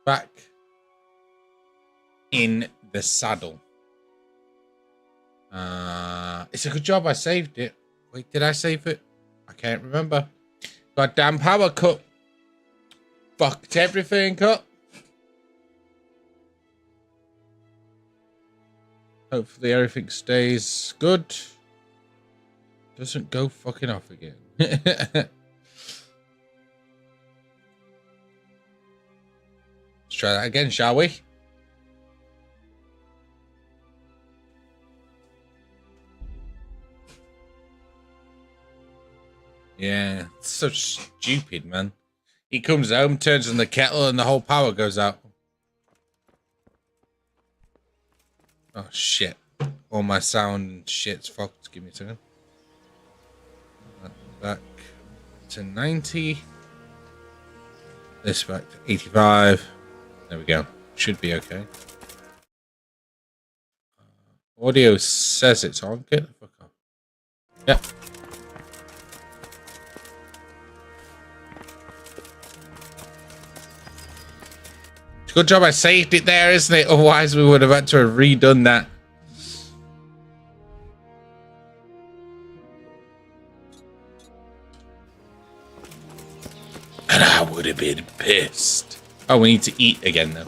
Back in the saddle. It's a good job I saved it. Wait, did I save it? I can't remember. Goddamn power cut. Fucked everything up. Hopefully everything stays good. Doesn't go fucking off again. Let's try that again, shall we? Yeah, it's so stupid, man. He comes home, turns on the kettle, and the whole power goes out. Oh, shit. All my sound and shit's fucked. Give me a second. Back to 90. This back to 85. There we go. Should be okay. Audio says it's on. Get the fuck off. Yep. Good job I saved it there, isn't it? Otherwise we would have had to have redone that. And I would have been pissed. Oh, we need to eat again, though.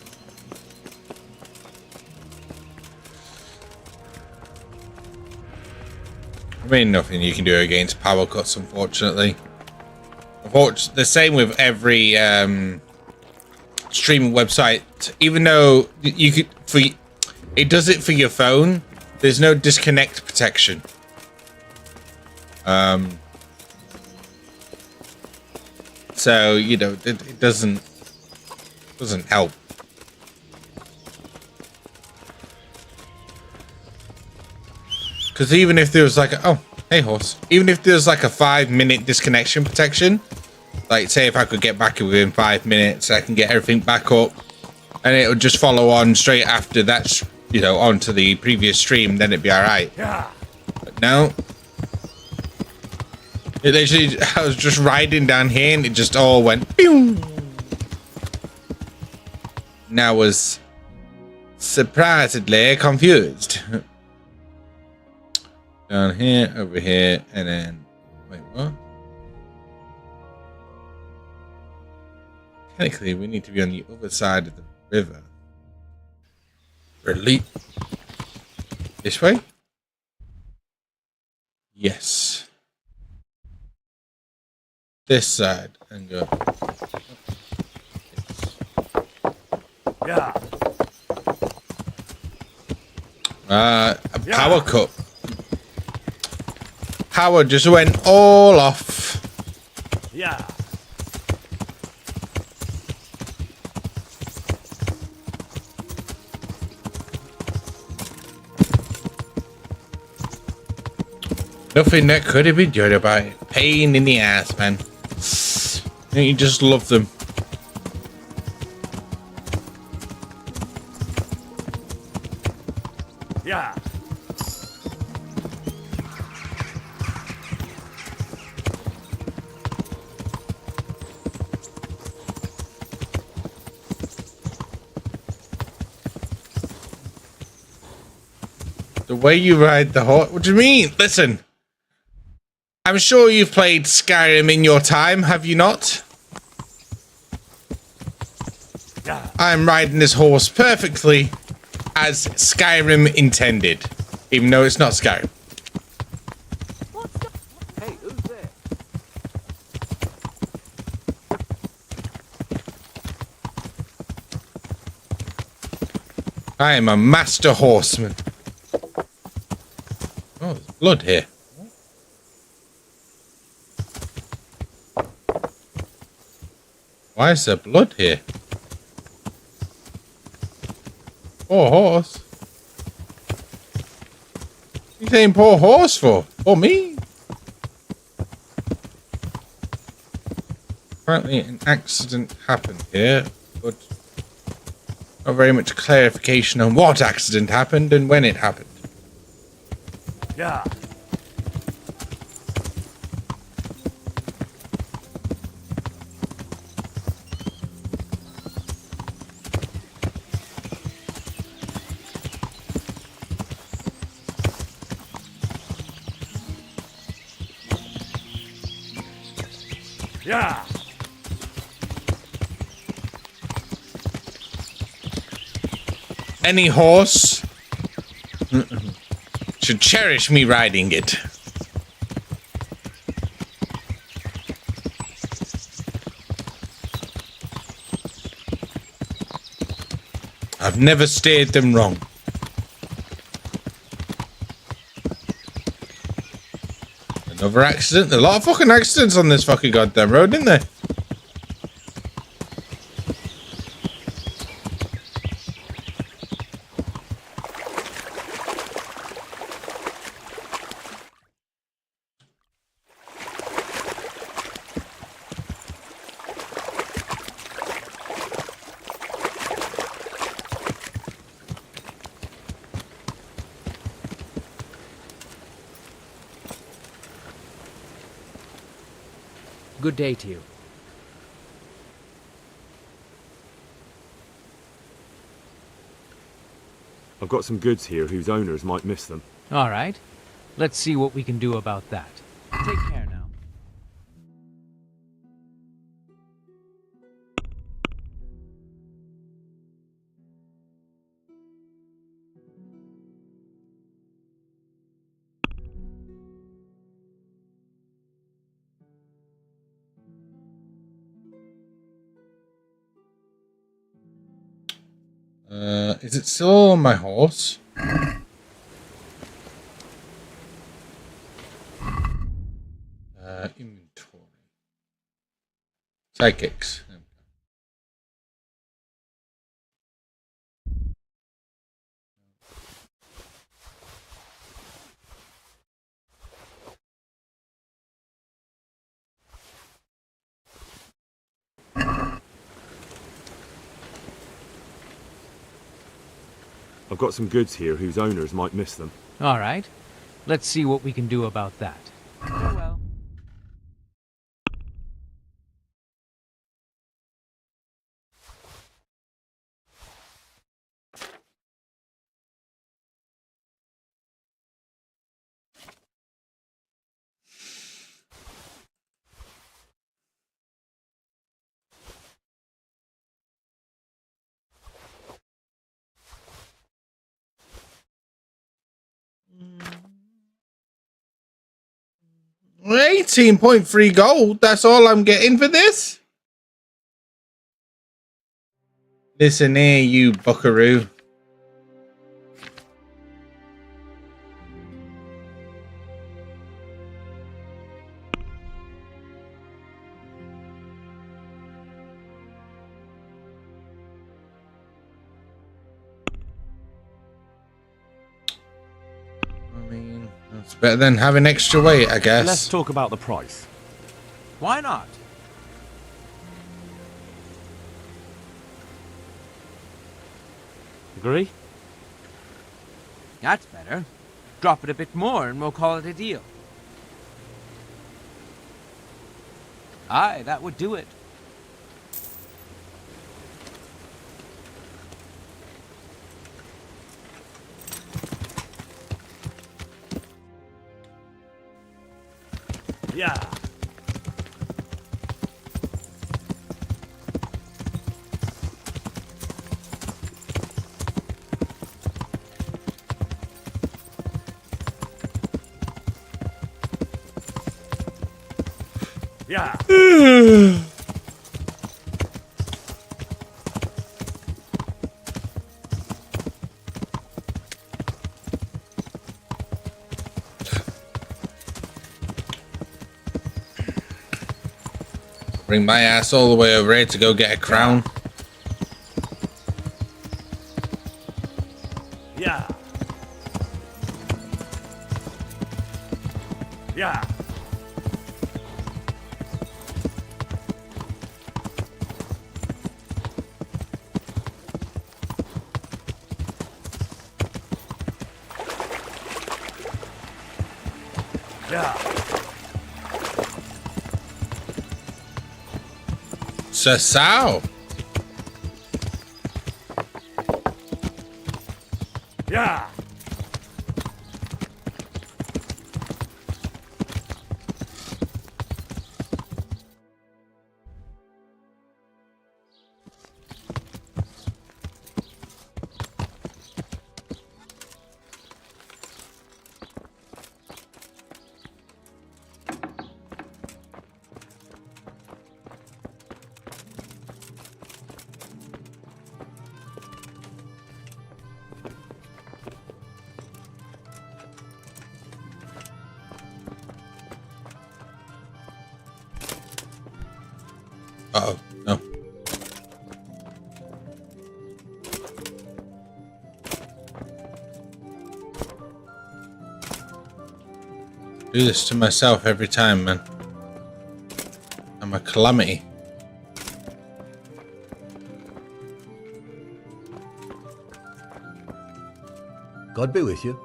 I mean, nothing you can do against power cuts, unfortunately. The same with every streaming website. Even though you could, it does it for your phone. There's no disconnect protection. So, you know, it doesn't help. Because even if there was like oh, hey horse. Even if there's like a 5-minute disconnection protection, like say if I could get back within 5 minutes, I can get everything back up, and it would just follow on straight after that, you know, onto the previous stream, then it'd be alright. Yeah. But no. It literally, I was just riding down here and it just all went pew. Now I was surprisingly confused. Down here, over here, and then wait, what? Technically, we need to be on the other side of the river. Really? This way? Yes. This side and go. Yeah. A power cut. Power just went all off. Yeah. Nothing that could have been done about it. Pain in the ass, man. You just love them. Yeah. The way you ride the horse. What do you mean? Listen. I'm sure you've played Skyrim in your time, have you not? Yeah. I'm riding this horse perfectly as Skyrim intended, even though it's not Skyrim. Hey, who's there? I am a master horseman. Oh, there's blood here. Why is there blood here? Poor horse. What are you saying poor horse for? Or me? Apparently an accident happened here, but not very much clarification on what accident happened and when it happened. Yeah. Yeah. Any horse should cherish me riding it. I've never steered them wrong. Another accident. A lot of fucking accidents on this fucking goddamn road, isn't there? Good day to you. I've got some goods here whose owners might miss them. All right. Let's see what we can do about that. Take care now. Is it still on my horse? Inventory. Sidekicks. I've got some goods here whose owners might miss them. All right. Let's see what we can do about that. Farewell. $18.3 gold. That's all I'm getting for this. Listen here, you buckaroo. It's better than having extra weight, I guess. Let's talk about the price. Why not? Agree? That's better. Drop it a bit more and we'll call it a deal. Aye, that would do it. Yeah. Yeah. Bring my ass all the way over here to go get a crown. Yeah. Yeah. Yeah. Sao. Yeah. Uh-oh. No. Do this to myself every time, man. I'm a calamity. God be with you.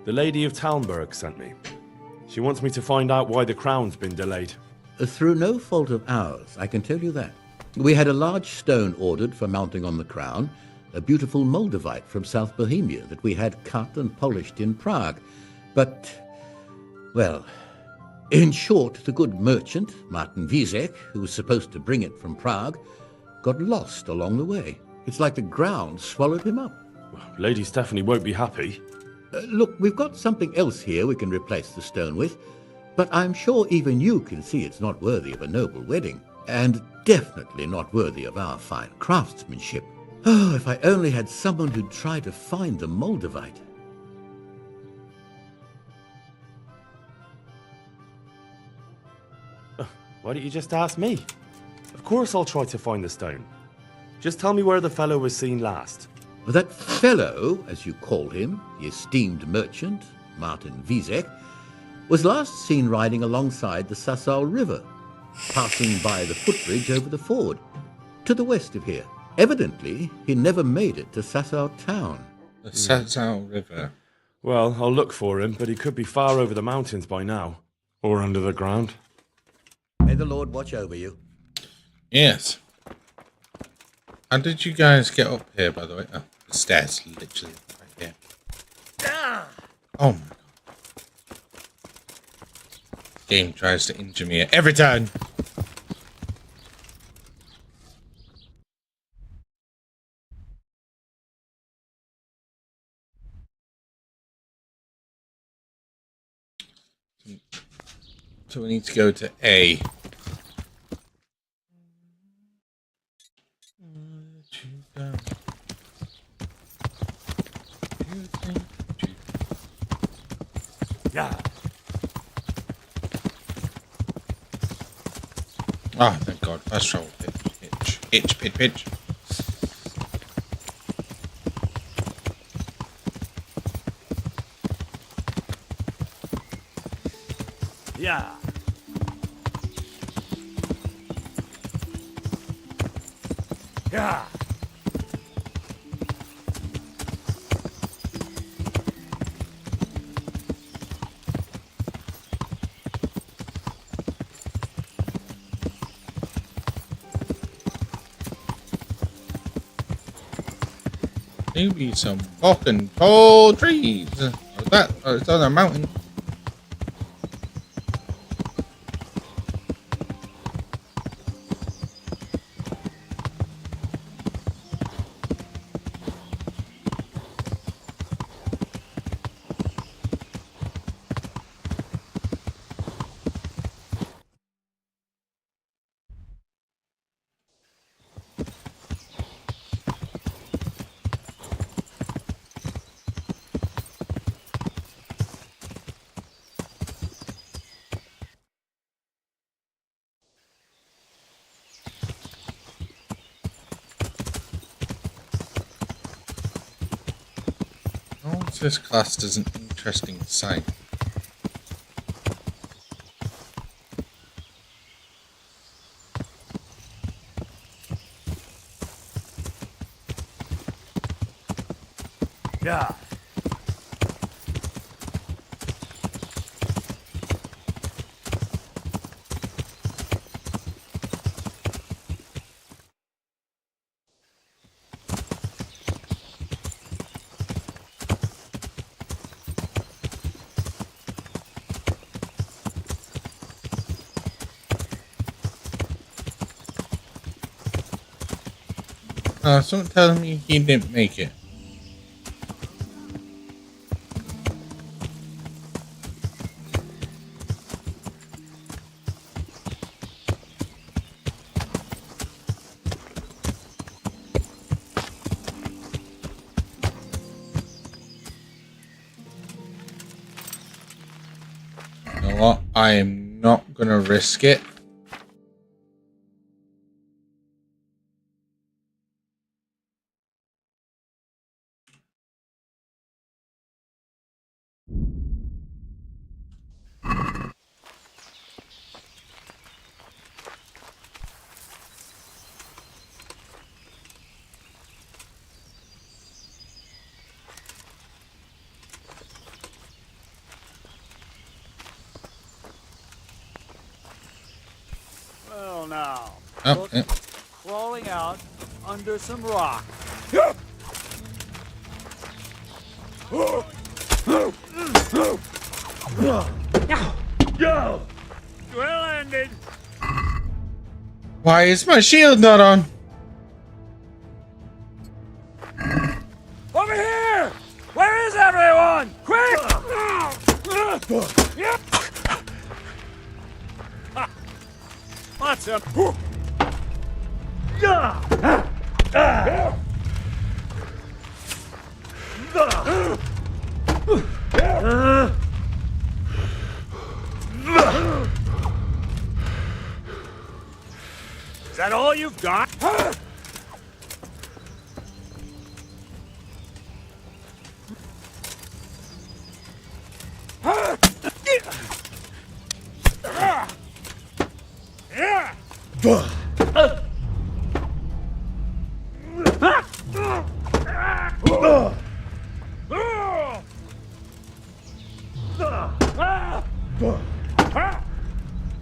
The Lady of Talmberg sent me. She wants me to find out why the crown's been delayed. Through no fault of ours, I can tell you that. We had a large stone ordered for mounting on the crown, a beautiful Moldavite from South Bohemia that we had cut and polished in Prague. But, well, in short, the good merchant, Martin Wiesek, who was supposed to bring it from Prague, got lost along the way. It's like the ground swallowed him up. Lady Stephanie won't be happy. Look, we've got something else here we can replace the stone with, but I'm sure even you can see it's not worthy of a noble wedding, and definitely not worthy of our fine craftsmanship. Oh, if I only had someone who'd try to find the Moldavite. Why don't you just ask me? Of course I'll try to find the stone. Just tell me where the fellow was seen last. That fellow, as you call him, the esteemed merchant, Martin Wiesek, was last seen riding alongside the Sassau River, passing by the footbridge over the ford, to the west of here. Evidently, he never made it to Sassau town. The Sassau River. Well, I'll look for him, but he could be far over the mountains by now. Or under the ground. May the Lord watch over you. Yes. How did you guys get up here, by the way? Oh, the stairs, literally, right here. Oh my god. Game tries to injure me at every turn. So we need to go to A. Yeah. Oh, thank God. Fast travel. Pitch. Yeah. Yeah. Maybe some fucking tall trees. It's on a mountain. How is this classed as an interesting site? Yeah. Someone telling me he didn't make it. You know what? I am not gonna risk it. Well, now, Oh, look, yeah. crawling out under some rock. Well ended. Why is my shield not on? Over here! Where is everyone? Quick! What's up? Is that all you've got?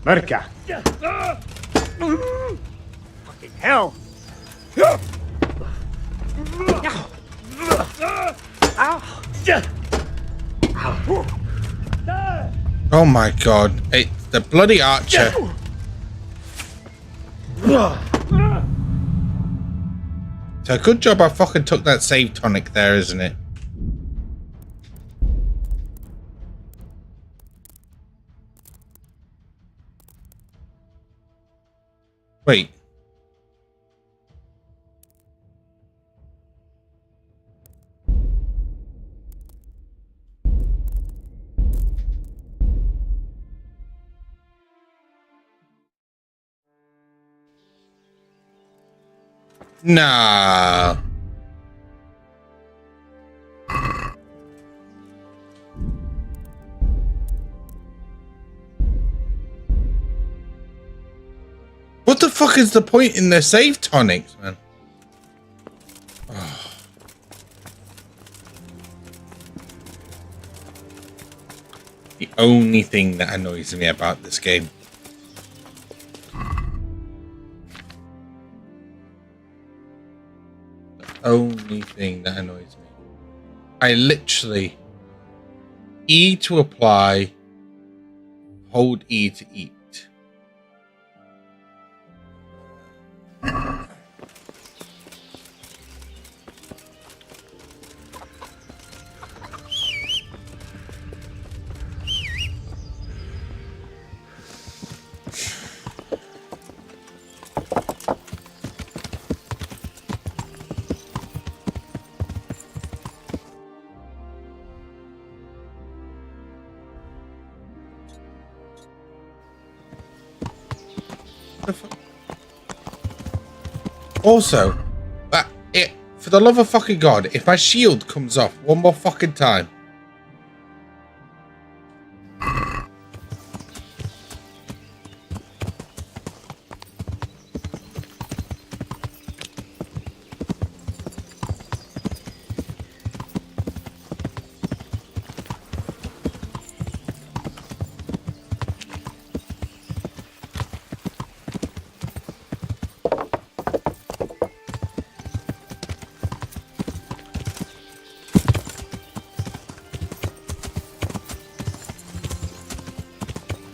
Merka. Fucking hell. Oh my god. It's the bloody archer. So good job I fucking took that save tonic there, isn't it? Wait. Nah. What the fuck is the point in the save tonics, man? Oh. The only thing that annoys me about this game. Only thing that annoys me. I literally E to apply, hold E to eat. Also, for the love of fucking God, if my shield comes off one more fucking time.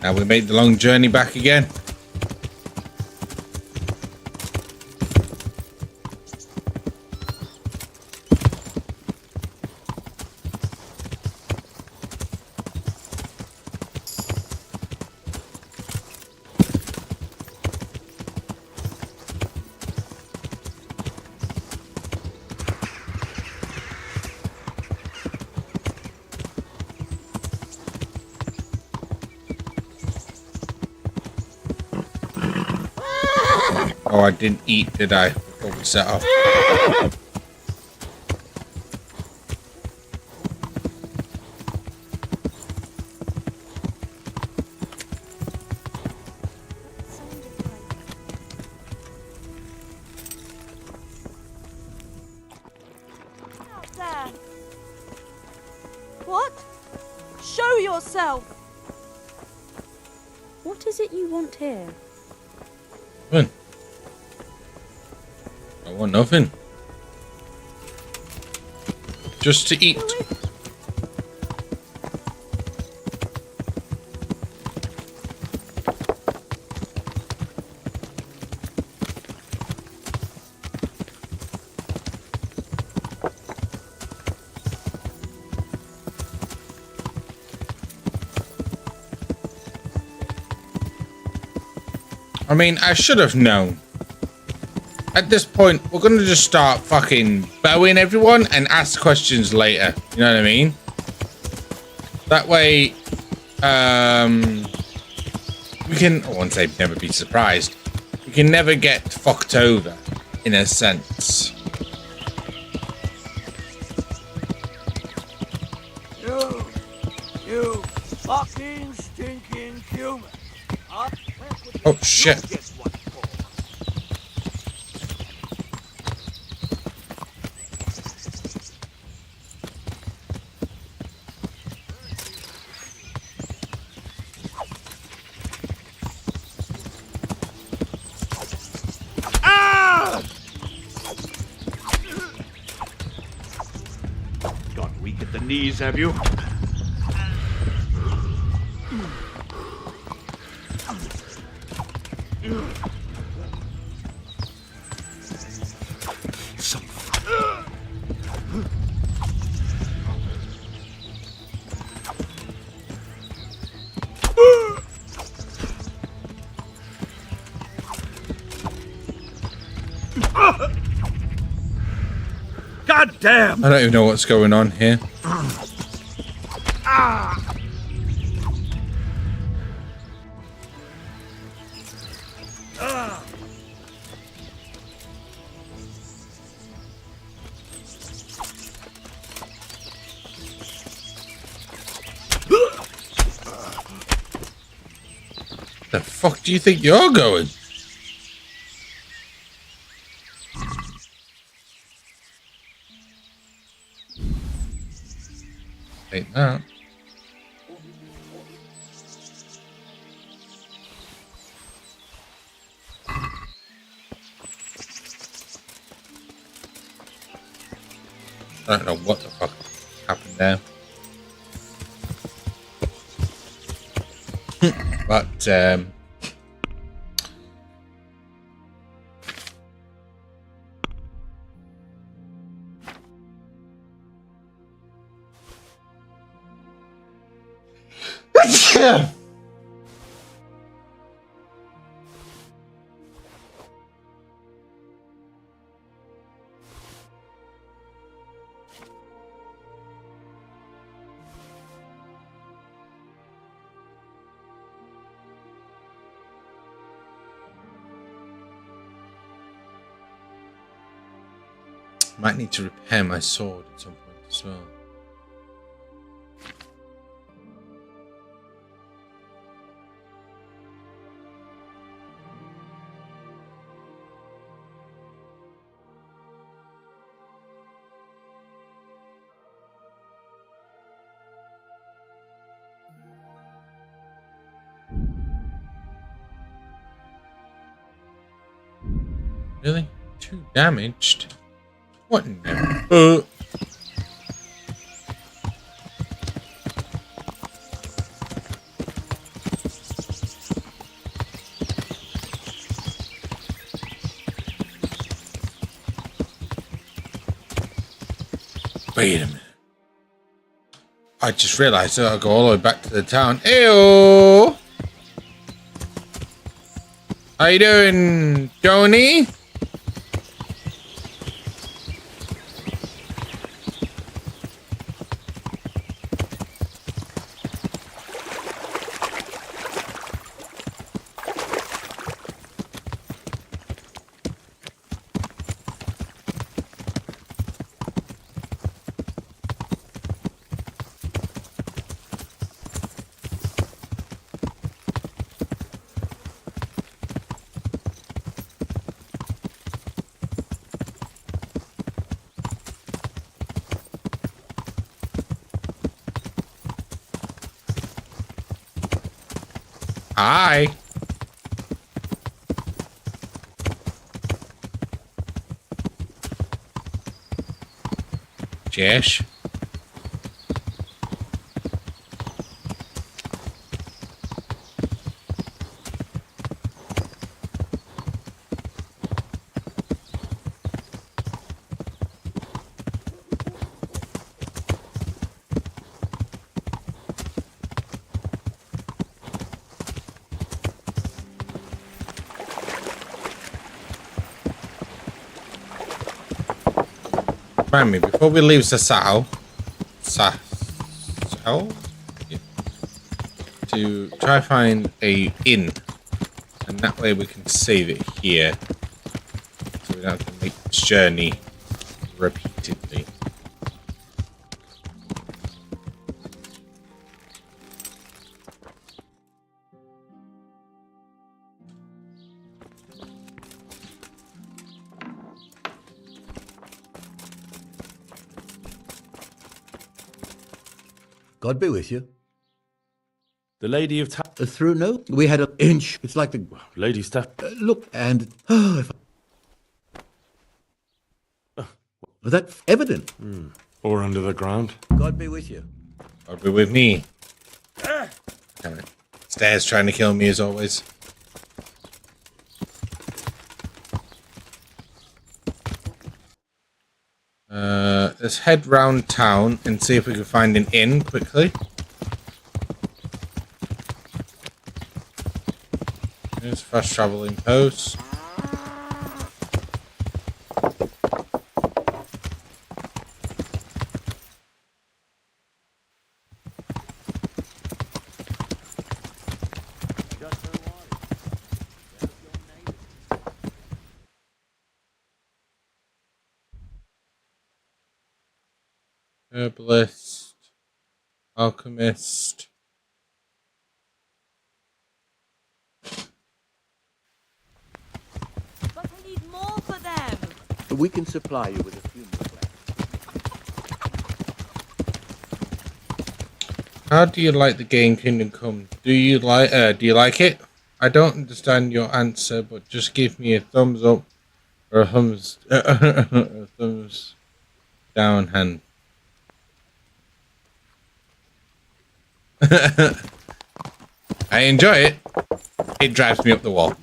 Now we made the long journey back again. Oh, I didn't eat, did I? Before we set off. Out there. What? Show yourself. What is it you want here? Nothing. I want nothing. Just to eat. I mean, I should have known. At this point, we're going to just start fucking bowing everyone and ask questions later. You know what I mean? That way, we can, I won't say never be surprised. We can never get fucked over, in a sense. You fucking stinking human. Oh, shit. Got weak at the knees, have you? God damn! I don't even know what's going on here. The fuck do you think you're going? Take that. I don't know what the fuck happened there. But might need to repair my sword at some point as well. Really? 2 damaged? What in the... Wait a minute. I just realized that I'll go all the way back to the town. Ew! How you doing, Tony? Hi. Jess. Remind me, before we leave Sasao, yeah, to try find a inn, and that way we can save it here, so we don't have to make this journey repeatedly. God be with you. The Lady of Through no, we had an inch. It's like the Lady Steph. look and if that's evident. Or under the ground. God be with you. I'll be with me. Damn it. Stairs trying to kill me as always. Let's head round town and see if we can find an inn quickly. There's fast traveling post. Herbalist, alchemist. But I need more for them. We can supply you with a few more. How do you like the game Kingdom Come? Do you like it? I don't understand your answer, but just give me a thumbs up or a thumbs a thumbs down hand. I enjoy it. It drives me up the wall.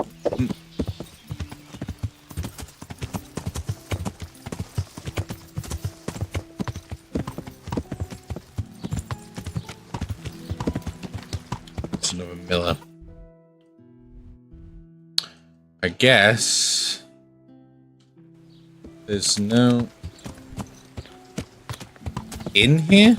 It's another Miller. I guess there's no inn here.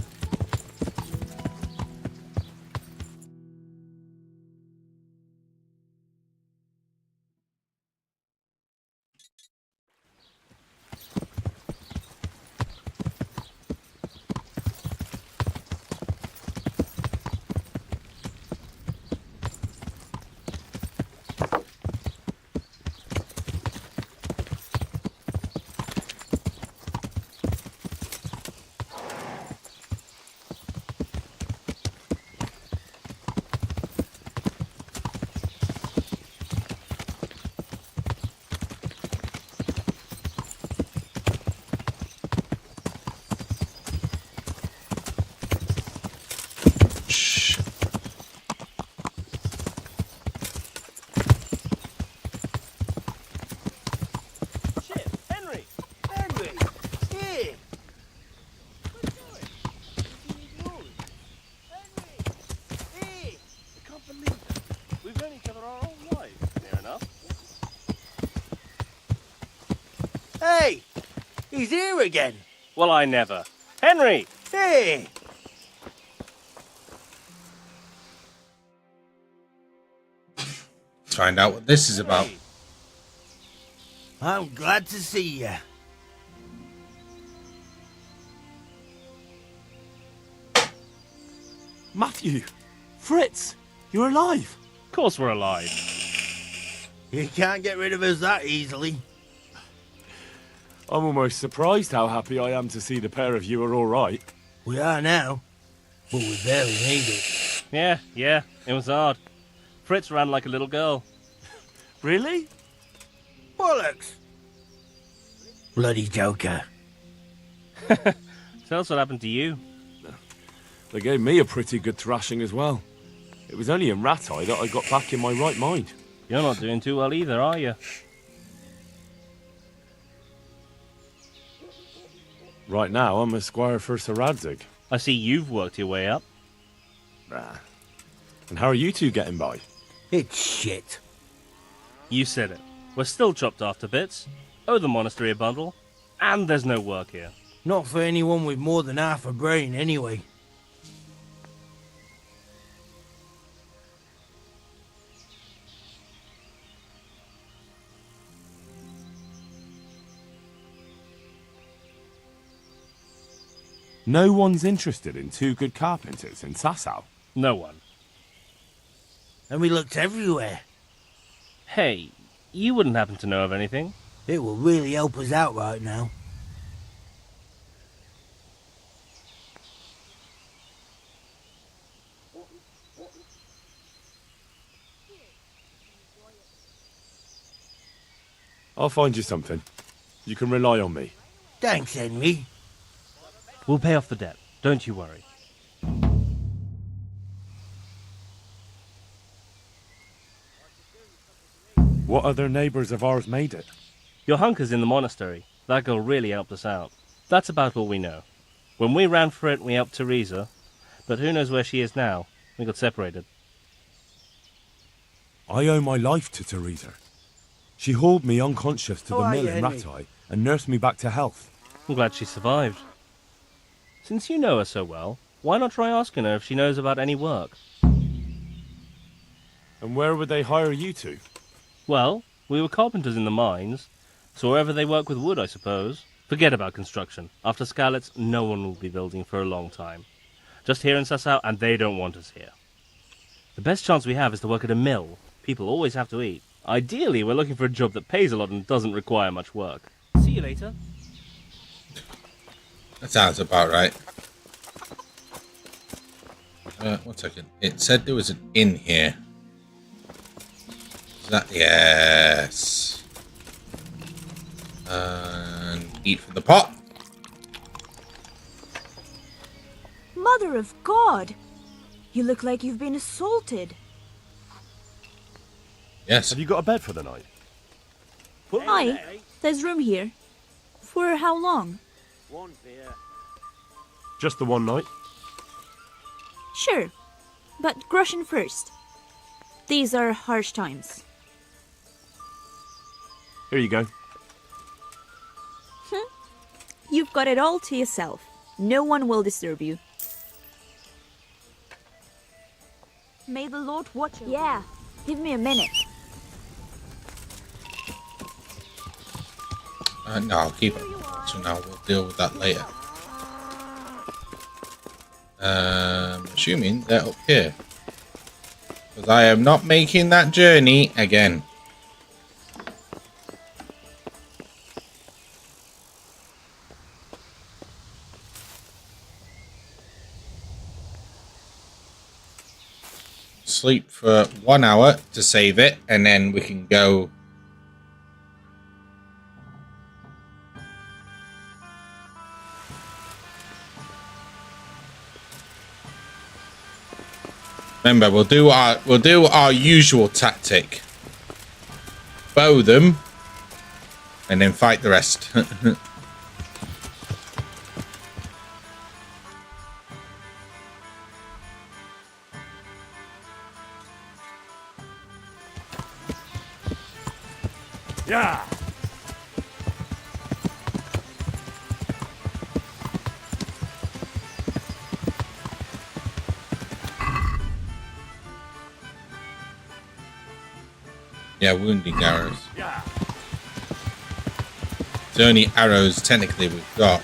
Hey! He's here again! Well, I never. Henry! Hey! Let's find out what this is about. I'm glad to see you. Matthew! Fritz! You're alive! Of course we're alive. You can't get rid of us that easily. I'm almost surprised how happy I am to see the pair of you are all right. We are now, but we barely made it. Yeah, it was hard. Fritz ran like a little girl. Really? Bollocks! Bloody joker. Tell us what happened to you. They gave me a pretty good thrashing as well. It was only in Rattay that I got back in my right mind. You're not doing too well either, are you? Right now, I'm a squire for Sir Radzig. I see you've worked your way up. And how are you two getting by? It's shit. You said it. We're still chopped off to bits. Owe the monastery a bundle. And there's no work here. Not for anyone with more than half a brain, anyway. No one's interested in two good carpenters in Sasau. No one. And we looked everywhere. Hey, you wouldn't happen to know of anything? It will really help us out right now. I'll find you something. You can rely on me. Thanks, Henry. We'll pay off the debt. Don't you worry. What other neighbours of ours made it? Your hunker's in the monastery. That girl really helped us out. That's about all we know. When we ran for it, we helped Teresa. But who knows where she is now? We got separated. I owe my life to Teresa. She hauled me unconscious to the Oh, mill aye, in Henry. Rattay and nursed me back to health. I'm glad she survived. Since you know her so well, why not try asking her if she knows about any work? And where would they hire you to? Well, we were carpenters in the mines, so wherever they work with wood, I suppose. Forget about construction. After Skalitz, no one will be building for a long time. Just here in Sasau, and they don't want us here. The best chance we have is to work at a mill. People always have to eat. Ideally, we're looking for a job that pays a lot and doesn't require much work. See you later. That sounds about right. 1 second. It said there was an inn here. Is that... Yes. And eat from the pot. Mother of God! You look like you've been assaulted. Yes. Have you got a bed for the night? Aye, there's room here. For how long? One beer. Just the one night? Sure, but Grushin first. These are harsh times. Here you go. You've got it all to yourself. No one will disturb you. May the Lord watch over you. Yeah, give me a minute. No, I'll keep it. So now we'll deal with that later. Assuming they're up here. Because I am not making that journey again. Sleep for 1 hour to save it, and then we can go. Remember, we'll do our usual tactic. Bow them, and then fight the rest. Yeah! Yeah, wounding arrows. Yeah! It's the only arrows technically we've got.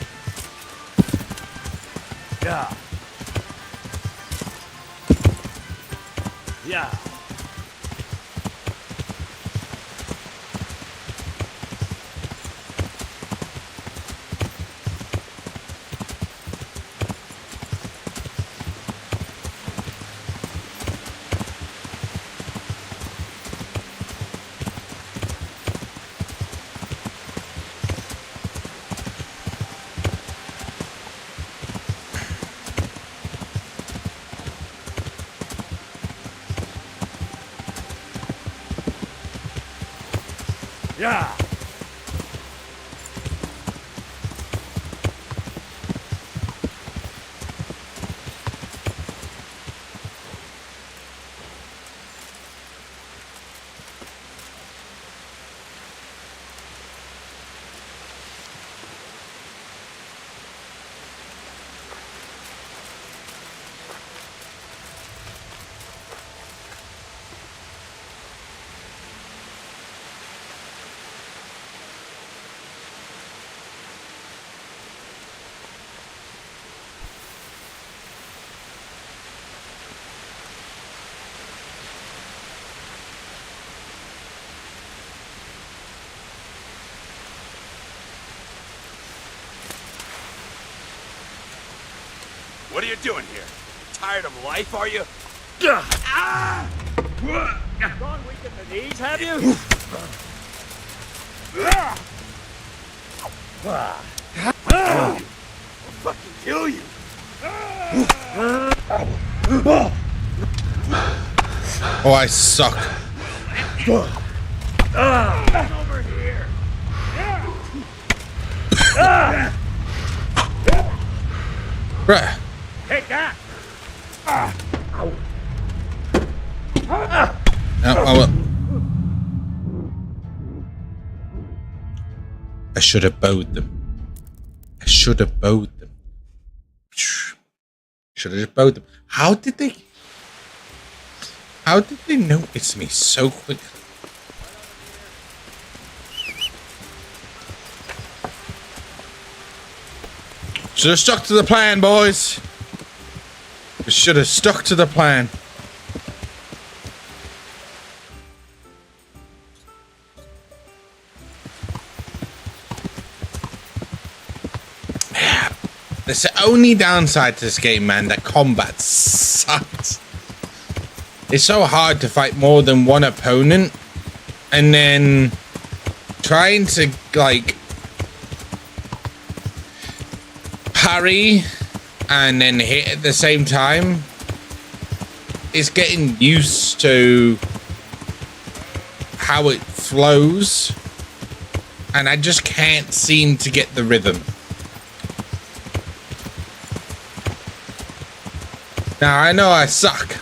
Yeah! Yeah! Yeah. What are you doing here? Tired of life, are you? Ah! Gone weak at the knees, have you? I'll fucking kill you. Oh, I suck. Over here. Right. Take that. I should have bowed them. I should have bowed them. Should have just bowed them. How did they notice me so quickly? Should have stuck to the plan, boys. Should have stuck to the plan. That's the only downside to this game, man. That combat sucks. It's so hard to fight more than one opponent, and then trying to like parry and then hit at the same time is getting used to how it flows, and I just can't seem to get the rhythm. Now I know I suck,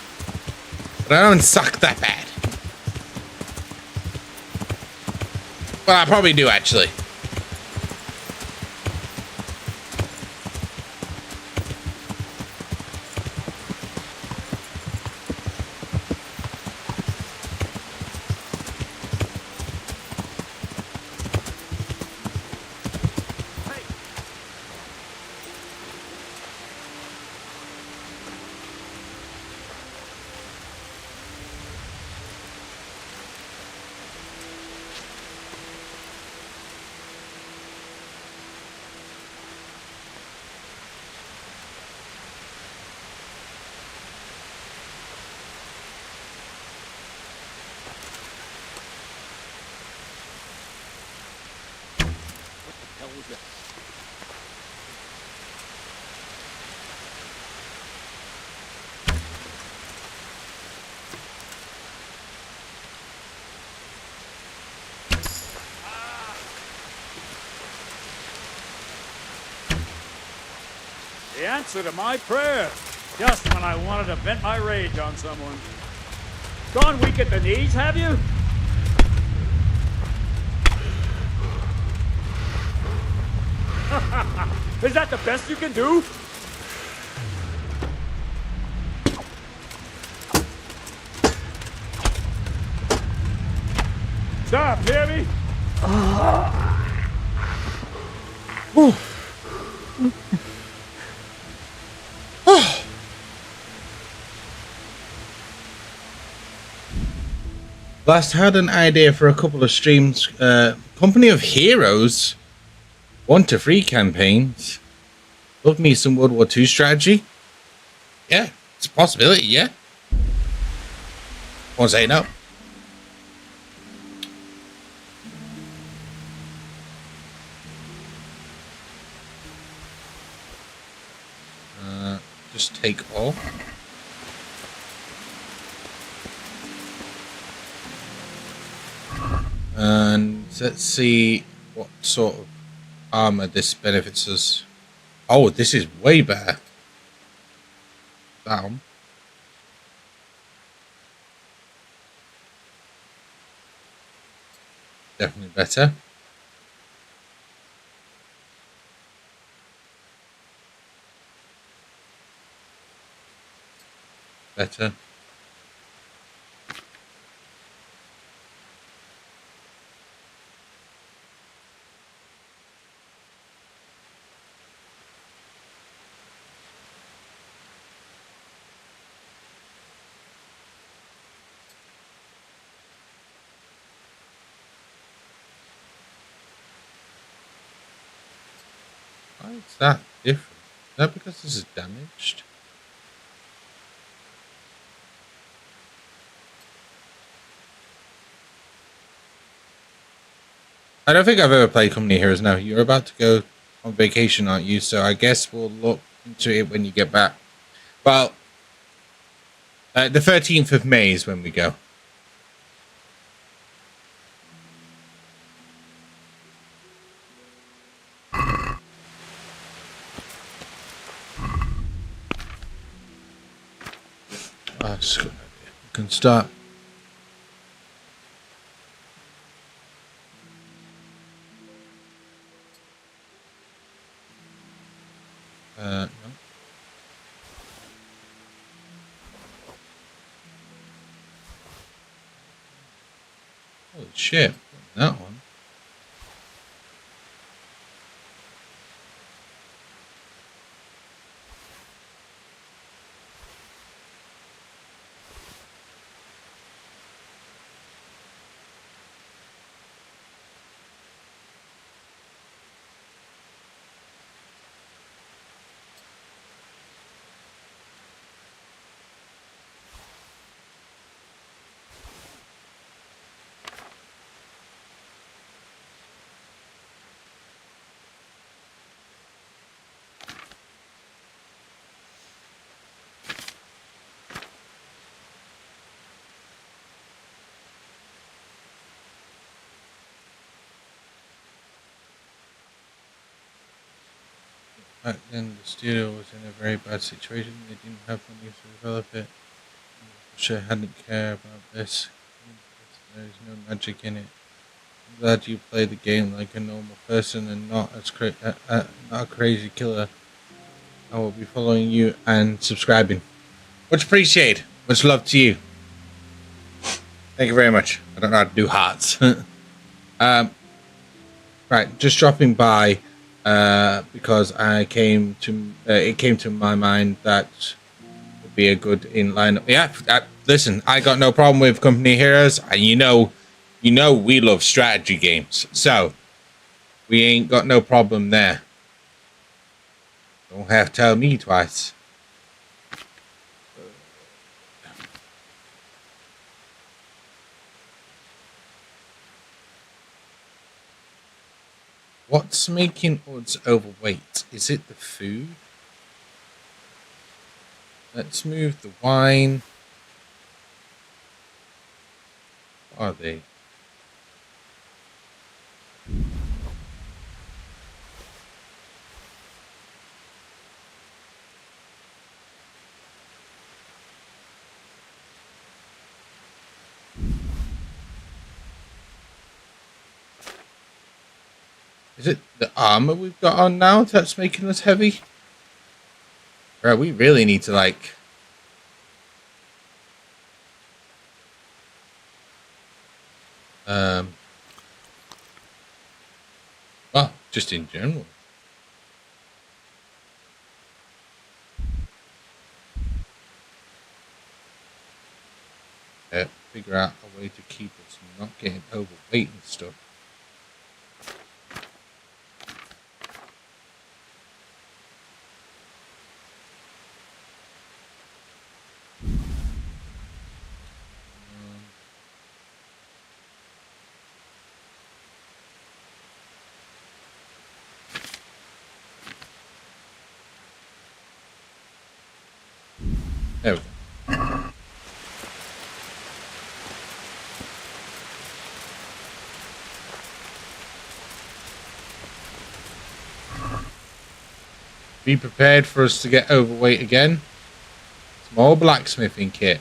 but I don't suck that bad. Well, I probably do actually. The answer to my prayer. Just when I wanted to vent my rage on someone. Gone weak at the knees, have you? Is that the best you can do? Stop, hear me? Last had an idea for a couple of streams. Company of Heroes 1 to 3 campaigns. Love me some World War II strategy. Yeah, it's a possibility, yeah. Won't say no. Just take all. And let's see what sort of armor this benefits us. Oh, this is way better. Down. Definitely better. Better. Why is that different? Is that because this is damaged? I don't think I've ever played Company Heroes now. You're about to go on vacation, aren't you? So I guess we'll look into it when you get back. Well, the 13th of May is when we go. That's a good idea. We can start. No. Holy shit. That one. Back then, the studio was in a very bad situation. They didn't have money to develop it. Sure, hadn't cared about this. There is no magic in it. I'm glad you play the game like a normal person and not not a crazy killer. I will be following you and subscribing. Much appreciated. Much love to you. Thank you very much. I don't know how to do hearts. Right, just dropping by. Because it came to my mind that would be a good inline. Yeah, listen, I got no problem with Company Heroes, and you know we love strategy games, so we ain't got no problem there. Don't have to tell me twice. What's making us overweight? Is it the food? Let's move the wine. What are they? Is it the armor we've got on now that's making us heavy? Right, we really need to like... well, just in general. Figure out a way to keep us not getting overweight and stuff. There we go. Be prepared for us to get overweight again. Small blacksmithing kit.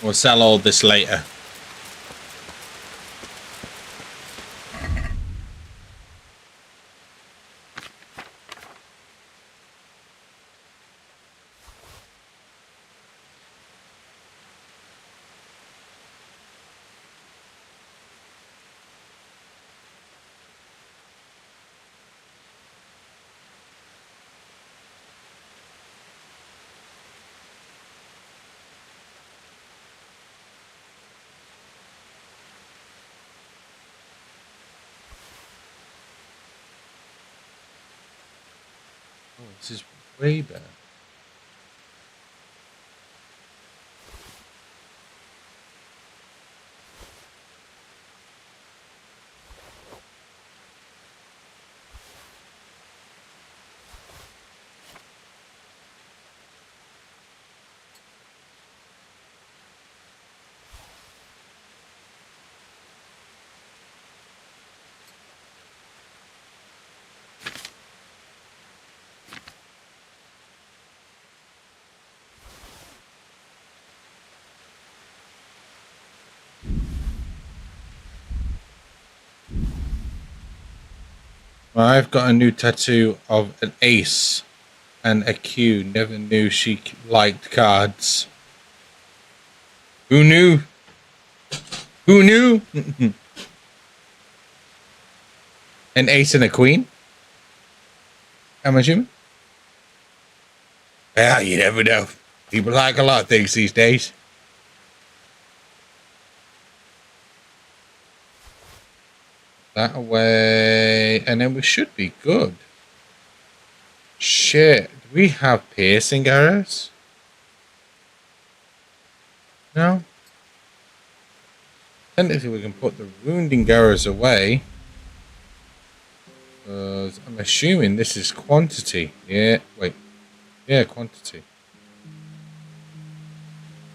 We'll sell all this later. Oh, this is way better. Well, I've got a new tattoo of an ace and a Q. Never knew she liked cards. Who knew? Who knew? An ace and a queen? I'm assuming? Yeah, you never know. People like a lot of things these days. That away, and then we should be good. Shit, do we have piercing arrows? No? Technically we can put the wounding arrows away. I'm assuming this is quantity. Yeah, wait. Yeah, quantity.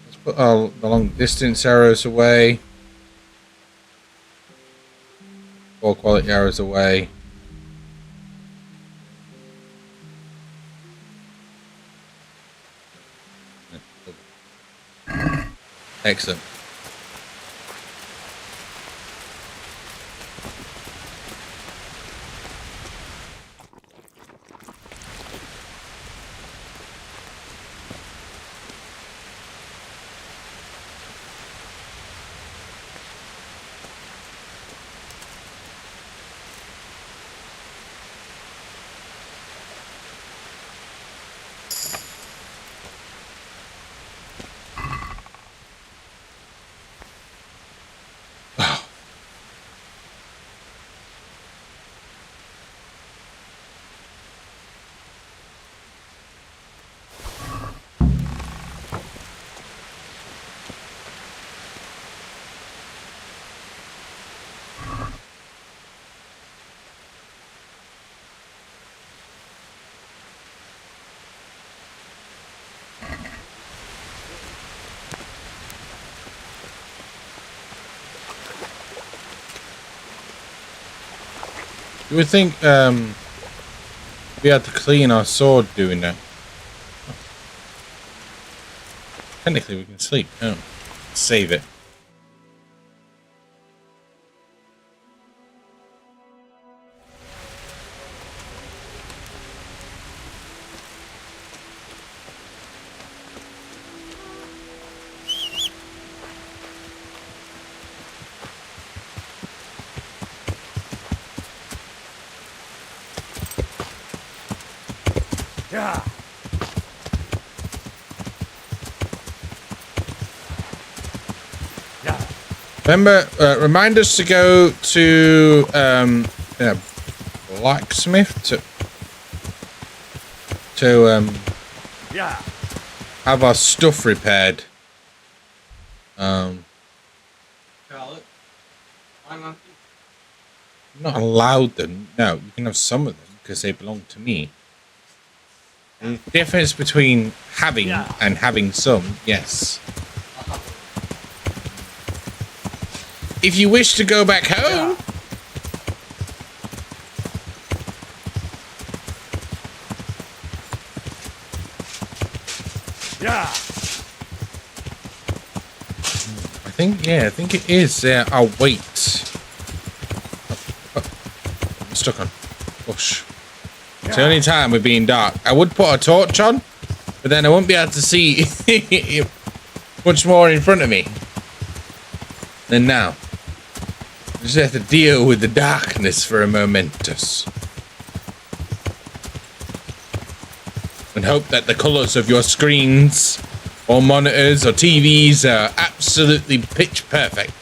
Let's put the long distance arrows away. 4 quality arrows away. Excellent. You would think we had to clean our sword doing that. Technically we can sleep. Oh, save it. Yeah. Yeah. Remember, remind us to go to blacksmith to Yeah. have our stuff repaired. Charlotte, I'm not allowed them. No, you can have some of them because they belong to me. The difference between having and having some, yes. If you wish to go back home, I think it is. Yeah, I'll wait. I'm stuck on bush. It's the only time we're being dark. I would put a torch on, but then I won't be able to see much more in front of me than now. I just have to deal with the darkness for a momentous. And hope that the colours of your screens or monitors or TVs are absolutely pitch perfect.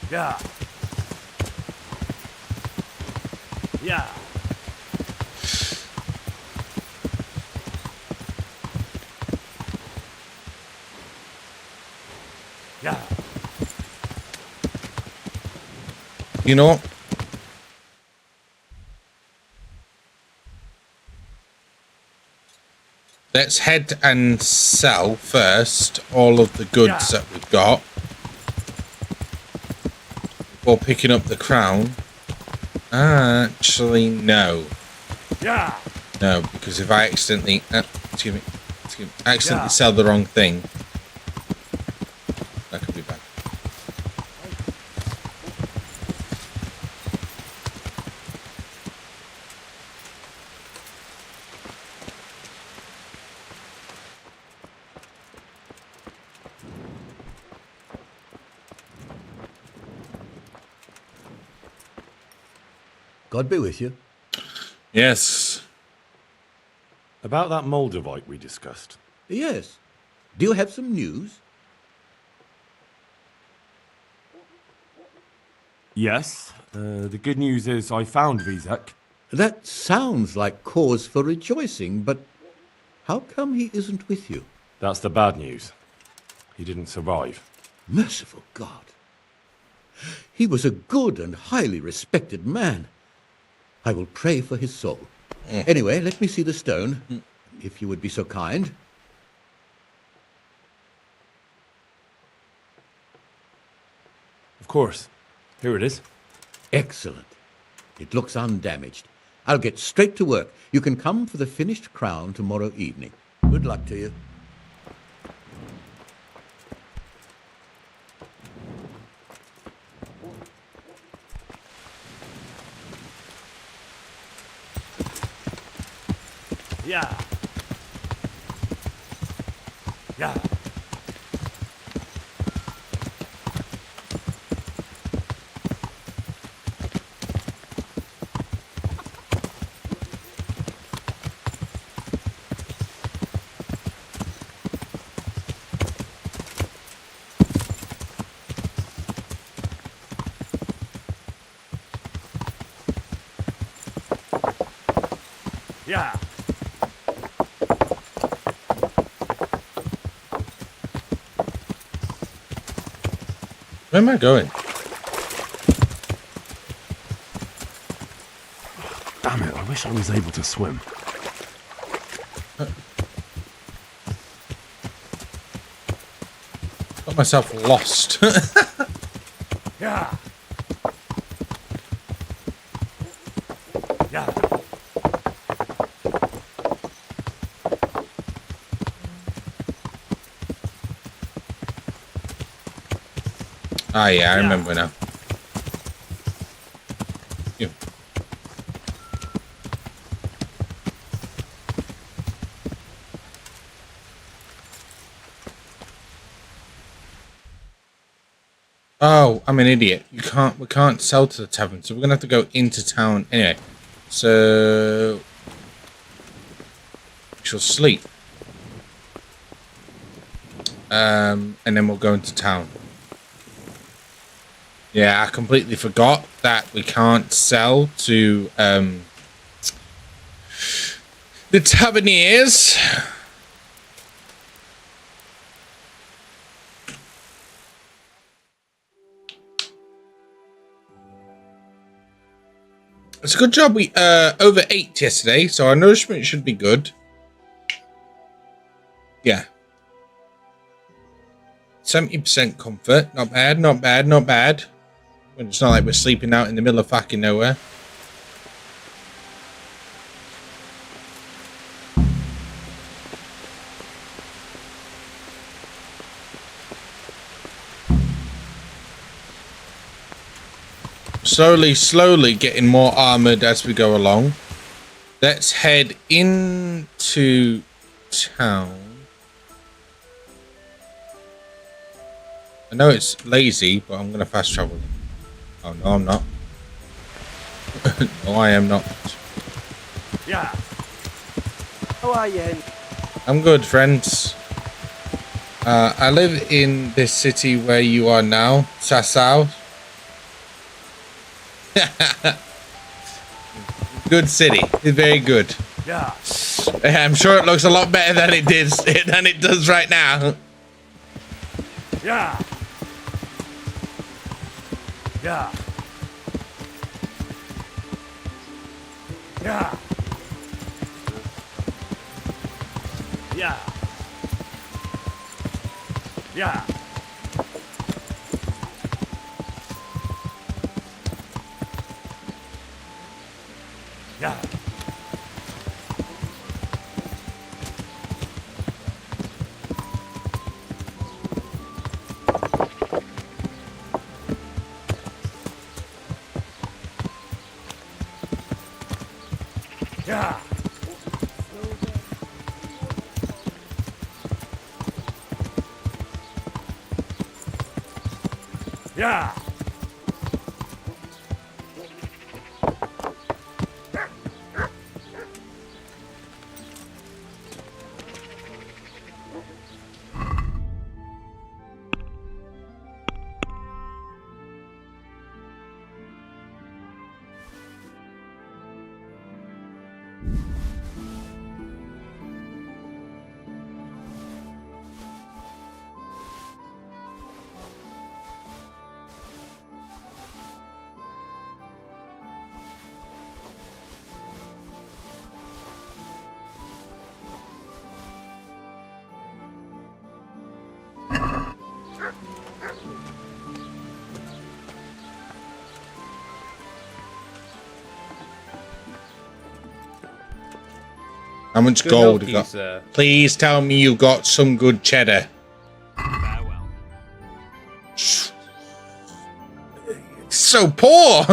Yeah. Yeah. Yeah. You know what? Let's head and sell first all of the goods that we've got before picking up the crown. Actually, no. Yeah. No, because if I accidentally, accidentally sell the wrong thing, that could be bad. God be with you. Yes. About that Moldavite we discussed. Yes. Do you have some news? Yes. The good news is I found Vizek. That sounds like cause for rejoicing, but how come he isn't with you? That's the bad news. He didn't survive. Merciful God. He was a good and highly respected man. I will pray for his soul. Anyway, let me see the stone, if you would be so kind. Of course. Here it is. Excellent. It looks undamaged. I'll get straight to work. You can come for the finished crown tomorrow evening. Good luck to you. Yeah. Yeah. Yeah. Where am I going? Damn it, I wish I was able to swim. Got myself lost. Yeah. Yeah. Ah, yeah, I remember now. You. Oh, I'm an idiot. We can't sell to the tavern, so we're gonna have to go into town anyway. So we shall sleep. And then we'll go into town. Yeah, I completely forgot that we can't sell to the taverniers. It's a good job we overate yesterday, so our nourishment should be good. Yeah. 70% comfort. Not bad, not bad, not bad. It's not like we're sleeping out in the middle of fucking nowhere. Slowly getting more armored as we go along. Let's head into town. I know it's lazy, but I'm gonna fast travel. Oh no, I'm not. No, I am not. Yeah. How are you? I'm good, friends. I live in this city where you are now, Sasau. Good city. It's very good. Yeah. I'm sure it looks a lot better than it does right now. Yeah. Yeah. Yeah. Yeah. Yeah. Yeah. Yeah. Yeah. How much Good gold help you got? you, sir. Please tell me you've got some good cheddar. Farewell. So poor.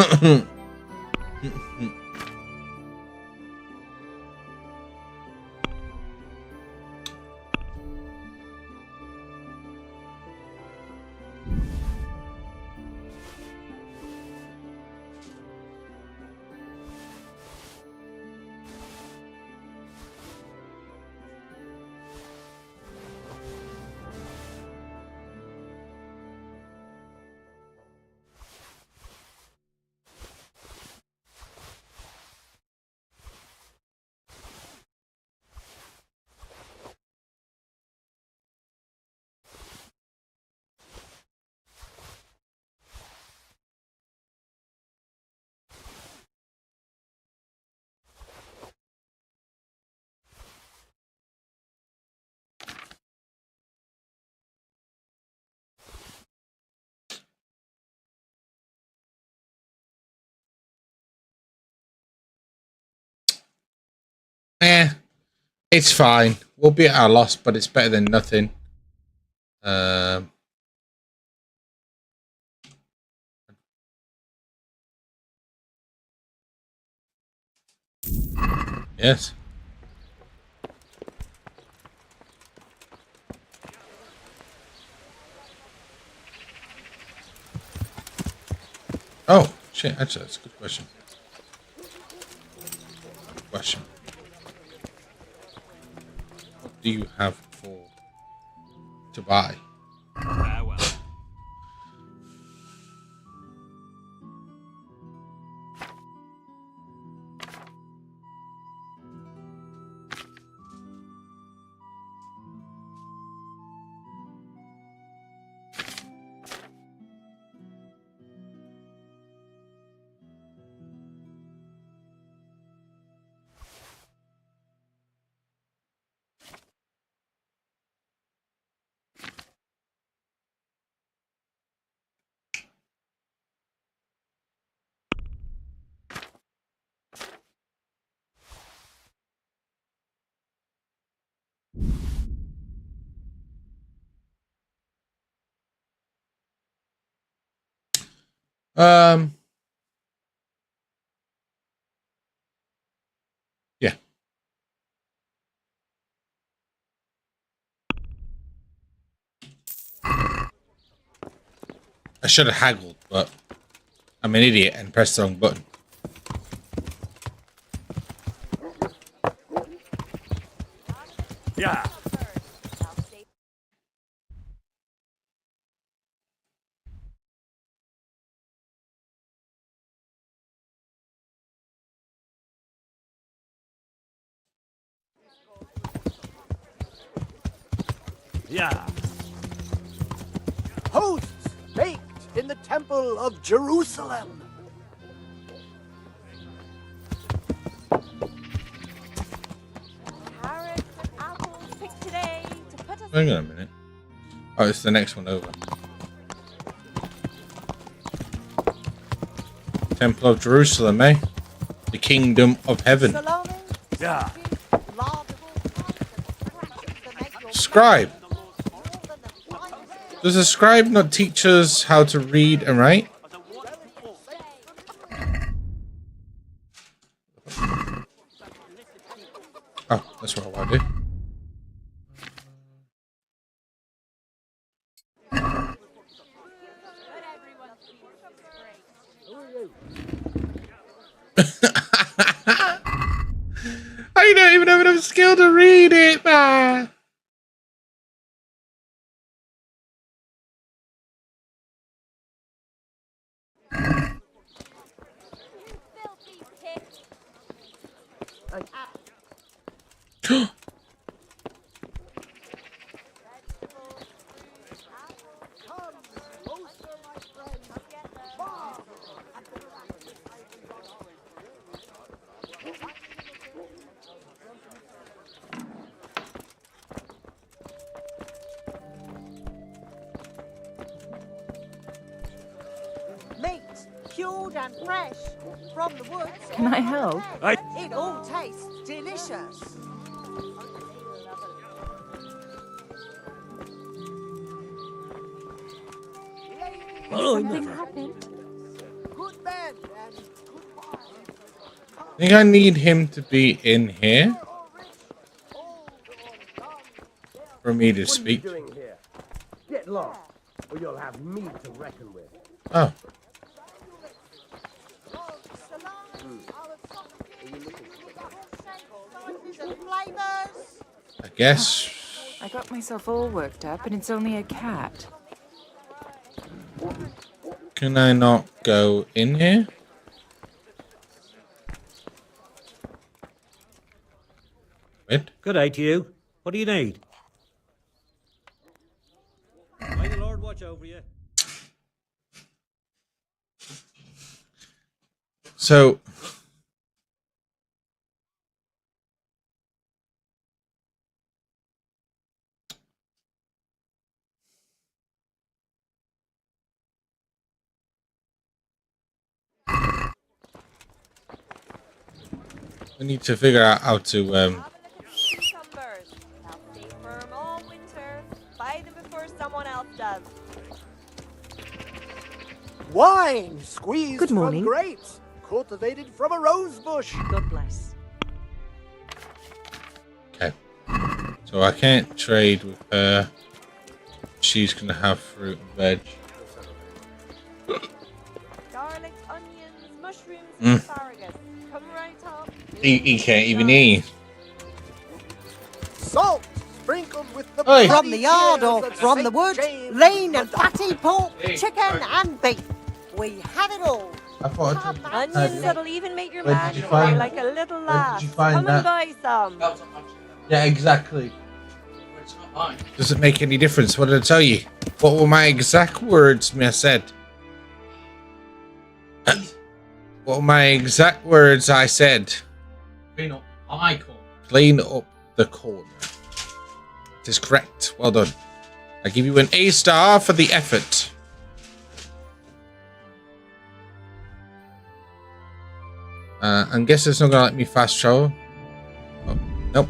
It's fine. We'll be at our loss, but it's better than nothing. Yes. Oh, shit. Actually, that's a good question. What do you have to buy? Farewell. Yeah. I should have haggled, but I'm an idiot and pressed the wrong button. Yeah. Yeah. Hosts baked in the Temple of Jerusalem. Carrots and apples picked today to put us. Hang on a minute. Oh, it's the next one over. Temple of Jerusalem, eh? The Kingdom of Heaven. Yeah. Scribe. Does a scribe not teach us how to read and write? Oh, that's what I want to do. I don't even have enough skill to read it, man. Meat, cured and fresh from the woods. Can I help? It all tastes delicious. Something happened. Good men and good wine. I think I need him to be in here for me to speak. What are you doing here? Get lost, or you'll have me to reckon with. Oh. I guess. I got myself all worked up, and it's only a cat. Can I not go in here? Wait. Good day to you. What do you need? May the Lord watch over you. So. I need to figure out how to Wine squeezed Good morning. from grapes, cultivated from a rose bush. God bless. Okay. So I can't trade with her. She's gonna have fruit and veg. Garlic, onions, mushrooms, Mm. asparagus. Come right up. He can't even eat. Salt sprinkled with the Oi. from the yard or from the woods, lean and fatty pork, chicken and beef. We have it all. I thought Onions that'll even make your Where man did you cry find like a little Where lass. did you find Come and that? buy some. Yeah, exactly. Does it make any difference? What did I tell you? What were my exact words I said? What were my exact words I said? Clean up my corner. Clean up the corner. It is correct. Well done. I give you an A star for the effort. I guess it's not gonna let me fast travel. Oh, nope.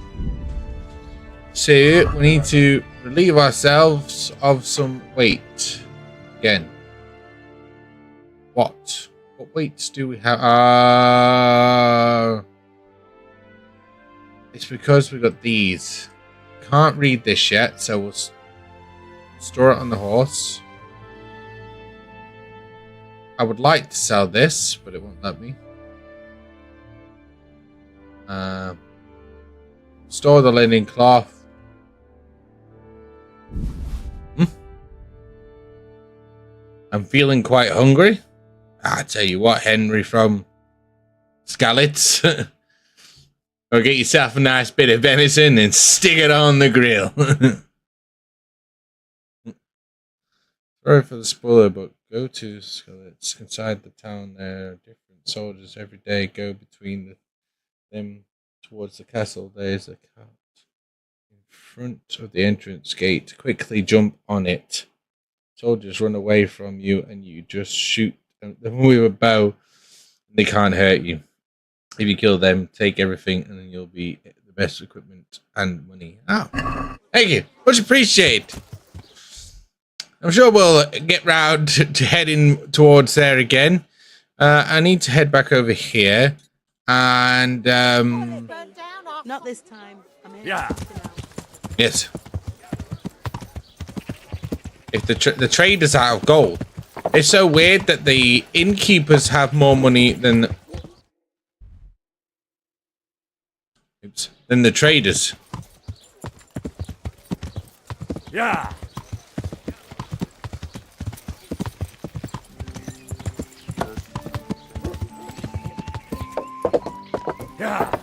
So we need to relieve ourselves of some weight again. What? What weights do we have? It's because we got these. Can't read this yet, so we'll store it on the horse. I would like to sell this, but it won't let me. Store the linen cloth. I'm feeling quite hungry. I tell you what, Henry from Skalitz. Go get yourself a nice bit of venison and stick it on the grill. Sorry for the spoiler, but go to Skalitz. Inside the town there, different soldiers every day go between them towards the castle. There's a cart in front of the entrance gate. Quickly jump on it. Soldiers run away from you and you just shoot them with a bow. They can't hurt you. If you kill them, take everything and then you'll be the best equipment and money. Oh, thank you. Much appreciated. I'm sure we'll get round to heading towards there again. I need to head back over here. And, Not this time. Yeah. yes. If the trader's out of gold. It's so weird that the innkeepers have more money than the traders. Yeah. Yeah.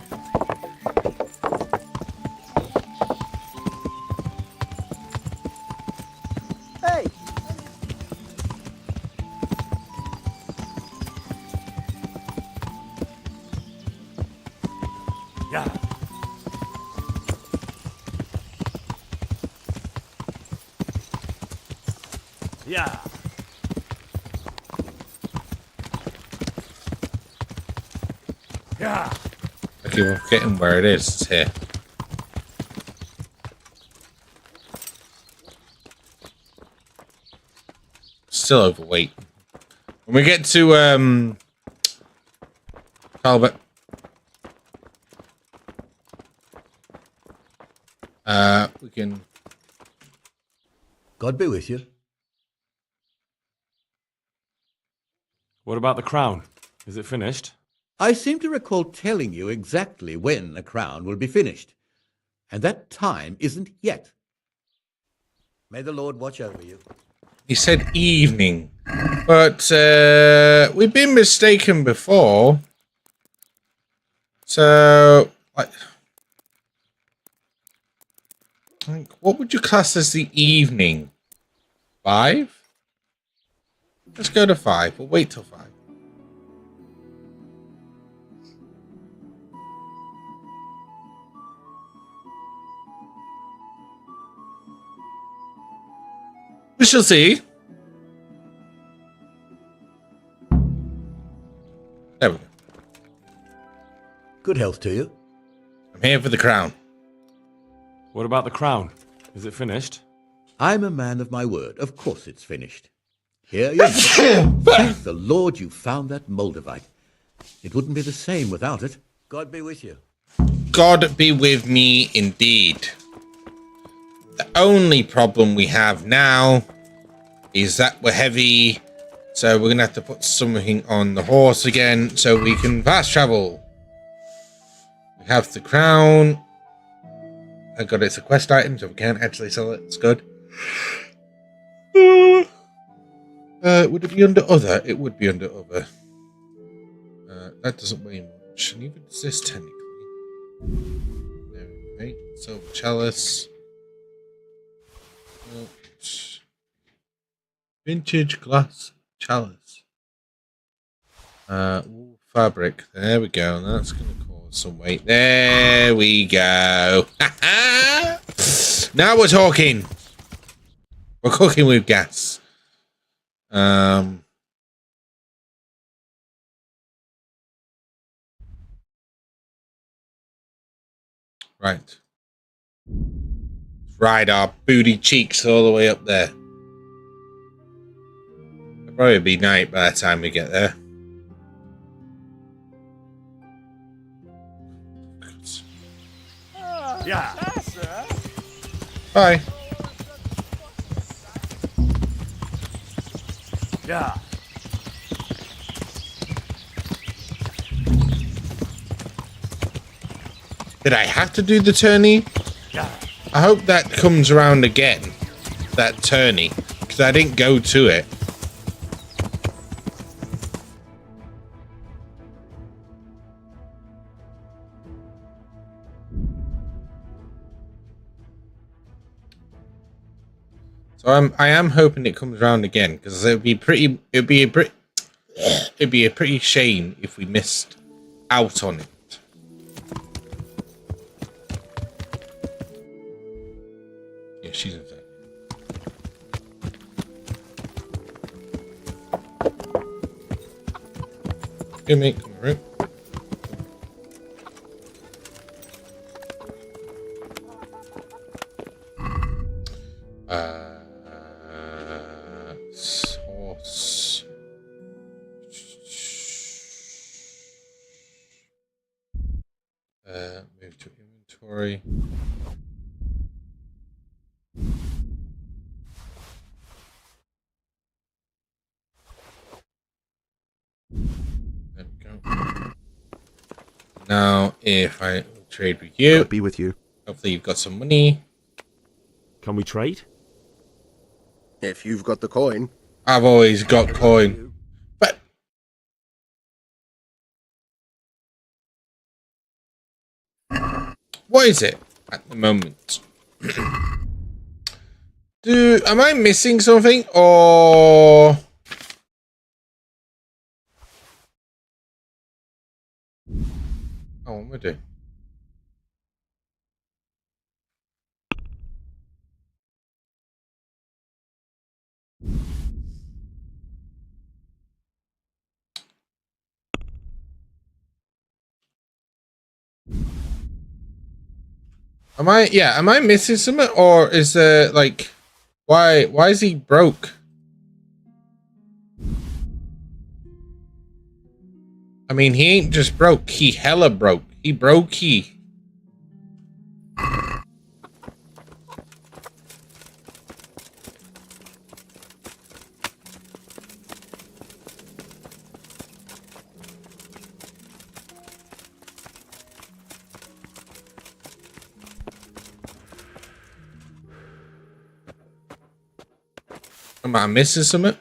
Hey! Yeah. Yeah. Yeah. Okay, we're getting where it is. It's here. Still overweight. When we get to Talbot, we can. God be with you. What about the crown? Is it finished? I seem to recall telling you exactly when the crown will be finished, and that time isn't yet. May the Lord watch over you. He said evening, but we've been mistaken before. So, like, what would you class as the evening? 5? Let's go to 5. We'll wait till 5. We shall see. There we go. Good health to you. I'm here for the crown. What about the crown? Is it finished? I'm a man of my word. Of course it's finished. Here you are. Thank the Lord you found that Moldavite. It wouldn't be the same without it. God be with you. God be with me indeed. The only problem we have now is that we're heavy, so we're gonna have to put something on the horse again so we can fast travel. We have the crown. I got it's a quest item, so we can't actually sell it. It's good. Would it be under other? It would be under other. That doesn't weigh much. Neither does this technically. There we go. Silver chalice. Vintage glass chalice. Wool fabric. There we go. That's going to cause some weight. There we go. Now we're talking. We're cooking with gas. Right. Ride our booty cheeks all the way up there. probably be night by the time we get there. Yeah. Bye. Yeah. Did I have to do the tourney? Yeah. I hope that comes around again. That tourney. Because I didn't go to it. So I am hoping it comes around again, because it'd be a pretty shame if we missed out on it. Yeah, she's inside. Good mate, come right. Source. Move to inventory. There we go. Now, if I trade with you, I'll be with you. Hopefully, you've got some money. Can we trade? If you've got the coin. I've always got coin. But what is it at the moment? Am I missing something or what am I doing? Am I missing something, or is there like why is he broke? I mean, he ain't just broke, he hella broke. He broke he. Am I missing something?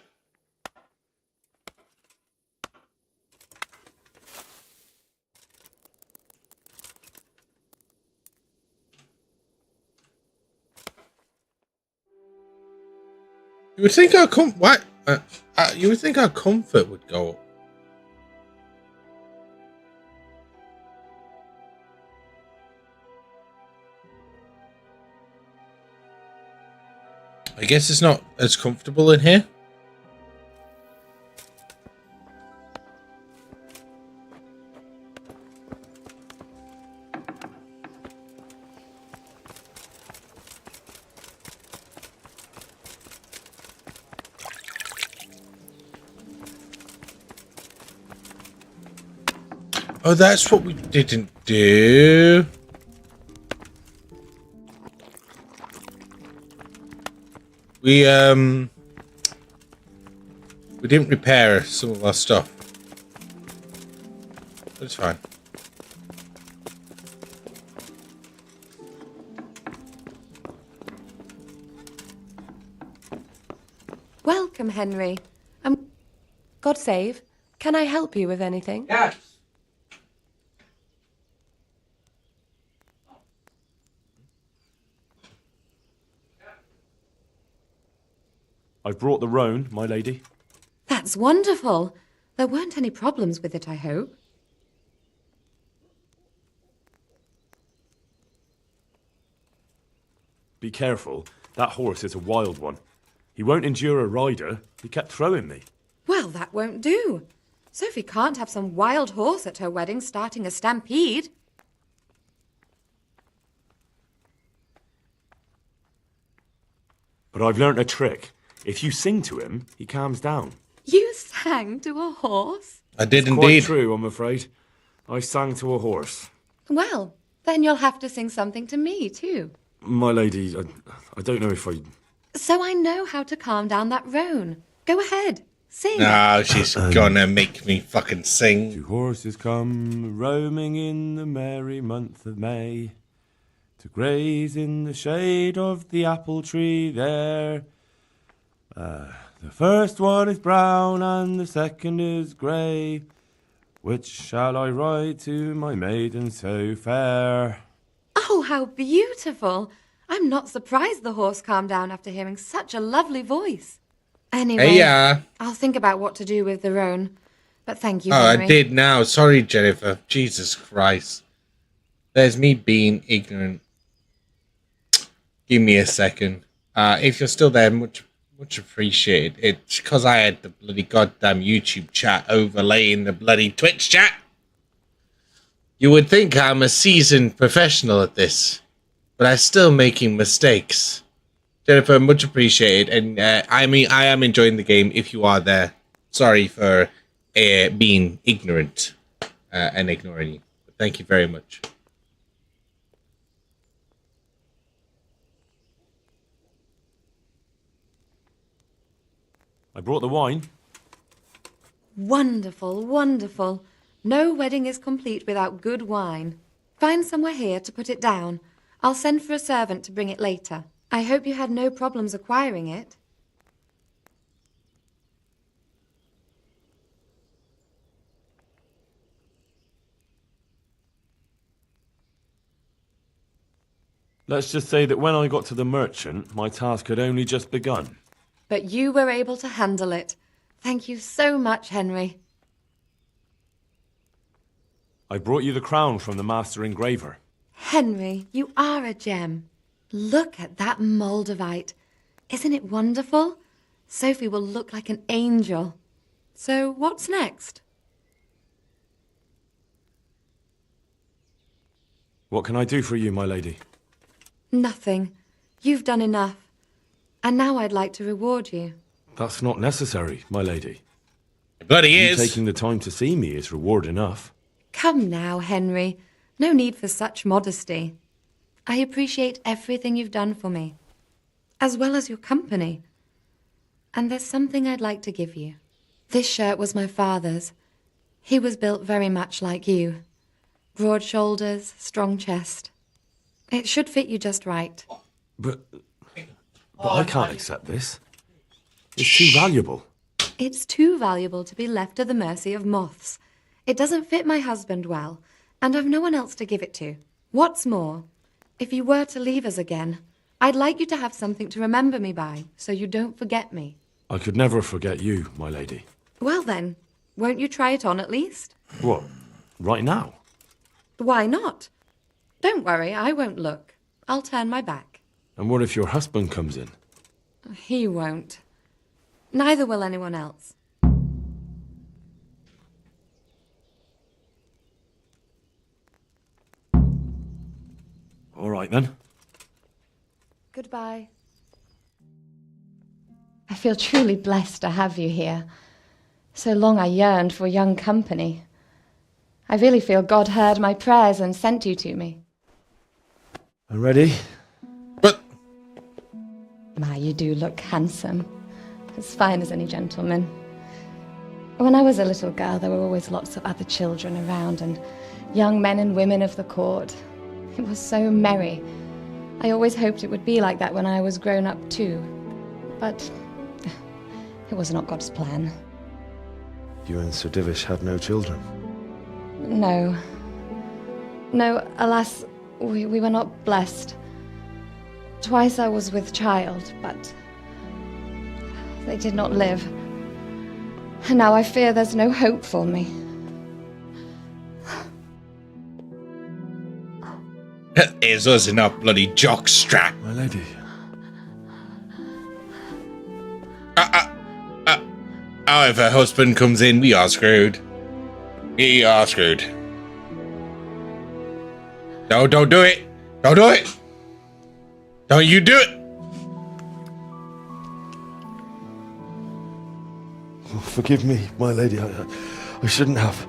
You would think our you would think our comfort would go up. I guess it's not as comfortable in here. Oh, that's what we didn't do. We didn't repair some of our stuff. That's fine. Welcome, Henry. God save. Can I help you with anything? Yes. I've brought the roan, my lady. That's wonderful. There weren't any problems with it, I hope. Be careful. That horse is a wild one. He won't endure a rider. He kept throwing me. Well, that won't do. Sophie can't have some wild horse at her wedding starting a stampede. But I've learnt a trick. If you sing to him, he calms down. You sang to a horse? I did It's indeed. quite true, I'm afraid. I sang to a horse. Well, then you'll have to sing something to me, too. My lady, I don't know if I... So I know how to calm down that roan. Go ahead, sing. No, she's gonna make me fucking sing. 2 horses come roaming in the merry month of May to graze in the shade of the apple tree there. The first one is brown and the second is grey. Which shall I ride to, my maiden so fair? Oh, how beautiful. I'm not surprised the horse calmed down after hearing such a lovely voice. Anyway, Hey, yeah. I'll think about what to do with the roan. But thank you, Oh, Henry. I did now. Sorry, Jennifer. Jesus Christ. There's me being ignorant. Give me a second. If you're still there, much appreciated. It's because I had the bloody goddamn YouTube chat overlaying the bloody Twitch chat. You would think I'm a seasoned professional at this, but I'm still making mistakes. Jennifer, much appreciated. And I am enjoying the game if you are there. Sorry for being ignorant and ignoring you. But thank you very much. I brought the wine. Wonderful, wonderful. No wedding is complete without good wine. Find somewhere here to put it down. I'll send for a servant to bring it later. I hope you had no problems acquiring it. Let's just say that when I got to the merchant, my task had only just begun. But you were able to handle it. Thank you so much, Henry. I brought you the crown from the master engraver. Henry, you are a gem. Look at that Moldavite. Isn't it wonderful? Sophie will look like an angel. So what's next? What can I do for you, my lady? Nothing. You've done enough. And now I'd like to reward you. That's not necessary, my lady. It bloody You is. taking the time to see me is reward enough. Come now, Henry. No need for such modesty. I appreciate everything you've done for me, as well as your company. And there's something I'd like to give you. This shirt was my father's. He was built very much like you. Broad shoulders, strong chest. It should fit you just right. But I can't accept this. It's too valuable. It's too valuable to be left to the mercy of moths. It doesn't fit my husband well, and I've no one else to give it to. What's more, if you were to leave us again, I'd like you to have something to remember me by, so you don't forget me. I could never forget you, my lady. Well then, won't you try it on at least? What? Right now? Why not? Don't worry, I won't look. I'll turn my back. And what if your husband comes in? He won't. Neither will anyone else. All right then. Goodbye. I feel truly blessed to have you here. So long I yearned for young company. I really feel God heard my prayers and sent you to me. I'm ready. My, you do look handsome. As fine as any gentleman. When I was a little girl, there were always lots of other children around and young men and women of the court. It was so merry. I always hoped it would be like that when I was grown up too. But it was not God's plan. You and Sir Divish had no children? No. No, alas, we were not blessed. Twice I was with child, but they did not live. And now I fear there's no hope for me. Here's us in our bloody jock strap. My lady. Oh, if her husband comes in, we are screwed. We are screwed. No, don't do it. Don't do it. Don't you do it. Forgive me, my lady. I shouldn't have.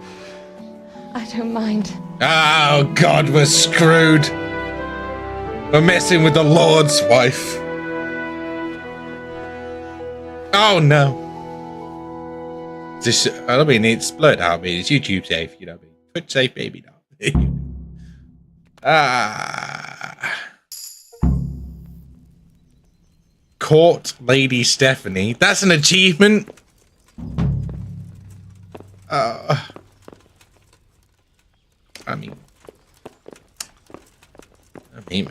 I don't mind. Oh, God, we're screwed. We're messing with the Lord's wife. Oh, no. This, I mean, it's blurred out. I mean, it's YouTube safe, you know what I mean? Twitch safe, baby, no. Court Lady Stephanie. That's an achievement.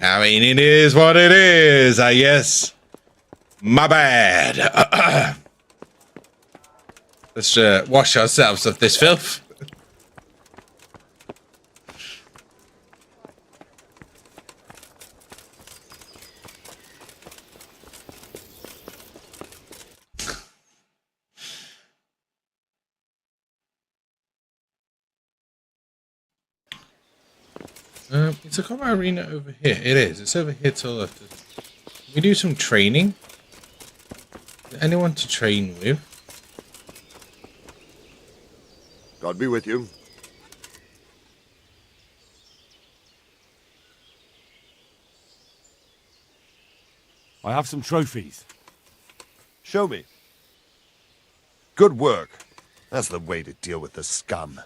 I mean, it is what it is, I guess. My bad. Let's wash ourselves of this filth. It's a combat arena over here. It is. It's over here to the left. Can we do some training? Is there anyone to train with? God be with you. I have some trophies. Show me. Good work. That's the way to deal with the scum.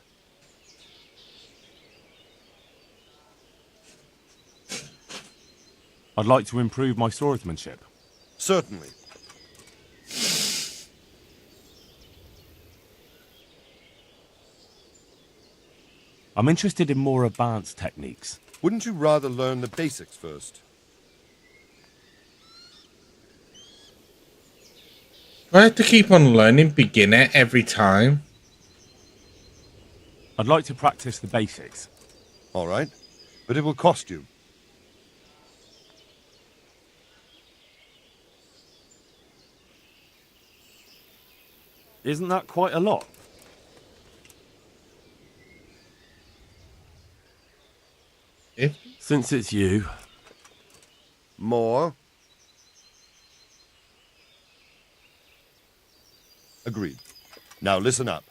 I'd like to improve my swordsmanship. Certainly. I'm interested in more advanced techniques. Wouldn't you rather learn the basics first? Do I have to keep on learning beginner every time? I'd like to practice the basics. All right, but it will cost you. Isn't that quite a lot? Since it's you. More. Agreed. Now listen up.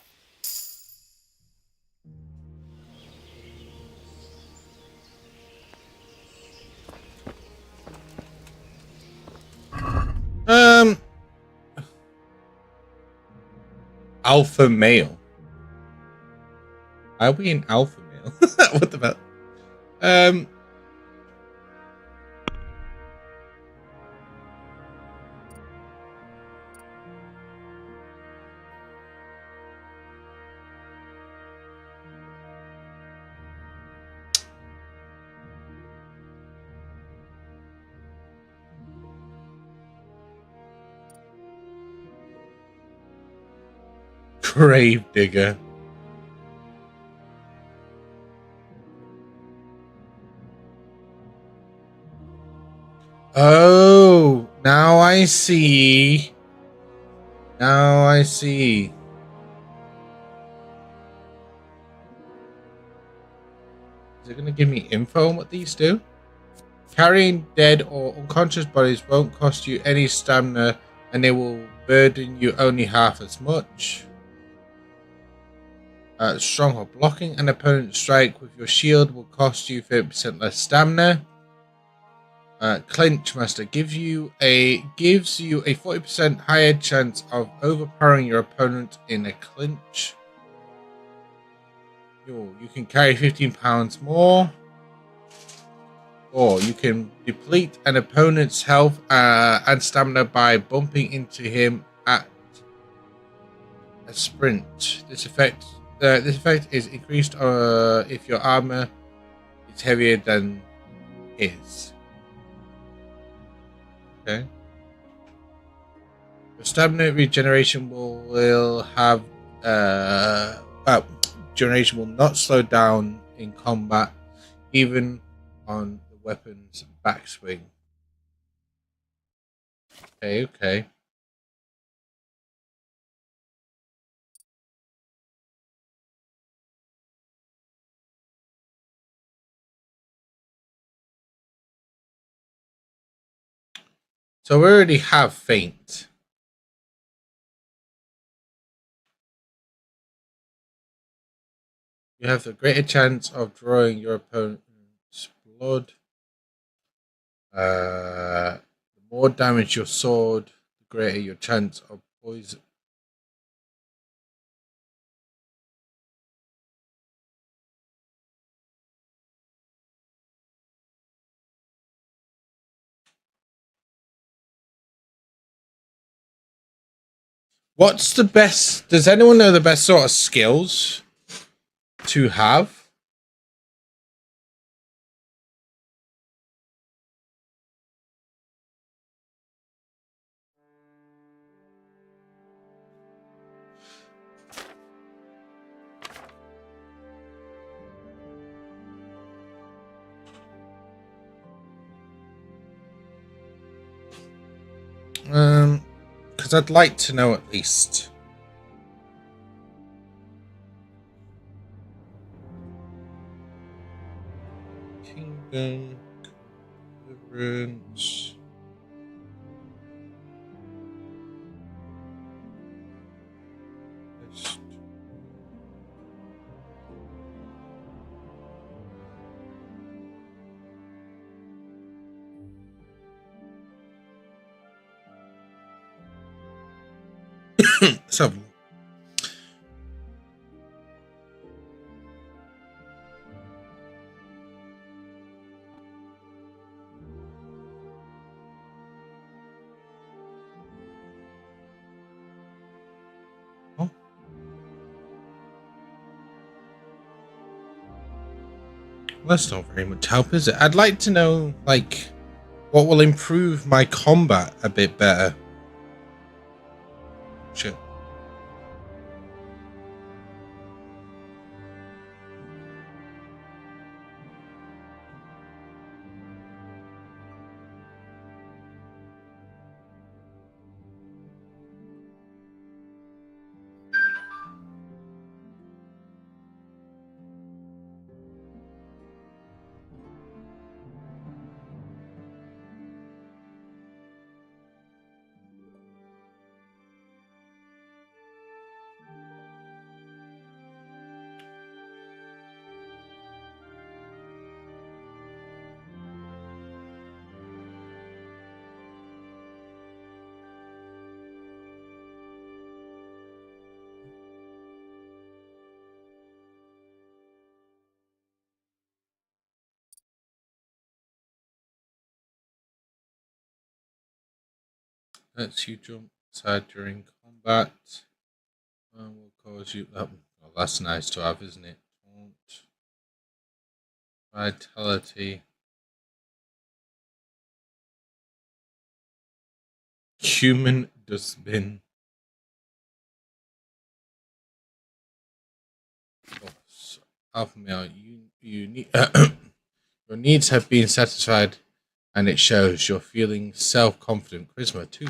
Alpha male. Are we an alpha male? What the hell? Grave digger. Oh, now I see. Now I see. Is it going to give me info on what these do? Carrying dead or unconscious bodies won't cost you any stamina, and they will burden you only half as much. Stronghold. Blocking an opponent's strike with your shield will cost you 30% less stamina. Clinch Master gives you a 40% higher chance of overpowering your opponent in a clinch. You can carry 15 pounds more. Or you can deplete an opponent's health and stamina by bumping into him at a sprint. This effect is increased if your armor is heavier than his. Okay. The stamina regeneration will have generation will not slow down in combat, even on the weapon's backswing. Okay. So we already have feint. You have the greater chance of drawing your opponent's blood. The more damage your sword, the greater your chance of poison. What's the best? Does anyone know the best sort of skills to have? Because I'd like to know at least. Kingdom, Deliverance. Let's have a look. Oh. That's not very much help, is it? I'd like to know, like, what will improve my combat a bit better. Shit. Lets you jump aside during combat. Will cause you. Oh, well, that's nice to have, isn't it? Vitality. Human dustbin. Alpha male, you need your needs have been satisfied, and it shows. You're feeling self-confident. Charisma 2.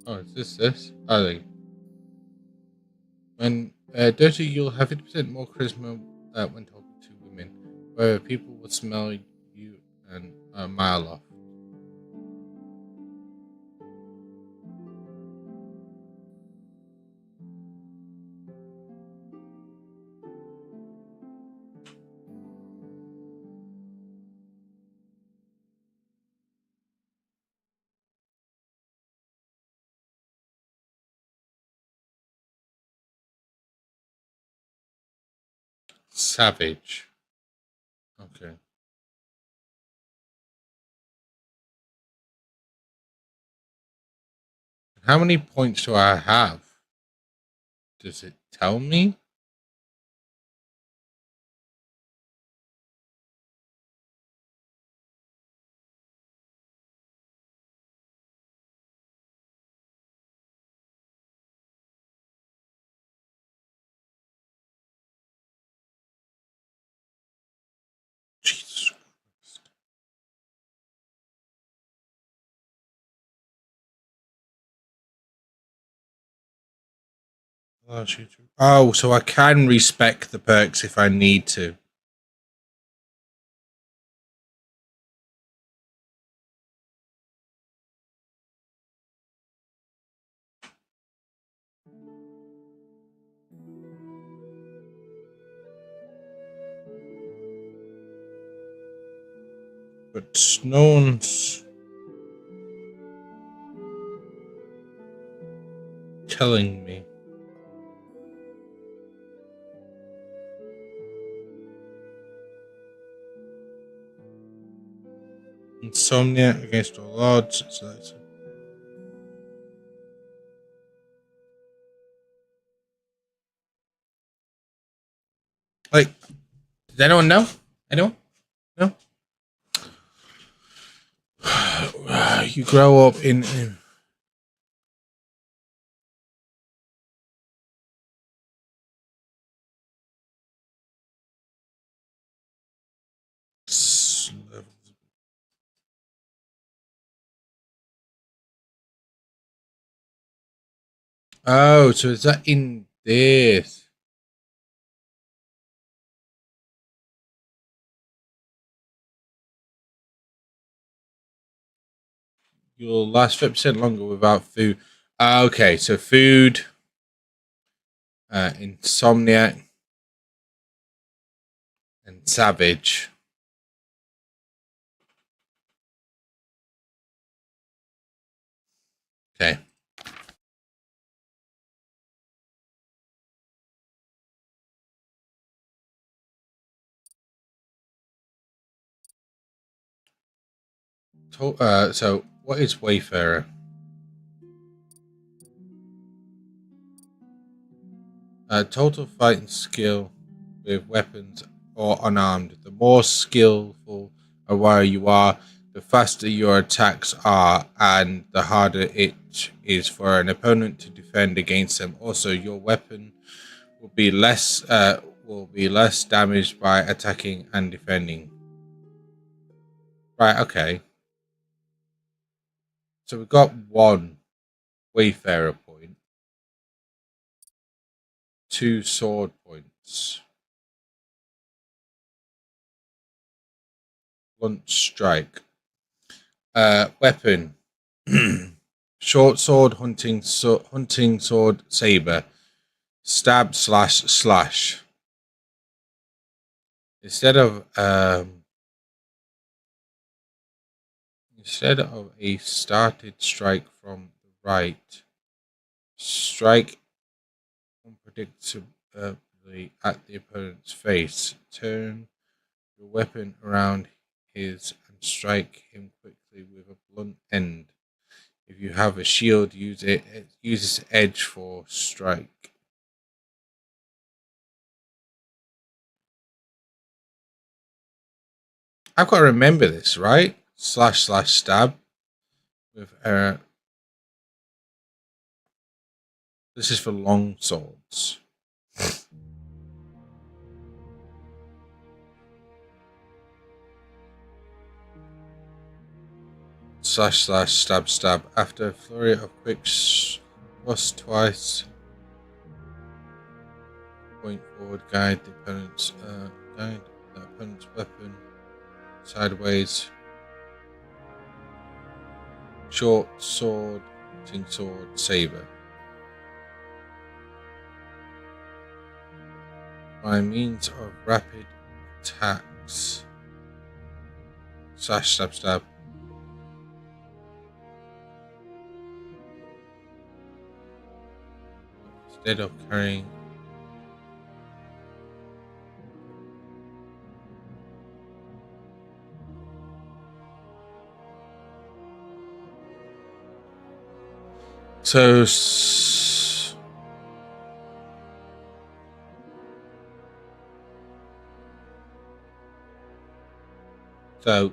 Oh, is this? I think. When dirty, you'll have 50% more charisma when talking to women, where people will smell you and a mile off. Savage. Okay. How many points do I have? Does it tell me? allows you to. Oh, so I can respec the perks if I need to. But no one's telling me. Insomnia against all odds. So that's like, does anyone know? Anyone? No? You grow up in oh, so is that in this? You'll last 50% longer without food. Okay, so food, insomniac, and savage. Okay. So what is Wayfarer? Total fighting skill with weapons or unarmed. The more skillful or aware you are, the faster your attacks are, and the harder it is for an opponent to defend against them. Also, your weapon will be less damaged by attacking and defending. Right. Okay. So we've got one Wayfarer point, 2 sword points, blunt strike, weapon, short sword, hunting sword, saber, stab, slash. Instead of a started strike from the right, strike unpredictably at the opponent's face. Turn your weapon around his and strike him quickly with a blunt end. If you have a shield, use its edge for strike. I've got to remember this, right? Slash stab with this is for long swords. Slash stab. After a flurry of quick thrust twice. Point forward, guide the opponent's weapon sideways. Short sword, hunting sword, saber. By means of rapid attacks. Slash stab. Instead of carrying so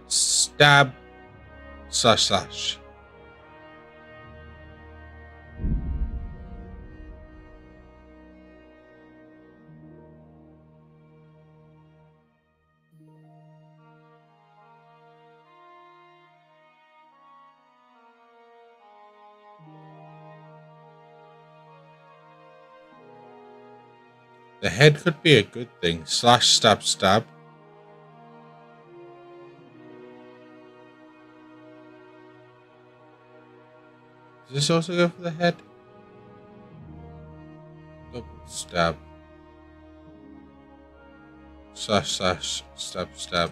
stab slash. The head could be a good thing. Slash, stab, stab. Does this also go for the head? Double stab. Slash, slash, stab, stab.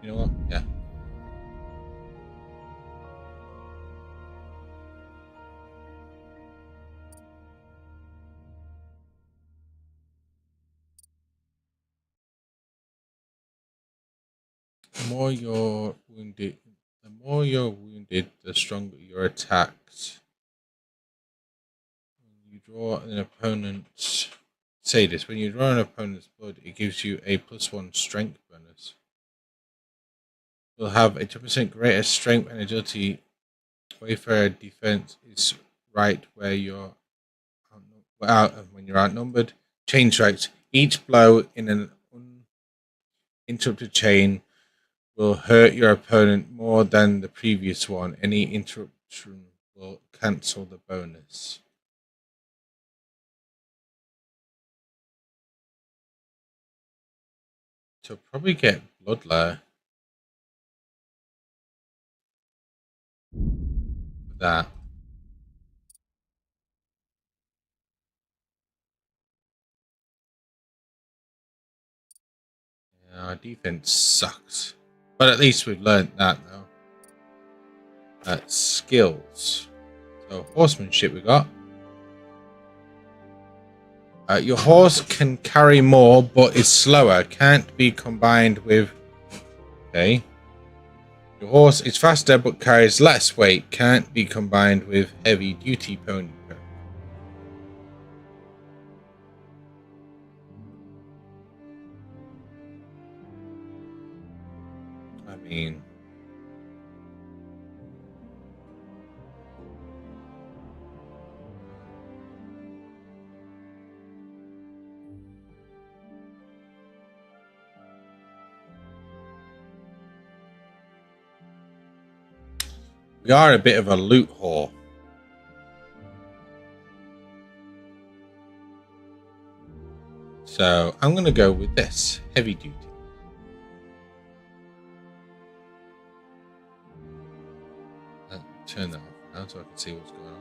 You know what? Yeah. The more you're wounded, the stronger your attacks. When you draw an opponent's when you draw an opponent's blood, it gives you a +1 strength bonus. You'll have a 2% greater strength and agility. Wayfarer defense is right where you're when you're outnumbered. Chain strikes. Each blow in an uninterrupted chain will hurt your opponent more than the previous one. Any interruption will cancel the bonus. So probably get Bloodlair. That. Yeah, our defense sucks. But at least we've learned that though. Skills. So horsemanship we got. Your horse can carry more but is slower. Can't be combined with... Okay. Your horse is faster but carries less weight. Can't be combined with heavy duty pony. I mean... We are a bit of a loot whore. So I'm going to go with this. Heavy duty. Turn that off now so I can see what's going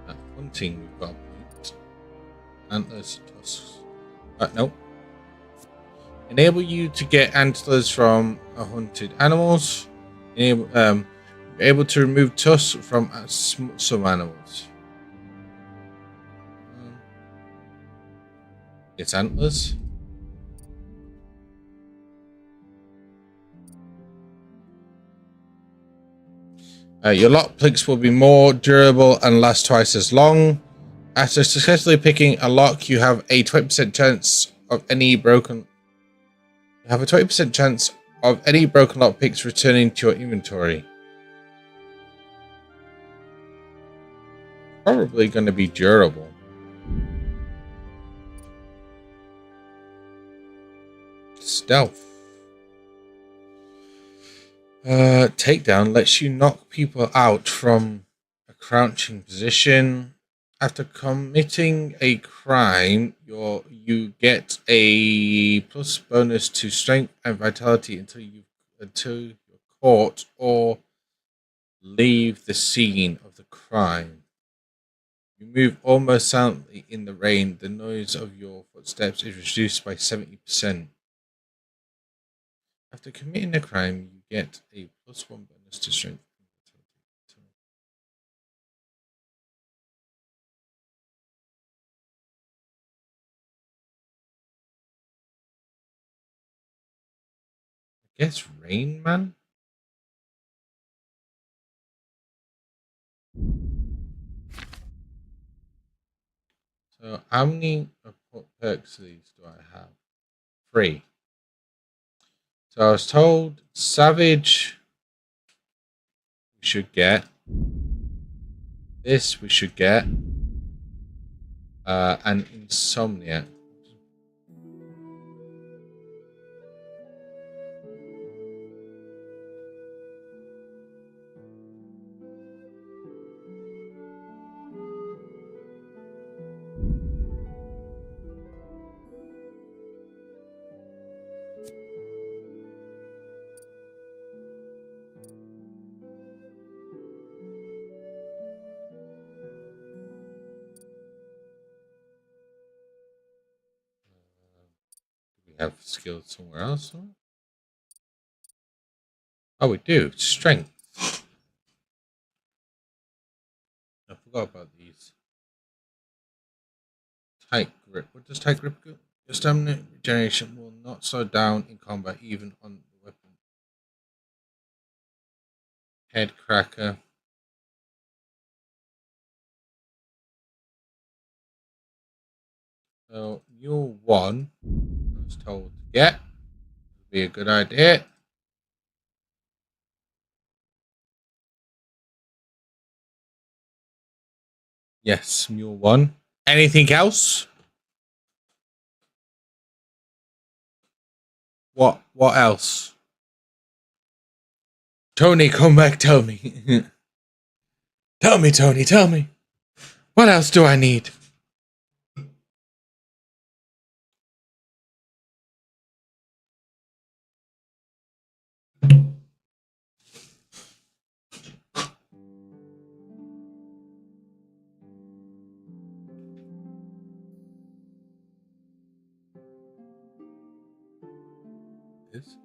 on. Hunting, we've got a point. Antlers, tusks. No. Enable you to get antlers from hunted animals. Enable, able to remove tusks from some animals. It's antlers. Your lockpicks will be more durable and last twice as long. After successfully picking a lock, you have a 20% chance of any broken. You have a 20% chance of any broken lockpicks returning to your inventory. Probably going to be durable. Stealth. Takedown lets you knock people out from a crouching position. After committing a crime, you get a plus bonus to strength and vitality until you're caught or leave the scene of the crime. You move almost silently in the rain. The noise of your footsteps is reduced by 70%. After committing a crime, you get a +1 bonus to strength. I guess Rain Man? So how many perks of these do I have? 3. So I was told Savage we should get. This we should get. And Insomnia. have skills somewhere else. Oh, we do. Strength. I forgot about these. Tight grip. What does tight grip do? Your stamina regeneration will not slow down in combat, even on the weapon. Head cracker. So, mule 1, I was told to get. Would be a good idea. Yes, mule 1. Anything else? What else? Tony, come back, tell me. Tell me, Tony, tell me. What else do I need? This?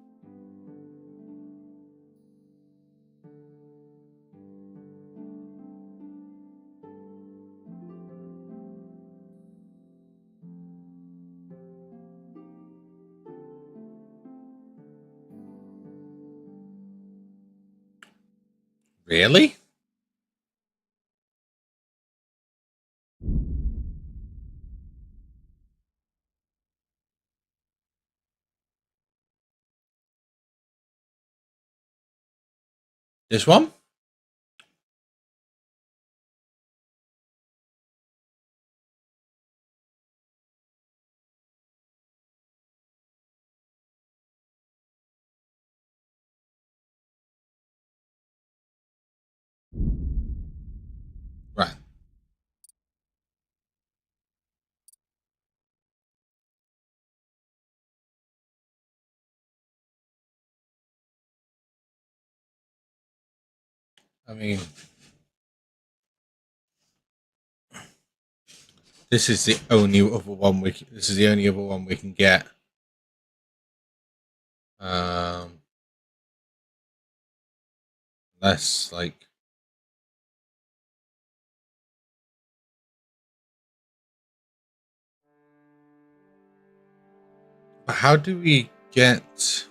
Really? This one? Right. I mean, this is the only other one this is the only other one we can get. Less like. But how do we get?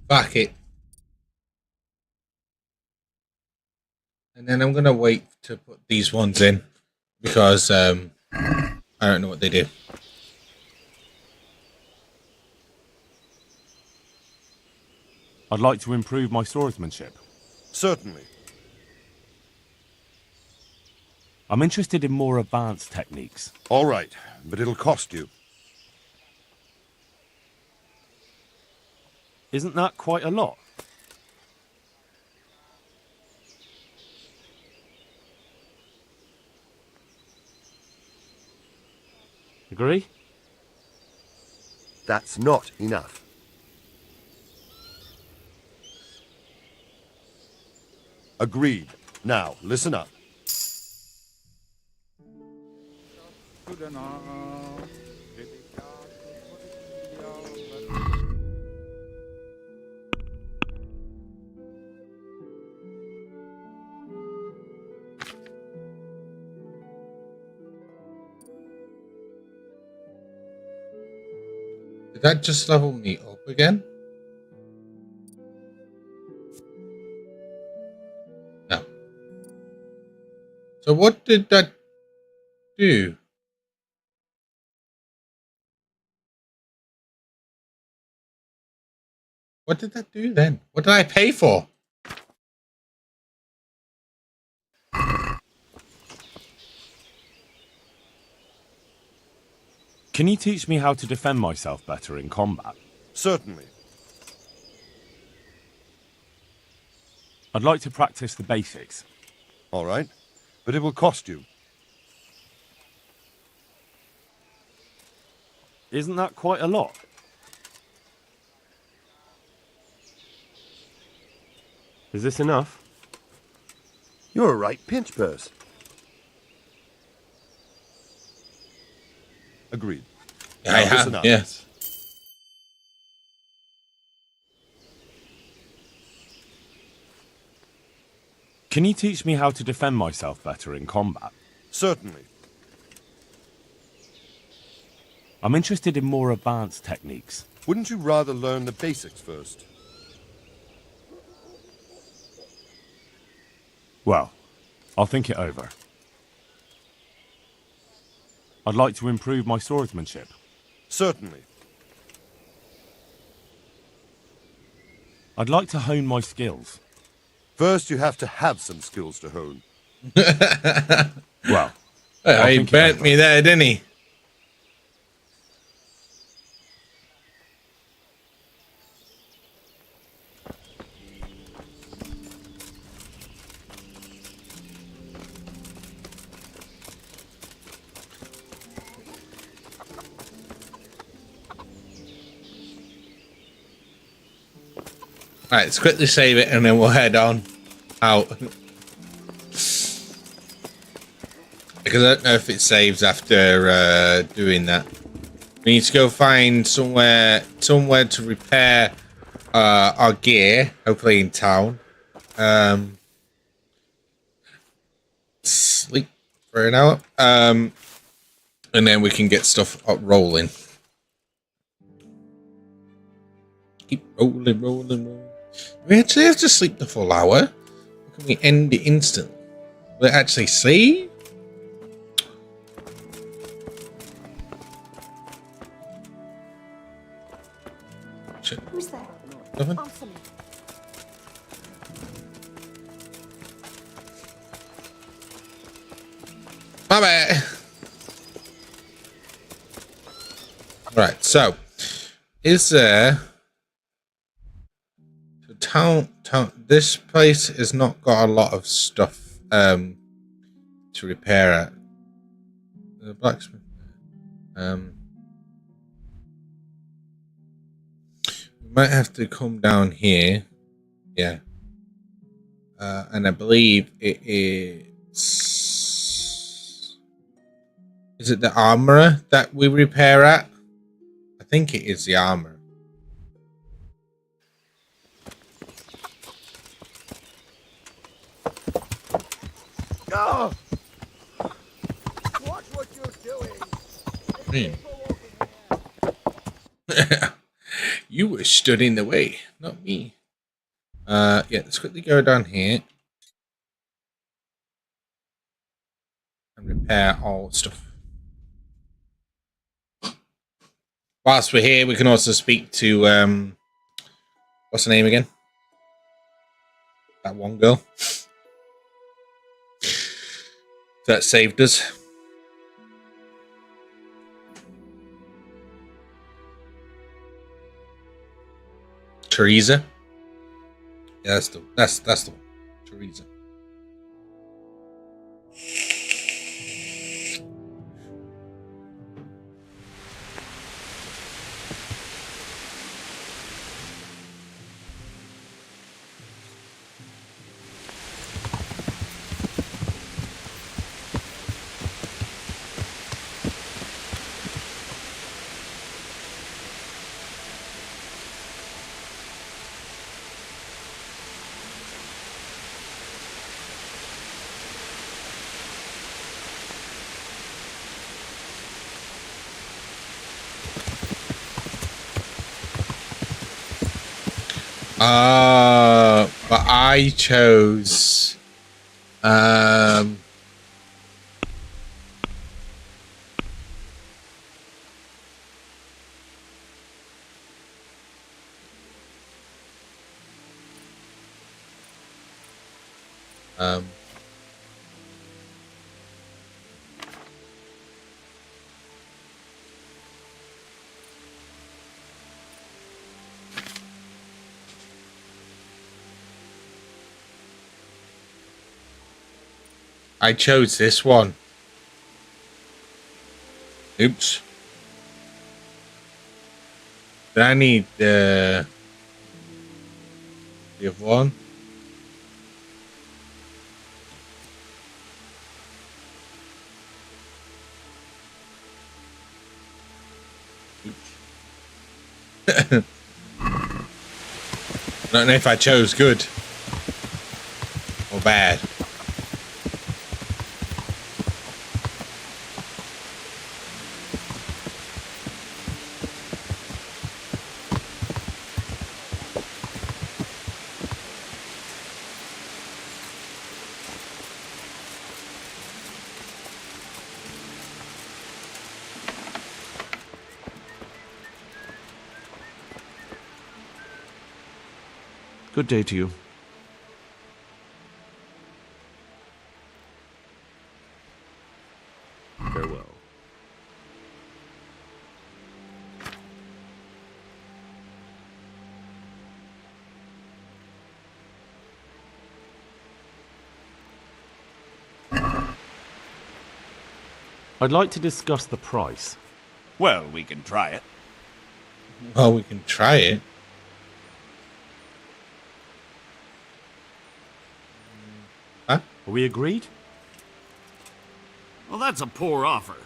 Fuck it. And then I'm gonna wait to put these ones in because I don't know what they do. I'd like to improve my swordsmanship. Certainly. I'm interested in more advanced techniques. All right, but it'll cost you. Isn't that quite a lot? Agree? That's not enough. Agreed. Now, listen up. Did that just level me up again? No. So what did that do? What did that do then? What did I pay for? Can you teach me how to defend myself better in combat? Certainly. I'd like to practice the basics. All right, but it will cost you. Isn't that quite a lot? Is this enough? You're a right pinch purse. Agreed. I have, yes. Can you teach me how to defend myself better in combat? Certainly. I'm interested in more advanced techniques. Wouldn't you rather learn the basics first? Well, I'll think it over. I'd like to improve my swordsmanship. Certainly. I'd like to hone my skills. First, you have to have some skills to hone. Well, he burnt me there, didn't he? Right, let's quickly save it and then we'll head on out. Because I don't know if it saves after doing that. We need to go find somewhere to repair our gear, hopefully in town. Sleep for an hour. And then we can get stuff up rolling. Keep rolling. We actually have to sleep the full hour. Or can we end it instantly? Will it actually save? Who's there? Nothing? Answer me. My bad. Right, so is there town? This place has not got a lot of stuff to repair at. The blacksmith. We might have to come down here. Yeah. And I believe it is. Is it the armorer that we repair at? I think it is the armorer. Oh! Watch what you're doing. You were stood in the way. not me. Yeah, let's quickly go down here and repair all stuff. Whilst we're here, we can also speak to what's her name again? That one girl that saved us. Teresa. Yeah, that's the one. Teresa. But I chose I chose this one. Oops. Then I need the other one. Oops. I don't know if I chose good or bad. Good day to you. Farewell. I'd like to discuss the price. Well, we can try it. Well, we can try it. Huh? Are we agreed? Well, that's a poor offer.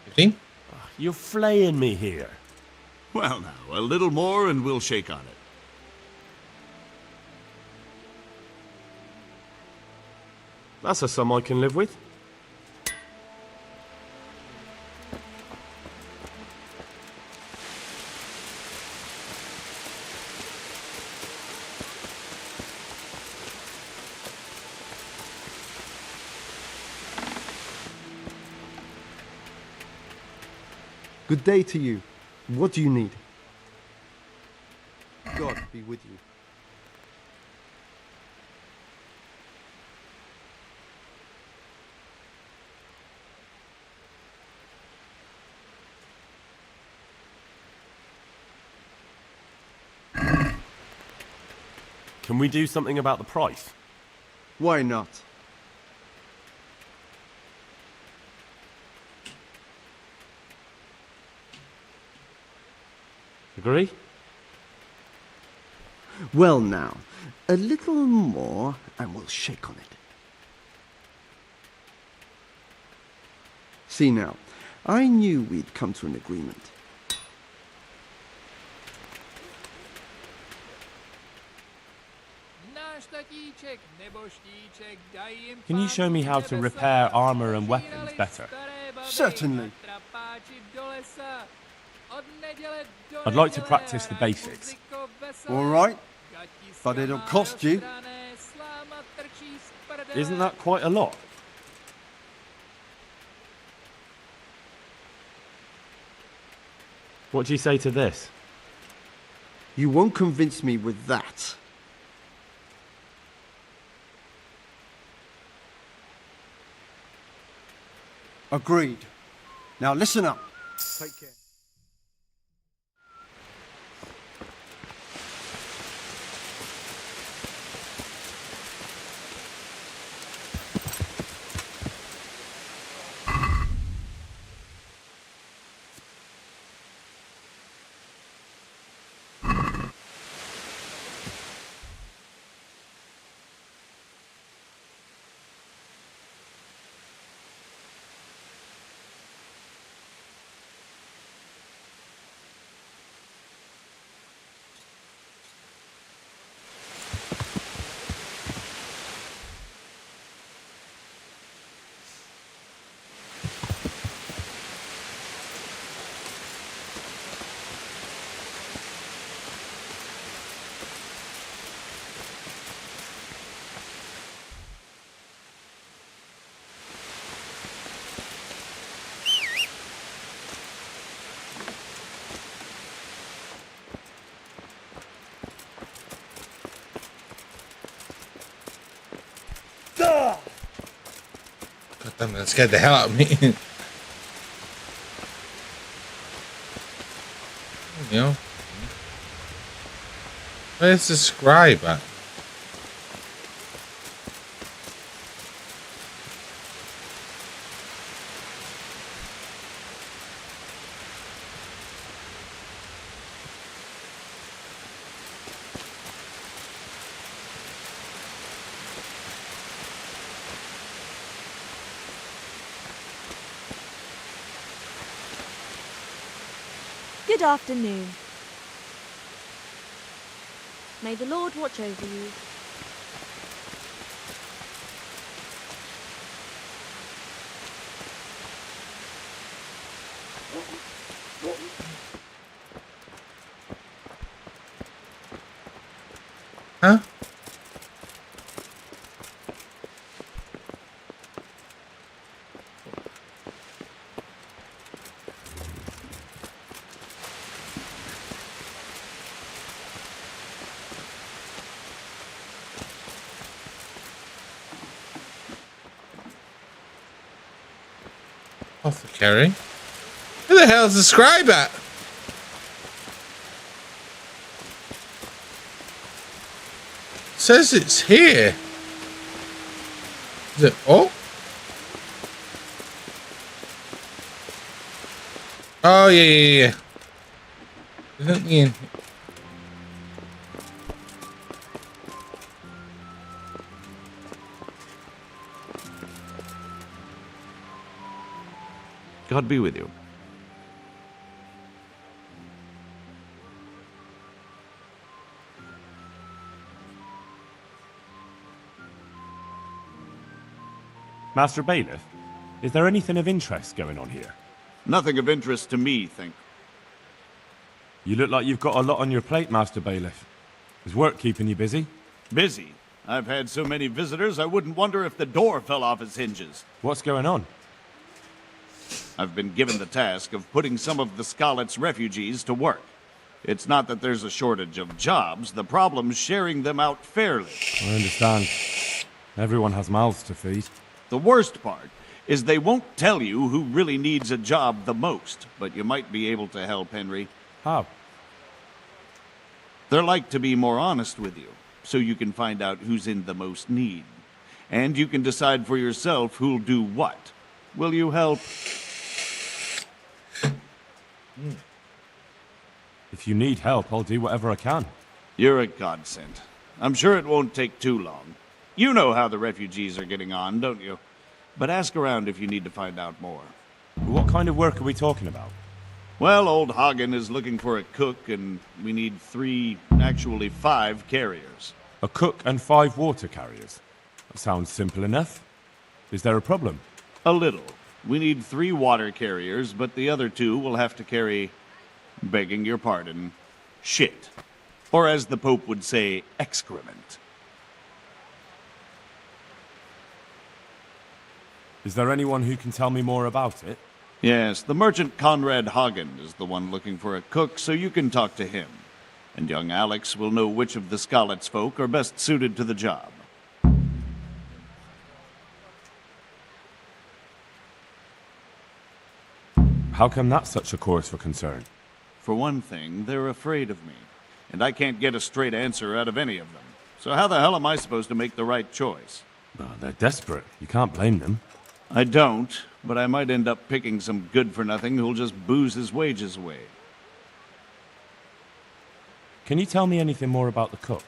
15? You're flaying me here. Well, now, a little more and we'll shake on it. That's a sum I can live with. Good day to you. What do you need? God be with you. Can we do something about the price? Why not? Agree? Well now, a little more and we'll shake on it. See now, I knew we'd come to an agreement. Can you show me how to repair armor and weapons better? Certainly. I'd like to practice the basics. All right, but it'll cost you. Isn't that quite a lot? What do you say to this? You won't convince me with that. Agreed. Now listen up. Take care. God damn, that scared the hell out of me. You know, where's the scribe at? Good afternoon. May the Lord watch over you. Huh? Apothecary? Where the hell's the scribe at? Says it's here. Is it? Oh. Oh yeah. Isn't he in? God be with you. Master Bailiff, is there anything of interest going on here? Nothing of interest to me, think. You look like you've got a lot on your plate, Master Bailiff. Is work keeping you busy? Busy? I've had so many visitors, I wouldn't wonder if the door fell off its hinges. What's going on? I've been given the task of putting some of the Scarlet's refugees to work. It's not that there's a shortage of jobs, the problem's sharing them out fairly. I understand. Everyone has mouths to feed. The worst part is they won't tell you who really needs a job the most, but you might be able to help, Henry. How? They're like to be more honest with you, so you can find out who's in the most need. And you can decide for yourself who'll do what. Will you help? If you need help, I'll do whatever I can. You're a godsend. I'm sure it won't take too long. You know how the refugees are getting on, don't you? But ask around if you need to find out more. What kind of work are we talking about? Well, old Hagen is looking for a cook, and we need 5 carriers. A cook and 5 water carriers? That sounds simple enough. Is there a problem? A little. We need 3 water carriers, but the other 2 will have to carry Begging your pardon, shit. Or as the Pope would say, excrement. Is there anyone who can tell me more about it? Yes, the merchant Conrad Hagen is the one looking for a cook, so you can talk to him. And young Alex will know which of the Skalitz folk are best suited to the job. How come that's such a cause for concern? For one thing, they're afraid of me, and I can't get a straight answer out of any of them. So how the hell am I supposed to make the right choice? Well, they're desperate. You can't blame them. I don't, but I might end up picking some good-for-nothing who'll just booze his wages away. Can you tell me anything more about the cook?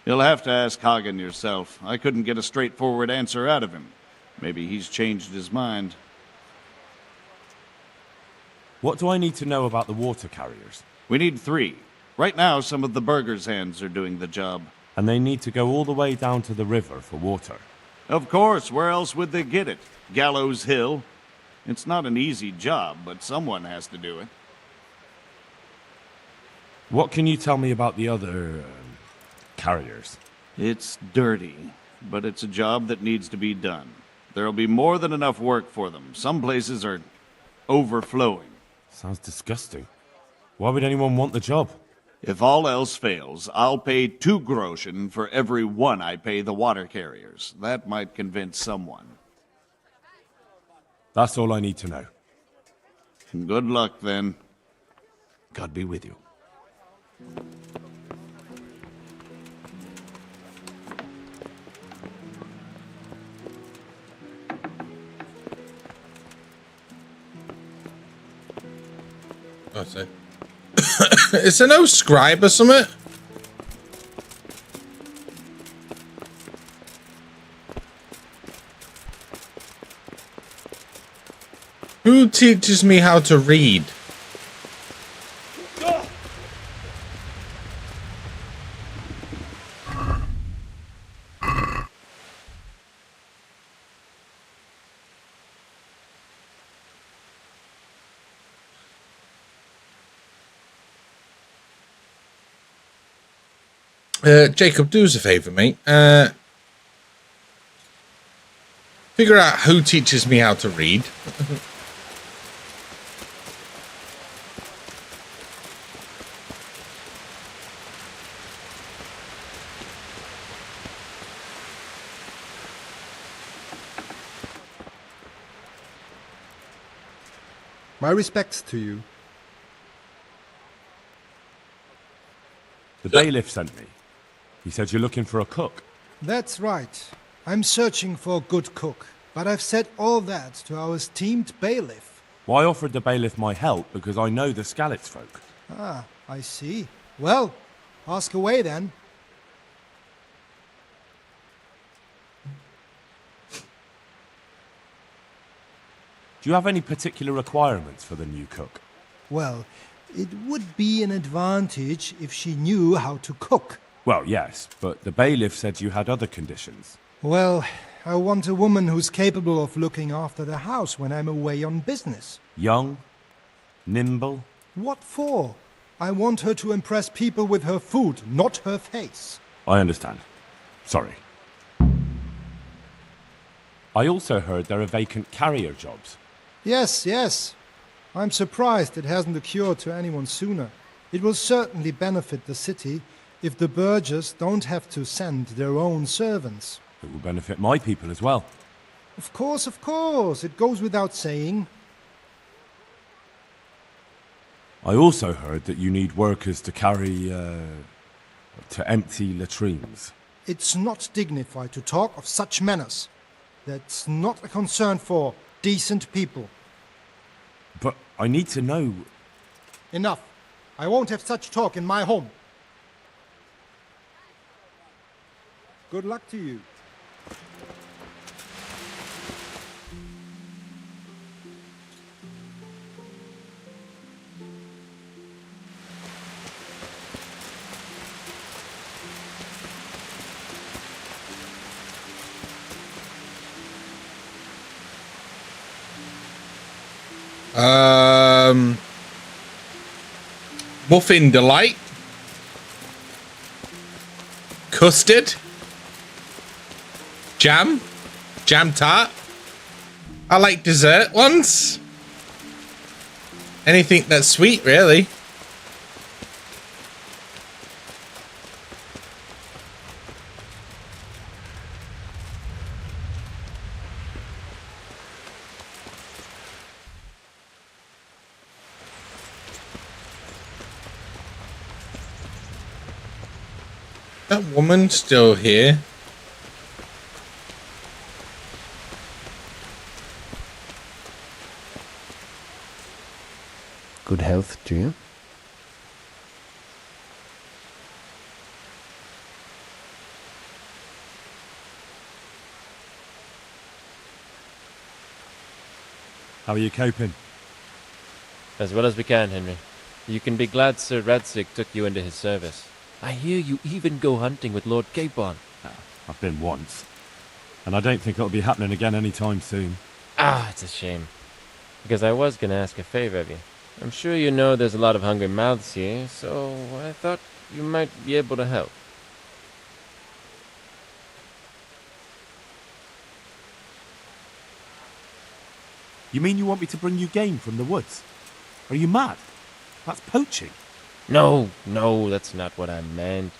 You'll have to ask Hagen yourself. I couldn't get a straightforward answer out of him. Maybe he's changed his mind. What do I need to know about the water carriers? We need 3. Right now, some of the burgers' hands are doing the job. And they need to go all the way down to the river for water. Of course, where else would they get it? Gallows Hill? It's not an easy job, but someone has to do it. What can you tell me about the other carriers? It's dirty, but it's a job that needs to be done. There'll be more than enough work for them. Some places are overflowing. Sounds disgusting. Why would anyone want the job? If all else fails, I'll pay 2 groschen for every 1 I pay the water carriers. That might convince someone. That's all I need to know. Good luck, then. God be with you. Oh, so. Is there no scribe or something? Who teaches me how to read? Jacob, do us a favour, mate. Figure out who teaches me how to read. My respects to you. The bailiff sent me. He said you're looking for a cook. That's right. I'm searching for a good cook, but I've said all that to our esteemed bailiff. Well, I offered the bailiff my help because I know the Skalitz folk. Ah, I see. Well, ask away then. Do you have any particular requirements for the new cook? Well, it would be an advantage if she knew how to cook. Well, yes, but the bailiff said you had other conditions. Well, I want a woman who's capable of looking after the house when I'm away on business. Young? Nimble? What for? I want her to impress people with her food, not her face. I understand. Sorry. I also heard there are vacant carrier jobs. Yes, yes. I'm surprised it hasn't occurred to anyone sooner. It will certainly benefit the city if the burghers don't have to send their own servants. It will benefit my people as well. Of course, of course. It goes without saying. I also heard that you need workers to carry, to empty latrines. It's not dignified to talk of such manners. That's not a concern for decent people. But I need to know... Enough. I won't have such talk in my home. Good luck to you. Muffin delight. Custard. Jam. Jam tart. I like dessert ones. Anything that's sweet, really. That woman still here? Good health to you. How are you coping? As well as we can, Henry. You can be glad Sir Radzig took you into his service. I hear you even go hunting with Lord Capon. I've been once. And I don't think it'll be happening again anytime soon. Ah, it's a shame. Because I was going to ask a favor of you. I'm sure you know there's a lot of hungry mouths here, so I thought you might be able to help. You mean you want me to bring you game from the woods? Are you mad? That's poaching. No, that's not what I meant.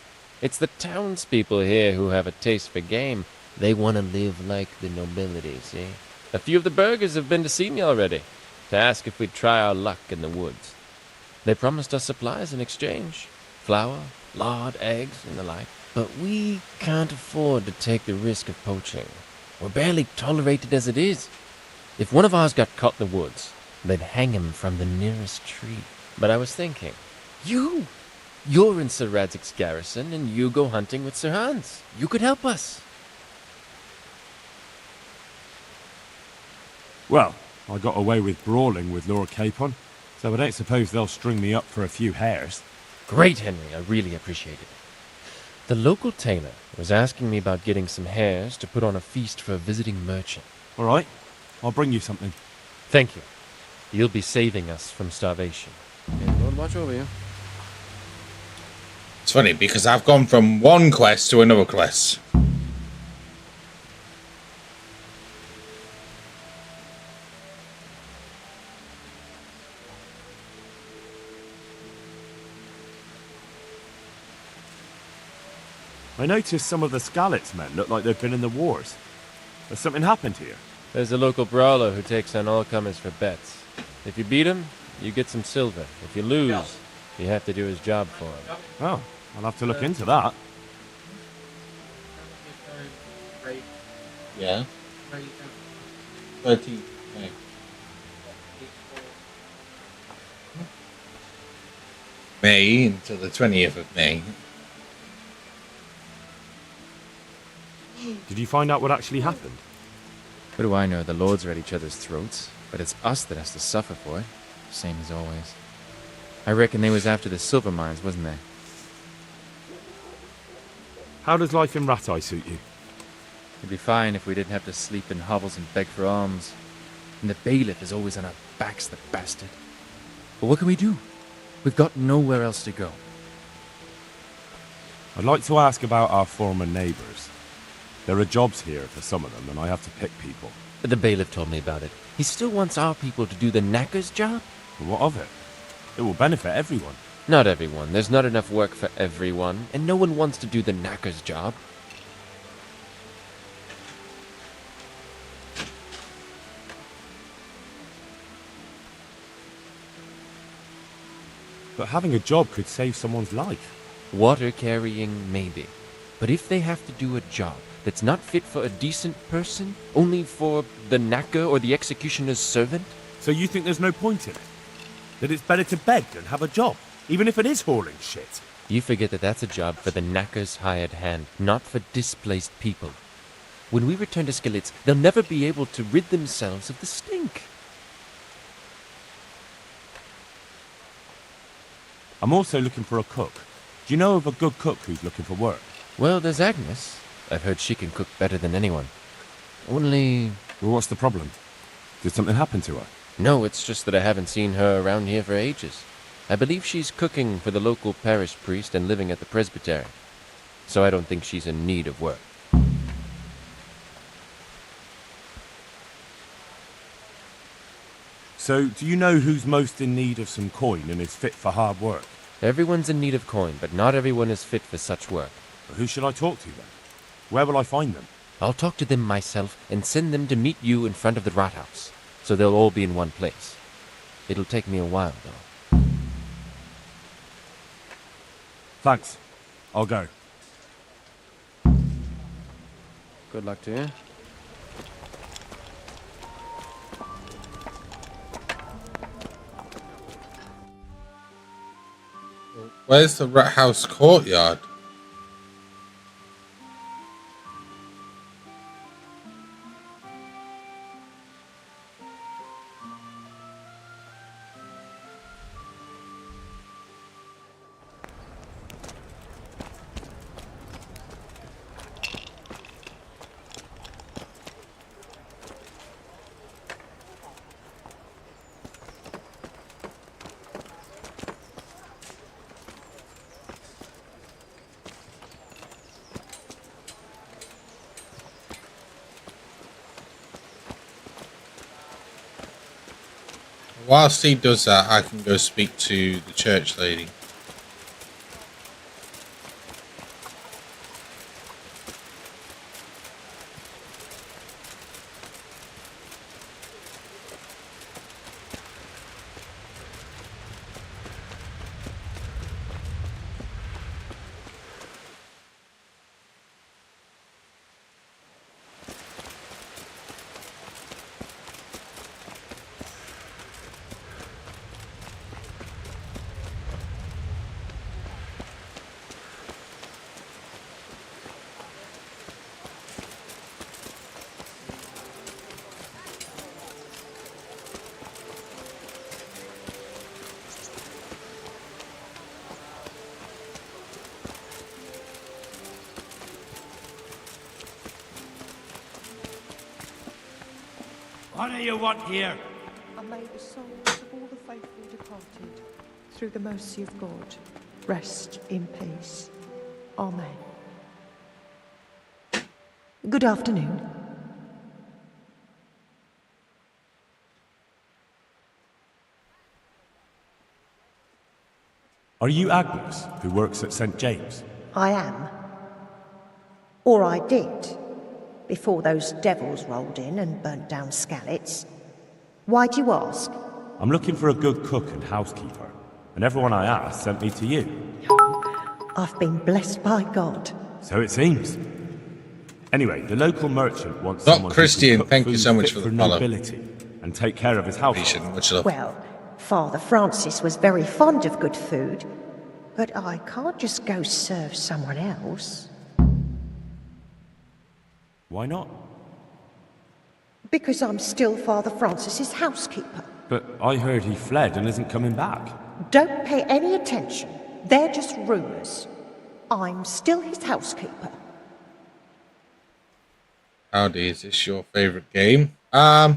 It's the townspeople here who have a taste for game. They want to live like the nobility, see? A few of the burghers have been to see me already, to ask if we'd try our luck in the woods. They promised us supplies in exchange. Flour, lard, eggs, and the like. But we can't afford to take the risk of poaching. We're barely tolerated as it is. If one of ours got caught in the woods, they'd hang him from the nearest tree. But I was thinking, you're in Sir Radzig's garrison, and you go hunting with Sir Hans. You could help us. Well, I got away with brawling with Lord Capon, so I don't suppose they'll string me up for a few hares. Great, Henry. I really appreciate it. The local tailor was asking me about getting some hares to put on a feast for a visiting merchant. All right, I'll bring you something. Thank you. You'll be saving us from starvation. May the Lord watch over you. It's funny because I've gone from one quest to another quest. I noticed some of the Skalitz men look like they've been in the wars. Has something happened here? There's a local brawler who takes on all comers for bets. If you beat him, you get some silver. If you lose, you have to do his job for him. Oh, I'll have to look into that. Yeah. 30. May until the 20th of May. Did you find out what actually happened? What do I know? The lords are at each other's throats, but it's us that has to suffer for it. Same as always. I reckon they was after the silver mines, wasn't they? How does life in Rattay suit you? It'd be fine if we didn't have to sleep in hovels and beg for alms. And the bailiff is always on our backs, the bastard. But what can we do? We've got nowhere else to go. I'd like to ask about our former neighbours. There are jobs here for some of them, and I have to pick people. The bailiff told me about it. He still wants our people to do the knacker's job? But what of it? It will benefit everyone. Not everyone. There's not enough work for everyone, and no one wants to do the knacker's job. But having a job could save someone's life. Water carrying, maybe. But if they have to do a job that's not fit for a decent person, only for the knacker or the executioner's servant? So you think there's no point in it? That it's better to beg than have a job, even if it is hauling shit? You forget that that's a job for the knacker's hired hand, not for displaced people. When we return to Skalitz, they'll never be able to rid themselves of the stink. I'm also looking for a cook. Do you know of a good cook who's looking for work? Well, there's Agnes. I've heard she can cook better than anyone. Only... Well, what's the problem? Did something happen to her? No, it's just that I haven't seen her around here for ages. I believe she's cooking for the local parish priest and living at the presbytery. So I don't think she's in need of work. So, do you know who's most in need of some coin and is fit for hard work? Everyone's in need of coin, but not everyone is fit for such work. Well, who should I talk to then? Where will I find them? I'll talk to them myself and send them to meet you in front of the rathouse, so they'll all be in one place. It'll take me a while, though. Thanks. I'll go. Good luck to you. Where's the rat house courtyard? Whilst he does that, I can go speak to the church lady. What do you want here? And may the souls of all the faithful departed, through the mercy of God, rest in peace. Amen. Good afternoon. Are you Agnes, who works at St. James? I am. Or I did, before those devils rolled in and burnt down Skalitz. Why'd you ask? I'm looking for a good cook and housekeeper, and everyone I asked sent me to you. I've been blessed by God. So it seems. Anyway, the local merchant wants Doc someone Christian, who can cook thank you food so much fit for the follow. nobility and take care of his household. Much love. Well, Father Francis was very fond of good food, but I can't just go serve someone else. Why not? Because I'm still Father Francis's housekeeper. But I heard he fled and isn't coming back. Don't pay any attention. They're just rumors. I'm still his housekeeper. Howdy, is this your favorite game? I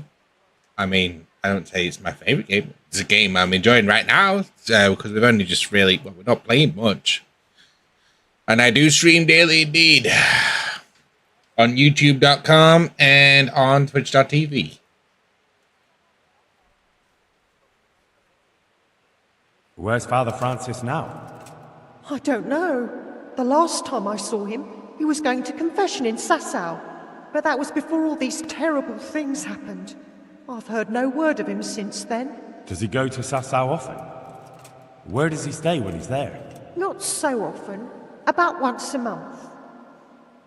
mean, I don't say it's my favorite game. It's a game I'm enjoying right now, because we've only just really, well, we're not playing much. And I do stream daily indeed. On YouTube.com and on Twitch.tv. Where's Father Francis now? I don't know. The last time I saw him, he was going to confession in Sasau. But that was before all these terrible things happened. I've heard no word of him since then. Does he go to Sasau often? Where does he stay when he's there? Not so often. About once a month.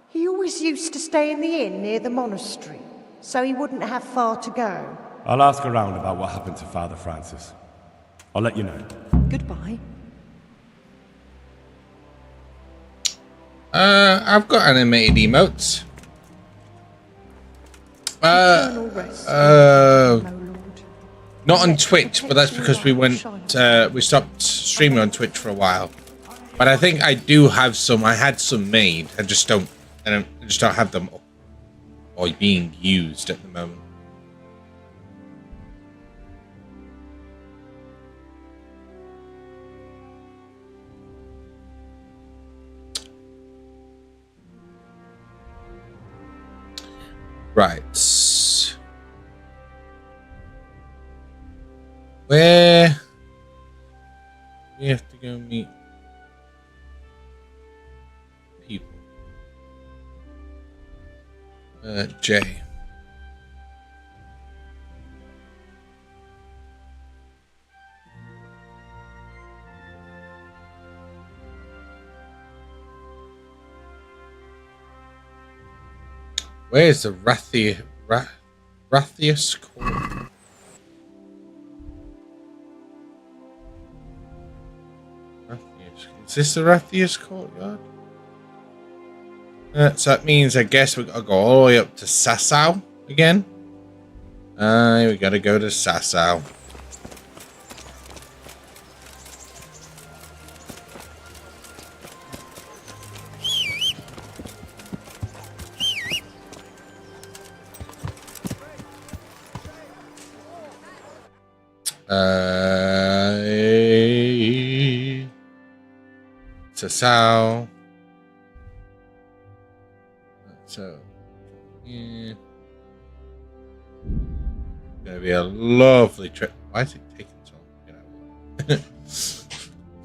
He always used to stay in the inn near the monastery, so he wouldn't have far to go. I'll ask around about what happened to Father Francis. I'll let you know. Goodbye. I've got animated emotes. Eternal rest, Not on Twitch, but that's because we stopped streaming on Twitch for a while. But I think I do have some. I had some made. I just don't have them or being used at the moment. Right. Where we have to go meet people. Jay. Where's the Rathius Court? Is this the Rathius Courtyard? So that means I guess we gotta go all the way up to Sasau again. We gotta go to Sasau. Sasau. So, yeah. Gonna be a lovely trip. Why is it taking so long?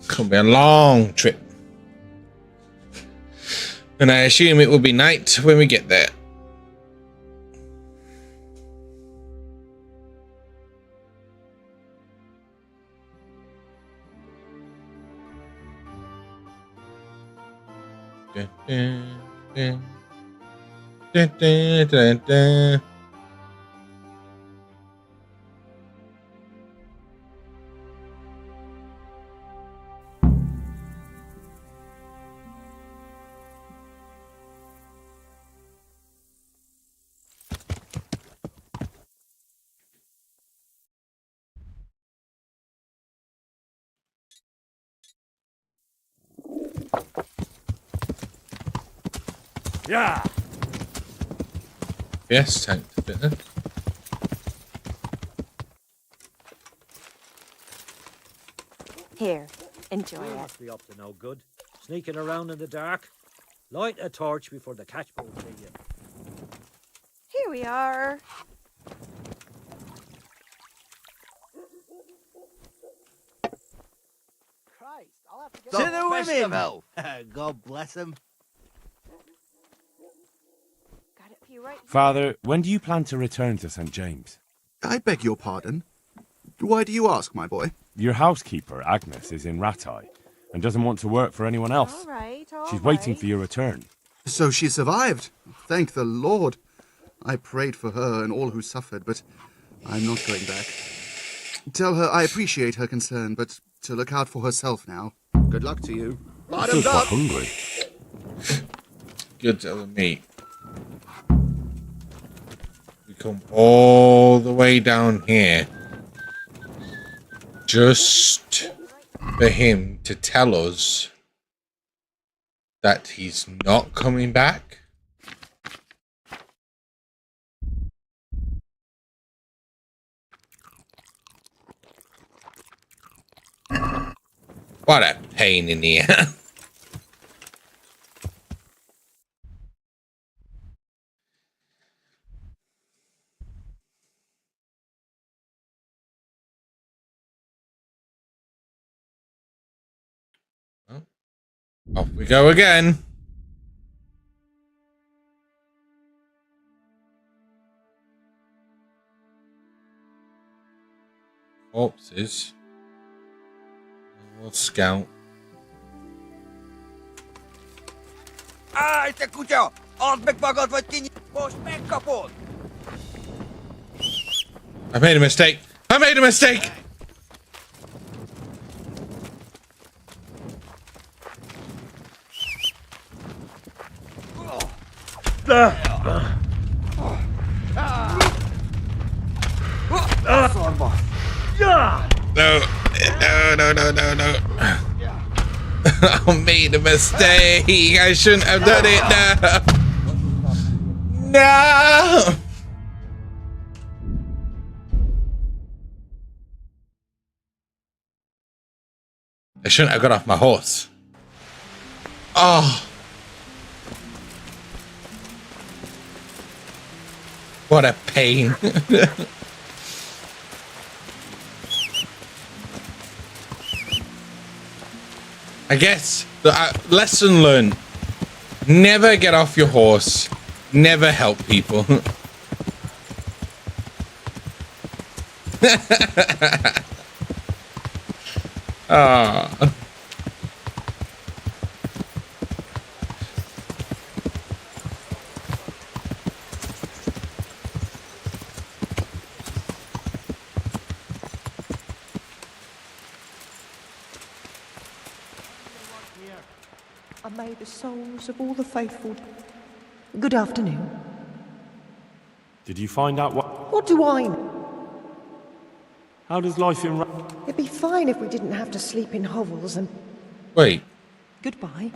Gonna be a long trip. And I assume it will be night when we get there. Yeah. Yes, tank to fitness. Here, enjoy You it. must be up to no good. Sneaking around in the dark. Light a torch before the catchpole see you. Here we are. Christ, I'll have to get To the women! festival. God bless them. Got it for you right here. Father, when do you plan to return to St. James? I beg your pardon. Why do you ask, my boy? Your housekeeper, Agnes, is in Rattay and doesn't want to work for anyone else. All right, She's waiting for your return. So she survived. Thank the Lord. I prayed for her and all who suffered, but I'm not going back. Tell her I appreciate her concern, but to look out for herself now. Good luck to you. Still quite hungry. Good to meet. We come all the way down here just for him to tell us that he's not coming back. What a pain in the ass. Off we go again. Corpses. We'll scout. Állj, te kutya! Add meg magad, vagy most megkapod! I made a mistake. I made a mistake. No. I made a mistake. I shouldn't have done it. No. I shouldn't have got off my horse. Oh. What a pain. I guess the lesson learned. Never get off your horse. Never help people. Ah. And may the souls of all the faithful... Good afternoon. Did you find out what... What do I know? How does life in... It'd be fine if we didn't have to sleep in hovels and... Wait. Goodbye.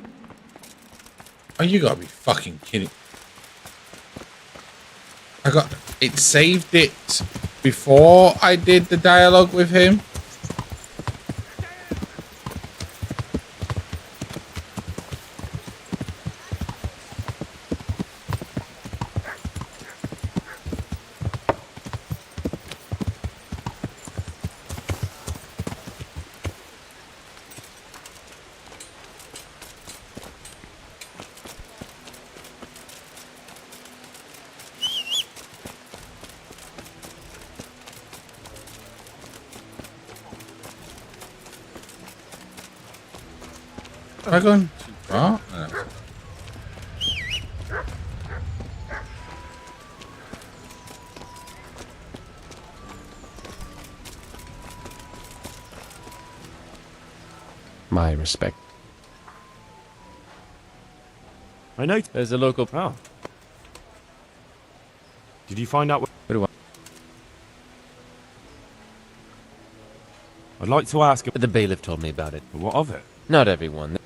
Oh, you gotta be fucking kidding. It saved it before I did the dialogue with him. Have I gone too far? No. My respect. I know there's a local... Oh. Did you find out what... What do I... I'd like to ask... The bailiff told me about it. What of it? Not everyone.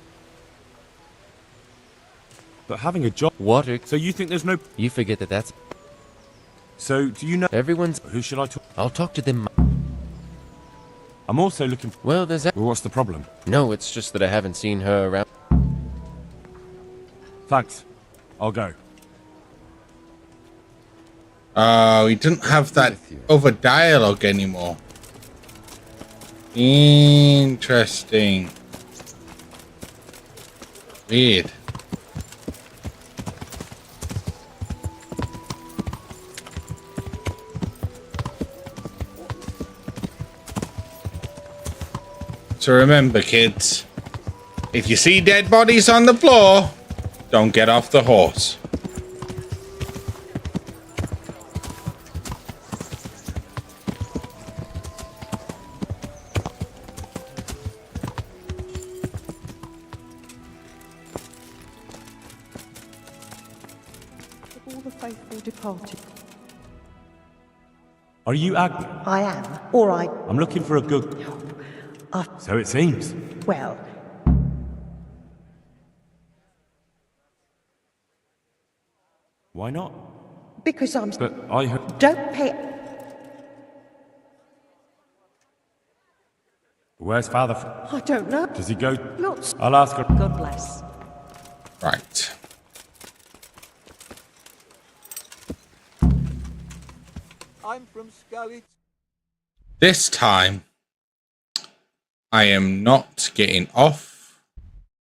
But having a job... Water... So you think there's no... You forget that that's... So, do you know... Everyone's... Who should I talk... I'll talk to them... I'm also looking... Well, there's... Well, what's the problem? No, it's just that I haven't seen her around... Thanks. I'll go. Oh, he didn't have that other dialogue anymore. Interesting. Weird. So remember, kids, if you see dead bodies on the floor, don't get off the horse. All the faithful departed. Are you Agnes? I am. Or I... I'm looking for a good... So it seems. Well... Why not? Because I'm... But I heard... Don't pay... Where's Father... I don't know. Does he go... Look... I'll ask her... God bless. Right. I'm from Scarlet. This time, I am not getting off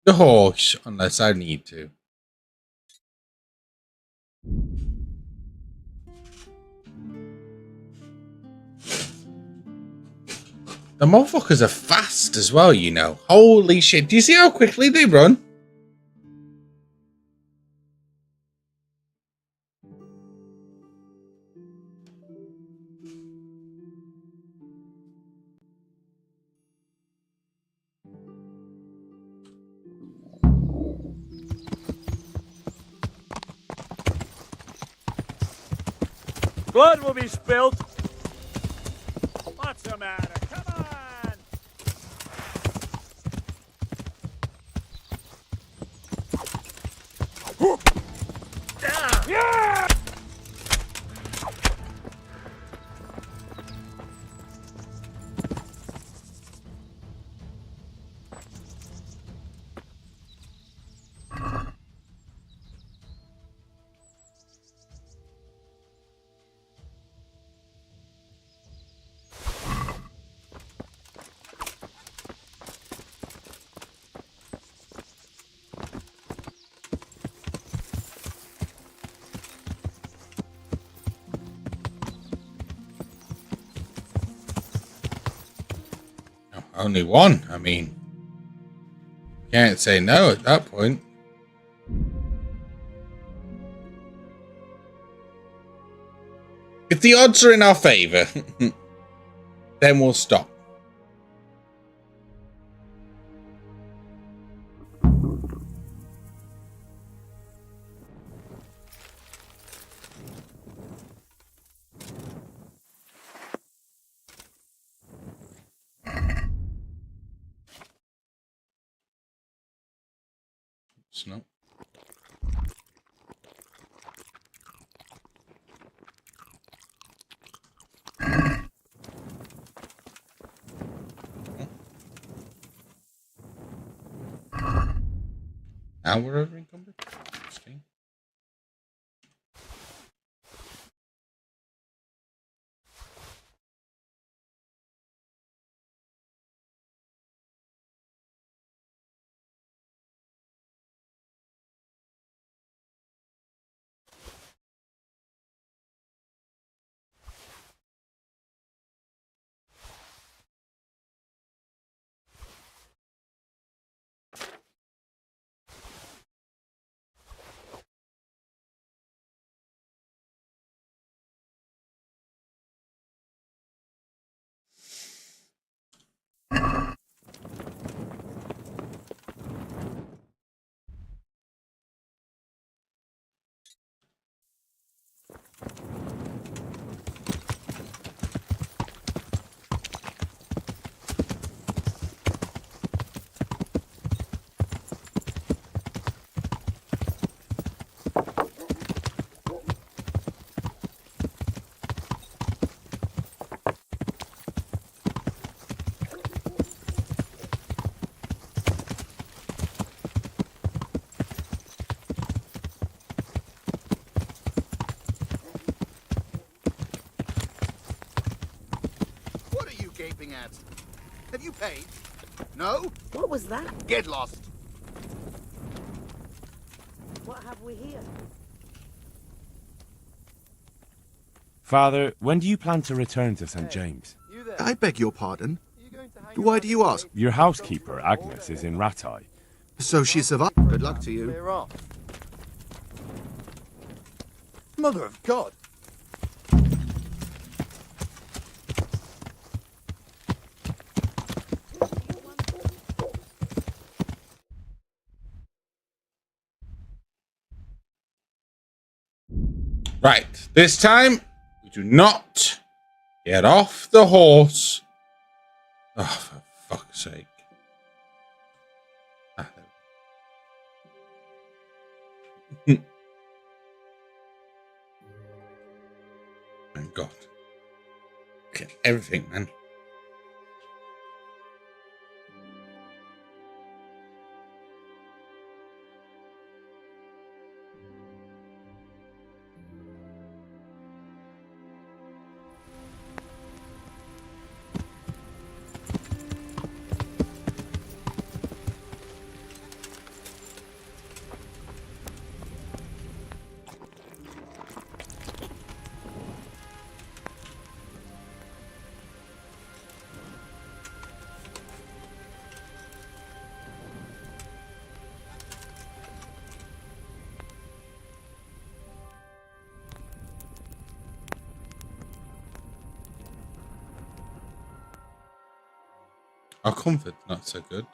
the horse unless I need to. The motherfuckers are fast as well, you know. Holy shit. Do you see how quickly they run? Blood will be spilt. What's the matter? Come on! Yeah! Only one. I mean, can't say no at that point. If the odds are in our favor, then we'll stop. It's not. Now we're over encumbered. Interesting. Gaping at? Have you paid? No? What was that? Get lost. What have we here? Father, when do you plan to return to St. James? I beg your pardon. Why do you ask? Your housekeeper, Agnes, is in Rattay. So she survived. Good luck to you. Mother of God. Right, this time we do not get off the horse. Oh, for fuck's sake. My God. Get everything, man. Our comfort, not so good.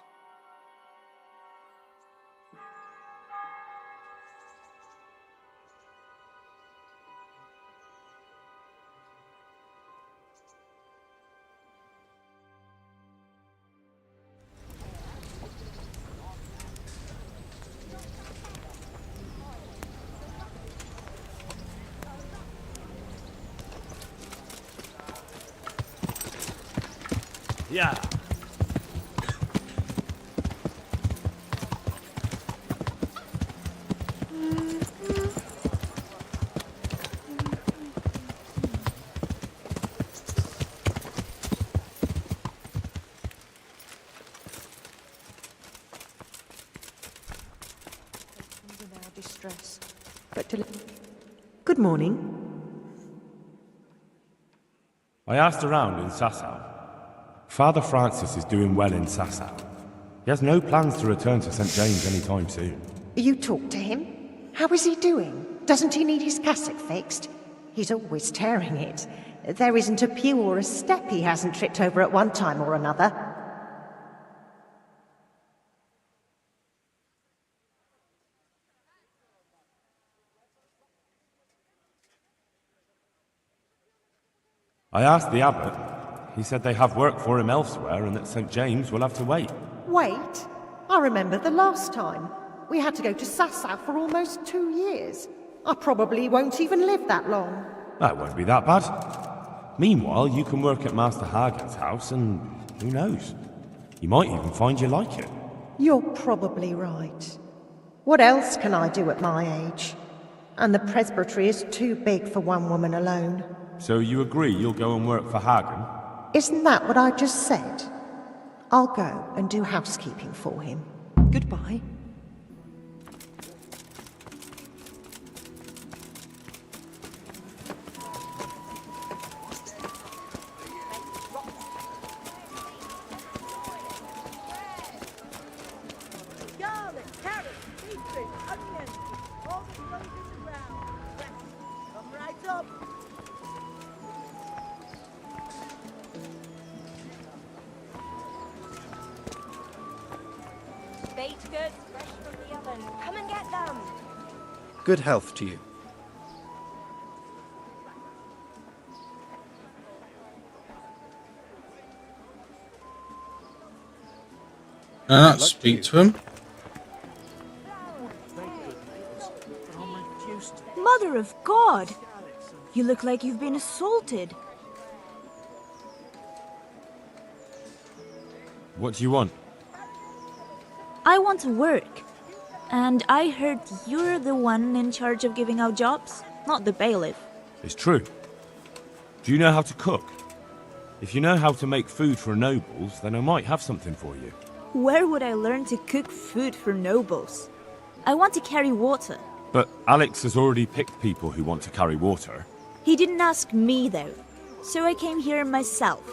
Yeah. Distress. But to... Good morning. I asked around in Sasau. Father Francis is doing well in Sasau. He has no plans to return to St. James anytime soon. You talked to him? How is he doing? Doesn't he need his cassock fixed? He's always tearing it. There isn't a pew or a step he hasn't tripped over at one time or another. I asked the abbot. He said they have work for him elsewhere and that St. James will have to wait. Wait? I remember the last time. We had to go to Sasau for almost 2 years. I probably won't even live that long. That won't be that bad. Meanwhile, you can work at Master Hagen's house and who knows? You might even find you like it. You're probably right. What else can I do at my age? And the presbytery is too big for one woman alone. So you agree you'll go and work for Hagen? Isn't that what I just said? I'll go and do housekeeping for him. Goodbye. Garlic, carrots, beetroot, onions, all the produce around. Come right up. Baked goods fresh from the oven. Come and get them. Good health to you. Speak to him. Mother of God! You look like you've been assaulted. What do you want? I want to work. And I heard you're the one in charge of giving out jobs, not the bailiff. It's true. Do you know how to cook? If you know how to make food for nobles, then I might have something for you. Where would I learn to cook food for nobles? I want to carry water. But Alex has already picked people who want to carry water. He didn't ask me, though, so I came here myself.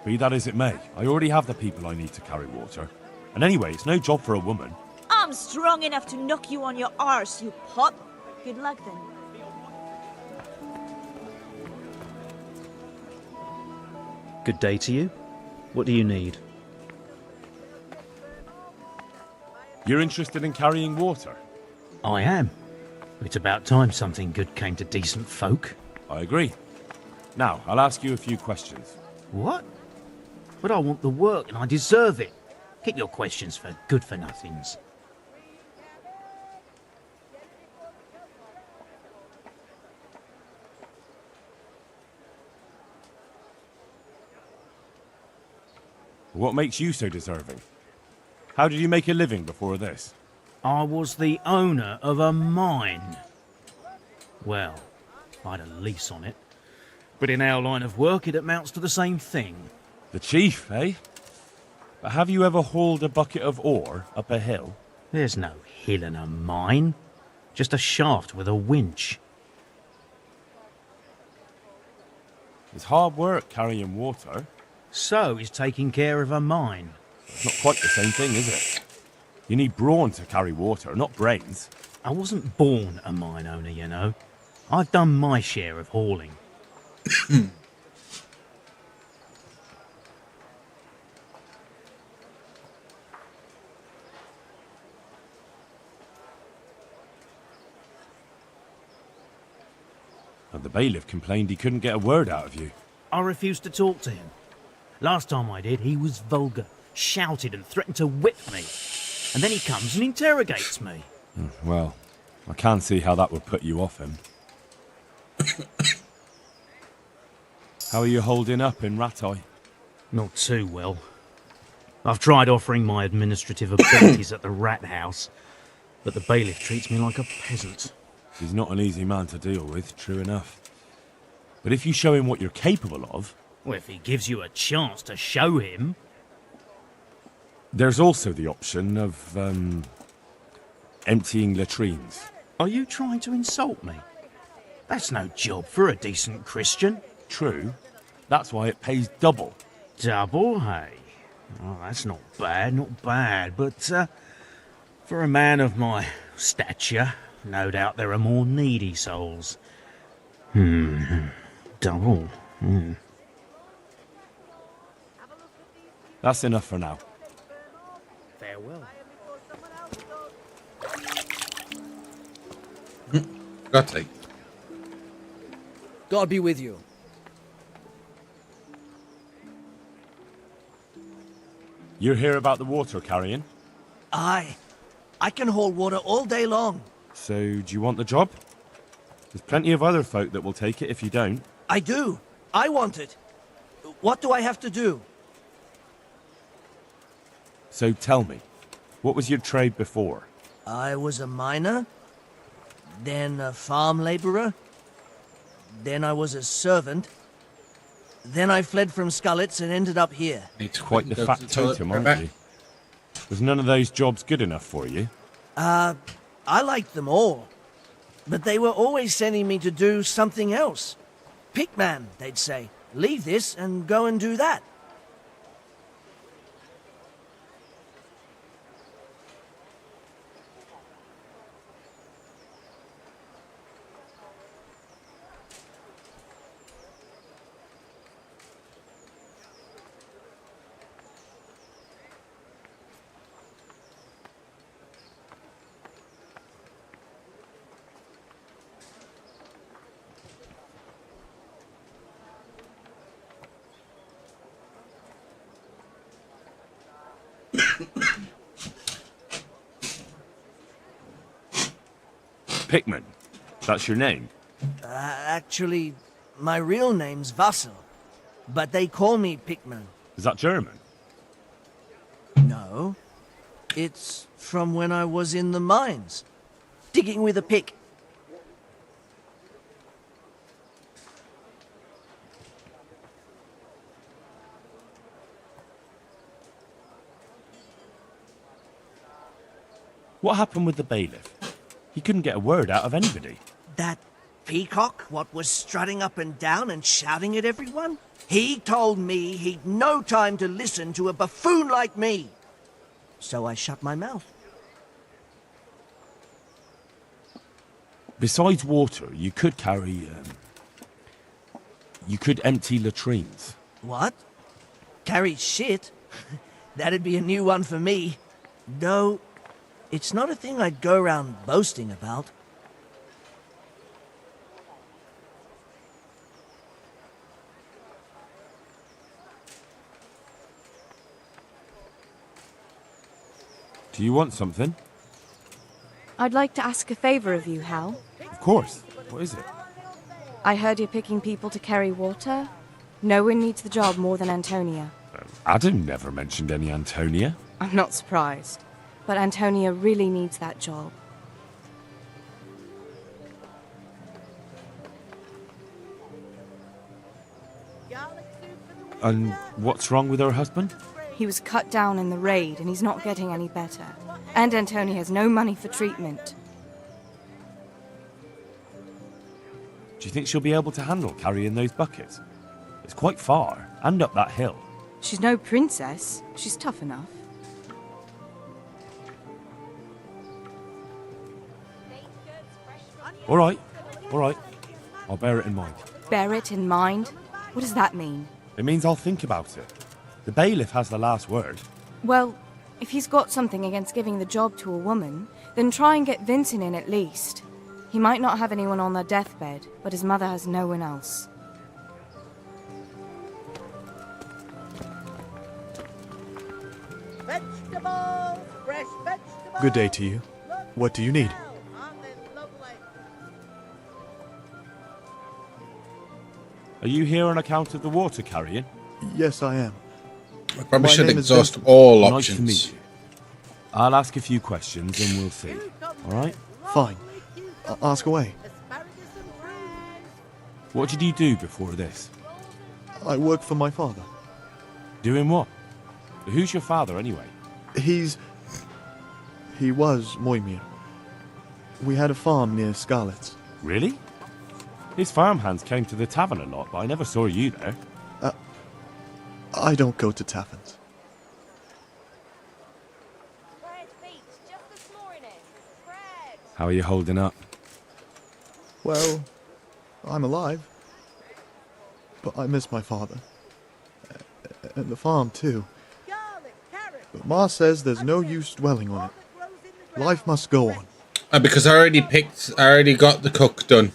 Be that as it may, I already have the people I need to carry water. And anyway, it's no job for a woman. I'm strong enough to knock you on your arse, you pot. Good luck, then. Good day to you. What do you need? You're interested in carrying water? I am. It's about time something good came to decent folk. I agree. Now, I'll ask you a few questions. What? But I want the work and I deserve it. Keep your questions for good-for-nothings. What makes you so deserving? How did you make a living before this? I was the owner of a mine. Well, I had a lease on it. But in our line of work, it amounts to the same thing. The chief, eh? But have you ever hauled a bucket of ore up a hill? There's no hill in a mine. Just a shaft with a winch. It's hard work carrying water. So is taking care of a mine. It's not quite the same thing, is it? You need brawn to carry water, not brains. I wasn't born a mine owner, you know. I've done my share of hauling. And the bailiff complained he couldn't get a word out of you. I refused to talk to him. Last time I did, he was vulgar, shouted and threatened to whip me. And then he comes and interrogates me. Well, I can't see how that would put you off him. How are you holding up in Rattay? Not too well. I've tried offering my administrative abilities at the rat house, but the bailiff treats me like a peasant. He's not an easy man to deal with, true enough. But if you show him what you're capable of... Well, if he gives you a chance to show him... There's also the option of, emptying latrines. Are you trying to insult me? That's no job for a decent Christian. True. That's why it pays double. Double, hey? Oh, that's not bad. But for a man of my stature, no doubt there are more needy souls. Double. That's enough for now. Farewell. Got it. God be with you. You hear about the water carrying? Aye. I can haul water all day long. So, do you want the job? There's plenty of other folk that will take it if you don't. I do. I want it. What do I have to do? So tell me, what was your trade before? I was a miner, then a farm laborer, then I was a servant, then I fled from Scullets and ended up here. It's quite the factotum, aren't you? Was none of those jobs good enough for you? I liked them all, but they were always sending me to do something else. Pickman, they'd say. Leave this and go and do that. Pickman, that's your name? Actually, my real name's Vassal, but they call me Pickman. Is that German? No. It's from when I was in the mines, digging with a pick. What happened with the bailiff? He couldn't get a word out of anybody. That peacock, what was strutting up and down and shouting at everyone? He told me he'd no time to listen to a buffoon like me. So I shut my mouth. Besides water, you could carry, you could empty latrines. What? Carry shit? That'd be a new one for me. No, it's not a thing I'd go around boasting about. Do you want something? I'd like to ask a favor of you, Hal. Of course. What is it? I heard you're picking people to carry water. No one needs the job more than Antonia. Adam never mentioned any Antonia. I'm not surprised. But Antonia really needs that job. And what's wrong with her husband? He was cut down in the raid and he's not getting any better. And Antonia has no money for treatment. Do you think she'll be able to handle carrying those buckets? It's quite far, and up that hill. She's no princess. She's tough enough. All right. I'll bear it in mind. Bear it in mind? What does that mean? It means I'll think about it. The bailiff has the last word. Well, if he's got something against giving the job to a woman, then try and get Vincent in at least. He might not have anyone on their deathbed, but his mother has no one else. Vegetables, fresh vegetables. Good day to you. What do you need? Are you here on account of the water carrying? Yes, I am. I probably My should name is exhaust Vincent. all Nice options. to meet you. I'll ask a few questions and we'll see. All right? Fine. Ask away. What did you do before this? I work for my father. Doing what? Who's your father, anyway? He was Moimir. We had a farm near Scarlet's. Really? His farmhands came to the tavern a lot, but I never saw you there. I don't go to taverns. How are you holding up? Well, I'm alive. But I miss my father. And the farm, too. But Ma says there's no use dwelling on it. Life must go on. Because I already got the cook done.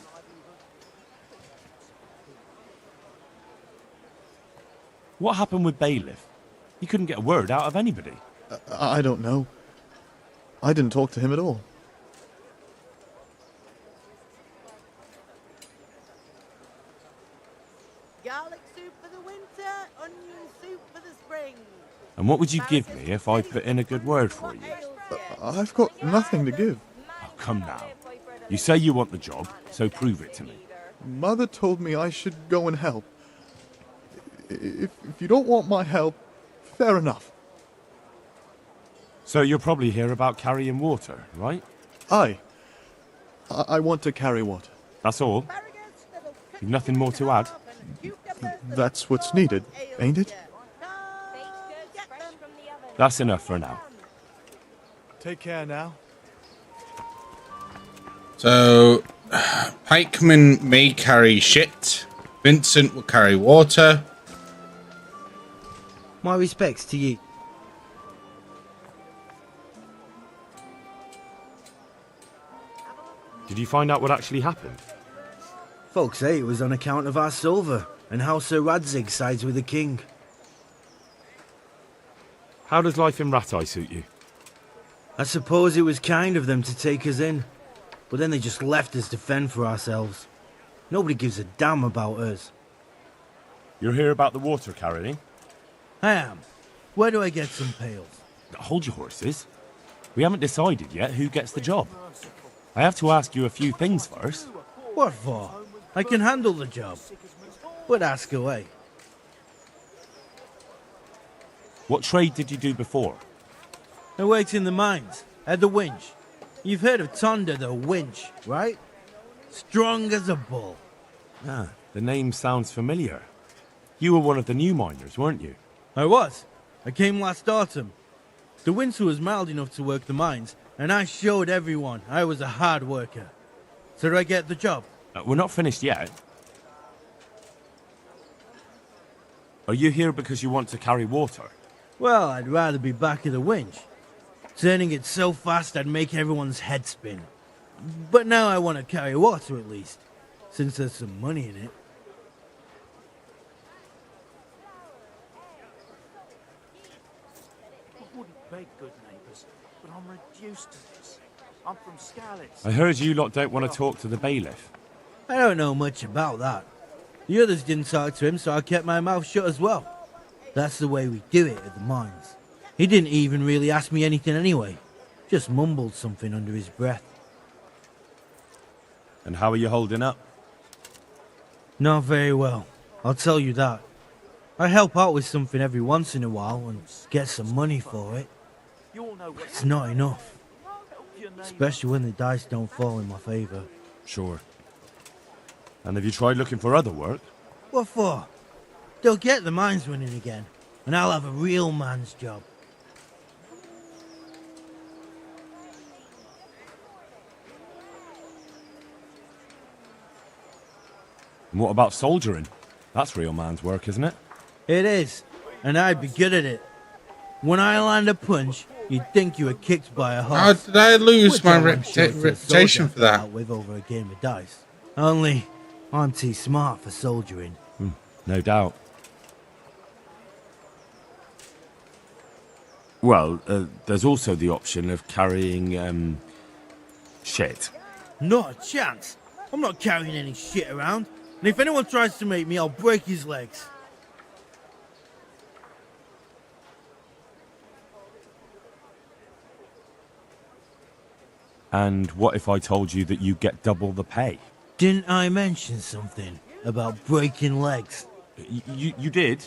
What happened with Bailiff? He couldn't get a word out of anybody. I don't know. I didn't talk to him at all. Garlic soup for the winter, onion soup for the spring. And what would you give me if I put in a good word for you? I've got nothing to give. Oh, come now. You say you want the job, so prove it to me. Mother told me I should go and help. If you don't want my help, fair enough. So you're probably here about carrying water, right? Aye. I want to carry water. That's all? You've nothing more to add? That's what's needed, ain't it? That's enough for now. Take care now. So, Pikeman may carry shit. Vincent will carry water. My respects to you. Did you find out what actually happened? Folks say it was on account of our silver and how Sir Radzig sides with the king. How does life in Rattay suit you? I suppose it was kind of them to take us in, but then they just left us to fend for ourselves. Nobody gives a damn about us. You're here about the water carrying? I am. Where do I get some pails? Hold your horses. We haven't decided yet who gets the job. I have to ask you a few things first. What for? I can handle the job. But ask away. What trade did you do before? I worked in the mines, at the winch. You've heard of Tonda the winch, right? Strong as a bull. Ah, the name sounds familiar. You were one of the new miners, weren't you? I was. I came last autumn. The winter was mild enough to work the mines, and I showed everyone I was a hard worker. So do I get the job? We're not finished yet. Are you here because you want to carry water? Well, I'd rather be back at the winch. Turning it so fast I'd make everyone's head spin. But now I want to carry water at least, since there's some money in it. I wouldn't beg good neighbours, but I'm reduced to this. I'm from Scarlet's. I heard you lot don't want to talk to the bailiff. I don't know much about that. The others didn't talk to him, so I kept my mouth shut as well. That's the way we do it at the mines. He didn't even really ask me anything anyway. Just mumbled something under his breath. And how are you holding up? Not very well, I'll tell you that. I help out with something every once in a while and get some money for it. It's not enough. Especially when the dice don't fall in my favour. Sure. And have you tried looking for other work? What for? They'll get the mines running again, and I'll have a real man's job. And what about soldiering? That's real man's work, isn't it? It is, and I'd be good at it. When I land a punch, you'd think you were kicked by a horse. How did I lose Which my I'm sure reputation for that? With over a game of dice. Only, I'm too smart for soldiering. No doubt. Well, there's also the option of carrying, shit. Not a chance. I'm not carrying any shit around. And if anyone tries to make me, I'll break his legs. And what if I told you that you get double the pay? Didn't I mention something about breaking legs? You did?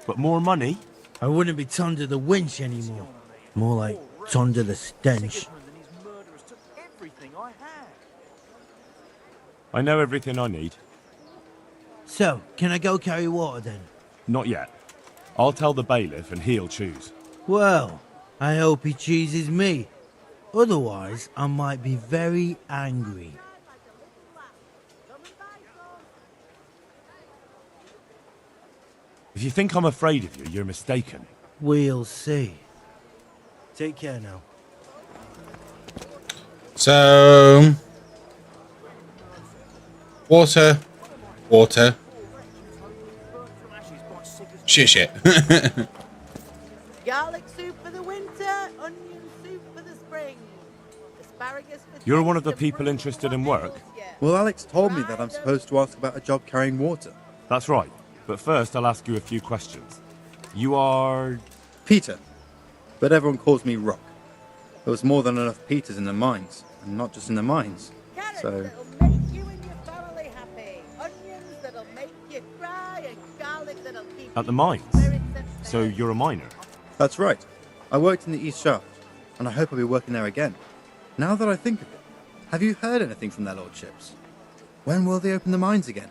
But more money? I wouldn't be under the winch anymore. More like it's under the stench. I know everything I need. So, can I go carry water then? Not yet. I'll tell the bailiff and he'll choose. Well, I hope he chooses me. Otherwise, I might be very angry. If you think I'm afraid of you, you're mistaken. We'll see. Take care now. So, water. Shit. Garlic soup for the winter, onion soup for the spring. Asparagus for You're one of the people interested in work? Well, Alex told me that I'm supposed to ask about a job carrying water. That's right. But first, I'll ask you a few questions. You are... Peter. But everyone calls me Rock. There was more than enough Peters in the mines, and not just in the mines. So... at the mines? So you're a miner? That's right. I worked in the East Shaft, and I hope I'll be working there again. Now that I think of it, have you heard anything from their lordships? When will they open the mines again?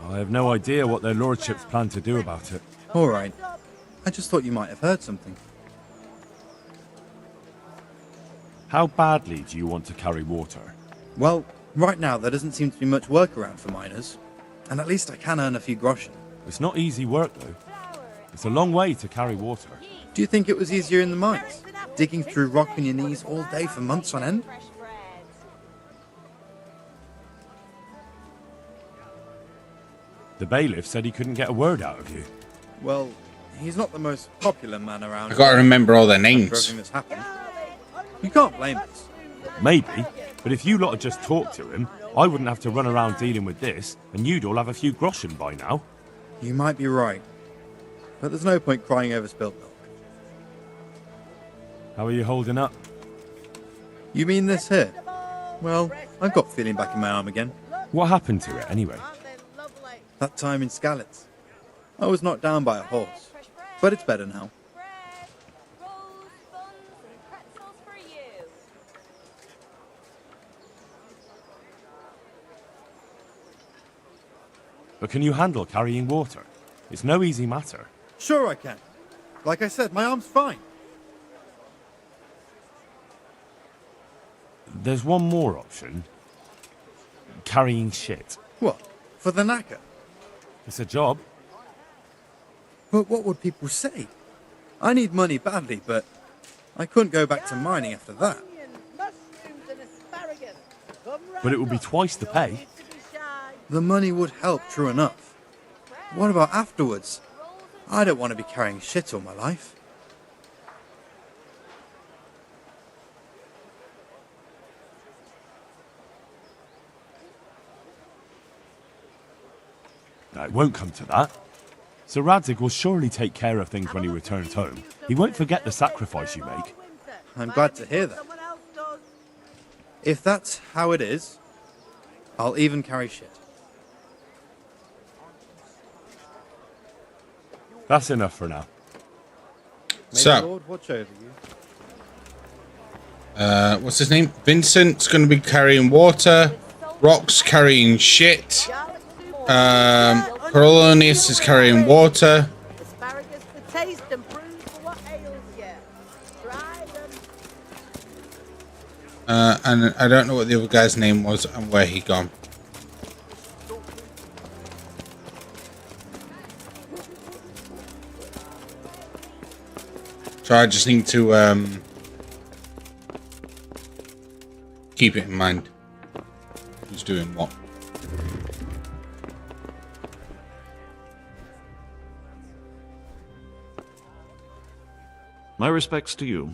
I have no idea what their lordships plan to do about it. All right. I just thought you might have heard something. How badly do you want to carry water? Well, right now there doesn't seem to be much work around for miners, and at least I can earn a few groschen. It's not easy work, though. It's a long way to carry water. Do you think it was easier in the mines? Digging through rock on your knees all day for months on end? The bailiff said he couldn't get a word out of you. Well, he's not the most popular man around. I gotta remember all their names. Everything that's happened. You can't blame us. Maybe, but if you lot had just talked to him, I wouldn't have to run around dealing with this, and you'd all have a few groschen by now. You might be right. But there's no point crying over spilt milk. How are you holding up? You mean this here? Well, I've got feeling back in my arm again. What happened to it, anyway? That time in Skalitz. I was knocked down by a horse. But it's better now. But can you handle carrying water? It's no easy matter. Sure I can. Like I said, my arm's fine. There's one more option. Carrying shit. What? For the knacker? It's a job. But what would people say? I need money badly, but I couldn't go back to mining after that. But it would be twice the pay. The money would help, true enough. What about afterwards? I don't want to be carrying shit all my life. No, it won't come to that. Sir Radzig will surely take care of things when he returns home. He won't forget the sacrifice you make. I'm glad to hear that. If that's how it is, I'll even carry shit. That's enough for now. So, May the Lord watch over you. what's his name? Vincent's going to be carrying water. Rock's carrying shit. Polonius is carrying water. Asparagus for taste and prunes for what ails you. Try them. And I don't know what the other guy's name was and where he gone. So I just need to keep it in mind who's doing what. My respects to you.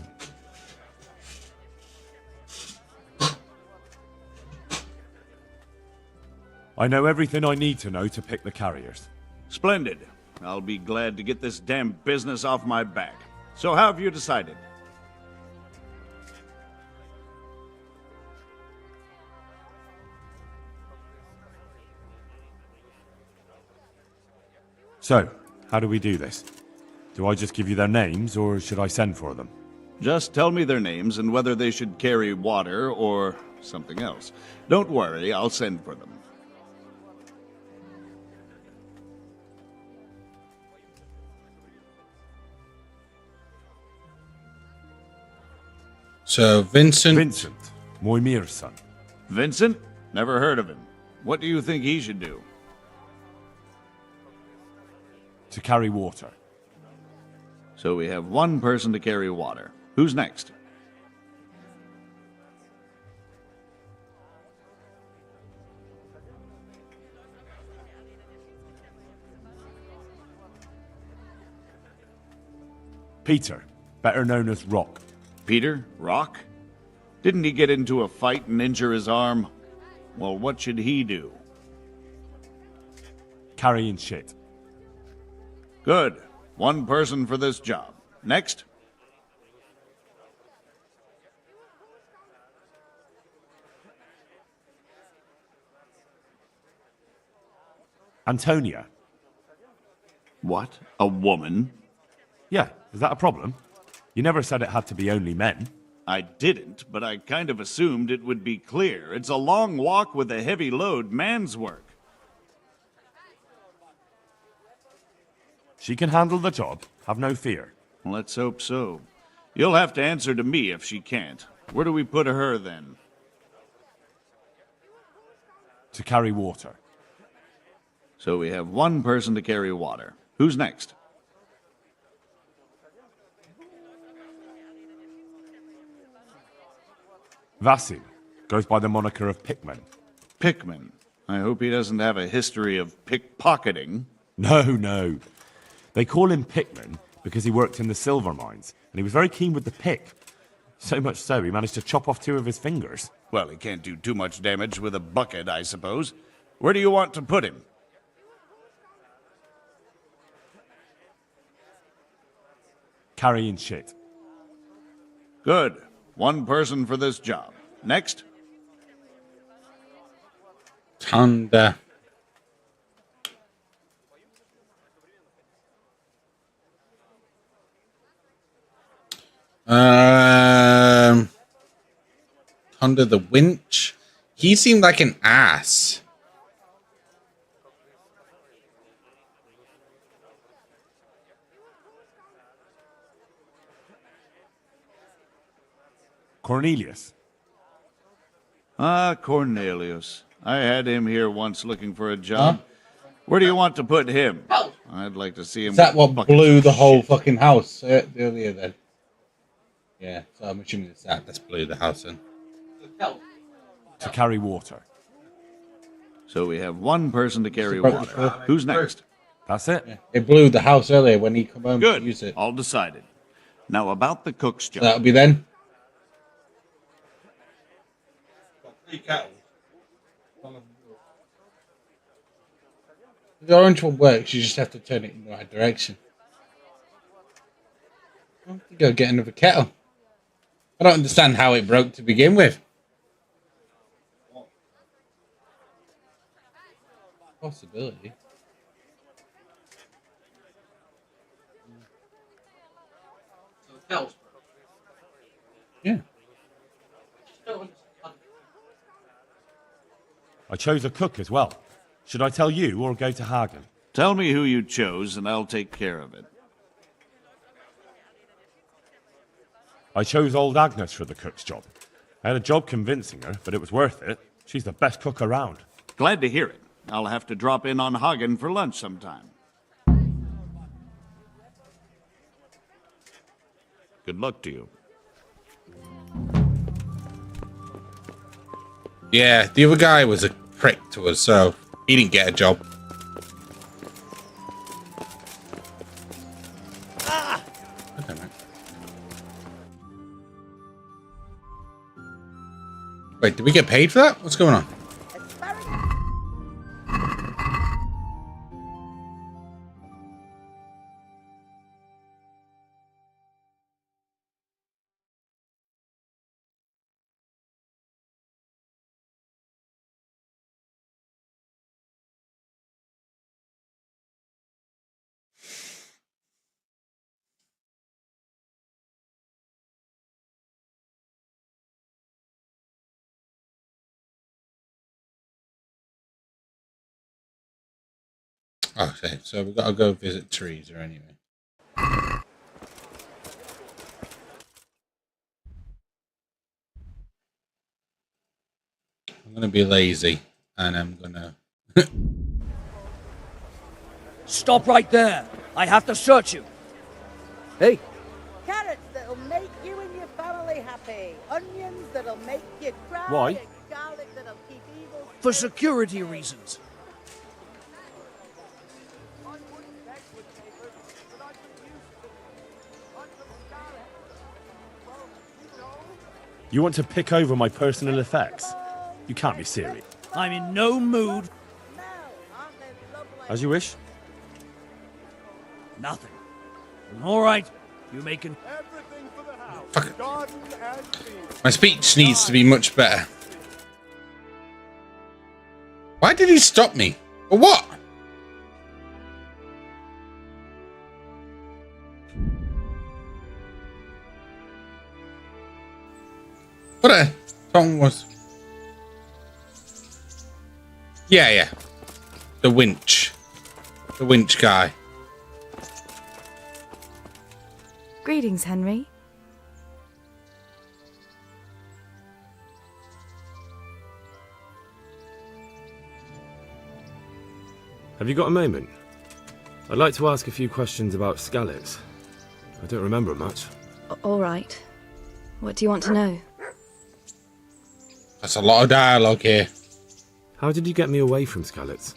I know everything I need to know to pick the carriers. Splendid. I'll be glad to get this damn business off my back. So how have you decided? So, how do we do this? Do I just give you their names, or should I send for them? Just tell me their names and whether they should carry water or something else. Don't worry, I'll send for them. So, Vincent. Vincent, Moimir's son. Vincent? Never heard of him. What do you think he should do? To carry water. So we have one person to carry water. Who's next? Peter, better known as Rock. Peter? Rock? Didn't he get into a fight and injure his arm? Well, what should he do? Carrying shit. Good. One person for this job. Next. Antonia. What? A woman? Yeah, is that a problem? You never said it had to be only men. I didn't, but I kind of assumed it would be clear. It's a long walk with a heavy load, man's work. She can handle the job, have no fear. Let's hope so. You'll have to answer to me if she can't. Where do we put her then? To carry water. So we have one person to carry water. Who's next? Vasil goes by the moniker of Pickman. Pickman. I hope he doesn't have a history of pickpocketing. No. They call him Pickman because he worked in the silver mines, and he was very keen with the pick. So much so, he managed to chop off 2 of his fingers. Well, he can't do too much damage with a bucket, I suppose. Where do you want to put him? Carrying shit. Good. One person for this job. Next. Thunder. Thunder the winch. He seemed like an ass. Cornelius. Ah, Cornelius. I had him here once looking for a job. Where do you want to put him? I'd like to see him. Is that what buckets blew of the whole shit. fucking house earlier then? Yeah, so I'm assuming it's that. That's blew the house in. To carry water. So we have one person to carry broke the water. floor. Who's next? That's it. Yeah. It blew the house earlier when he come home Good. to use it. All decided. Now about the cook's job. That'll be then. The orange one works, you just have to turn it in the right direction. You gotta get another kettle. I don't understand how it broke to begin with. Possibility. Yeah. I chose a cook as well. Should I tell you or go to Hagen? Tell me who you chose and I'll take care of it. I chose old Agnes for the cook's job. I had a job convincing her, but it was worth it. She's the best cook around. Glad to hear it. I'll have to drop in on Hagen for lunch sometime. Good luck to you. Yeah, the other guy was a prick to us, so he didn't get a job. Okay, mate. Wait, did we get paid for that? What's going on? Oh, okay. So we've got to go visit Teresa anyway. I'm going to be lazy and I'm going to... Stop right there. I have to search you. Hey. Carrots that'll make you and your family happy. Onions that'll make you cry. Why? And garlic that'll keep evil. For security reasons. You want to pick over my personal effects? You can't be serious. I'm in no mood. As you wish. Nothing. All right. You making... Fuck it. My speech needs to be much better. Why did he stop me? For what? What a song was. Yeah. The winch. The winch guy. Greetings, Henry. Have you got a moment? I'd like to ask a few questions about Skalitz. I don't remember much. All right. What do you want to know? That's a lot of dialogue here. How did you get me away from Skalitz?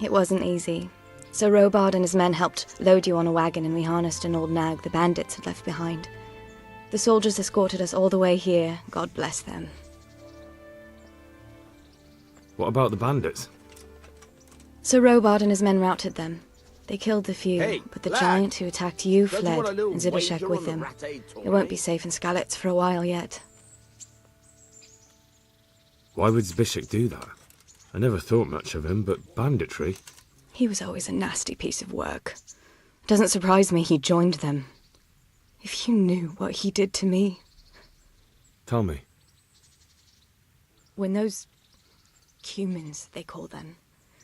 It wasn't easy. So Robard and his men helped load you on a wagon and we harnessed an old nag the bandits had left behind. The soldiers escorted us all the way here. God bless them. What about the bandits? So Robard and his men routed them. They killed the few, Hey, but the lad, giant who attacked you don't you fled, want a little and Zibishek wager with on the him. rat-aid It won't be toy? safe in Skalitz for a while yet. Why would Zbyszek do that? I never thought much of him, but banditry? He was always a nasty piece of work. Doesn't surprise me he joined them. If you knew what he did to me. Tell me. When those cumins, they call them,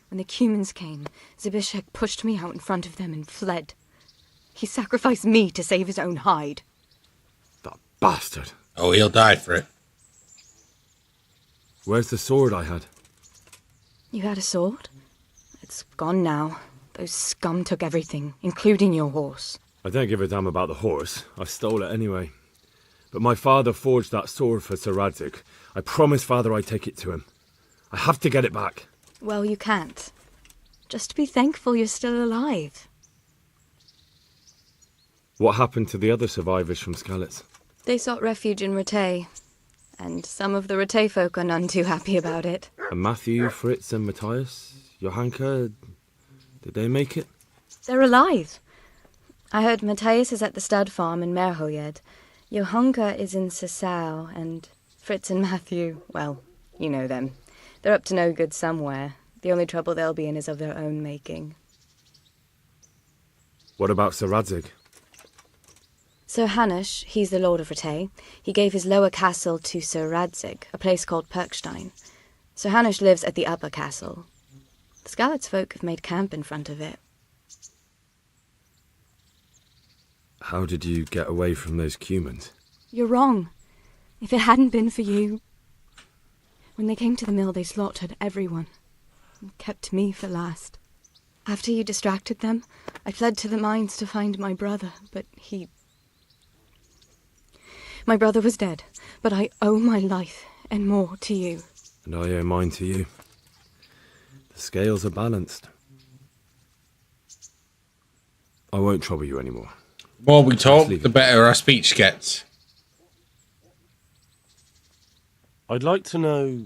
when the cumins came, Zbyszek pushed me out in front of them and fled. He sacrificed me to save his own hide. That bastard. Oh, he'll die for it. Where's the sword I had? You had a sword? It's gone now. Those scum took everything, including your horse. I don't give a damn about the horse. I stole it anyway. But my father forged that sword for Sir Radzig. I promised father I'd take it to him. I have to get it back. Well, you can't. Just be thankful you're still alive. What happened to the other survivors from Skalitz? They sought refuge in Ratay, and some of the Ratay folk are none too happy about it. And Matthew, Fritz and Matthias? Johanka? Did they make it? They're alive. I heard Matthias is at the stud farm in Merhoyed. Johanka is in Sasau, and Fritz and Matthew, well, you know them. They're up to no good somewhere. The only trouble they'll be in is of their own making. What about Sir Radzig? Sir Hanush, he's the Lord of Ratay. He gave his lower castle to Sir Radzig, a place called Perkstein. Sir Hanush lives at the upper castle. The Skalitz folk have made camp in front of it. How did you get away from those cumins? You're wrong. If it hadn't been for you... When they came to the mill, they slaughtered everyone. And kept me for last. After you distracted them, I fled to the mines to find my brother, but he... My brother was dead, but I owe my life and more to you. And I owe mine to you. The scales are balanced. I won't trouble you anymore. The more we talk, the better our speech gets. I'd like to know...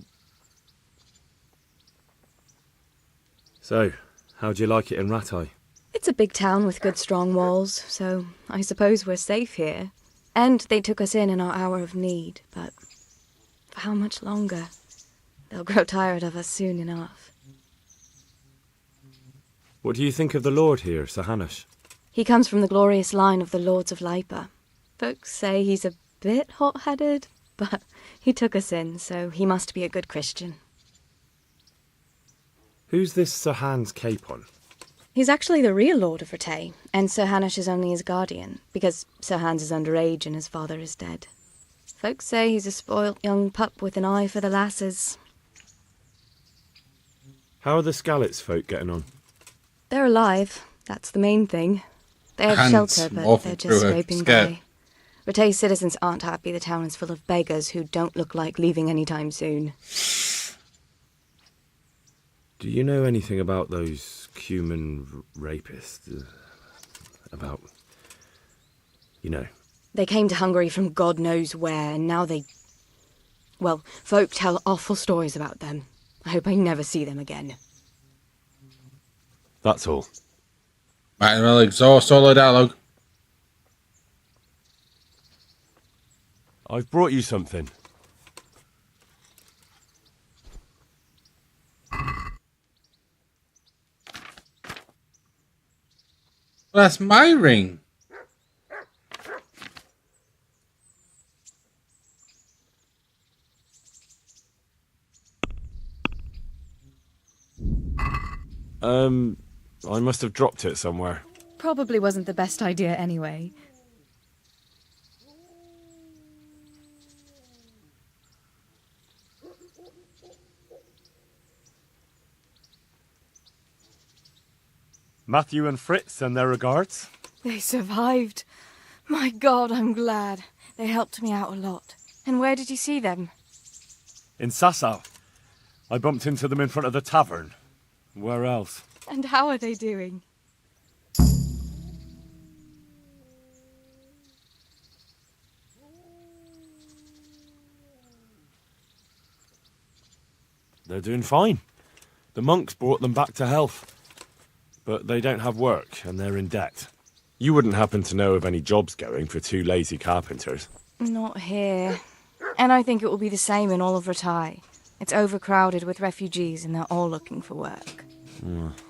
So, how'd you like it in Ratay? It's a big town with good strong walls, so I suppose we're safe here. And they took us in our hour of need, but for how much longer? They'll grow tired of us soon enough. What do you think of the Lord here, Sir Hanush? He comes from the glorious line of the Lords of Lipa. Folks say he's a bit hot-headed, but he took us in, so he must be a good Christian. Who's this Sir Hans Capon? He's actually the real Lord of Rete, and Sir Hanush is only his guardian, because Sir Hans is underage and his father is dead. Folks say he's a spoilt young pup with an eye for the lasses. How are the Skalitz folk getting on? They're alive, that's the main thing. They have Hands shelter, but awful they're just through a scraping skirt. by. Rate's citizens aren't happy the town is full of beggars who don't look like leaving anytime soon. Do you know anything about those human rapists? About... you know. They came to Hungary from God knows where, and now they... Well, folk tell awful stories about them. I hope I never see them again. That's all. Might as well exhaust all the dialogue. I've brought you something. Well, that's my ring. I must have dropped it somewhere. Probably wasn't the best idea anyway. Matthew and Fritz send their regards. They survived. My God, I'm glad. They helped me out a lot. And where did you see them? In Sasau. I bumped into them in front of the tavern. Where else? And how are they doing? They're doing fine. The monks brought them back to health. But they don't have work, and they're in debt. You wouldn't happen to know of any jobs going for two lazy carpenters? Not here. And I think it will be the same in all of Ratai. It's overcrowded with refugees, and they're all looking for work.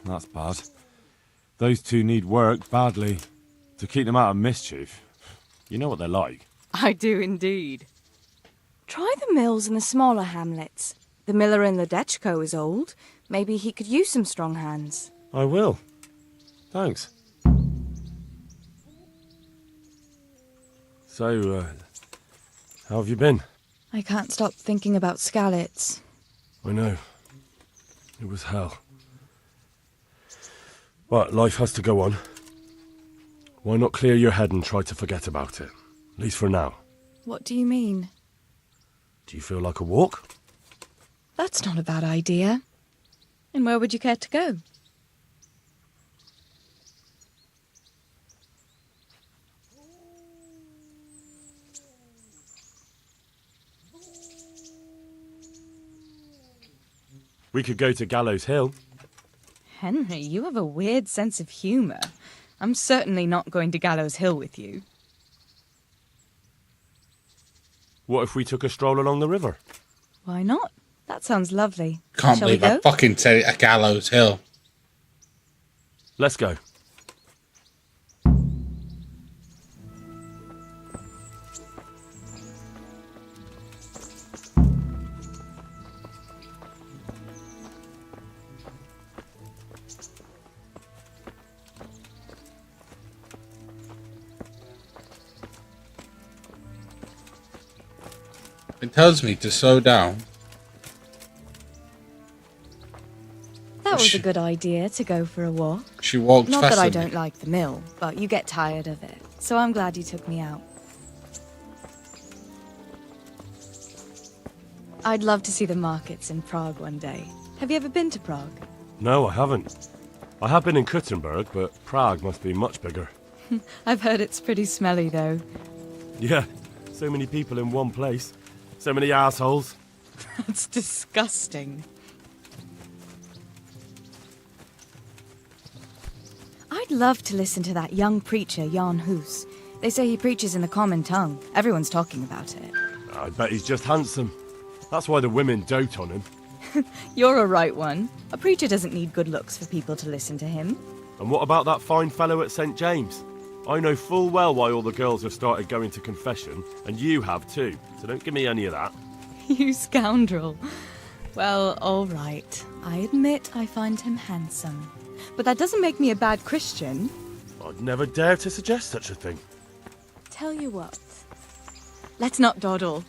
That's bad. Those two need work badly. To keep them out of mischief. You know what they're like. I do indeed. Try the mills in the smaller hamlets. The miller in Ledechko is old. Maybe he could use some strong hands. I will. Thanks. So, how have you been? I can't stop thinking about Skalitz. I know. It was hell. But life has to go on. Why not clear your head and try to forget about it? At least for now. What do you mean? Do you feel like a walk? That's not a bad idea. And where would you care to go? We could go to Gallows Hill. Henry, you have a weird sense of humour. I'm certainly not going to Gallows Hill with you. What if we took a stroll along the river? Why not? That sounds lovely. Can't Shall we believe I go? fucking said it, a Gallows Hill. Let's go. It tells me to slow down. That was a good idea, to go for a walk. She walked Not faster that I than don't like the mill, but you get tired of it. So I'm glad you took me out. I'd love to see the markets in Prague one day. Have you ever been to Prague? No, I haven't. I have been in Kuttenberg, but Prague must be much bigger. I've heard it's pretty smelly, though. Yeah, so many people in one place. So many assholes. That's disgusting. I'd love to listen to that young preacher, Jan Hus. They say he preaches in the common tongue. Everyone's talking about it. I bet he's just handsome. That's why the women dote on him. You're a right one. A preacher doesn't need good looks for people to listen to him. And what about that fine fellow at St. James? I know full well why all the girls have started going to confession, and you have too, so don't give me any of that. You scoundrel. Well, all right. I admit I find him handsome. but that doesn't make me a bad Christian. I'd never dare to suggest such a thing. Tell you what. Let's not dawdle.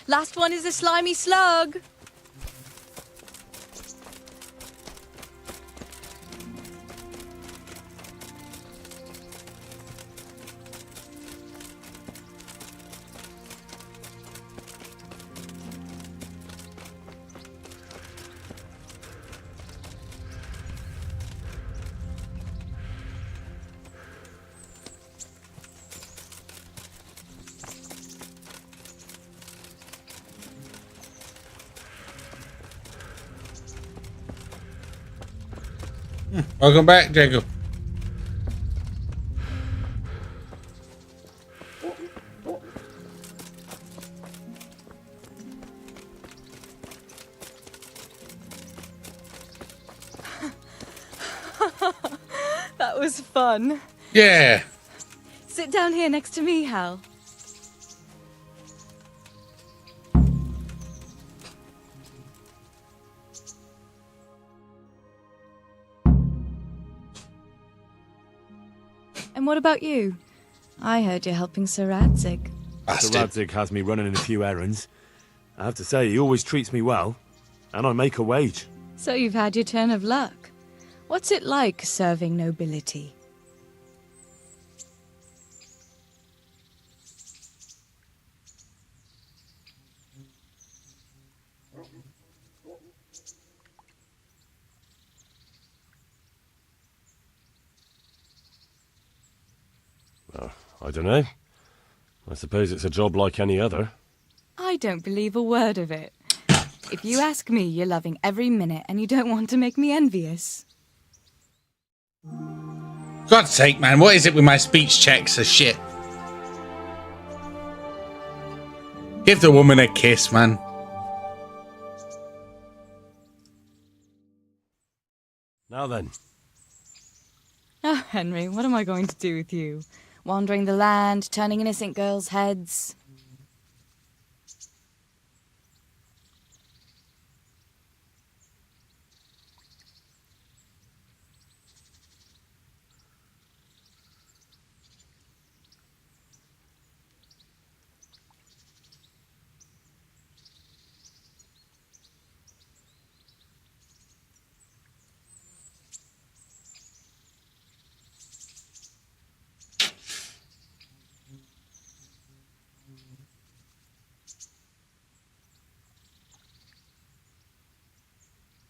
Last one is a slimy slug. Welcome back, Jacob. That was fun. Yeah. Sit down here next to me, Hal. And what about you? I heard you're helping Sir Radzig. Sir Radzig has me running in a few errands. I have to say, he always treats me well, and I make a wage. So you've had your turn of luck. What's it like serving nobility? I don't know. I suppose it's a job like any other. I don't believe a word of it. If you ask me, you're loving every minute and you don't want to make me envious. God's sake, man, what is it with my speech checks or shit? Give the woman a kiss, man. Now then. Oh, Henry, what am I going to do with you? Wandering the land, turning innocent girls' heads.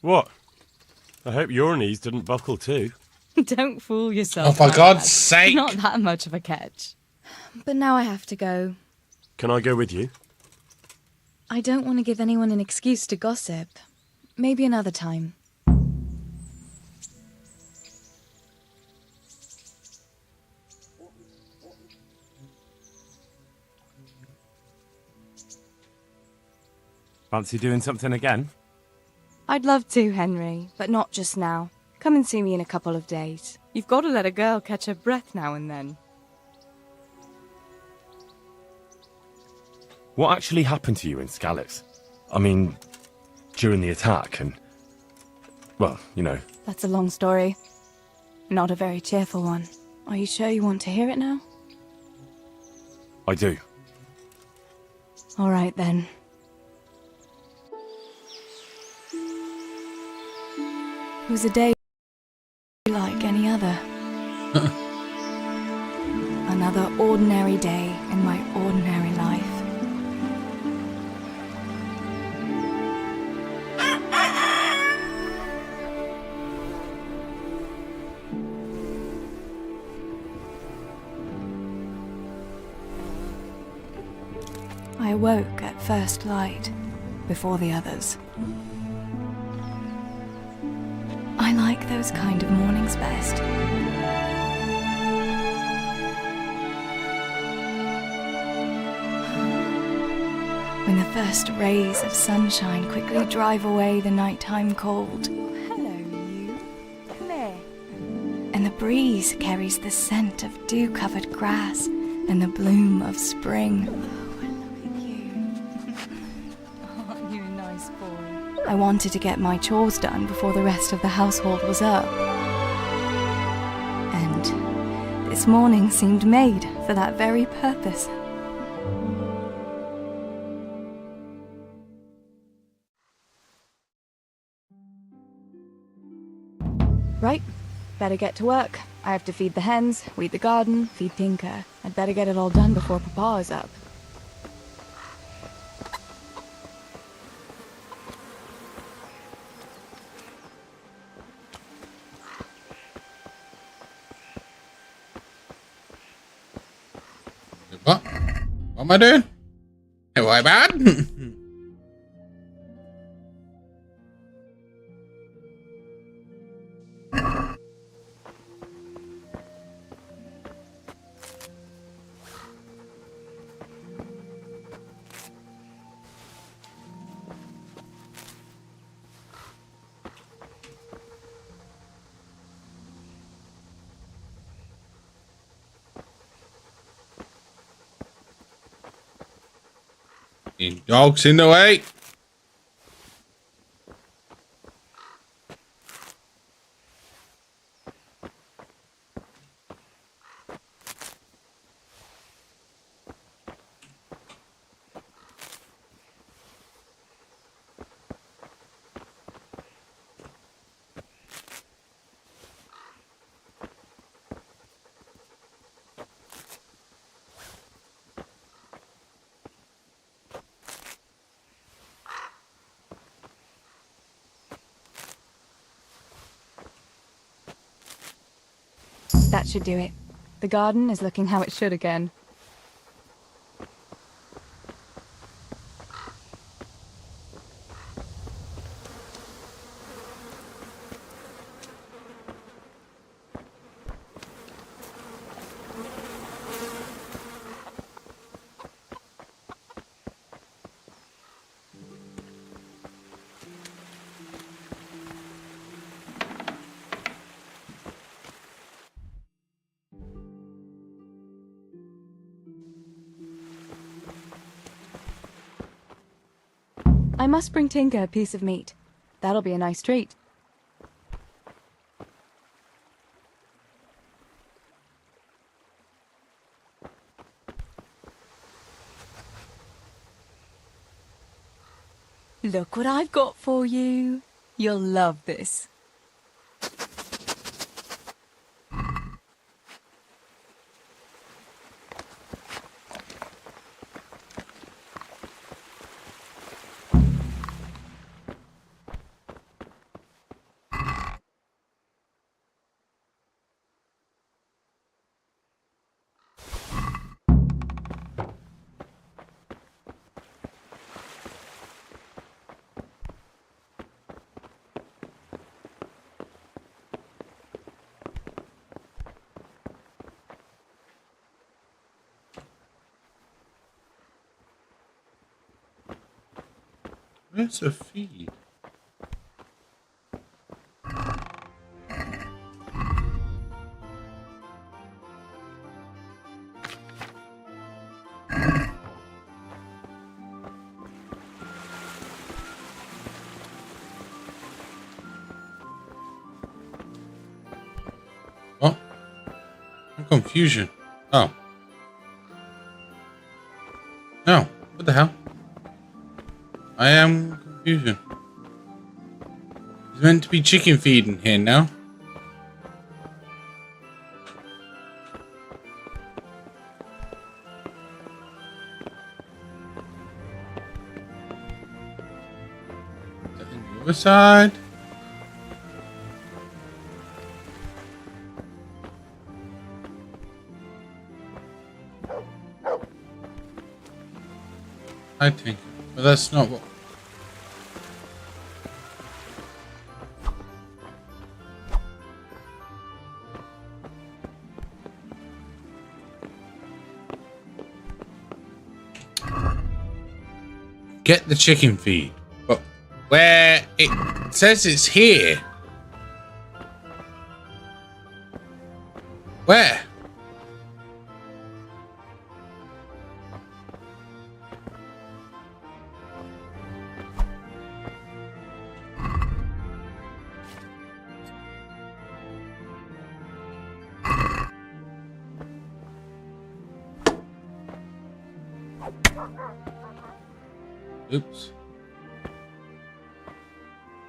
What? I hope your knees didn't buckle too. Don't fool yourself. Oh, for lad. God's sake. Not that much of a catch. But now I have to go. Can I go with you? I don't want to give anyone an excuse to gossip. Maybe another time. Fancy doing something again? I'd love to, Henry, but not just now. Come and see me in a couple of days. You've got to let a girl catch her breath now and then. What actually happened to you in Skalitz? I mean, during the attack and... well, you know. That's a long story. Not a very cheerful one. Are you sure you want to hear it now? I do. All right, then. It was a day like any other. Another ordinary day in my ordinary life. I awoke at first light, before the others. I like those kind of mornings best. When the first rays of sunshine quickly drive away the nighttime cold. Hello, you. Come here. And the breeze carries the scent of dew-covered grass and the bloom of spring. Oh, I love you. Aren't you a nice boy? I wanted to get my chores done before the rest of the household was up. And this morning seemed made for that very purpose. Right, better get to work. I have to feed the hens, weed the garden, feed Tinker. I'd better get it all done before Papa is up. What? What am I doing? Am I bad? The dog's in the way. That should do it. The garden is looking how it should again. I must bring Tinker a piece of meat. That'll be a nice treat. Look what I've got for you. You'll love this. Where's a feed? What? I'm confusion. Oh. No. What the hell? I am confusion. It's meant to be chicken feed in here now. Is that on the other side? I think, but that's not what. Get the chicken feed, but where it says it's here. Where? Oops.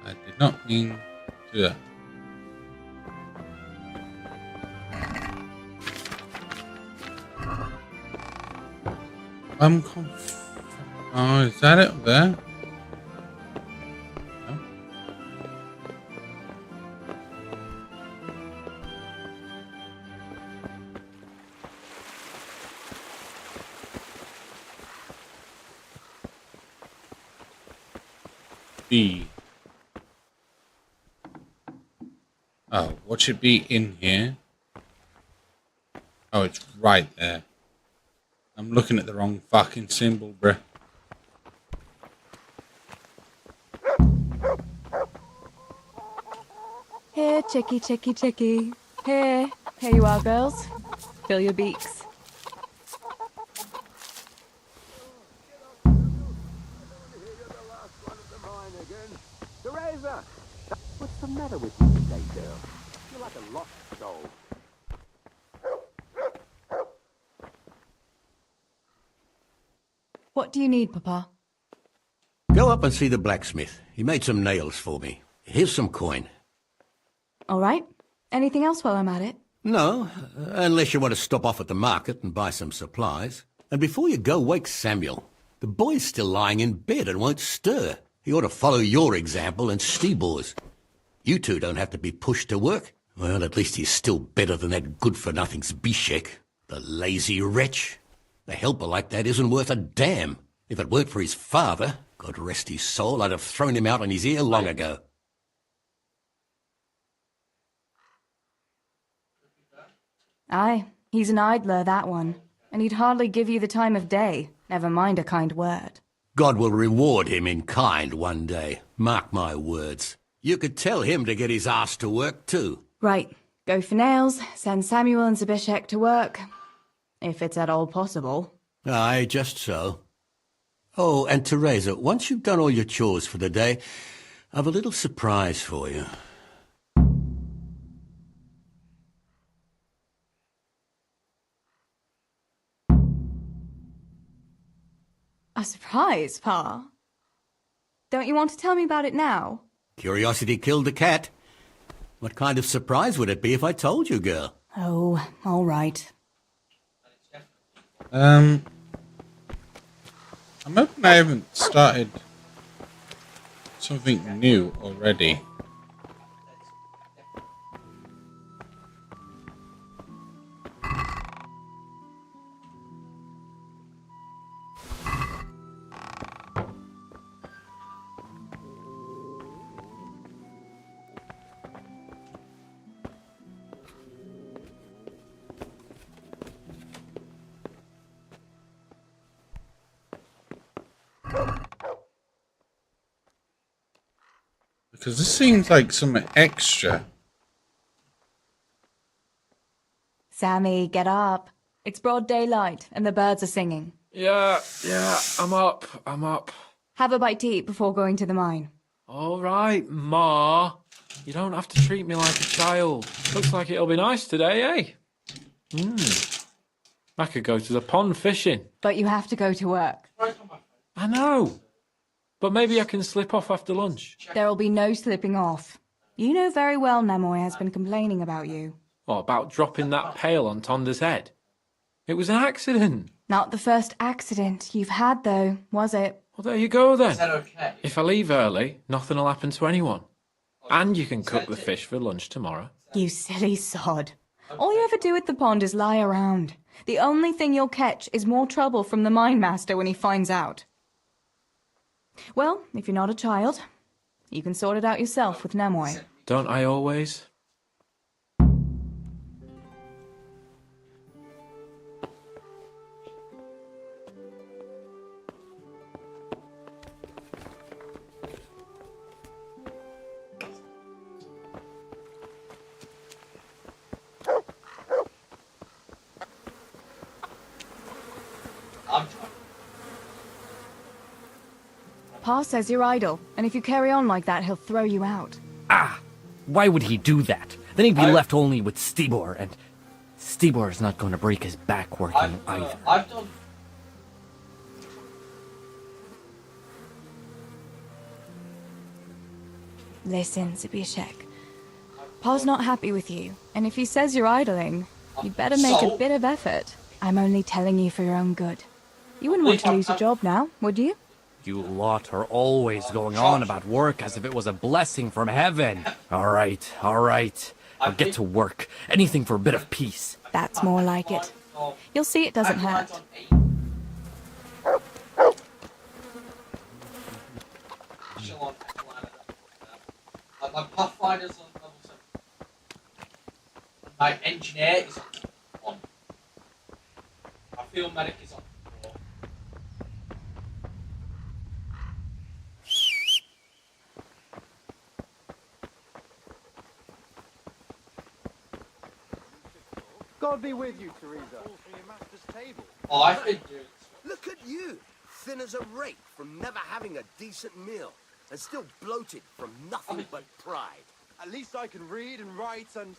I did not mean to do that. Oh, is that it up there? No. B. Oh, what should be in here? Oh, it's right there. I'm looking at the wrong fucking symbol, bruh. Here, chickie, chickie, chickie. Here you are, girls. Fill your beaks. Teresa! What's the matter with you today, girl? You're like a lost soul. What do you need, Papa? Go up and see the blacksmith. He made some nails for me. Here's some coin. All right. Anything else while I'm at it? No, unless you want to stop off at the market and buy some supplies. And before you go, wake Samuel. The boy's still lying in bed and won't stir. He ought to follow your example and Stebor's. You two don't have to be pushed to work. Well, at least he's still better than that good-for-nothing Zbyszek, the lazy wretch. A helper like that isn't worth a damn. If it weren't for his father, God rest his soul, I'd have thrown him out on his ear long ago. Aye, he's an idler, that one. And he'd hardly give you the time of day, never mind a kind word. God will reward him in kind one day. Mark my words. You could tell him to get his ass to work, too. Right. Go for nails, send Samuel and Zbyszek to work. If it's at all possible. Aye, just so. Oh, and Teresa, once you've done all your chores for the day, I've a little surprise for you. A surprise, Pa? Don't you want to tell me about it now? Curiosity killed the cat. What kind of surprise would it be if I told you, girl? Oh, all right. I'm hoping I haven't started something new already. Because this seems like something extra. Sammy, get up. It's broad daylight and the birds are singing. Yeah, I'm up. Have a bite to eat before going to the mine. All right, Ma. You don't have to treat me like a child. Looks like it'll be nice today, eh? I could go to the pond fishing. But you have to go to work. I know. But maybe I can slip off after lunch. There'll be no slipping off. You know very well Nemoy has been complaining about you. What, about dropping that pail on Tonda's head? It was an accident. Not the first accident you've had, though, was it? Well, there you go, then. Is that okay? If I leave early, nothing will happen to anyone. And you can cook the fish for lunch tomorrow. You silly sod. All you ever do at the pond is lie around. The only thing you'll catch is more trouble from the mine master when he finds out. Well, if you're not a child, you can sort it out yourself with Nemoy. Don't I always? Pa says you're idle, and if you carry on like that, he'll throw you out. Why would he do that? Then he'd be left only with Stibor, and Stibor is not going to break his back working either. I've done. Listen, Zbyszek. Pa's not happy with you, and if he says you're idling, you'd better make a bit of effort. I'm only telling you for your own good. You wouldn't want to lose your job now, would you? You lot are always going on about work as if it was a blessing from heaven. All right. I'll get to work. Anything for a bit of peace. That's more like it. You'll see it doesn't hurt. My Pathfinder's on level 7. My Engineer is on 1. My Field Medic is on 4. God be with you, Teresa. Oh, I think Look at you, thin as a rake from never having a decent meal, and still bloated from nothing but pride. At least I can read and write and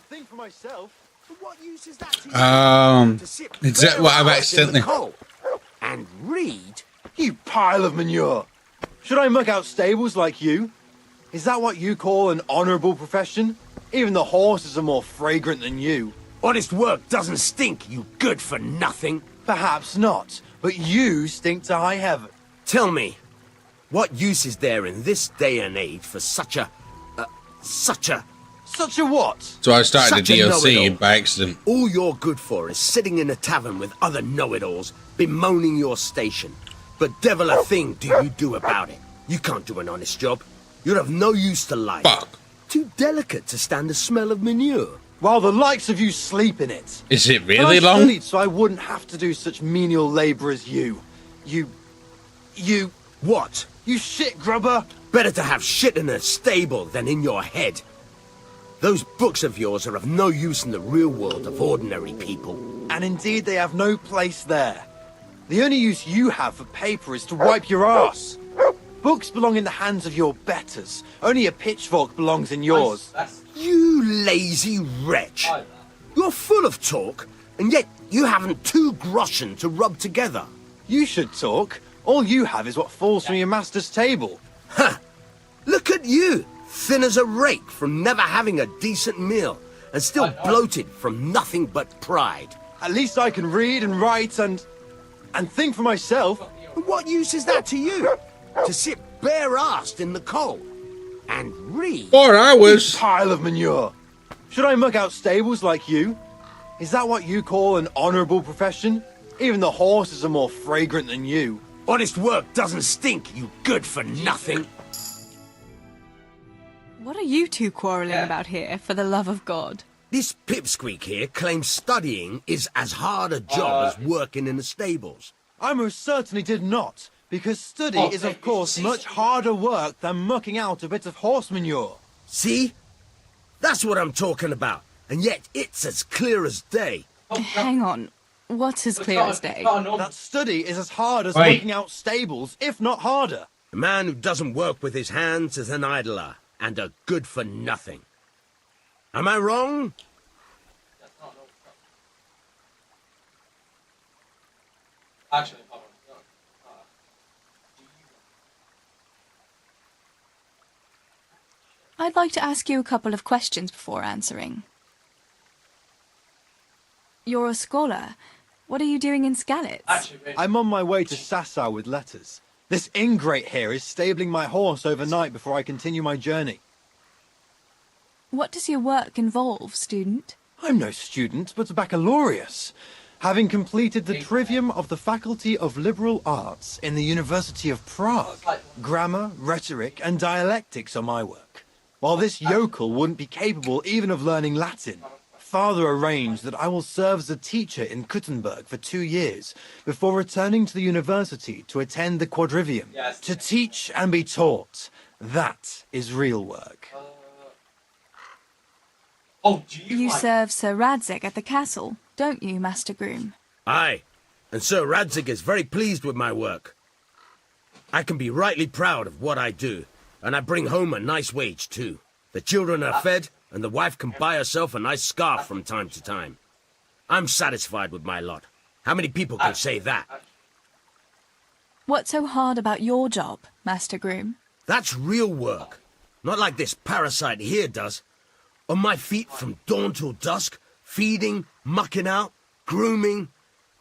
think for myself. But what use is that to you? To sit Is that what I've bare-assed in accidentally... the cold and read? You pile of manure. Should I muck out stables like you? Is that what you call an honourable profession? Even the horses are more fragrant than you. Honest work doesn't stink, you good for nothing. Perhaps not, but you stink to high heaven. Tell me, what use is there in this day and age for such a what? So I started Such the a DLC know-it-all. by accident. All you're good for is sitting in a tavern with other know-it-alls, bemoaning your station. But devil a thing do you do about it. You can't do an honest job. You're of no use to life. Fuck. Too delicate to stand the smell of manure. While the likes of you sleep in it. Is it And really I long? studied so I wouldn't have to do such menial labour as you. You... What? You shit grubber. Better to have shit in a stable than in your head. Those books of yours are of no use in the real world of ordinary people. And indeed they have no place there. The only use you have for paper is to wipe your ass. Books belong in the hands of your betters. Only a pitchfork belongs in yours. You lazy wretch. You're full of talk, and yet you haven't 2 groschen to rub together. You should talk. All you have is what falls from your master's table. Ha! Look at you, thin as a rake from never having a decent meal, and still bloated from nothing but pride. At least I can read and write and think for myself. What use is that to you? To sit bare-assed in the cold and read? 4 hours. You pile of manure. Should I muck out stables like you? Is that what you call an honourable profession? Even the horses are more fragrant than you. Honest work doesn't stink, you good for nothing. What are you two quarrelling about here, for the love of God? This pipsqueak here claims studying is as hard a job as working in the stables. I most certainly did not, because study is of course much harder work than mucking out a bit of horse manure. See? That's what I'm talking about, and yet it's as clear as day. Hang on. What's as clear as day? That study is as hard as Wait. mucking out stables, if not harder. A man who doesn't work with his hands is an idler, and a good for nothing. Am I wrong? Actually, I'd like to ask you a couple of questions before answering. You're a scholar. What are you doing in Skalitz? I'm on my way to Sasau with letters. This ingrate here is stabling my horse overnight before I continue my journey. What does your work involve, student? I'm no student, but a baccalaureus. Having completed the trivium of the Faculty of Liberal Arts in the University of Prague, grammar, rhetoric, and dialectics are my work. While this yokel wouldn't be capable even of learning Latin, Father arranged that I will serve as a teacher in Kuttenberg for 2 years before returning to the university to attend the quadrivium. To teach and be taught, that is real work. You serve Sir Radzig at the castle, don't you, Master Groom? Aye, and Sir Radzig is very pleased with my work. I can be rightly proud of what I do, and I bring home a nice wage too. The children are fed, and the wife can buy herself a nice scarf from time to time. I'm satisfied with my lot. How many people can say that? What's so hard about your job, Master Groom? That's real work. Not like this parasite here does. On my feet from dawn till dusk, feeding, mucking out, grooming.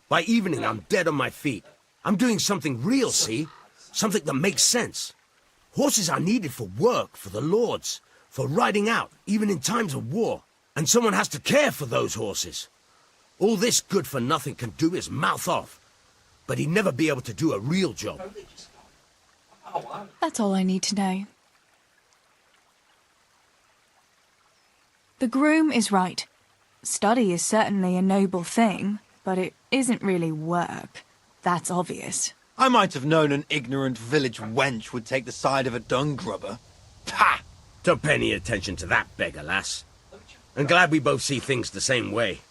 By evening, I'm dead on my feet. I'm doing something real, see? Something that makes sense. Horses are needed for work, for the lords, for riding out, even in times of war. And someone has to care for those horses. All this good-for-nothing can do is mouth off. But he'd never be able to do a real job. That's all I need to know. The groom is right. Study is certainly a noble thing, but it isn't really work. That's obvious. I might have known an ignorant village wench would take the side of a dung grubber. Ha! Don't pay any attention to that beggar, lass. I'm glad we both see things the same way.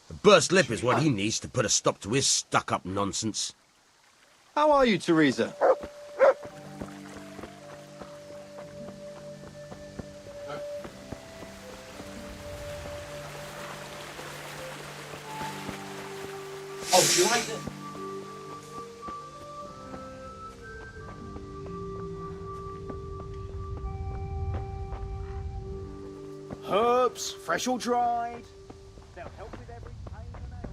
A burst lip is what he needs to put a stop to his stuck-up nonsense. How are you, Teresa? Oh, do you like it? Herbs, fresh or dried. They'll help with every pain and ailment.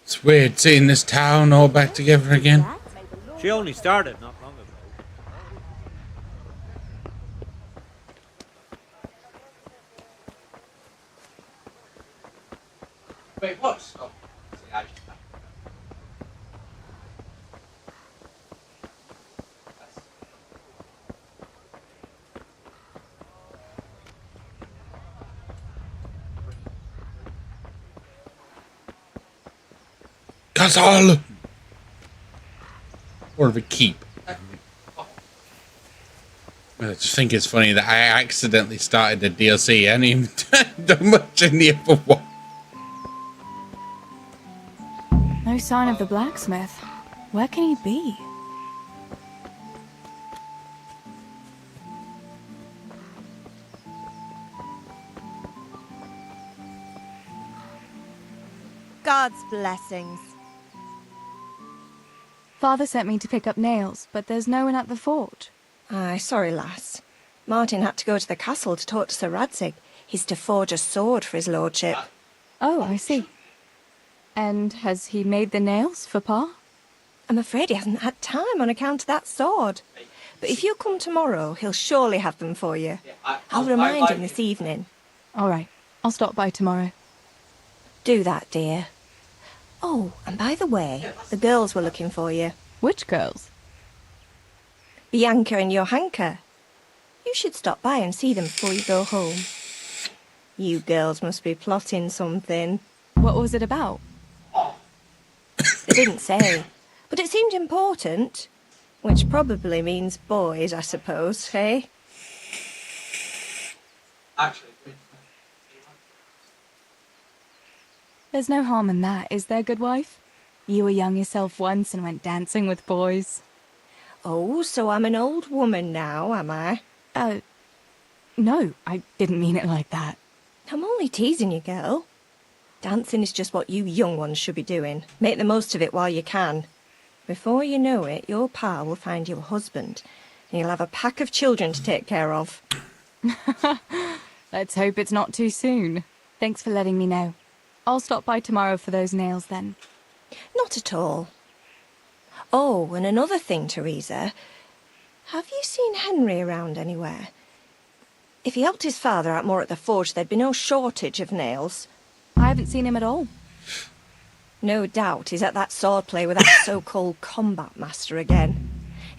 It's weird seeing this town all back together again. She only started not long ago. Wait, what? Oh, see, I just... Castle! Or of a keep. I just think it's funny that I accidentally started the DLC and even done much in the other one. No sign of the blacksmith. Where can he be? God's blessings. Father sent me to pick up nails, but there's no one at the fort. Aye, sorry, lass. Martin had to go to the castle to talk to Sir Radzig. He's to forge a sword for his lordship. Oh, I see. And has he made the nails for Pa? I'm afraid he hasn't had time on account of that sword. But if you come tomorrow, he'll surely have them for you. I'll remind him this evening. All right, I'll stop by tomorrow. Do that, dear. Oh, and by the way, the girls were looking for you. Which girls? Bianca and Johanka. You should stop by and see them before you go home. You girls must be plotting something. What was it about? They didn't say, but it seemed important. Which probably means boys, I suppose, eh? Actually, There's no harm in that, is there, good wife? You were young yourself once and went dancing with boys. Oh, so I'm an old woman now, am I? No, I didn't mean it like that. I'm only teasing you, girl. Dancing is just what you young ones should be doing. Make the most of it while you can. Before you know it, your pa will find you a husband, and you'll have a pack of children to take care of. Let's hope it's not too soon. Thanks for letting me know. I'll stop by tomorrow for those nails then. Not at all. Oh, and another thing, Teresa. Have you seen Henry around anywhere? If he helped his father out more at the forge, there'd be no shortage of nails. I haven't seen him at all. No doubt he's at that swordplay with that so-called combat master again.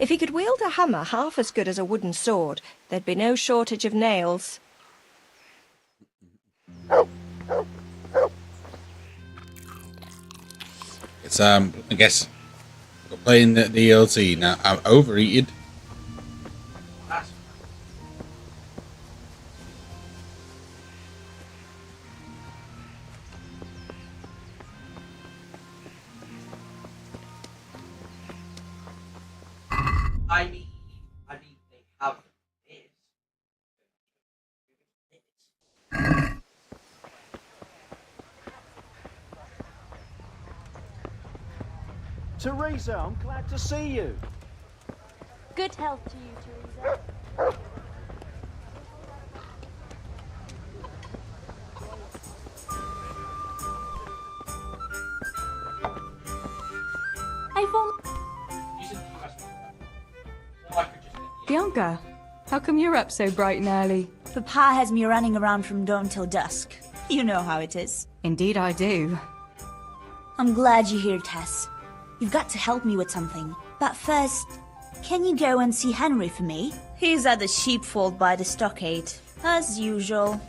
If he could wield a hammer half as good as a wooden sword, there'd be no shortage of nails. It's I guess we're playing the DLC now. I'm overeated. I mean, they have this. Teresa, I'm glad to see you. Good health to you, Teresa. Hey, Bianca, how come you're up so bright and early? Papa has me running around from dawn till dusk. You know how it is. Indeed I do. I'm glad you're here, Tess. You've got to help me with something. But first, can you go and see Henry for me? He's at the sheepfold by the stockade, as usual.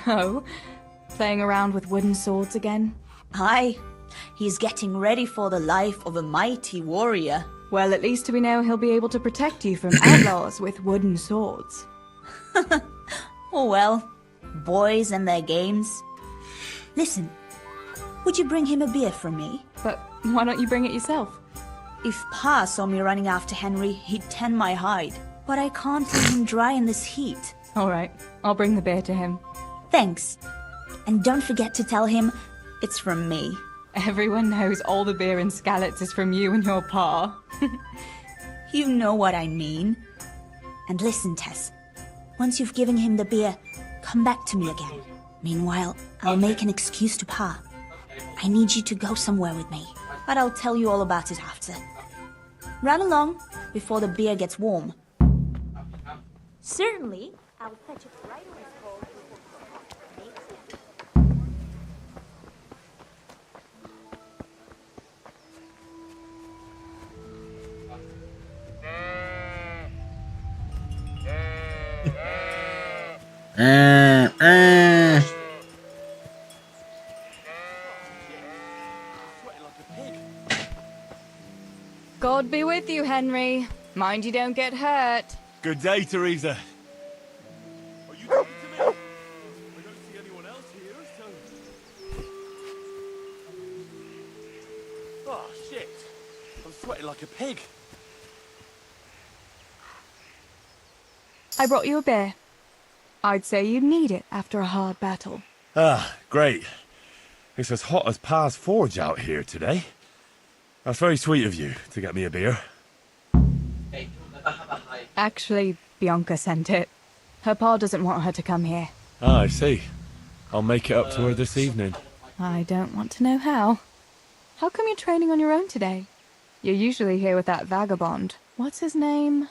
Oh, playing around with wooden swords again? Aye, he's getting ready for the life of a mighty warrior. Well, at least we know he'll be able to protect you from outlaws with wooden swords. Oh well, boys and their games. Listen, would you bring him a beer from me? But why don't you bring it yourself? If Pa saw me running after Henry, he'd tan my hide. But I can't leave him dry in this heat. All right, I'll bring the beer to him. Thanks. And don't forget to tell him it's from me. Everyone knows all the beer in Skalitz is from you and your pa. You know what I mean. And listen, Tess. Once you've given him the beer, come back to me again. Meanwhile, I'll make an excuse to Pa. I need you to go somewhere with me. But I'll tell you all about it after. Run along before the beer gets warm. Certainly. I'll fetch it right away. God be with you, Henry. Mind you don't get hurt. Good day, Teresa. Are you talking to me? I don't see anyone else here, so... Oh, shit. I'm sweating like a pig. I brought you a beer. I'd say you'd need it after a hard battle. Ah, great. It's as hot as Pa's Forge out here today. That's very sweet of you to get me a beer. Actually, Bianca sent it. Her pa doesn't want her to come here. Ah, I see. I'll make it up to her this evening. I don't want to know how. How come you're training on your own today? You're usually here with that vagabond. What's his name?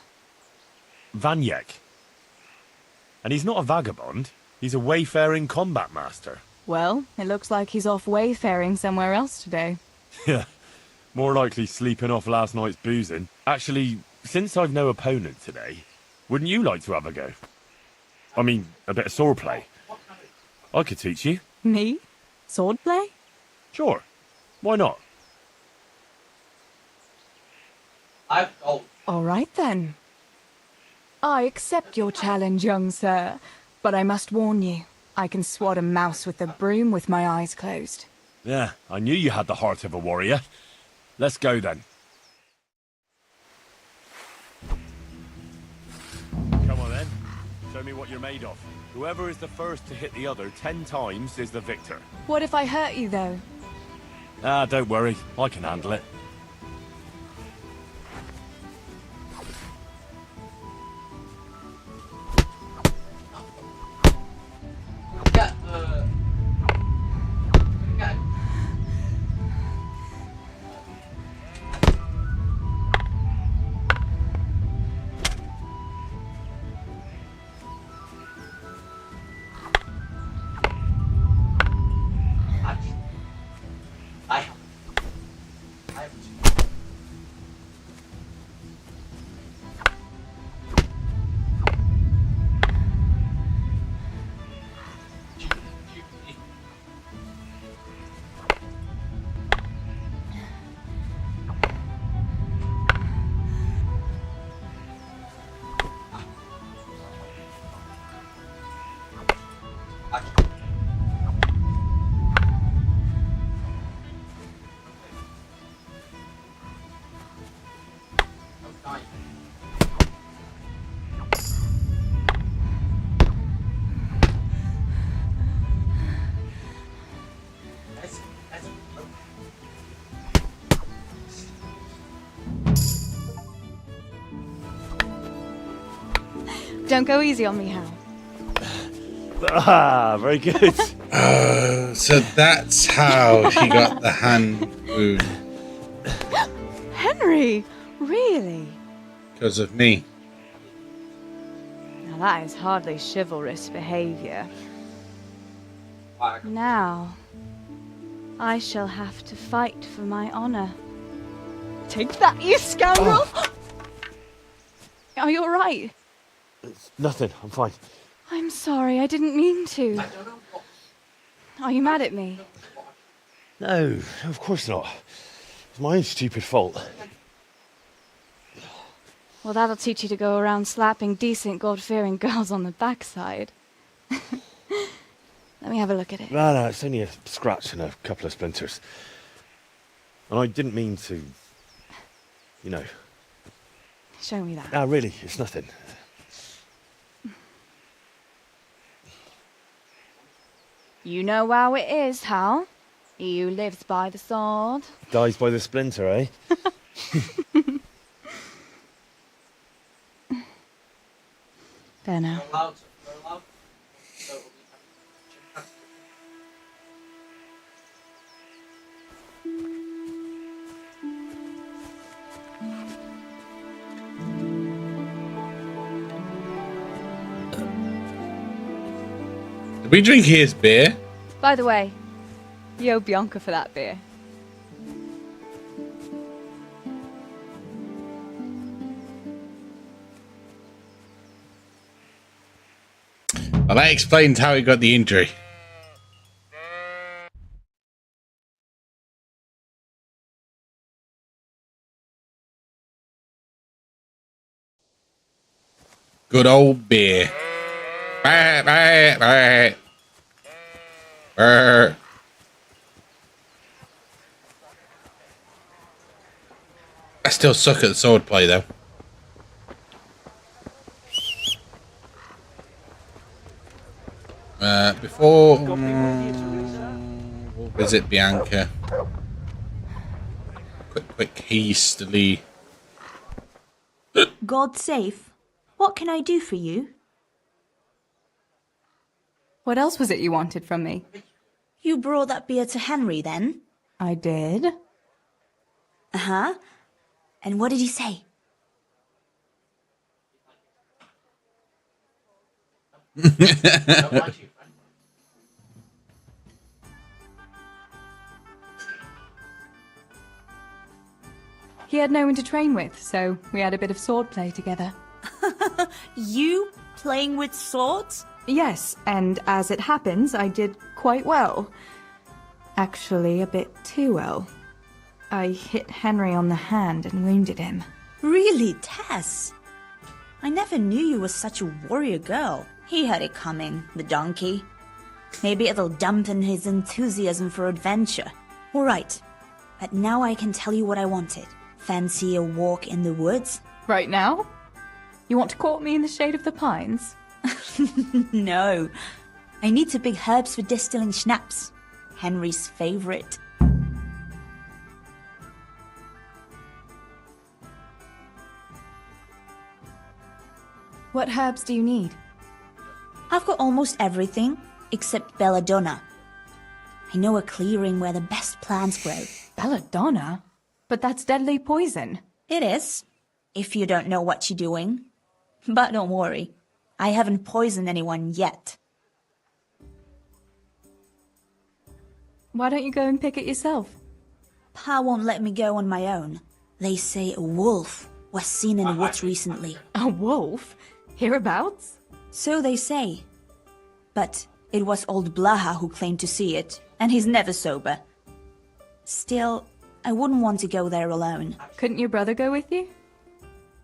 Vanyek. And he's not a vagabond. He's a wayfaring combat master. Well, it looks like he's off wayfaring somewhere else today. Yeah, more likely sleeping off last night's boozing. Actually, since I've no opponent today, wouldn't you like to have a go? I mean, a bit of swordplay. I could teach you. Me? Swordplay? Sure. Why not? All right then. I accept your challenge, young sir, but I must warn you, I can swat a mouse with a broom with my eyes closed. Yeah, I knew you had the heart of a warrior. Let's go then. Come on then. Show me what you're made of. Whoever is the first to hit the other 10 times is the victor. What if I hurt you, though? Ah, don't worry. I can handle it. Don't go easy on me, Hal. Ah, very good. So that's how he got the hand wound. Henry! Really? Because of me. Now that is hardly chivalrous behavior. Now, I shall have to fight for my honor. Take that, you scoundrel! Are you alright? It's nothing. I'm fine. I'm sorry, I didn't mean to. Are you mad at me? No, of course not. It's my own stupid fault. Well, that'll teach you to go around slapping decent, God-fearing girls on the backside. Let me have a look at it. No, it's only a scratch and a couple of splinters. And I didn't mean to, you know. Show me that. No, really, it's nothing. You know how it is, Hal. He who lives by the sword. Dies by the splinter, eh? There now. Did we drink his beer? By the way, you owe Bianca for that beer. Well, that explains how he got the injury. Good old beer. Bah, bah, bah. Brr. I still suck at swordplay, though. Before we'll visit Bianca. Quick, hastily. God safe. What can I do for you? What else was it you wanted from me? You brought that beer to Henry, then? I did. Uh-huh. And what did he say? He had no one to train with, so we had a bit of swordplay together. You playing with swords? Yes, and as it happens, I did quite well. Actually, a bit too well. I hit Henry on the hand and wounded him. Really, Tess? I never knew you were such a warrior girl. He had it coming, the donkey. Maybe it'll dampen his enthusiasm for adventure. All right, but now I can tell you what I wanted. Fancy a walk in the woods? Right now? You want to court me in the shade of the pines? No. I need to pick herbs for distilling schnapps. Henry's favorite. What herbs do you need? I've got almost everything except belladonna. I know a clearing where the best plants grow. Belladonna? But that's deadly poison. It is, if you don't know what you're doing. But don't worry, I haven't poisoned anyone yet. Why don't you go and pick it yourself? Pa won't let me go on my own. They say a wolf was seen in the woods recently. A wolf? Hereabouts? So they say. But it was old Blaha who claimed to see it, and he's never sober. Still, I wouldn't want to go there alone. Couldn't your brother go with you?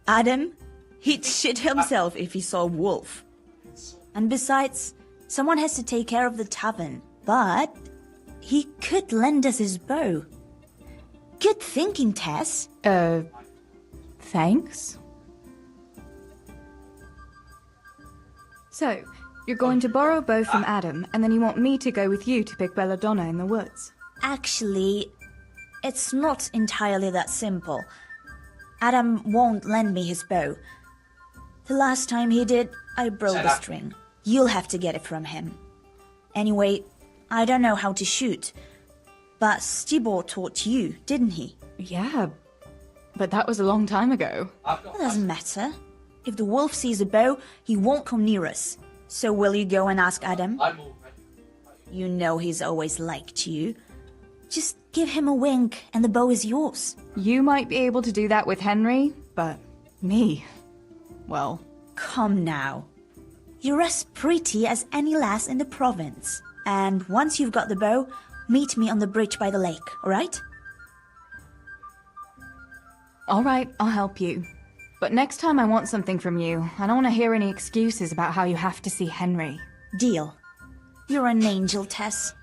Adam? He'd shit himself if he saw a wolf. And besides, someone has to take care of the tavern. But he could lend us his bow. Good thinking, Tess. Thanks. So, you're going to borrow a bow from Adam, and then you want me to go with you to pick belladonna in the woods. Actually, it's not entirely that simple. Adam won't lend me his bow. The last time he did, I broke the string. You'll have to get it from him. Anyway, I don't know how to shoot. But Stibor taught you, didn't he? Yeah, but that was a long time ago. It doesn't matter. If the wolf sees a bow, he won't come near us. So will you go and ask Adam? You know he's always liked you. Just give him a wink and the bow is yours. You might be able to do that with Henry, but me, well... Come now. You're as pretty as any lass in the province. And once you've got the bow, meet me on the bridge by the lake, alright? Alright, I'll help you. But next time I want something from you. I don't want to hear any excuses about how you have to see Henry. Deal. You're an angel, Tess.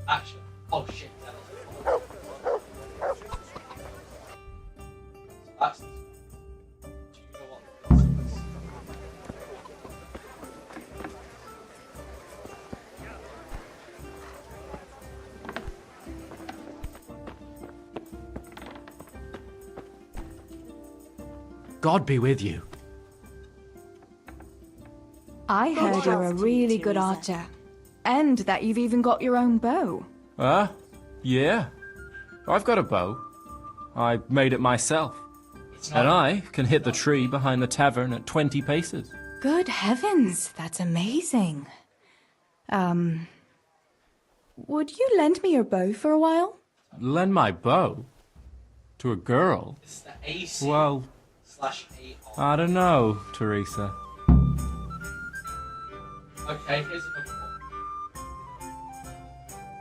Actually, oh shit. That's... God be with you. I heard you're a really good archer. And that you've even got your own bow. Yeah. I've got a bow. I made it myself. And I can hit the tree behind the tavern at 20 paces. Good heavens, that's amazing. Would you lend me your bow for a while? Lend my bow? To a girl? It's the AC Well, /AR. I don't know, Teresa. Okay, here's another one.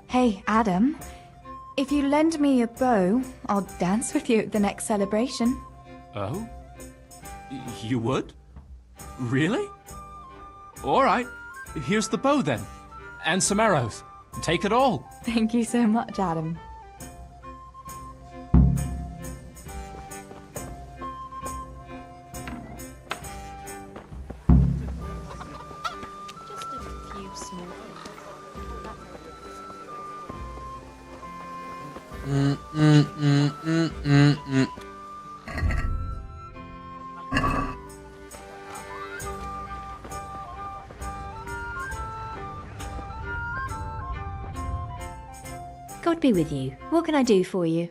Hey, Adam. If you lend me your bow, I'll dance with you at the next celebration. Oh? You would? Really? Alright, here's the bow then. And some arrows. Take it all. Thank you so much, Adam. God be with you. What can I do for you?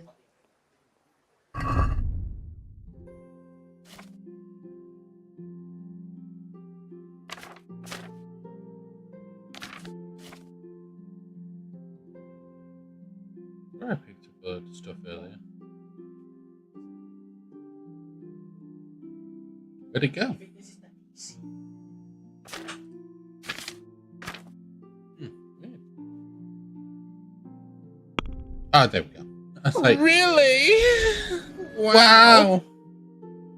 I picked up stuff earlier. Where'd it go? Ah, there we go. I was like, really? Wow.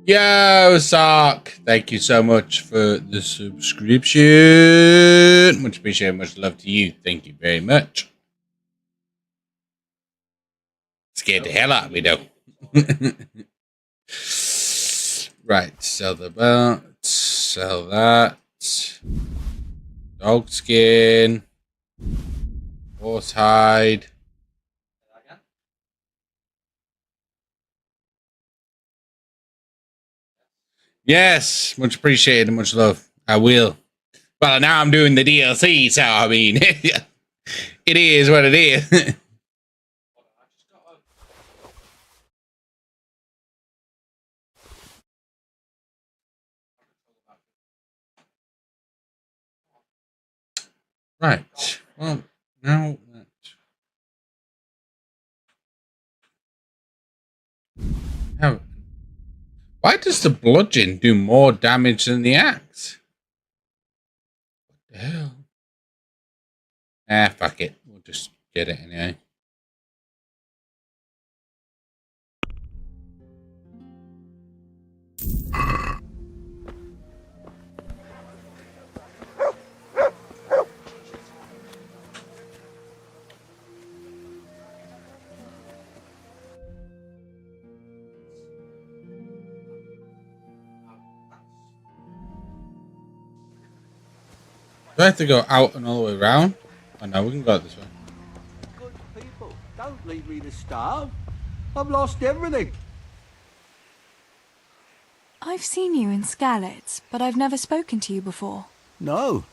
Yo, Sark. Thank you so much for the subscription. Much appreciated. Much love to you. Thank you very much. Scared the hell out of me, though. Right, sell the belt. Sell that. Dog skin. Horse hide. Yes, much appreciated and much love. I will. Well, now I'm doing the DLC, so I mean, it is what it is. Right. Well, now that... Now, why does the bludgeon do more damage than the axe? What the hell? Ah, fuck it. We'll just get it anyway. Do I have to go out and all the way around? Oh no, we can go this way. Good people, don't leave me to starve. I've lost everything. I've seen you in Skalitz, but I've never spoken to you before. No,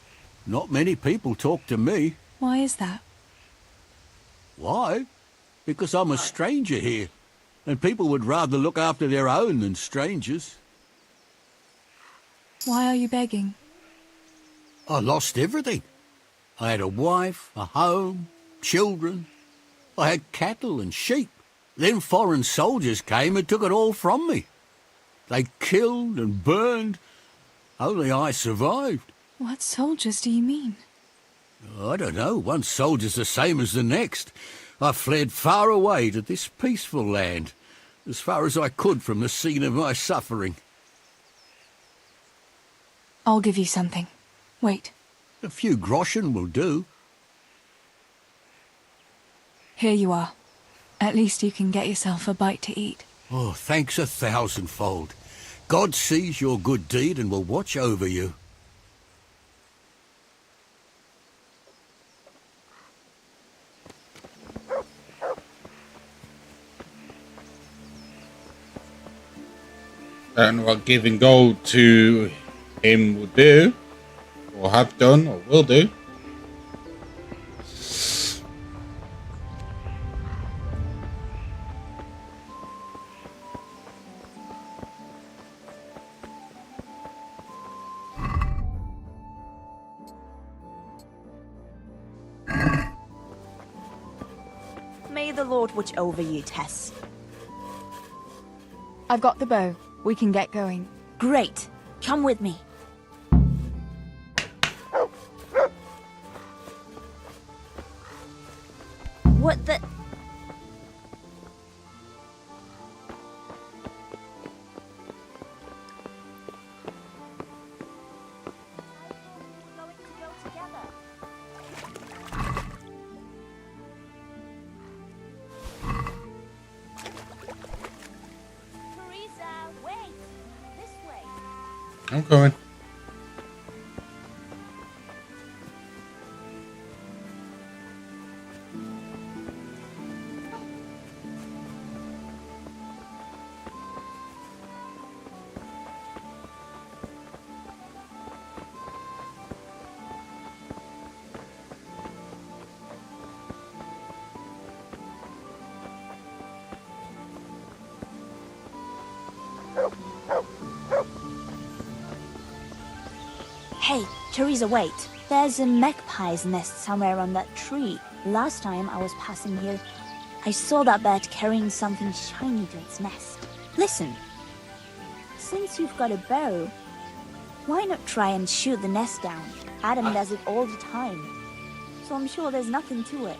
not many people talk to me. Why is that? Why? Because I'm a stranger here, and people would rather look after their own than strangers. Why are you begging? I lost everything. I had a wife, a home, children. I had cattle and sheep. Then foreign soldiers came and took it all from me. They killed and burned. Only I survived. What soldiers do you mean? I don't know. One soldier's the same as the next. I fled far away to this peaceful land, as far as I could from the scene of my suffering. I'll give you something. Wait. A few groschen will do. Here you are. At least you can get yourself a bite to eat. Oh, thanks 1,000-fold. God sees your good deed and will watch over you. I don't know what giving gold to him will do, or have done, or will do. May the Lord watch over you, Tess. I've got the bow. We can get going. Great. Come with me. What the... I'm coming. Hey, Teresa, wait. There's a magpie's nest somewhere on that tree. Last time I was passing here, I saw that bird carrying something shiny to its nest. Listen. Since you've got a bow, why not try and shoot the nest down? Adam does it all the time. So I'm sure there's nothing to it.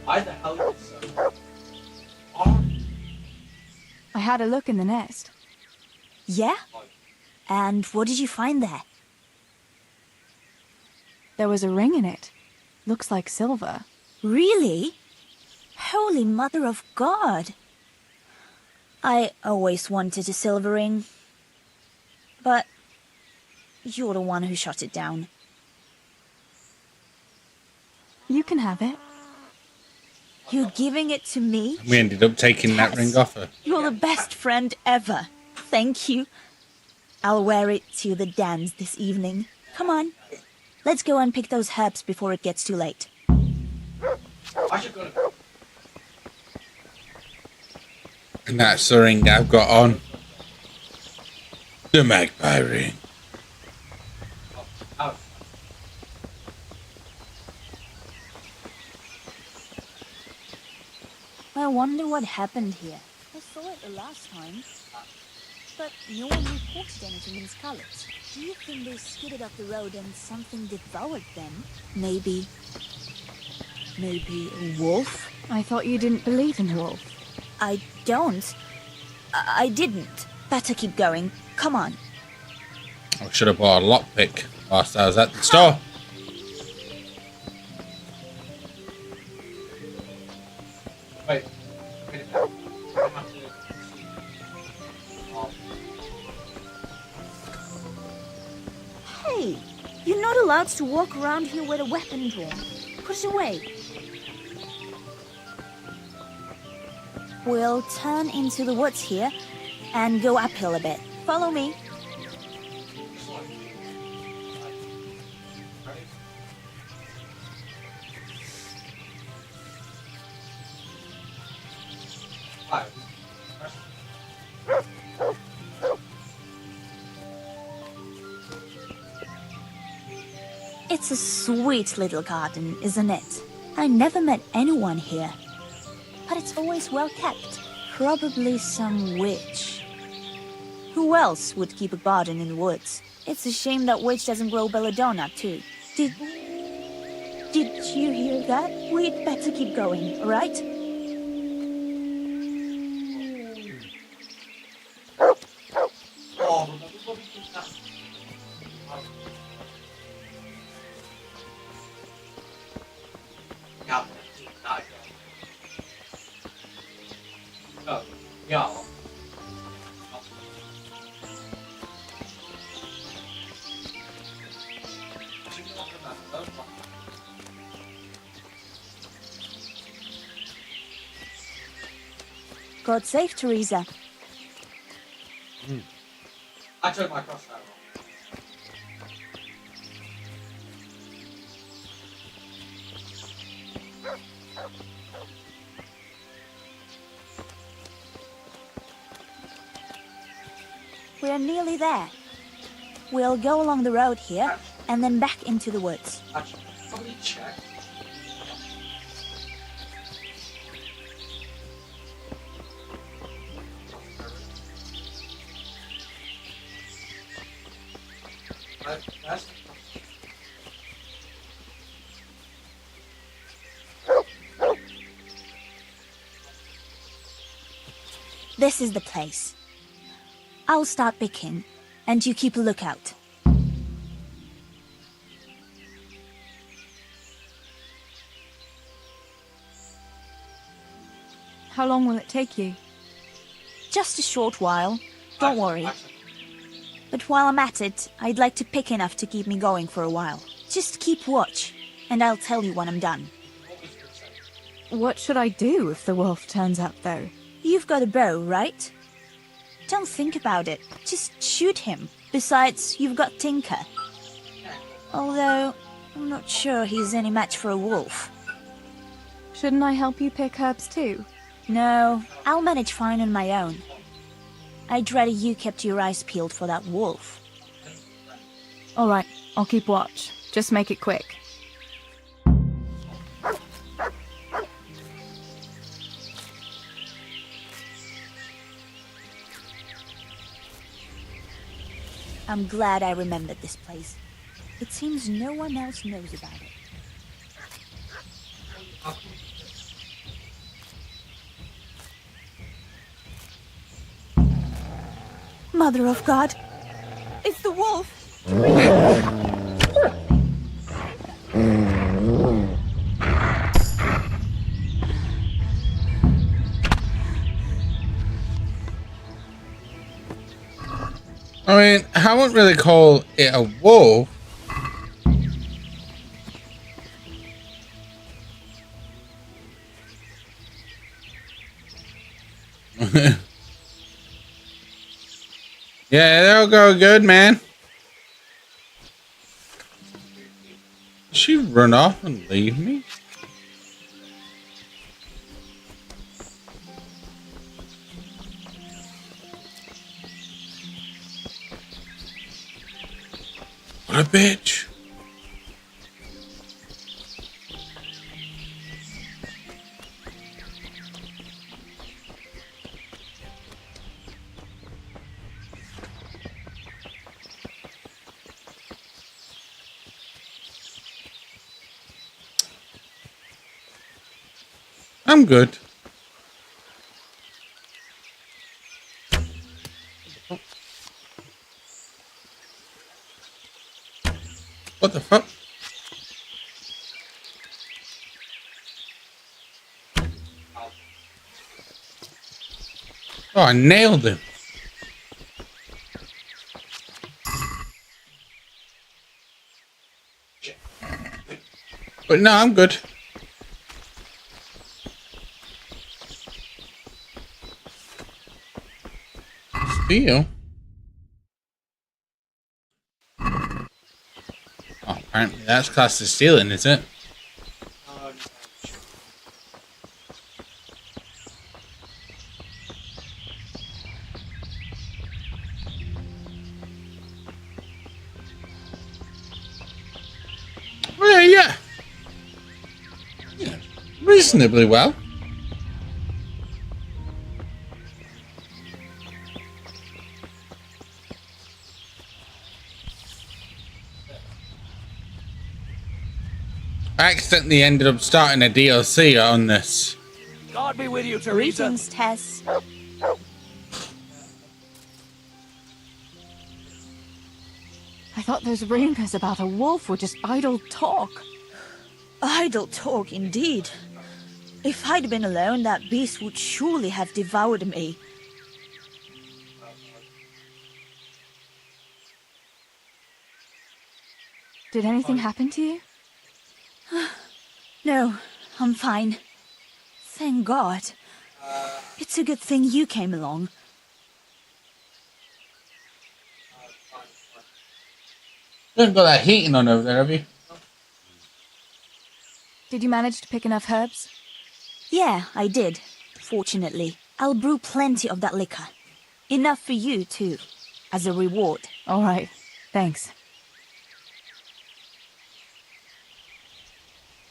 Why the hell is it so? I had a look in the nest. Yeah? And what did you find there? There was a ring in it. Looks like silver. Really? Holy Mother of God! I always wanted a silver ring. But you're the one who shot it down. You can have it. You're giving it to me? We ended up taking that ring off her. You're the best friend ever. Thank you. I'll wear it to the dance this evening. Come on. Let's go and pick those herbs before it gets too late. I should go. And that's the ring I've got on. The magpie ring. I wonder what happened here. I saw it the last time, but no one reported anything in Skalitz. Do you think they skidded up the road and something devoured them? Maybe a wolf? I thought you didn't believe in a wolf. I don't. I didn't. Better keep going. Come on. I should have bought a lockpick whilst I was at the store. Wait. Hey, you're not allowed to walk around here with a weapon drawn. Put it away. We'll turn into the woods here and go uphill a bit. Follow me. It's a sweet little garden, isn't it? I never met anyone here. But it's always well kept. Probably some witch. Who else would keep a garden in the woods? It's a shame that witch doesn't grow belladonna, too. Did you hear that? We'd better keep going, all right? Ja. God save Teresa. I took my crossbow. We're nearly there. We'll go along the road here and then back into the woods. Actually, probably check. This is the place. I'll start picking, and you keep a lookout. How long will it take you? Just a short while. Don't worry. But while I'm at it, I'd like to pick enough to keep me going for a while. Just keep watch, and I'll tell you when I'm done. What should I do if the wolf turns up, though? You've got a bow, right? Don't think about it. Just shoot him. Besides, you've got Tinker. Although, I'm not sure he's any match for a wolf. Shouldn't I help you pick herbs too? No, I'll manage fine on my own. I'd rather you kept your eyes peeled for that wolf. All right, I'll keep watch. Just make it quick. I'm glad I remembered this place. It seems no one else knows about it. Mother of God! It's the wolf! I mean, I wouldn't really call it a wolf. Yeah, that'll go good, man. Did she run off and leave me? What a bitch. I'm good. What the fuck? Oh, I nailed him. But no, I'm good. Steal? Oh, apparently that's classed as stealing, is it? Well, yeah. Reasonably well. I accidentally ended up starting a DLC on this. God be with you, Teresa. Greetings, Tess. I thought those rumors about a wolf were just idle talk. Idle talk, indeed. If I'd been alone, that beast would surely have devoured me. Did anything happen to you? No, I'm fine. Thank God. It's a good thing you came along. You haven't got that heating on over there, have you? Did you manage to pick enough herbs? Yeah, I did. Fortunately, I'll brew plenty of that liquor. Enough for you, too. As a reward. All right. Thanks.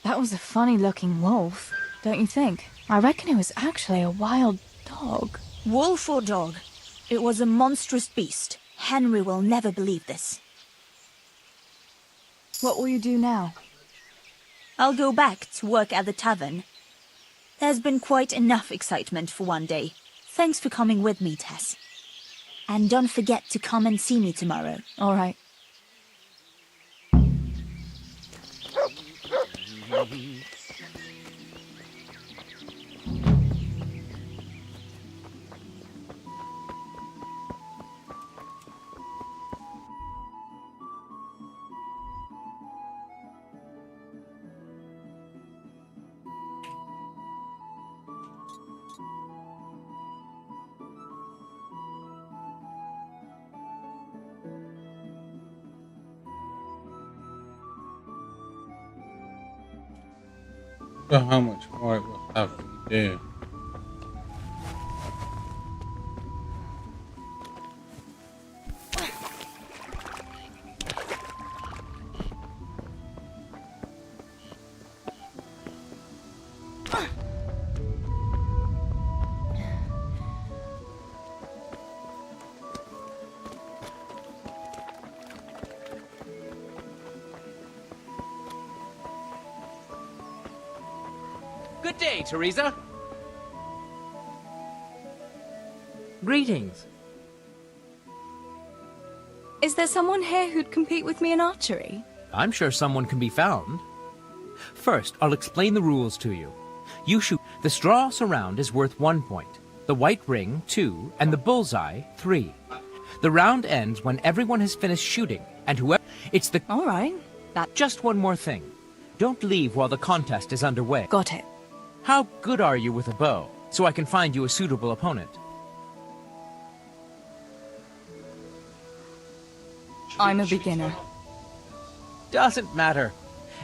That was a funny-looking wolf, don't you think? I reckon it was actually a wild dog. Wolf or dog? It was a monstrous beast. Henry will never believe this. What will you do now? I'll go back to work at the tavern. There's been quite enough excitement for one day. Thanks for coming with me, Tess. And don't forget to come and see me tomorrow. All right. So how much more it will have to do? Good day, Teresa. Greetings. Is there someone here who'd compete with me in archery? I'm sure someone can be found. First, I'll explain the rules to you. You shoot. The straw surround is worth 1 point, the white ring 2, and the bullseye 3. The round ends when everyone has finished shooting, and whoever... It's the... All right. Just one more thing. Don't leave while the contest is underway. Got it. How good are you with a bow, so I can find you a suitable opponent? I'm a beginner. Doesn't matter.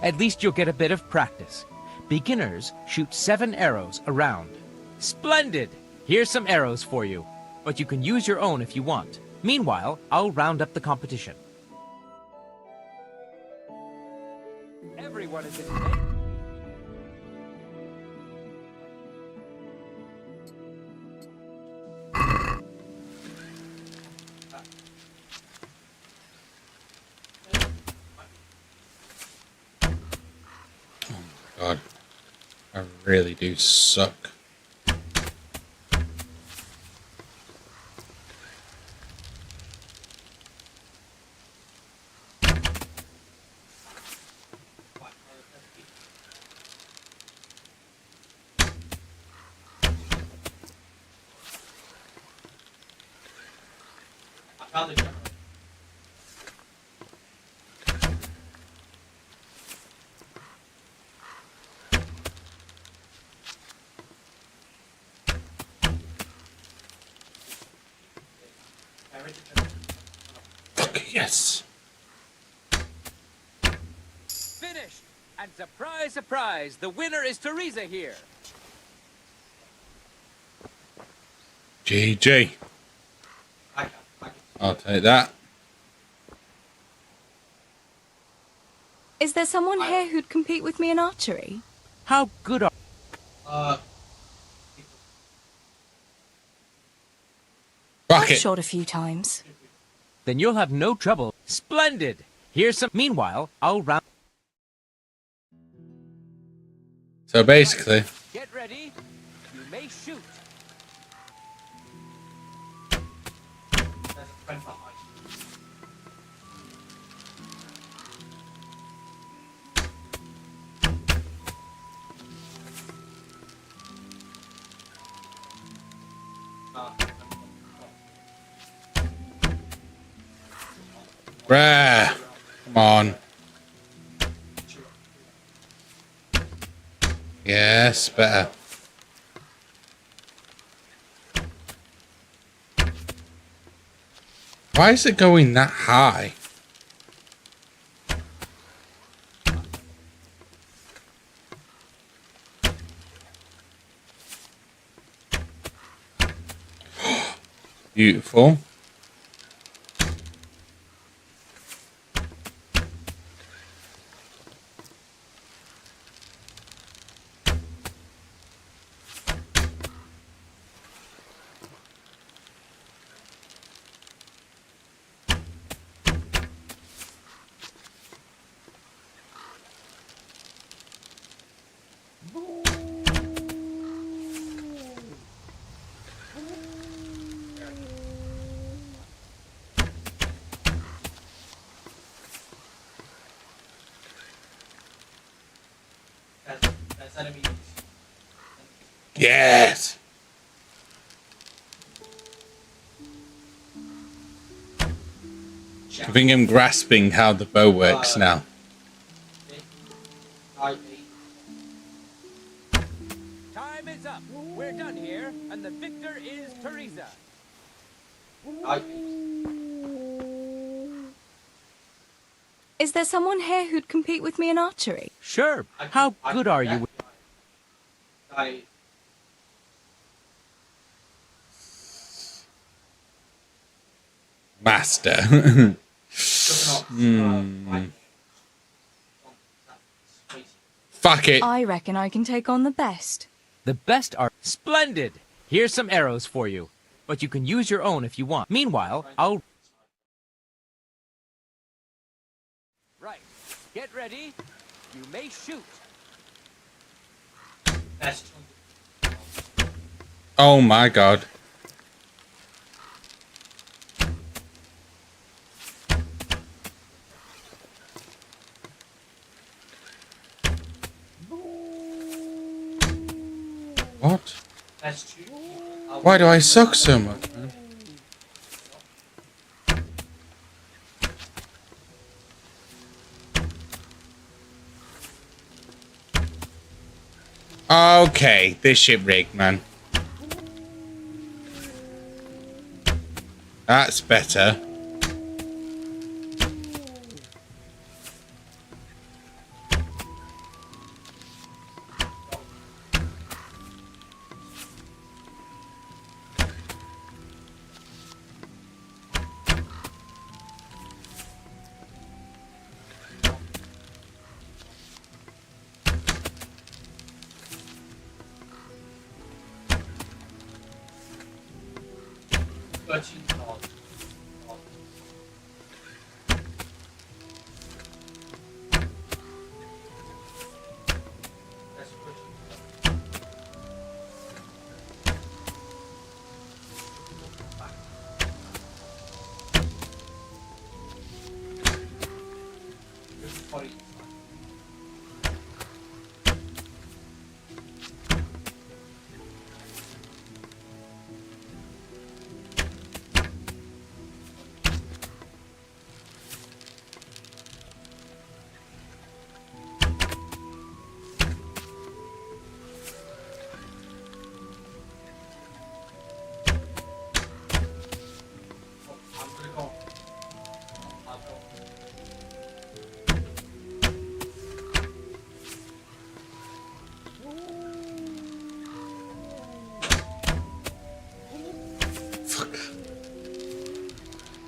At least you'll get a bit of practice. Beginners shoot 7 arrows a round. Splendid! Here's some arrows for you, but you can use your own if you want. Meanwhile, I'll round up the competition. Everyone is in shape. God, I really do suck. found the generator. Fuck yes. Finished! And surprise, surprise, the winner is Teresa here. GG. I'll take that. Is there someone here who'd compete with me in archery? How good are... I've shot a few times. Then you'll have no trouble. Splendid! Here's some... Meanwhile, I'll round... So basically, Get ready. You may shoot. bruh, come on. Yes, better. Why is it going that high? Beautiful. That's enemy. Yes. I think I'm grasping how the bow works now. Time is up. We're done here, and the victor is Teresa. Is there someone here who'd compete with me in archery? Sure. How good are you? Master. Fuck it. I reckon I can take on the best. The best are splendid. Here's some arrows for you, but you can use your own if you want. Meanwhile, I'll... Right. Get ready. You may shoot. Oh my god. What? Why do I suck so much, man? Okay, this shit rigged, man. That's better.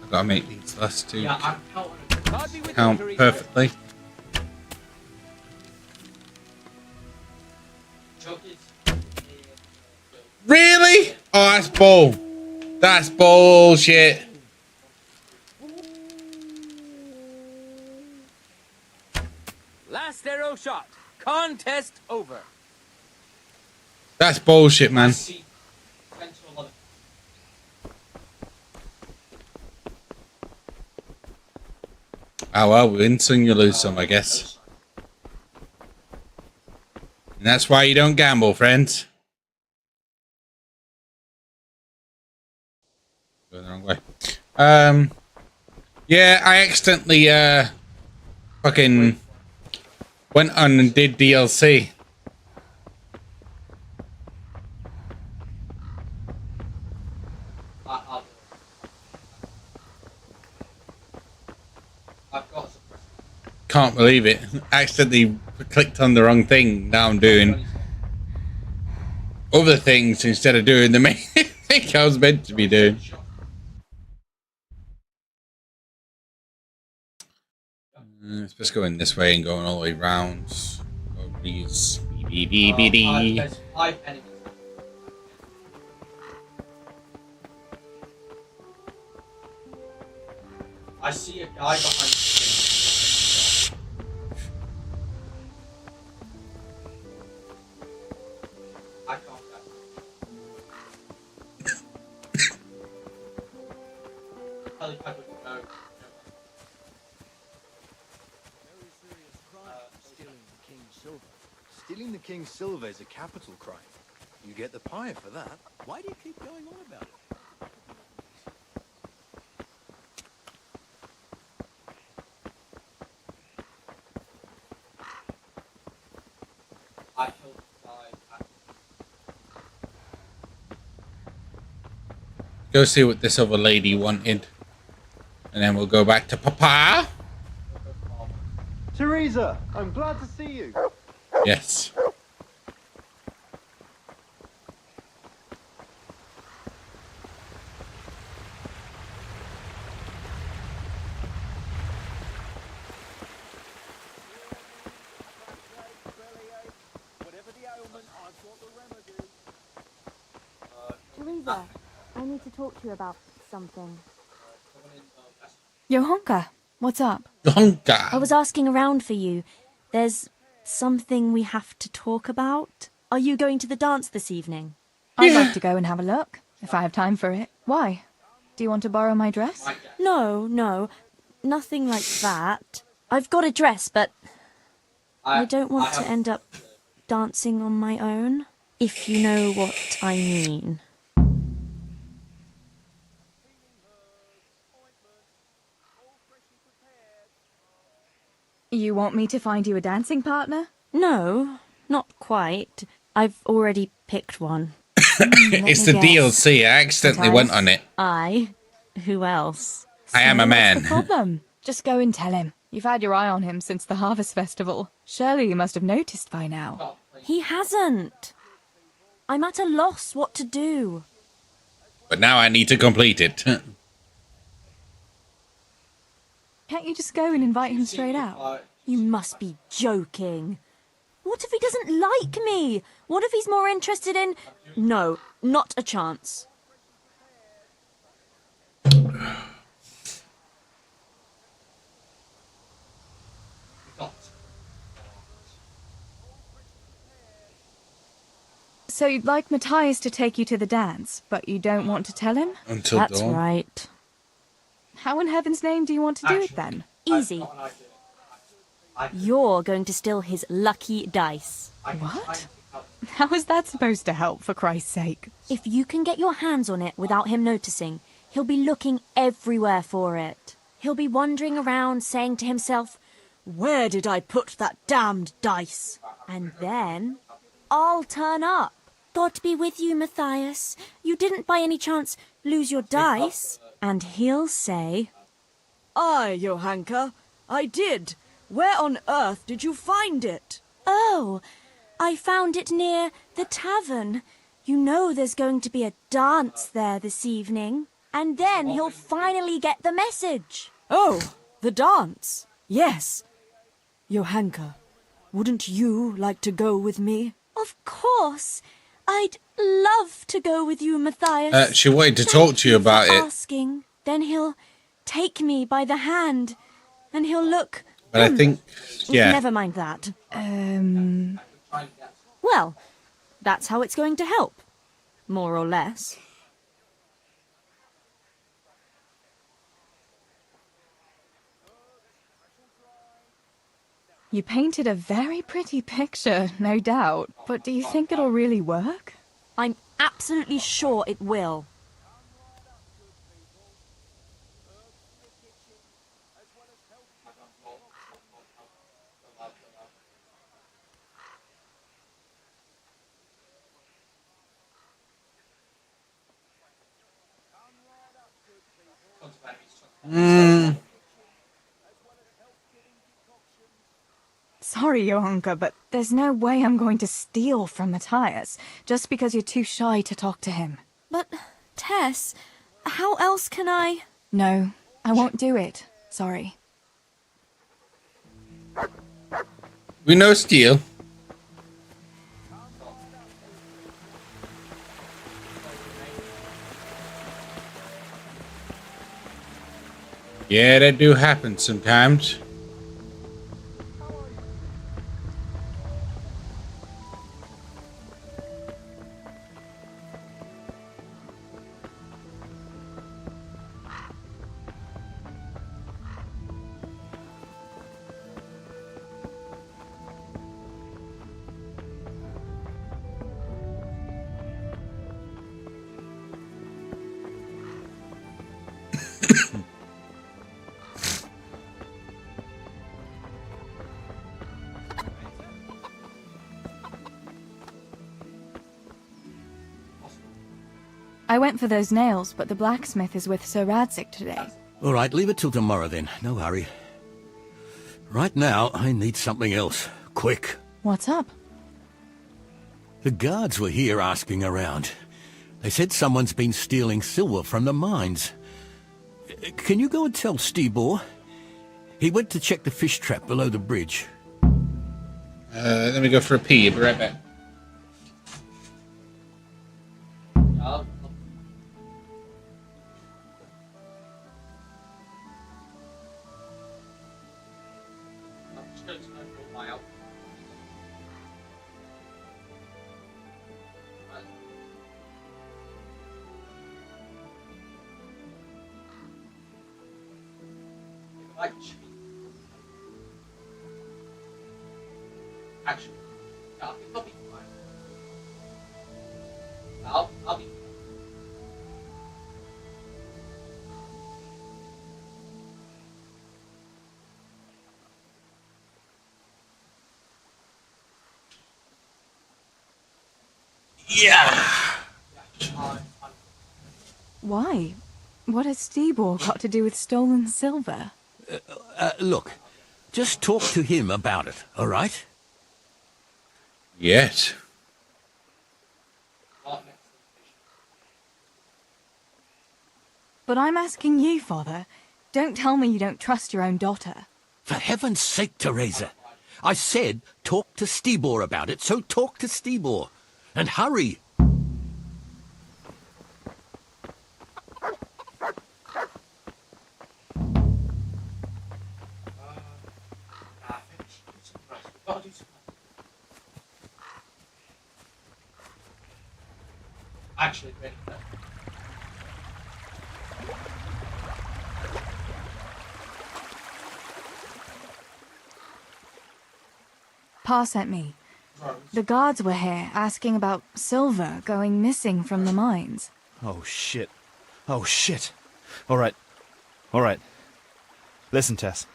I've got to make these last two Yeah, count perfectly. Really? Oh, that's bull. That's bullshit. Last arrow shot. Contest over. That's bullshit, man. Oh well, we win some, you lose some, I guess. And that's why you don't gamble, friends. Going the wrong way. Yeah, I accidentally fucking went on and did DLC. Can't believe it. Accidentally clicked on the wrong thing. Now I'm doing other things instead of doing the main thing I was meant to be doing. Let's just go in this way and going all the way round. Go these. There's 5 enemies. I see a guy behind the I can't go. Helipad would go. Stealing the king's silver is a capital crime. You get the pie for that. Why do you keep going on about it? I killed the guy. Go see what this other lady wanted. And then we'll go back to Papa. Teresa, I'm glad to see you. Yes. Teresa, I need to talk to you about something. Johanka, what's up? I was asking around for you. There's something we have to talk about. Are you going to the dance this evening? I'd like to go and have a look, if I have time for it. Why? Do you want to borrow my dress? No, nothing like that. I've got a dress, but I don't want to end up dancing on my own, if you know what I mean. You want me to find you a dancing partner? No, not quite. I've already picked one. It's the DLC. I accidentally went on it. Who else? I am a man. What's the problem? Just go and tell him. You've had your eye on him since the Harvest Festival. Surely you must have noticed by now. He hasn't. I'm at a loss what to do. But now I need to complete it. Can't you just go and invite him straight out? You must be joking. What if he doesn't like me? What if he's more interested in... No, not a chance. So you'd like Matthias to take you to the dance, but you don't want to tell him? Until That's dawn. right. How in heaven's name do you want to do it then? Easy. You're going to steal his lucky dice. What? How is that supposed to help, for Christ's sake? If you can get your hands on it without him noticing, he'll be looking everywhere for it. He'll be wandering around saying to himself, "Where did I put that damned dice?" And then I'll turn up. God be with you, Matthias. You didn't by any chance lose your dice? And he'll say, Aye, Johanka, I did. Where on earth did you find it? "Oh, I found it near the tavern. You know there's going to be a dance there this evening." And then he'll finally get the message. Oh, the dance. Yes. Johanka, wouldn't you like to go with me? Of course. I'd love to go with you, Matthias. She wanted to talk to you about it. Asking. Then he'll take me by the hand. And he'll look... But I think, yeah. Never mind that. Well, that's how it's going to help. More or less. You painted a very pretty picture, no doubt. But do you think it'll really work? I'm absolutely sure it will. Sorry, Johanka, but there's no way I'm going to steal from Matthias just because you're too shy to talk to him. But, Tess, how else can I... No, I won't do it. Sorry. We know steal. Yeah, that do happen sometimes. I went for those nails, but the blacksmith is with Sir Radzik today. All right, leave it till tomorrow then. No hurry. Right now, I need something else. Quick. What's up? The guards were here asking around. They said someone's been stealing silver from the mines. Can you go and tell Stibor? He went to check the fish trap below the bridge. Let me go for a pee. Be right back. Actually, I'll be fine. I'll be. Yeah. Why? What has Stibor got to do with stolen silver? Look, just talk to him about it, all right? Yes. But I'm asking you, Father. Don't tell me you don't trust your own daughter. For heaven's sake, Teresa. I said talk to Stibor about it, so talk to Stibor. And hurry. Actually, ready. Pa sent me. The guards were here asking about silver going missing from the mines. Oh, shit. Oh, shit. All right. All right. Listen, Tess.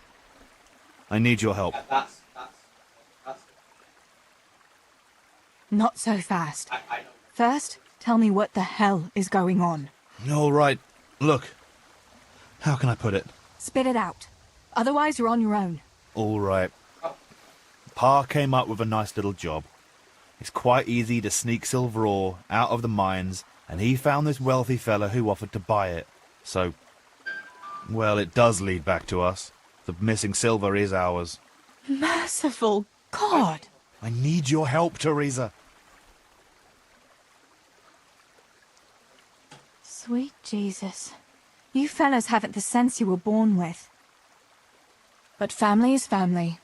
I need your help. That's Not so fast. First, tell me what the hell is going on. All right. Look. How can I put it? Spit it out. Otherwise, you're on your own. All right. Pa came up with a nice little job. It's quite easy to sneak silver ore out of the mines, and he found this wealthy fella who offered to buy it. So, well, it does lead back to us. The missing silver is ours. Merciful God! I need your help, Teresa. Sweet Jesus. You fellas haven't the sense you were born with. But family is family.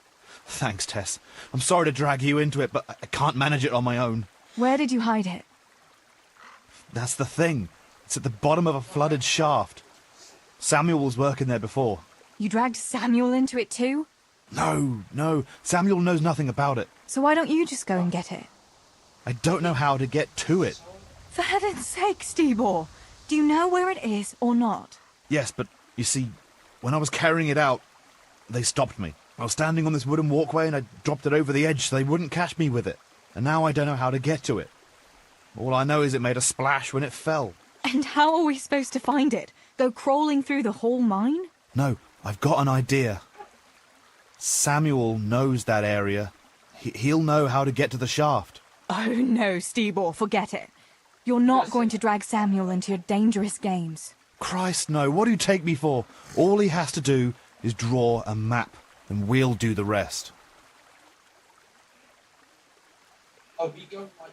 Thanks, Tess. I'm sorry to drag you into it, but I can't manage it on my own. Where did you hide it? That's the thing. It's at the bottom of a flooded shaft. Samuel was working there before. You dragged Samuel into it too? No. Samuel knows nothing about it. So why don't you just go and get it? I don't know how to get to it. For heaven's sake, Stebor! Do you know where it is or not? Yes, but you see, when I was carrying it out, they stopped me. I was standing on this wooden walkway and I dropped it over the edge so they wouldn't catch me with it. And now I don't know how to get to it. All I know is it made a splash when it fell. And how are we supposed to find it? Go crawling through the whole mine? No, I've got an idea. Samuel knows that area. He'll know how to get to the shaft. Oh no, Stebor, forget it. You're not going to drag Samuel into your dangerous games. Christ, no. What do you take me for? All he has to do is draw a map, and we'll do the rest. Oh, we go like...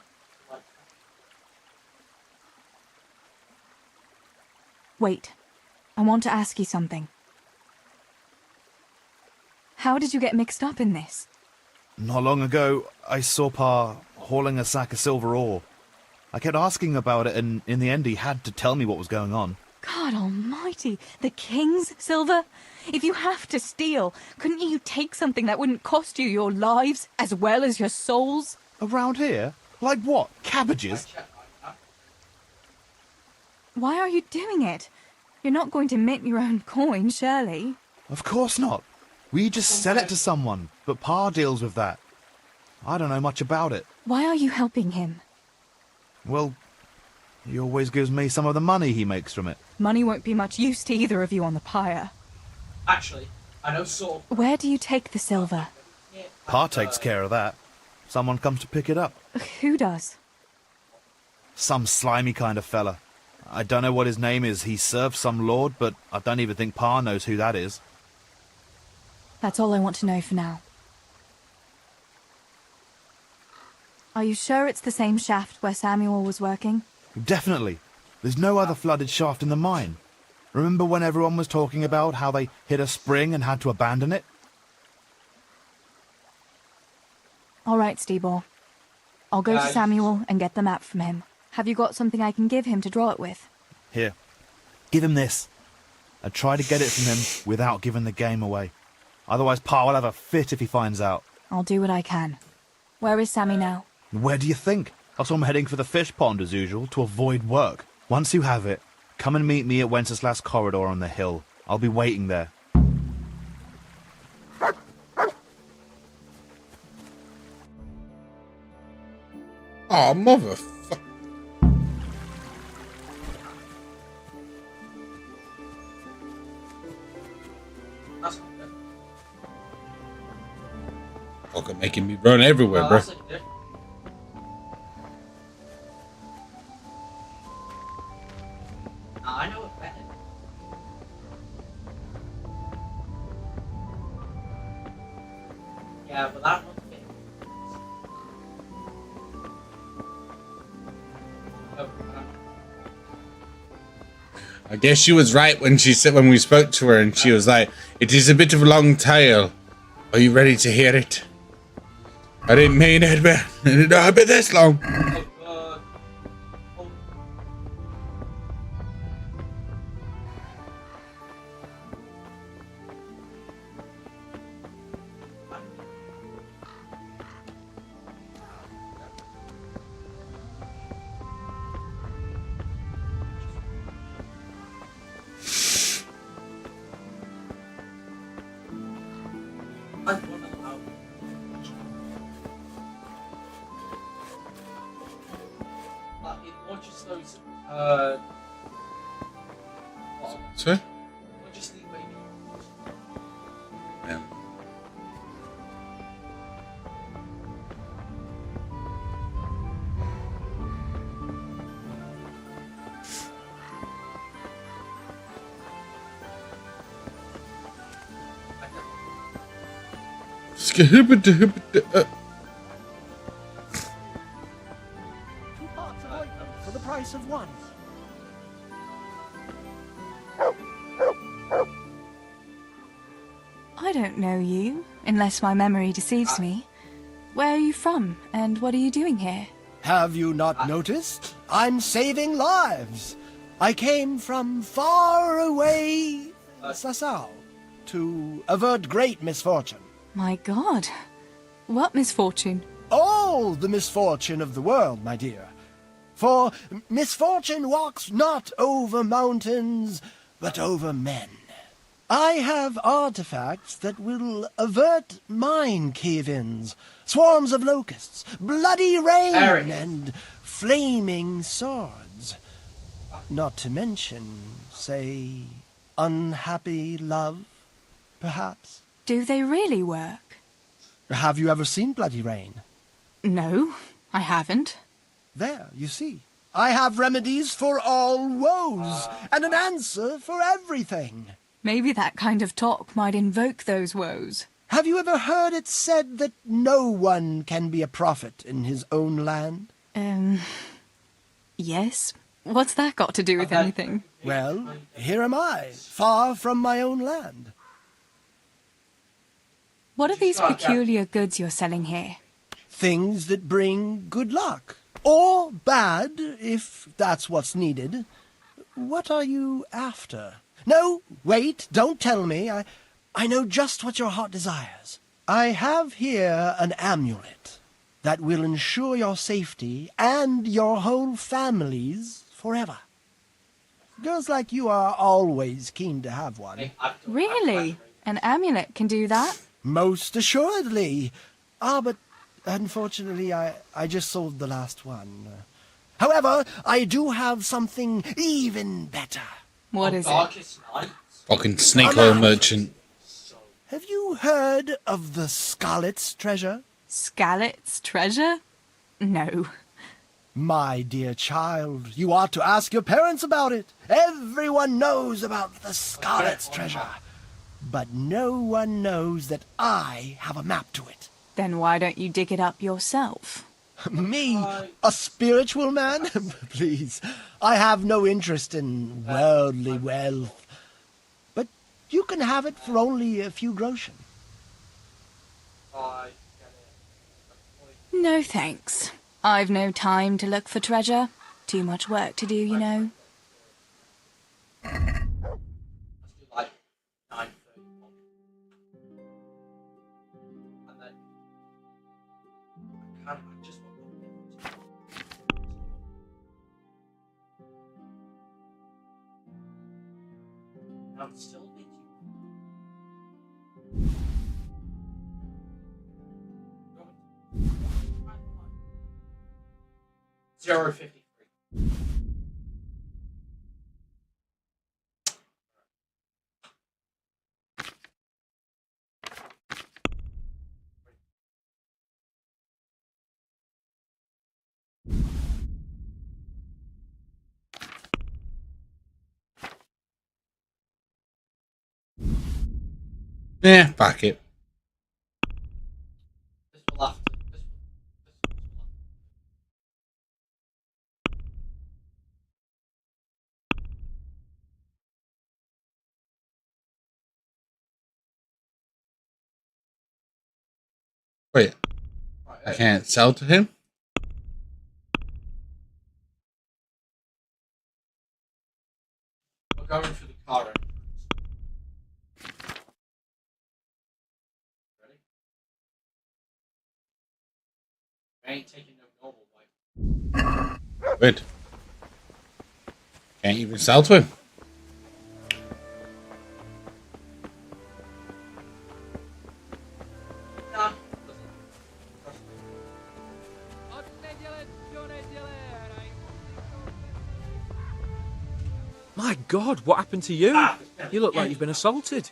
Wait, I want to ask you something. How did you get mixed up in this? Not long ago, I saw Pa hauling a sack of silver ore. I kept asking about it, and in the end he had to tell me what was going on. God almighty, the king's silver? If you have to steal, couldn't you take something that wouldn't cost you your lives as well as your souls? Around here? Like what? Cabbages? Why are you doing it? You're not going to mint your own coin, surely? Of course not. We just sell it to someone, but Pa deals with that. I don't know much about it. Why are you helping him? Well, he always gives me some of the money he makes from it. Money won't be much use to either of you on the pyre. Actually, I know sort of... Where do you take the silver? Pa takes care of that. Someone comes to pick it up. Who does? Some slimy kind of fella. I don't know what his name is. He serves some lord, but I don't even think Pa knows who that is. That's all I want to know for now. Are you sure it's the same shaft where Samuel was working? Definitely. There's no other flooded shaft in the mine. Remember when everyone was talking about how they hit a spring and had to abandon it? All right, Stebor. I'll go to Samuel and get the map from him. Have you got something I can give him to draw it with? Here. Give him this. And try to get it from him without giving the game away. Otherwise Pa will have a fit if he finds out. I'll do what I can. Where is Sammy now? Where do you think? I saw him heading for the fish pond as usual to avoid work. Once you have it, come and meet me at Wenceslas Corridor on the hill. I'll be waiting there. Oh, motherfucker. Fucking making me run everywhere, bro. I know it better. Yeah, but that one's big. I guess she was right when she said, when we spoke to her, and she was like, "It is a bit of a long tale. Are you ready to hear it?" I didn't mean it, but it didn't have been this long. It launches those, Sorry? launches the baby. Yeah. Parts of ointment for the price of one. I don't know you, unless my memory deceives me. Where are you from, and what are you doing here? Have you not noticed? I'm saving lives. I came from far away Sasau to avert great misfortune. My God. What misfortune? All the misfortune of the world, my dear. For misfortune walks not over mountains, but over men. I have artifacts that will avert mine cave-ins, swarms of locusts, bloody rain, and flaming swords. Not to mention, say, unhappy love, perhaps. Do they really work? Have you ever seen bloody rain? No, I haven't. There, you see. I have remedies for all woes, and an answer for everything. Maybe that kind of talk might invoke those woes. Have you ever heard it said that no one can be a prophet in his own land? Yes. What's that got to do with anything? Well, here am I, far from my own land. What are these peculiar goods you're selling here? Things that bring good luck. Or bad, if that's what's needed. What are you after? No, wait, don't tell me. I know just what your heart desires. I have here an amulet that will ensure your safety and your whole family's forever. Girls like you are always keen to have one. Really? An amulet can do that? Most assuredly. But unfortunately, I just sold the last one. However, I do have something even better. What is it? Fucking snake oil merchant. Have you heard of the Scarlet's treasure? Scarlet's treasure? No. My dear child, you ought to ask your parents about it. Everyone knows about the Scarlet's treasure. But no one knows that I have a map to it. Then why don't you dig it up yourself? Me? A spiritual man? Please, I have no interest in worldly wealth. But you can have it for only a few groschen. No thanks. I've no time to look for treasure. Too much work to do, you know. I'm still making 0.53. Yeah, back it. This will have to. Wait, I can't sell to him? We're going through the car entrance. Ready? I ain't taking no normal way. Weird. Can't even sell to him. My God, what happened to you? You look like you've been assaulted.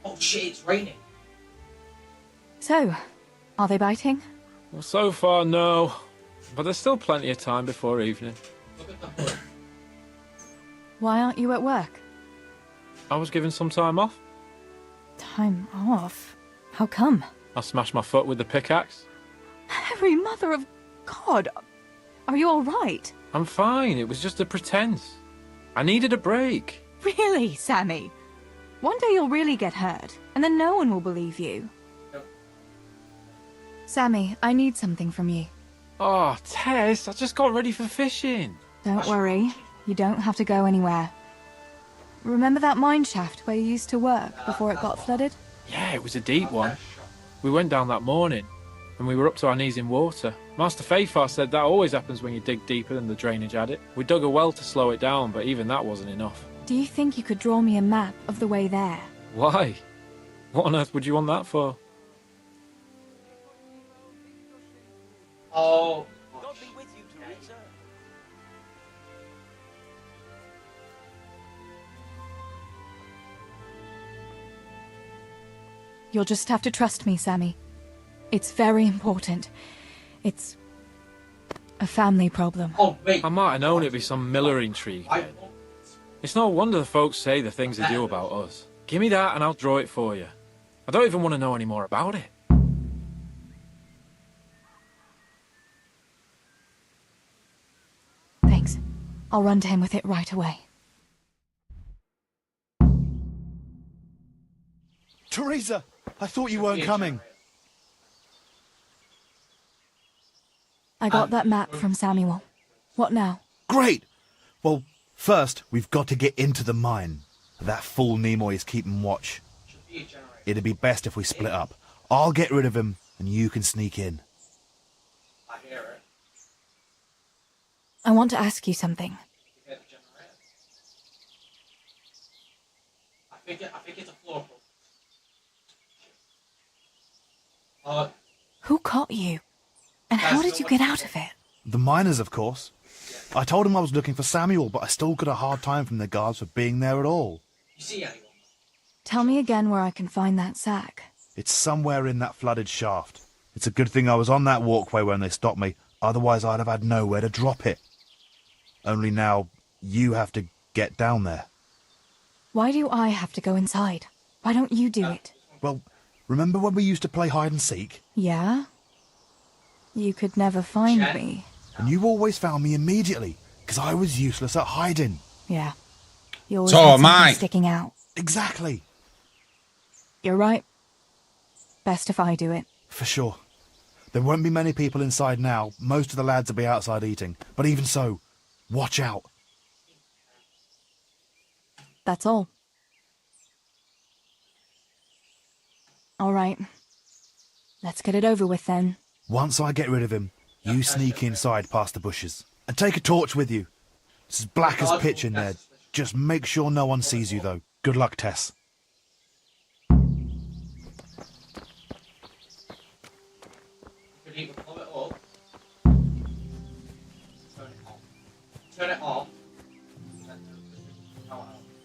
Oh shit, it's raining. So, are they biting? Well, so far, no. But there's still plenty of time before evening. Why aren't you at work? I was given some time off. Time off? How come? I smashed my foot with the pickaxe. Harry, mother of God! Are you all right? I'm fine. It was just a pretense. I needed a break. Really, Sammy? One day you'll really get hurt, and then no one will believe you. Sammy, I need something from you. Oh, Tess, I just got ready for fishing. Don't worry. You don't have to go anywhere. Remember that mine shaft where you used to work before it got flooded? Yeah, it was a deep one. We went down that morning, and we were up to our knees in water. Master Fafar said that always happens when you dig deeper than the drainage had it. We dug a well to slow it down, but even that wasn't enough. Do you think you could draw me a map of the way there? Why? What on earth would you want that for? Oh. God be with you, Teresa. You'll just have to trust me, Sammy. It's very important. It's a family problem. Oh, wait. I might have known it'd be some Miller intrigue. It's no wonder the folks say the things they do about us. Give me that and I'll draw it for you. I don't even want to know any more about it. Thanks. I'll run to him with it right away. Teresa, I thought you weren't coming. I got that map from Samuel. What now? Great! Well, first, we've got to get into the mine. That fool Nimoy is keeping watch. It'd be best if we split up. I'll get rid of him, and you can sneak in. I hear it. I want to ask you something. I think it's a floor. Who caught you? And how did you get out of it? The miners, of course. I told him I was looking for Samuel, but I still got a hard time from the guards for being there at all. You see anyone? Tell me again where I can find that sack. It's somewhere in that flooded shaft. It's a good thing I was on that walkway when they stopped me, otherwise I'd have had nowhere to drop it. Only now, you have to get down there. Why do I have to go inside? Why don't you do it? Well, remember when we used to play hide and seek? Yeah? You could never find me. And you always found me immediately, because I was useless at hiding. Yeah. You always So had am something I. sticking out. Exactly. You're right. Best if I do it. For sure. There won't be many people inside now. Most of the lads will be outside eating. But even so, watch out. That's all. All right. Let's get it over with then. Once I get rid of him, you sneak inside past the bushes. And take a torch with you. It's as black as pitch in there. Just make sure no one sees you, though. Good luck, Tess. You can either pull it up, turn it off,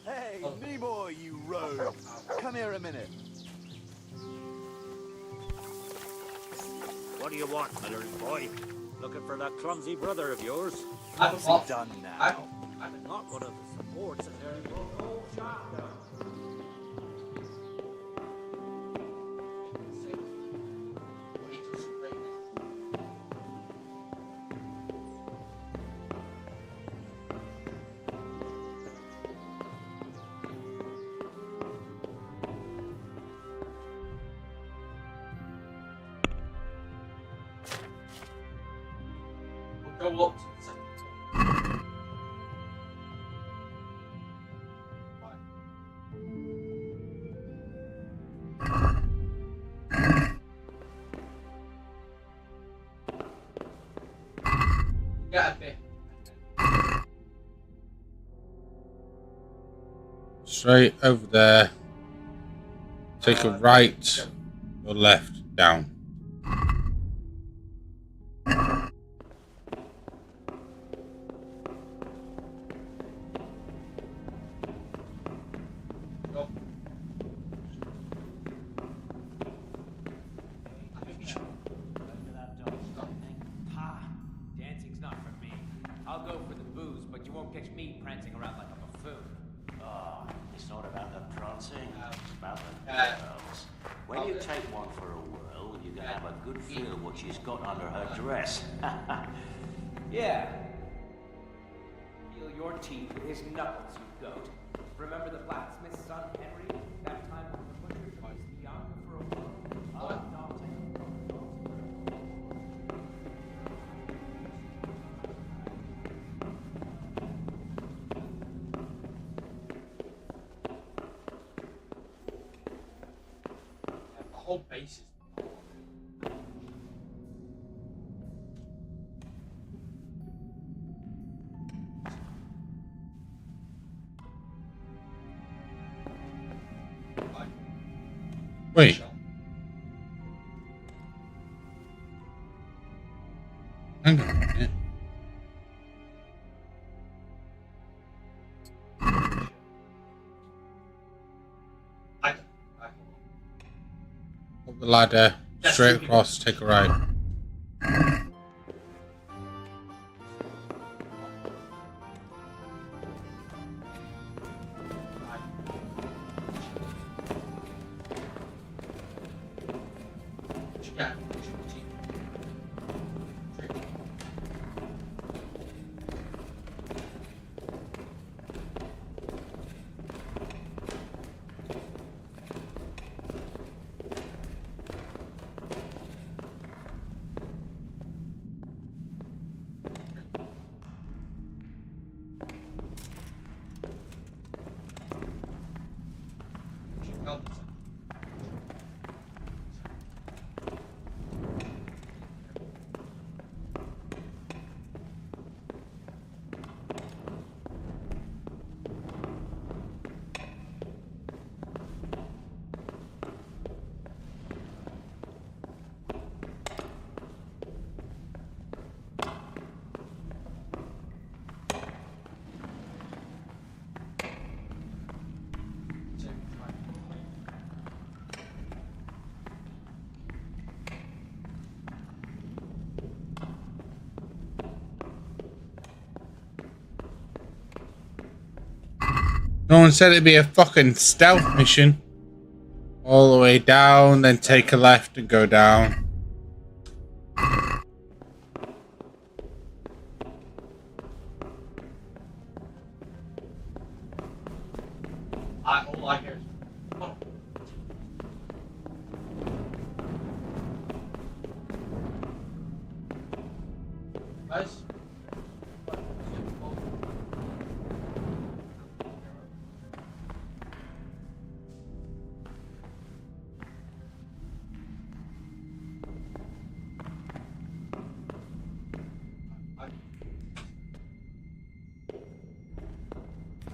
Hey, Nimoy, you rogue. Come here a minute. What do you want, Miller's boy? Looking for that clumsy brother of yours? What's he done now? Not one of the supports in there. Go up to the second floor. Get a bit. Straight over there. Take a right or left down. Dancing's not for me. I'll go for the booze, but you won't catch me prancing around like a buffoon. Oh, it's not about the prancing, it's about the girls. When you take one for a whirl, you can have a good feel of what she's got under her dress. Yeah. Feel your teeth with his knuckles, you goat. Remember the blacksmith's son, Henry? That time when the butcher was Bianca for a whirl? The whole base is Wait. Hang on a minute. Up the ladder, straight across, take a right. No one said it'd be a fucking stealth mission. All the way down, then take a left and go down. all I hear is, oh. Guys?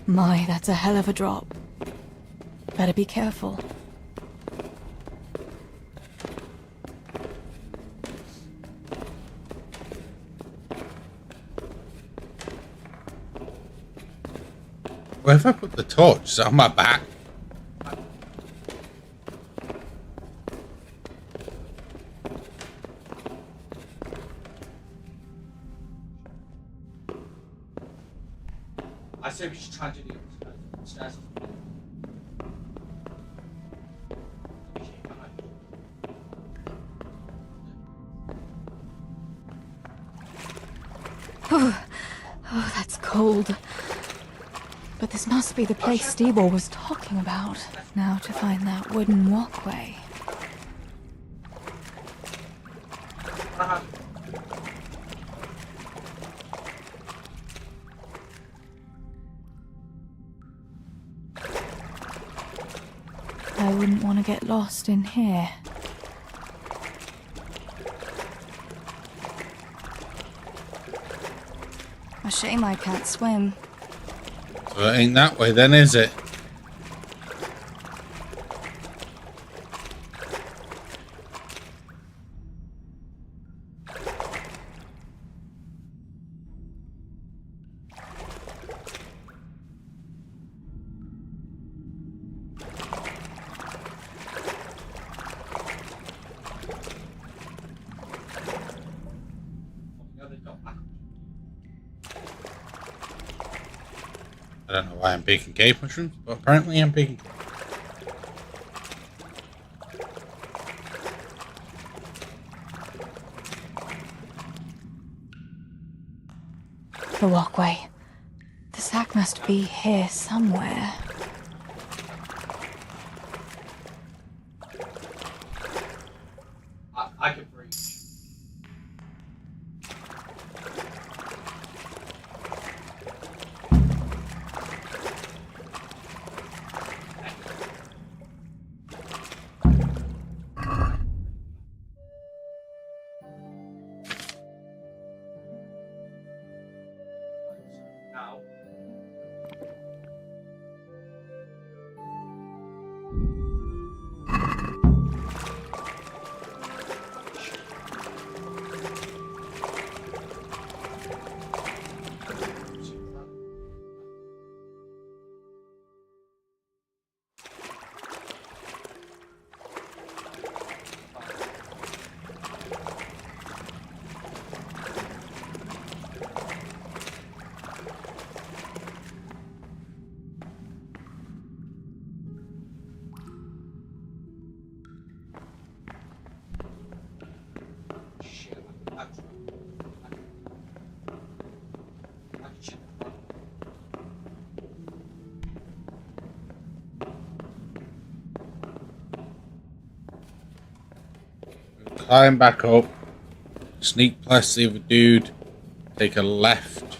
My, that's a hell of a drop. Better be careful. Where have I put the torch? Is it on my back? I say we should try and do the upstairs. Oh, that's cold. But this must be the place Steeble was talking about. Now to find that wooden walkway. I wouldn't want to get lost in here. A shame I can't swim. So it ain't that way then, is it? I I don't know why I'm picking cave mushrooms, but apparently I'm picking. The walkway. The sack must be here somewhere. I can breathe. Now. Climb back up, sneak past the other dude, take a left.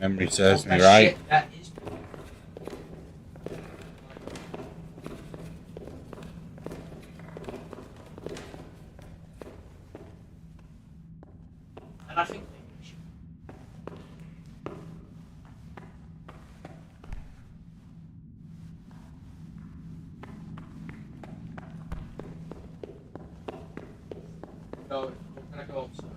Memory serves me right. And I think go. Can I go upstairs?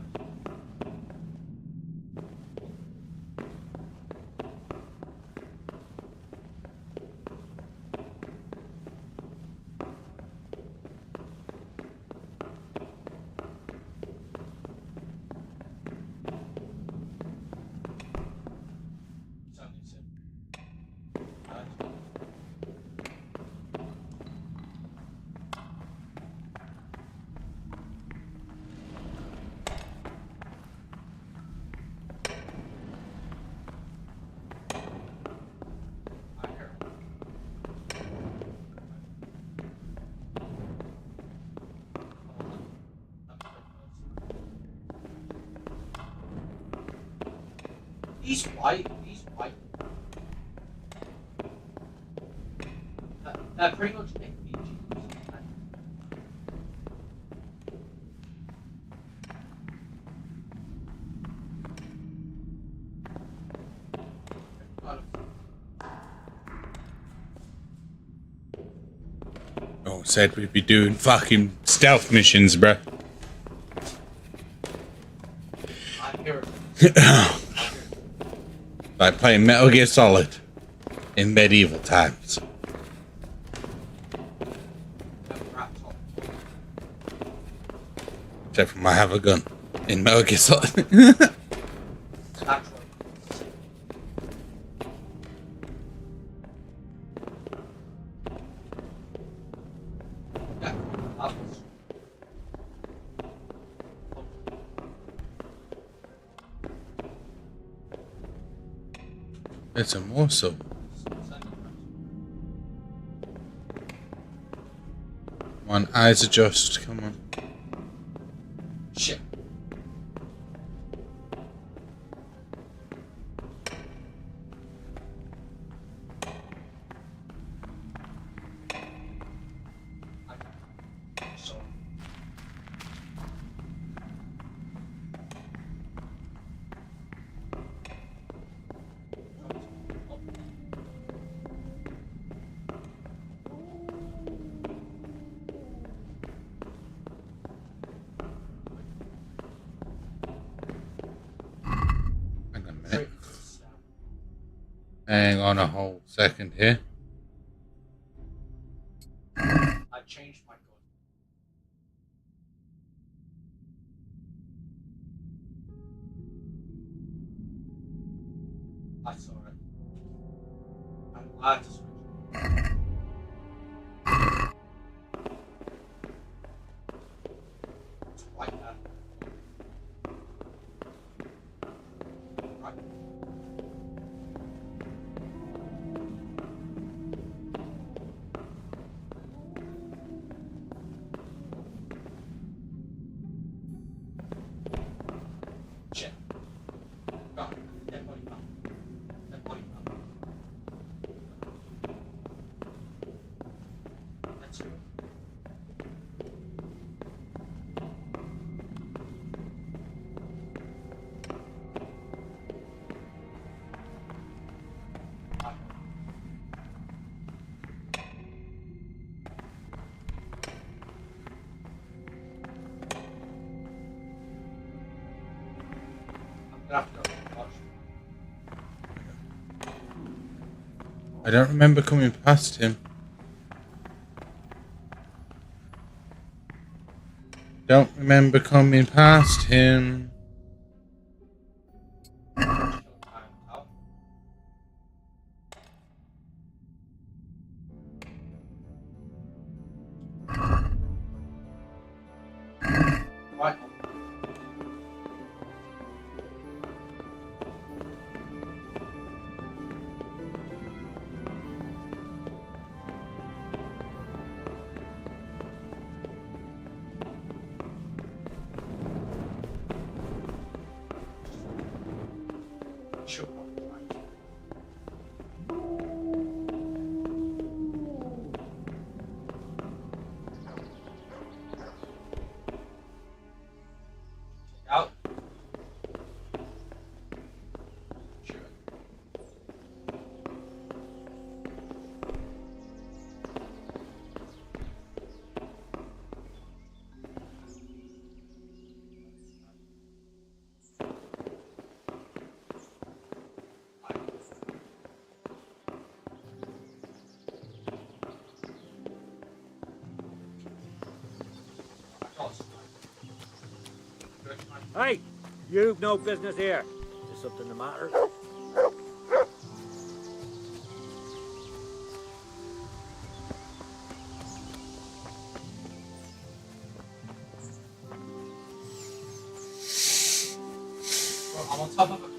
He's white. He's white. They're pretty much NPGs. Oh, said we'd be doing fucking stealth missions, bruh. I hear it. Like playing Metal Gear Solid in medieval times. Except for I have a gun in Metal Gear Solid. It's a morsel. Come on, eyes adjust. Come on. Shit. Hang on a whole second here. I changed my gun. I saw it. I'm glad to switch. It's quite bad. Right. Check. Go. Dead body found. Dead body found. That's true. I don't remember coming past him. Don't remember coming past him. Right. Sure. Out. Sure. Hey, you've no business here. Is something the matter? Well, I'm on top of it.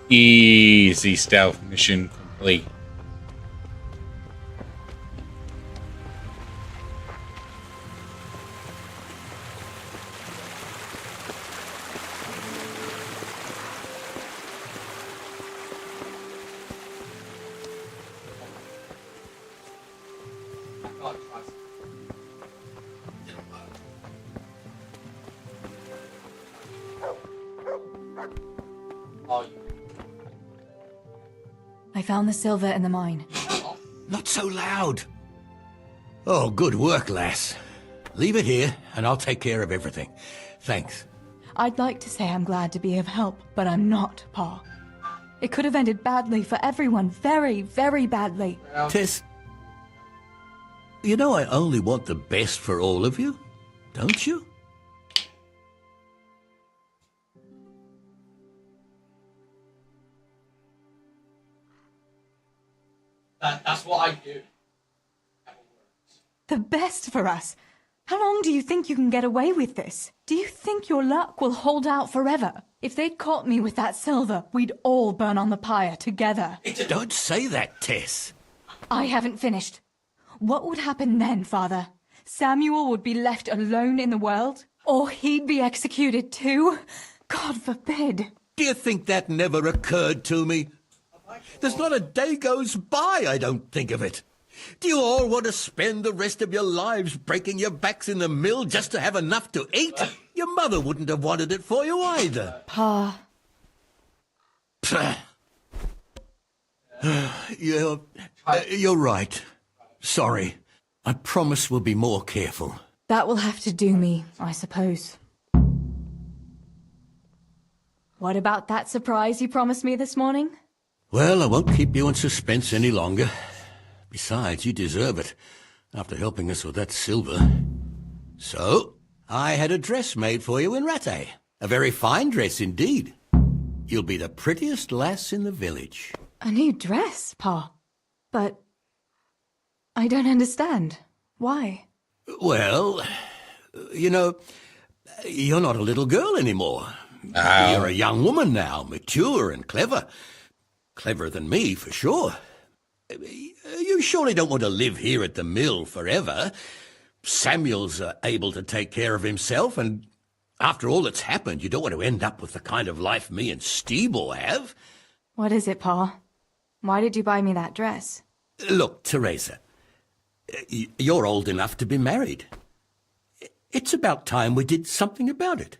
Easy stealth mission complete. I found the silver in the mine. Not so loud. Oh, good work, lass. Leave it here, and I'll take care of everything. Thanks. I'd like to say I'm glad to be of help, but I'm not, Pa. It could have ended badly for everyone. Very, very badly. Tess, you know I only want the best for all of you, don't you? That's what I do. The best for us? How long do you think you can get away with this? Do you think your luck will hold out forever? If they'd caught me with that silver, we'd all burn on the pyre together. Don't say that, Tess. I haven't finished. What would happen then, Father? Samuel would be left alone in the world? Or he'd be executed too? God forbid. Do you think that never occurred to me? There's not a day goes by I don't think of it. Do you all want to spend the rest of your lives breaking your backs in the mill just to have enough to eat? Your mother wouldn't have wanted it for you either. Pa. You're right. Sorry. I promise we'll be more careful. That will have to do me, I suppose. What about that surprise you promised me this morning? Well, I won't keep you in suspense any longer. Besides, you deserve it, after helping us with that silver. So, I had a dress made for you in Rattay. A very fine dress indeed. You'll be the prettiest lass in the village. A new dress, Pa. But I don't understand. Why? Well, you know, you're not a little girl anymore. Oh. You're a young woman now, mature and clever. Cleverer than me, for sure. You surely don't want to live here at the mill forever. Samuel's able to take care of himself, and after all that's happened, you don't want to end up with the kind of life me and Steebor have. What is it, Pa? Why did you buy me that dress? Look, Teresa, you're old enough to be married. It's about time we did something about it.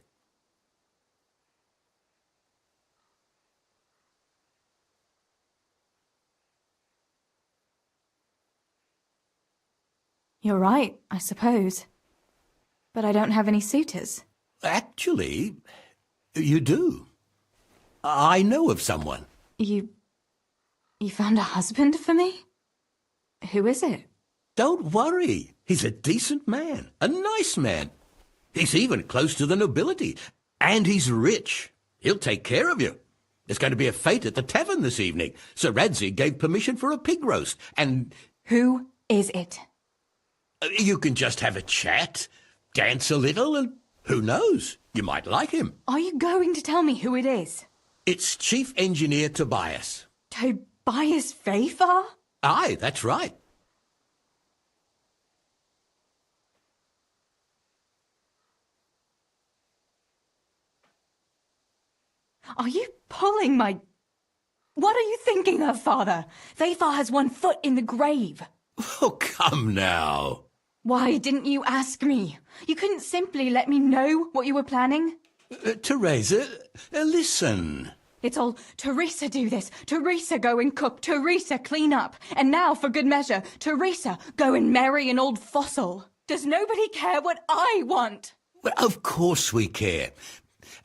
You're right, I suppose. But I don't have any suitors. Actually, you do. I know of someone. You found a husband for me? Who is it? Don't worry. He's a decent man, a nice man. He's even close to the nobility, and he's rich. He'll take care of you. There's going to be a fete at the tavern this evening. Sir Radzig gave permission for a pig roast, and... Who is it? You can just have a chat, dance a little, and who knows? You might like him. Are you going to tell me who it is? It's Chief Engineer Tobias. Tobias Fafar? Aye, that's right. Are you pulling my... What are you thinking of, Father? Fafar has one foot in the grave. Oh, come now. Why didn't you ask me? You couldn't simply let me know what you were planning? Teresa, listen. It's all, Teresa do this, Teresa go and cook, Teresa clean up, and now, for good measure, Teresa go and marry an old fossil. Does nobody care what I want? Well, of course we care.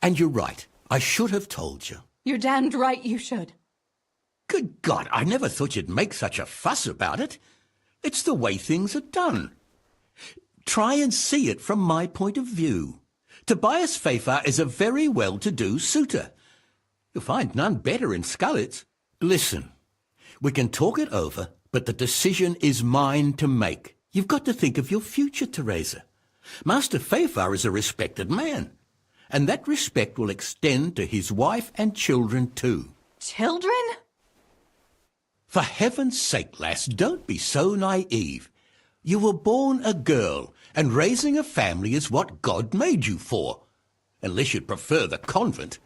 And you're right. I should have told you. You're damned right you should. Good God, I never thought you'd make such a fuss about it. It's the way things are done. Try and see it from my point of view. Tobias Fafar is a very well-to-do suitor. You'll find none better in Scullets. Listen, we can talk it over, but the decision is mine to make. You've got to think of your future, Teresa. Master Fafar is a respected man, and that respect will extend to his wife and children too. Children? For heaven's sake, lass, don't be so naive. You were born a girl, and raising a family is what God made you for. Unless you'd prefer the convent.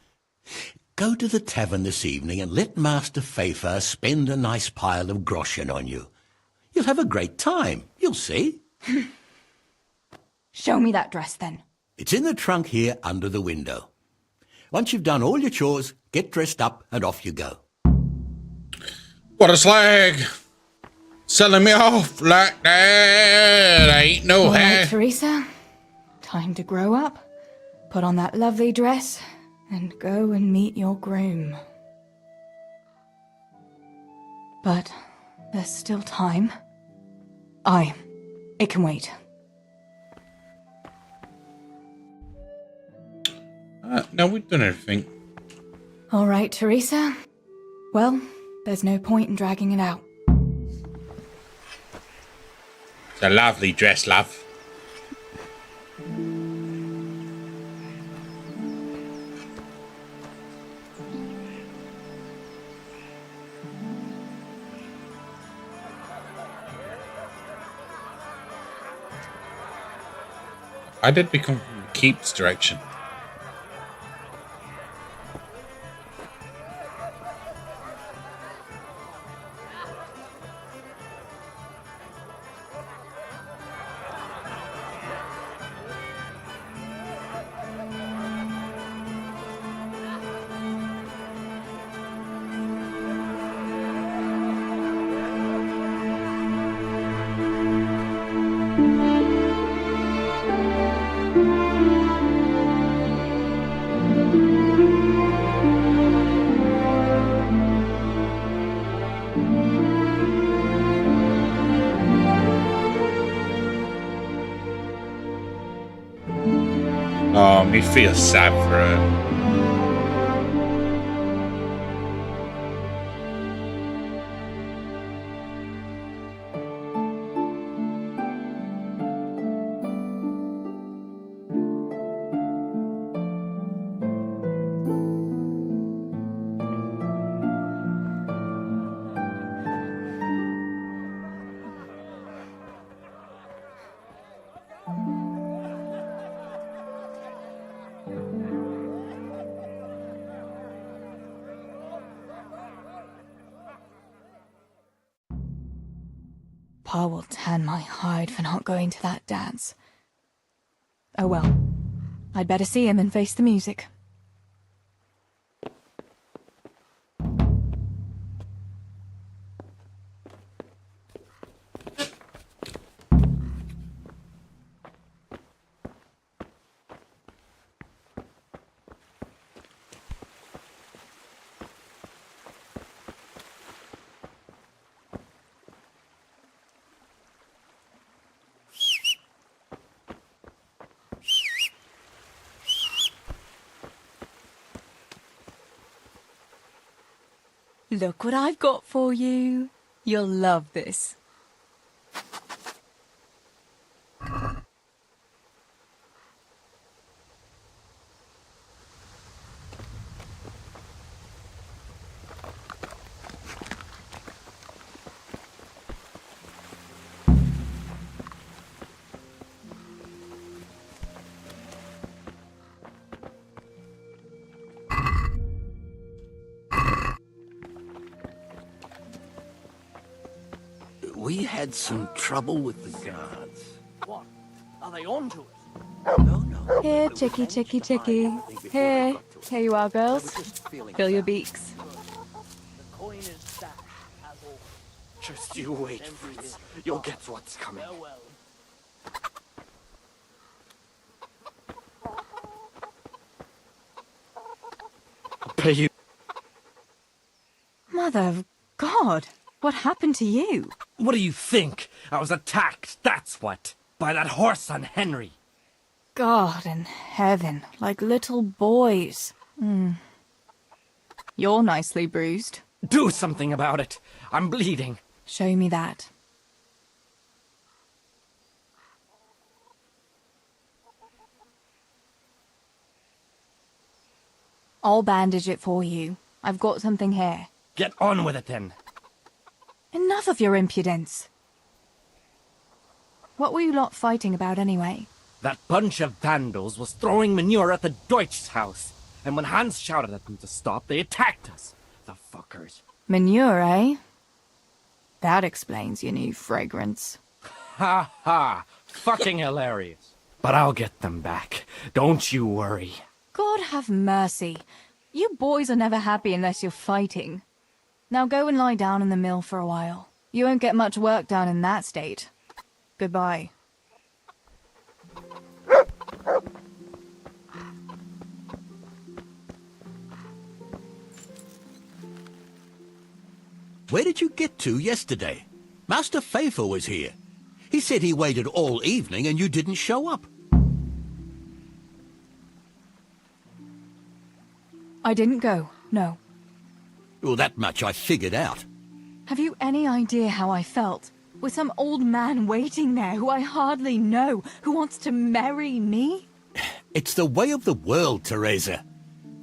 Go to the tavern this evening and let Master Fafar spend a nice pile of groschen on you. You'll have a great time, you'll see. Show me that dress, then. It's in the trunk here under the window. Once you've done all your chores, get dressed up and off you go. What a slag! Selling me off like that. Ain't no All hair. right, Teresa. Time to grow up. Put on that lovely dress and go and meet your groom. But there's still time. Aye, it can wait. No, we've done everything. All right, Teresa. Well, there's no point in dragging it out. It's a lovely dress, love. I did become from the keep's direction. Oh, me feel sad for her. Pa will tan my hide for not going to that dance. Oh well, I'd better see him and face the music. Look what I've got for you. You'll love this. We had some trouble with the guards. What? Are they on to us? Here, chicky, chicky, chicky. Here you are, girls. Fill your beaks. The coin is stashed, as always. Just you wait, Fritz. You'll get what's coming. Farewell. I'll pay you. Mother of God, what happened to you? What do you think? I was attacked, that's what. By that horse on Henry. God in heaven, like little boys. You're nicely bruised. Do something about it. I'm bleeding. Show me that. I'll bandage it for you. I've got something here. Get on with it then. Enough of your impudence. What were you lot fighting about anyway? That bunch of vandals was throwing manure at the Deutsch's house. And when Hans shouted at them to stop, they attacked us. The fuckers. Manure, eh? That explains your new fragrance. Ha ha! Fucking hilarious. But I'll get them back. Don't you worry. God have mercy. You boys are never happy unless you're fighting. Now go and lie down in the mill for a while. You won't get much work done in that state. Goodbye. Where did you get to yesterday? Master Pfeiffer was here. He said he waited all evening and you didn't show up. I didn't go, no. Well, that much I figured out. Have you any idea how I felt? With some old man waiting there who I hardly know, who wants to marry me? It's the way of the world, Teresa.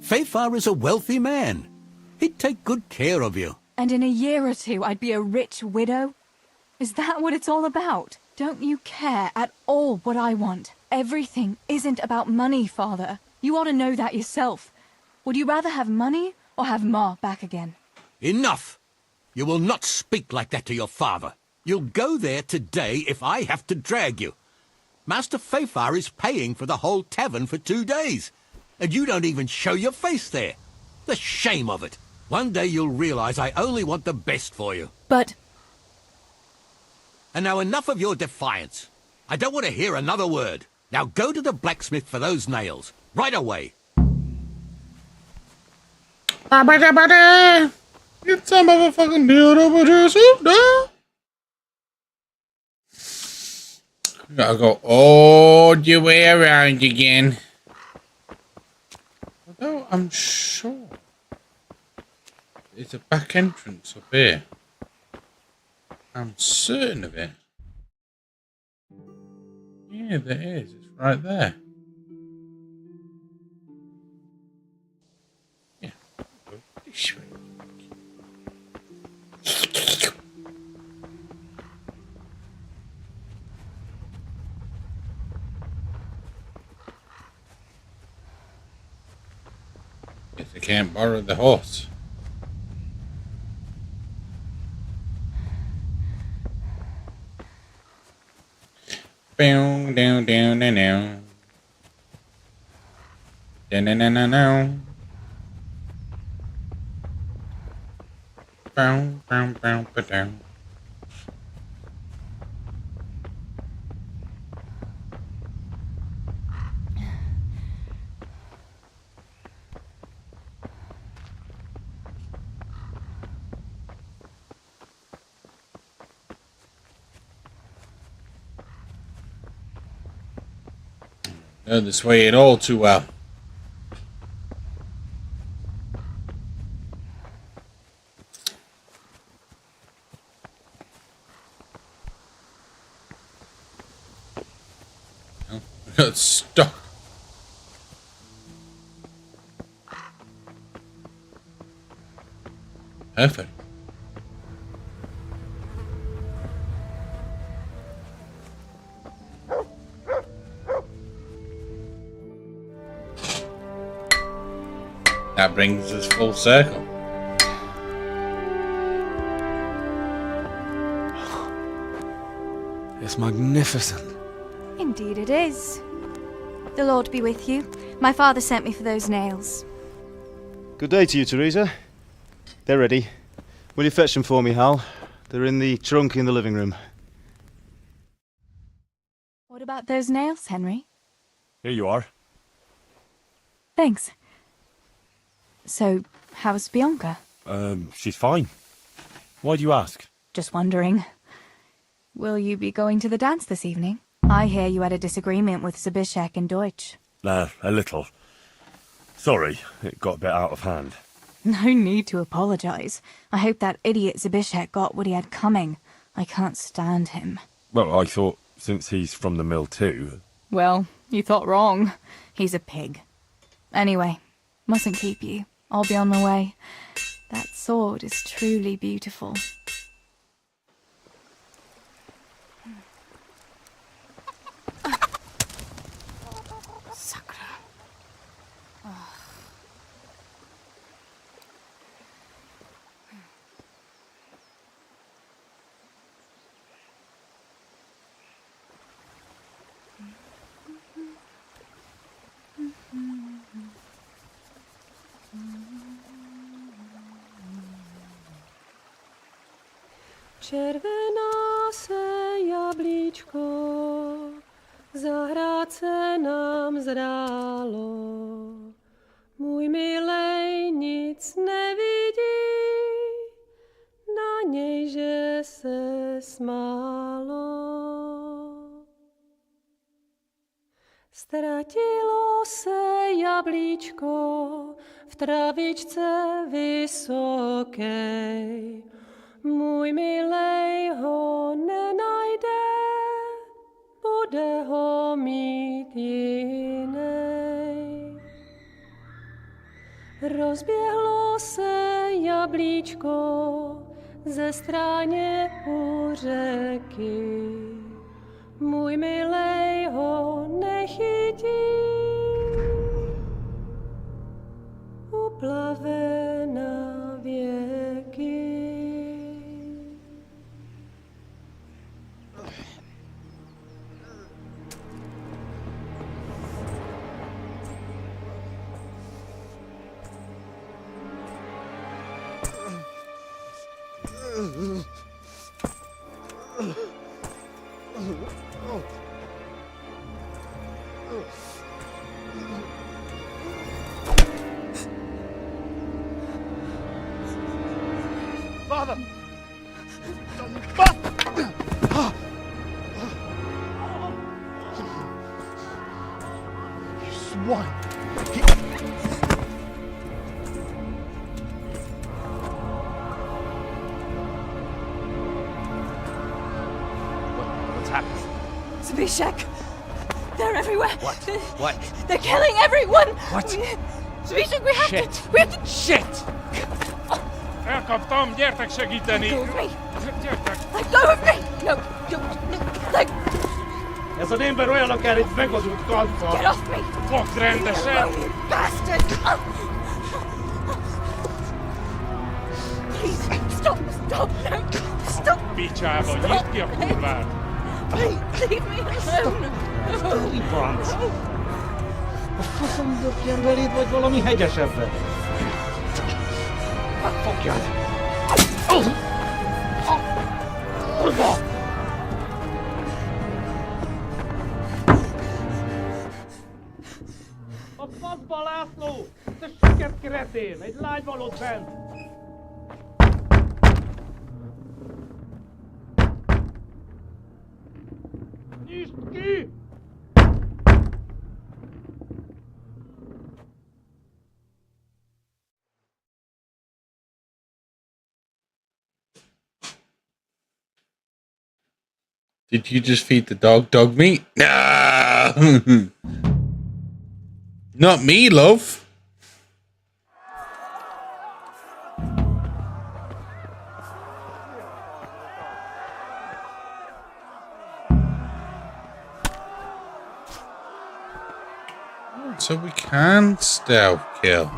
Pfeiffer is a wealthy man. He'd take good care of you. And in a year or two I'd be a rich widow? Is that what it's all about? Don't you care at all what I want? Everything isn't about money, Father. You ought to know that yourself. Would you rather have money or have Ma back again? Enough! You will not speak like that to your father. You'll go there today if I have to drag you. Master Pfeiffer is paying for the whole tavern for 2 days. And you don't even show your face there. The shame of it. One day you'll realize I only want the best for you. But... And now enough of your defiance. I don't want to hear another word. Now go to the blacksmith for those nails. Right away. It's a motherfucking deal over there, Gotta go all the way around again. Although I'm sure there's a back entrance up here. I'm certain of it. Yeah, there is. It's right there. Yeah. Go this way. Guess I can't borrow the horse. Down, down, down, down, down. Down, down, down, down, down. Bow, bow, bow, bow, down. Know this way at all too well. Oh, I got stuck. Perfect. That brings us full circle. It's magnificent. Indeed it is. The Lord be with you. My father sent me for those nails. Good day to you, Teresa. They're ready. Will you fetch them for me, Hal? They're in the trunk in the living room. What about those nails, Henry? Here you are. Thanks. So, how's Bianca? She's fine. Why do you ask? Just wondering. Will you be going to the dance this evening? I hear you had a disagreement with Zabishek and Deutsch. A little. Sorry, it got a bit out of hand. No need to apologize. I hope that idiot Zabishek got what he had coming. I can't stand him. Well, I thought, since he's from the mill too... Well, you thought wrong. He's a pig. Anyway, mustn't keep you. I'll be on my way. That sword is truly beautiful. Sakra. Červená se jablíčko, zahrát se nám zrálo. Můj milej nic nevidí, na něj, že se smálo. Ztratilo se jablíčko v travičce vysokej. Můj milej ho nenajde, bude ho mít jinej. Rozběhlo se jablíčko ze stráně u řeky. Můj milej ho nechytí, uplave na věky. Father! one. What's happened? Zbyszek! They're everywhere! What? What? They're killing everyone! What? Zbyszek, we have Shit. to... We have to... Shit! Elkaptam, gyertek segíteni! Let go of me! Gyertek! Let go of me! No, let... Ez az ember olyan akár egy megadott kalfa! Get off me! Fogd rendesen! You bastard! Please, stop, no, stop! Picsába, nyisd ki a kurvát! Please, leave me alone! Franc! A faszom döpjen beléd, vagy valami hegyesebbre? Fogjad! Kurva! A faszba, László! Te süket kretén! Egy lány van ott bent! Nyisd ki! Did you just feed the dog meat? No! Not me, love. So we can stealth kill.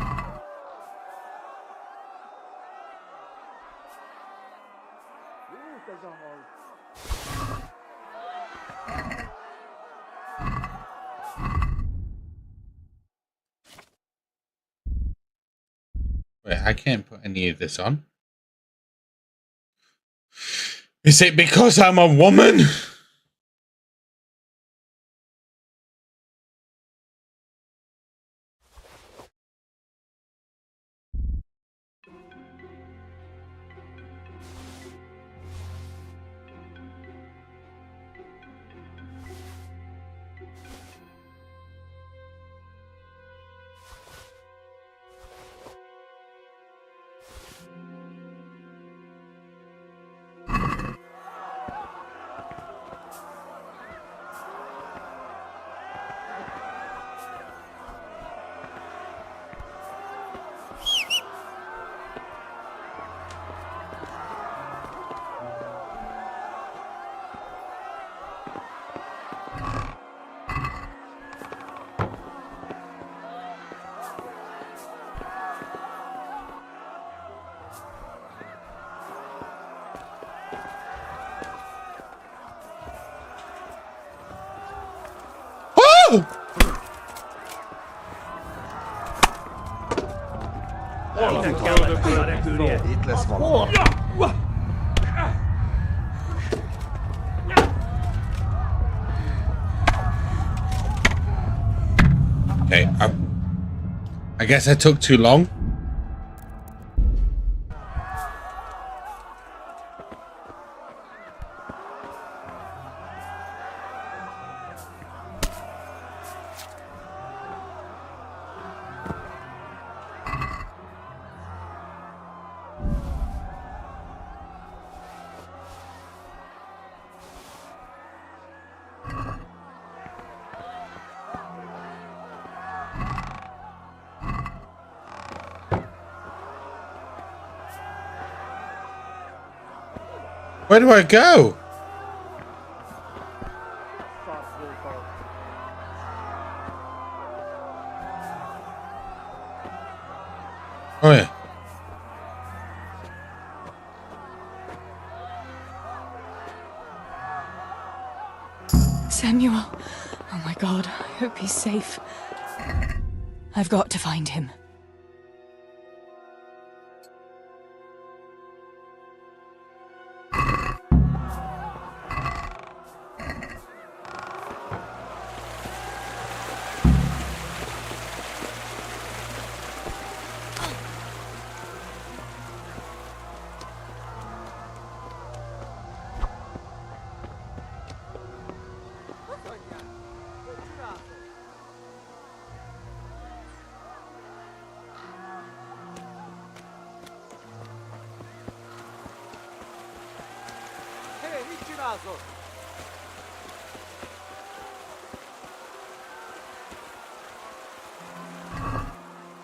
Wait, I can't put any of this on. Is it because I'm a woman? Itt lesz valami. Okay, I guess I took too long. Where do I go? Oh yeah. Samuel. Oh my God, I hope he's safe. I've got to find him.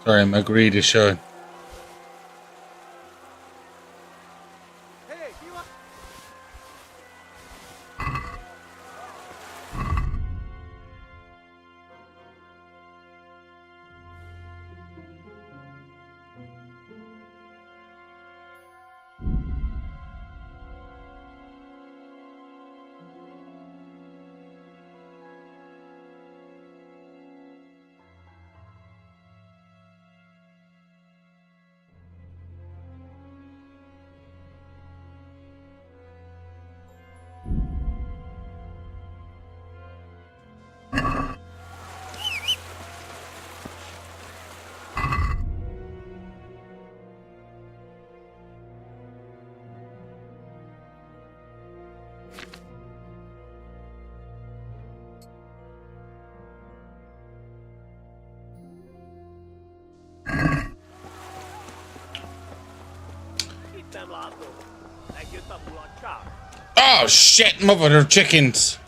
Sorry, my greed is showing. Oh shit, mother of chickens.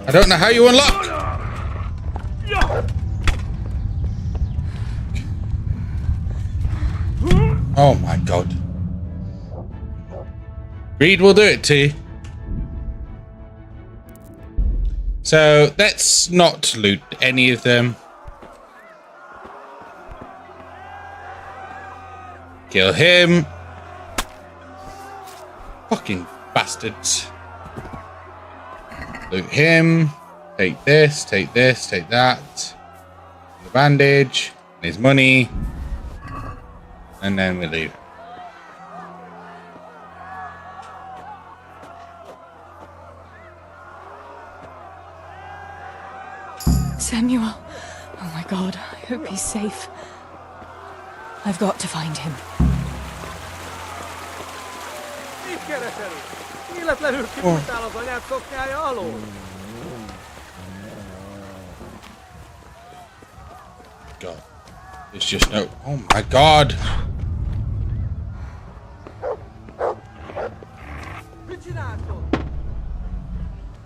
I don't know how you unlock. Oh my god. Greed will do it to you. So let's not loot any of them. Kill him. Fucking bastards. Loot him. Take this, take that. The bandage, and his money. And then we leave. Samuel. Oh my god, I hope he's safe. I've got to find him. God. It's just no. Oh my god.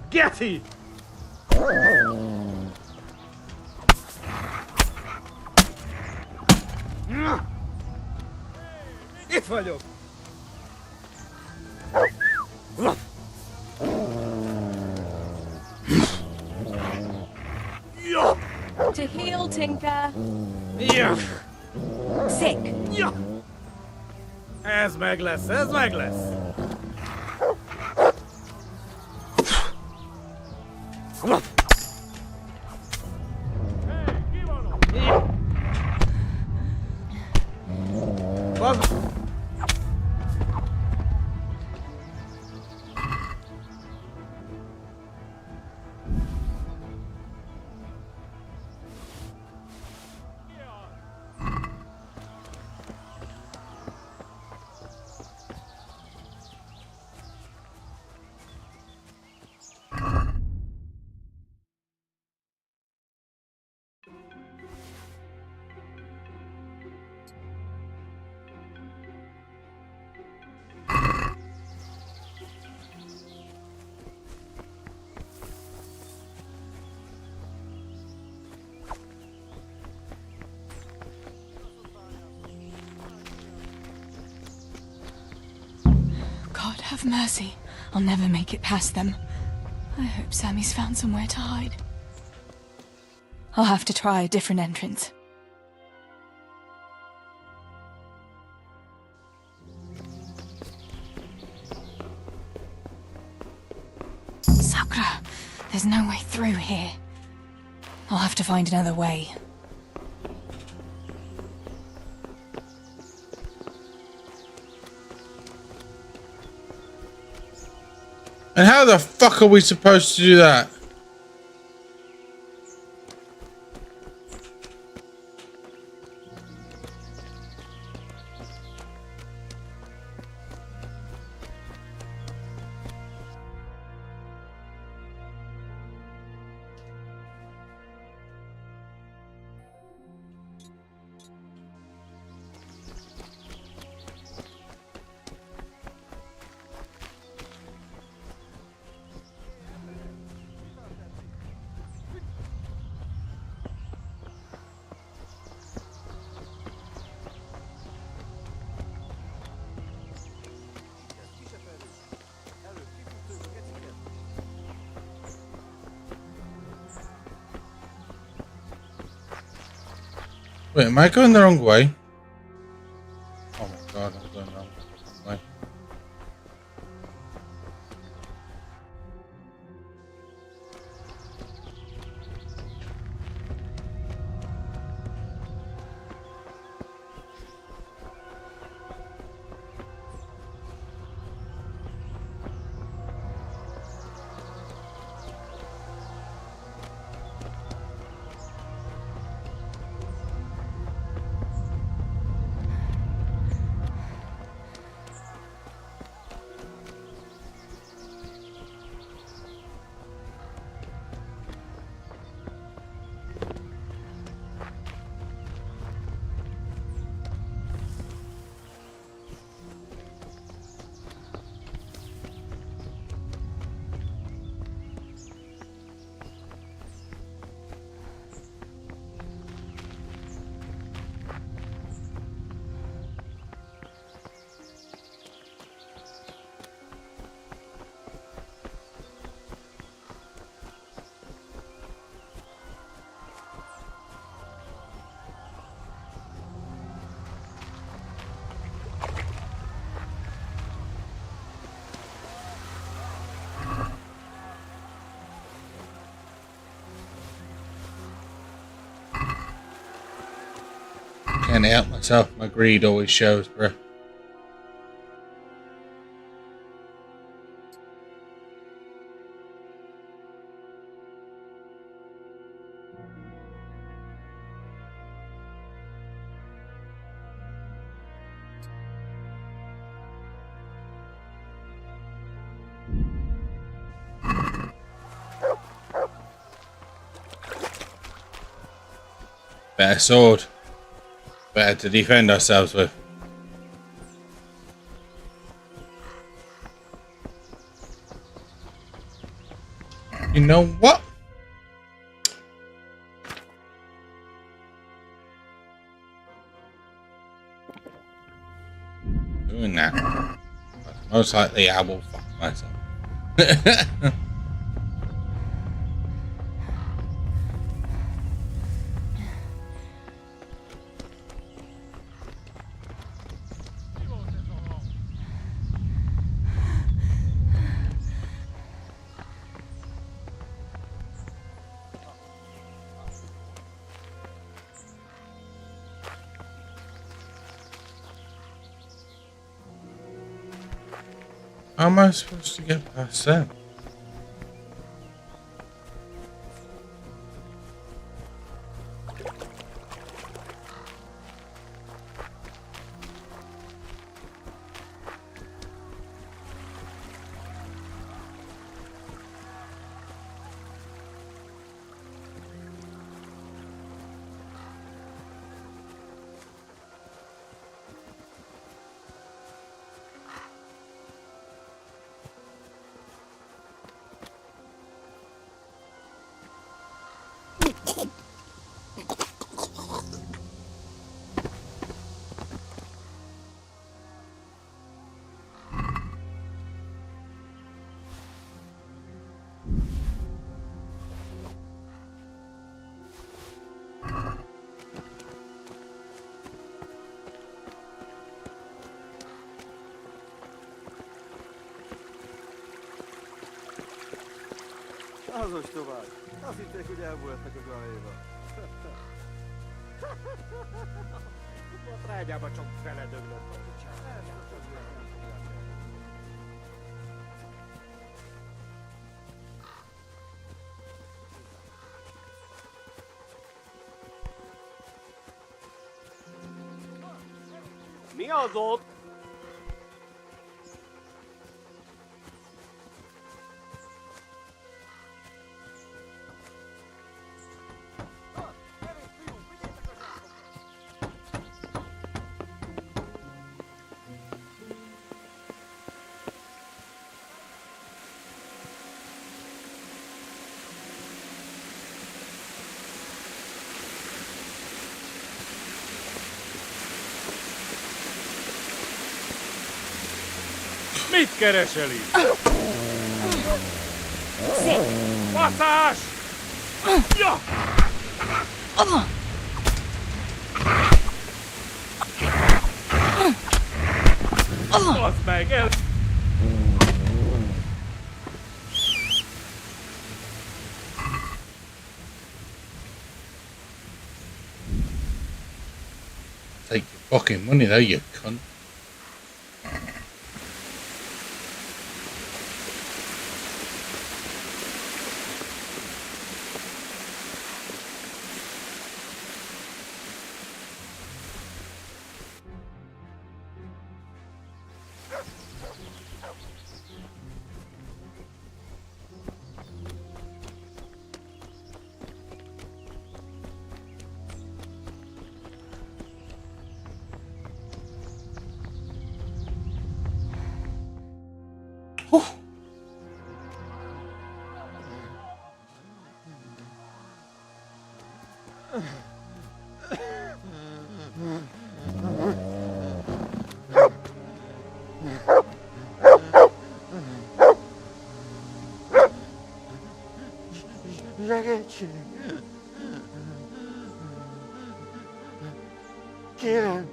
Getty! Itt vagyok! To heal, Tinker. Sick. Ez meg lesz, ez meg lesz! God have mercy. I'll never make it past them. I hope Sammy's found somewhere to hide. I'll have to try a different entrance. Sakura, there's no way through here. I'll have to find another way. And how the fuck are we supposed to do that? Wait, am I going the wrong way? Oh my god, I'm going the wrong way. Can't help myself. My greed always shows, bro. Better sword. Better to defend ourselves with. You know what? Doing that. But most likely I will fuck myself. How am I supposed to get past that? Házas tovább. Azt hitték, hogy elvoltak az aléba. A trágyába csak feledöglött a kucsát. Mi az ott? Mit keresel itt? Baszás! Ja! Basz meg, el... Take your fucking money though, you cunt. Ragazzi, Kieran.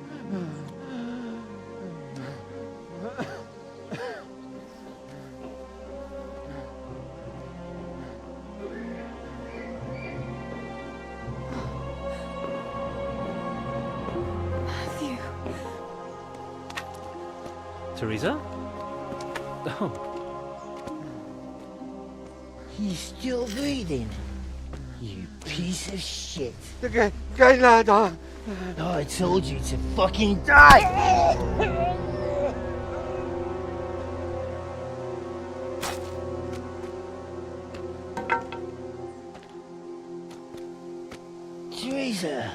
Matthew. Teresa? Oh. He's still breathing. You piece of shit. Okay, lad. Oh, I told you to fucking die! Teresa!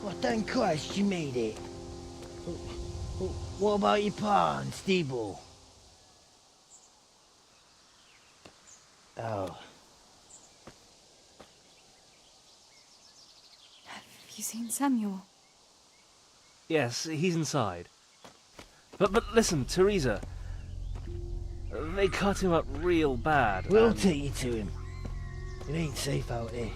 Oh, thank Christ you made it. What about your pa and Steeble? Oh. Have you seen Samuel? Yes, he's inside. But listen, Teresa. They cut him up real bad. We'll and- take you to him. It ain't safe out here.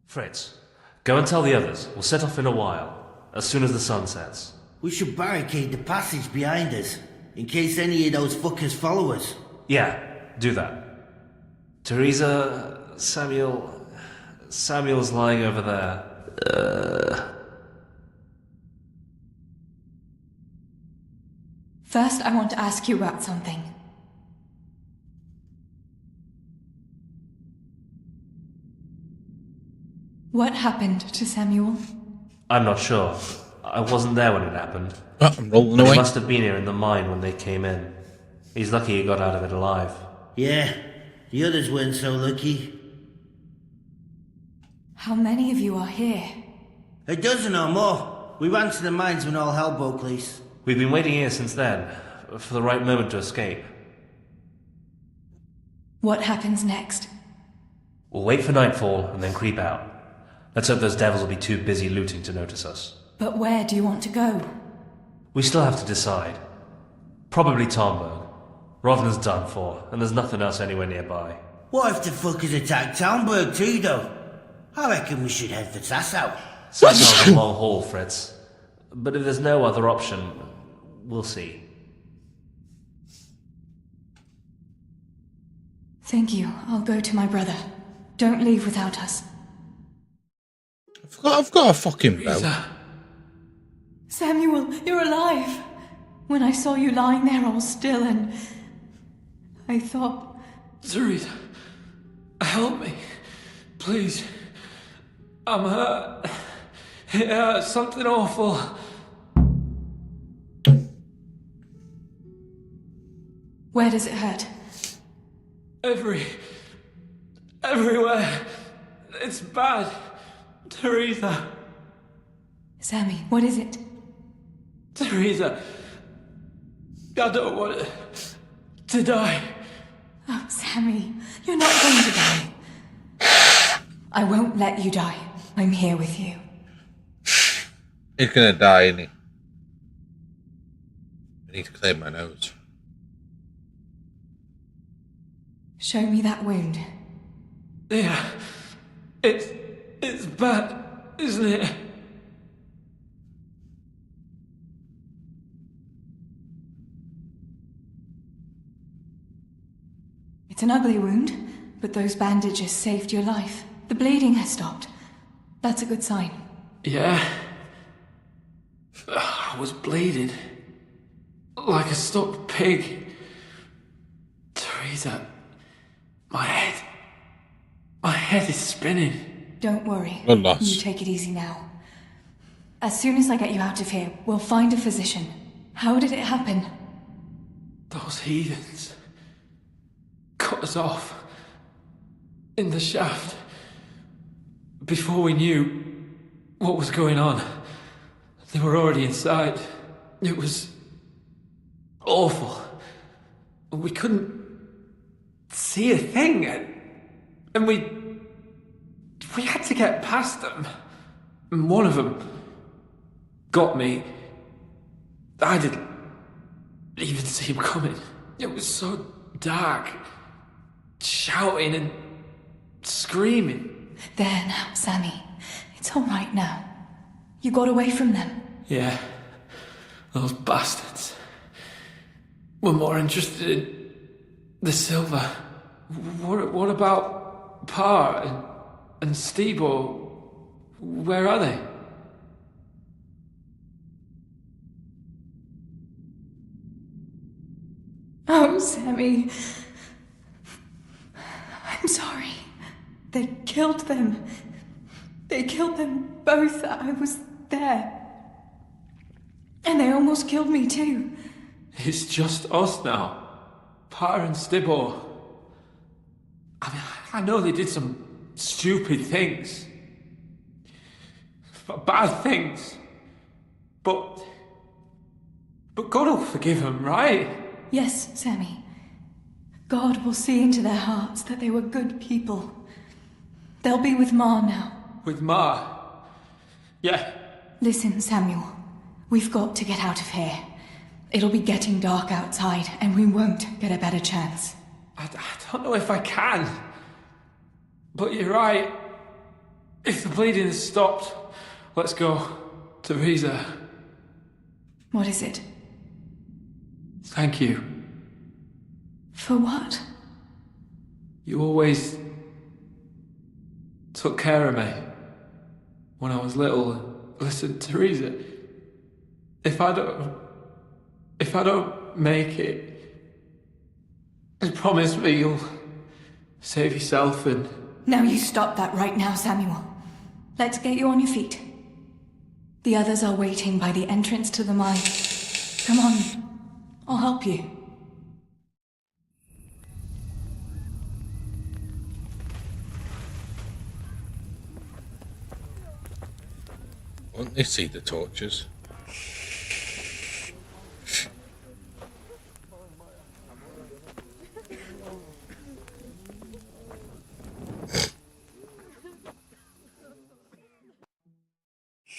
Fritz, go and tell the others. We'll set off in a while, as soon as the sun sets. We should barricade the passage behind us, in case any of those fuckers follow us. Yeah, do that. Teresa, Samuel's lying over there. First, I want to ask you about something. What happened to Samuel? I'm not sure. I wasn't there when it happened. I'm rolling But away. he must have been here in the mine when they came in. He's lucky he got out of it alive. Yeah, the others weren't so lucky. How many of you are here? A dozen or more. We ran to the mines when all hell broke loose. We've been waiting here since then, for the right moment to escape. What happens next? We'll wait for nightfall and then creep out. Let's hope those devils will be too busy looting to notice us. But where do you want to go? We still have to decide. Probably Tomberg. Rovna's done for, and there's nothing else anywhere nearby. What if the fuckers attack Townburg too, though? I reckon we should head for Sasau. Sassau's a long haul, Fritz. But if there's no other option, we'll see. Thank you. I'll go to my brother. Don't leave without us. I've got a fucking bell. Samuel, you're alive. When I saw you lying there all still and... I thought... Teresa, help me. Please. I'm hurt. It hurts something awful. Where does it hurt? Everywhere. It's bad. Teresa. Sammy, what is it? Teresa. I don't want to die. Oh, Sammy, you're not going to die. I won't let you die. I'm here with you. He's gonna die, isn't he? I need to clear my nose. Show me that wound. Yeah. It's bad, isn't it? It's an ugly wound, but those bandages saved your life. The bleeding has stopped. That's a good sign. Yeah. I was bleeding. Like a stuck pig. Teresa, my head is spinning. Don't worry. Good loss. You take it easy now. As soon as I get you out of here, we'll find a physician. How did it happen? Those heathens cut us off in the shaft before we knew what was going on. They were already inside. It was awful. We couldn't see a thing, and we had to get past them. And one of them got me. I didn't even see him coming. It was so dark. Shouting and screaming. There now, Sammy. It's all right now. You got away from them. Yeah, those bastards were more interested in the silver. What about Pa and Stebo? Where are they? Oh, Sammy. I'm sorry. They killed them. They killed them both. I was there. And they almost killed me too. It's just us now. Pa and Stibor. I mean, I know they did some stupid things. Bad things. But God will forgive them, right? Yes, Sammy. God will see into their hearts that they were good people. They'll be with Ma now. With Ma? Yeah. Listen, Samuel. We've got to get out of here. It'll be getting dark outside, and we won't get a better chance. I don't know if I can. But you're right. If the bleeding has stopped, let's go. Teresa. What is it? Thank you. For what? You always took care of me when I was little. Listen, Teresa, if I don't make it, just promise me you'll save yourself and... Now you stop that right now, Samuel. Let's get you on your feet. The others are waiting by the entrance to the mine. Come on, I'll help you. Won't they see the torches?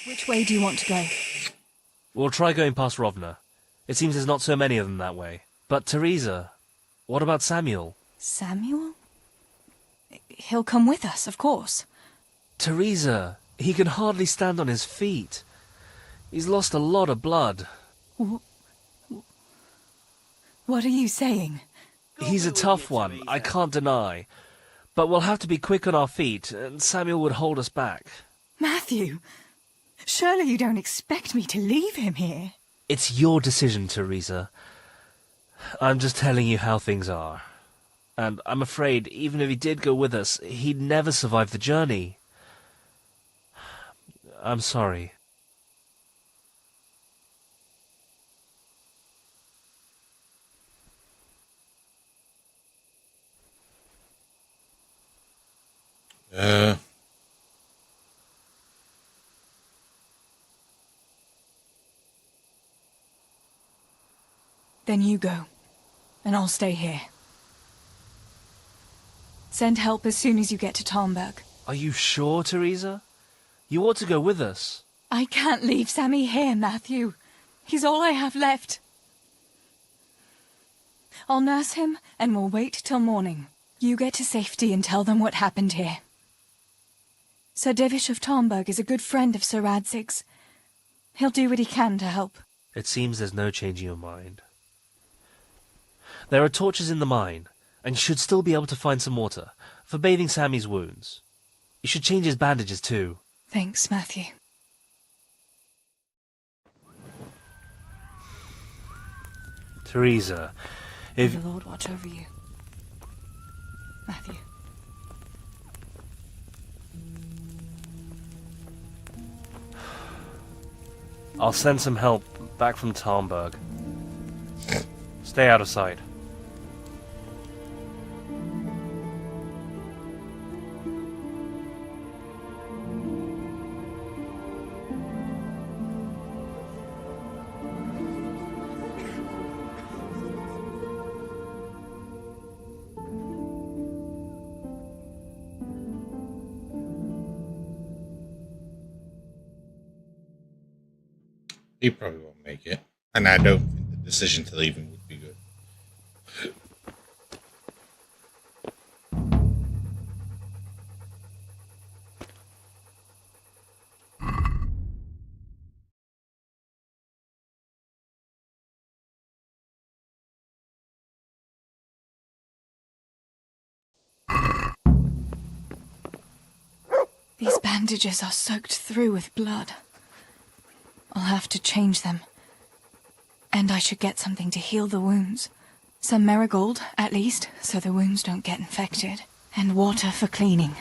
Which way do you want to go? We'll try going past Rovna. It seems there's not so many of them that way. But Teresa, what about Samuel? Samuel? He'll come with us, of course. Teresa, he can hardly stand on his feet. He's lost a lot of blood. What are you saying? He's a tough one, I can't deny. But we'll have to be quick on our feet, and Samuel would hold us back. Matthew, surely you don't expect me to leave him here? It's your decision, Teresa. I'm just telling you how things are. And I'm afraid, even if he did go with us, he'd never survive the journey. I'm sorry. Then you go, and I'll stay here. Send help as soon as you get to Talmberg. Are you sure, Teresa? You ought to go with us. I can't leave Sammy here, Matthew. He's all I have left. I'll nurse him, and we'll wait till morning. You get to safety and tell them what happened here. Sir Divish of Talmberg is a good friend of Sir Radzig's. He'll do what he can to help. It seems there's no changing your mind. There are torches in the mine, and you should still be able to find some water for bathing Sammy's wounds. You should change his bandages too. Thanks, Matthew. Teresa, May the Lord watch over you. Matthew. I'll send some help back from Talmberg. Stay out of sight. He probably won't make it. And I don't think the decision to leave him would be good. These bandages are soaked through with blood. I'll have to change them. And I should get something to heal the wounds. Some marigold, at least, so the wounds don't get infected. And water for cleaning.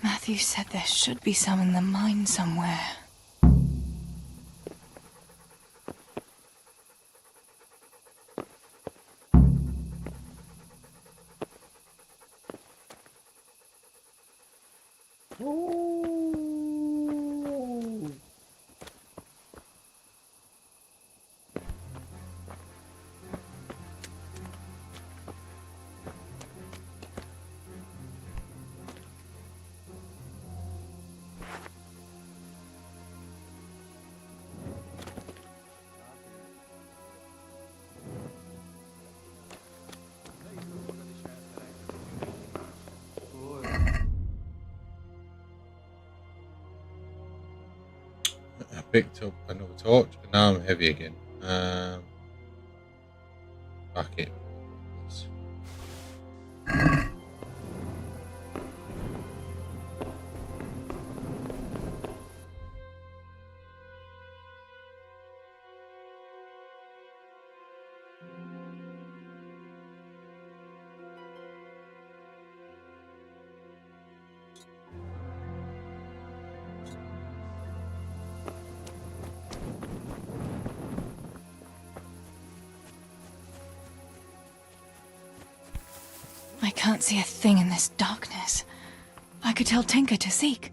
Matthew said there should be some in the mine somewhere. I picked up another torch, and now I'm heavy again. Back it. I can't see a thing in this darkness. I could tell Tinker to seek.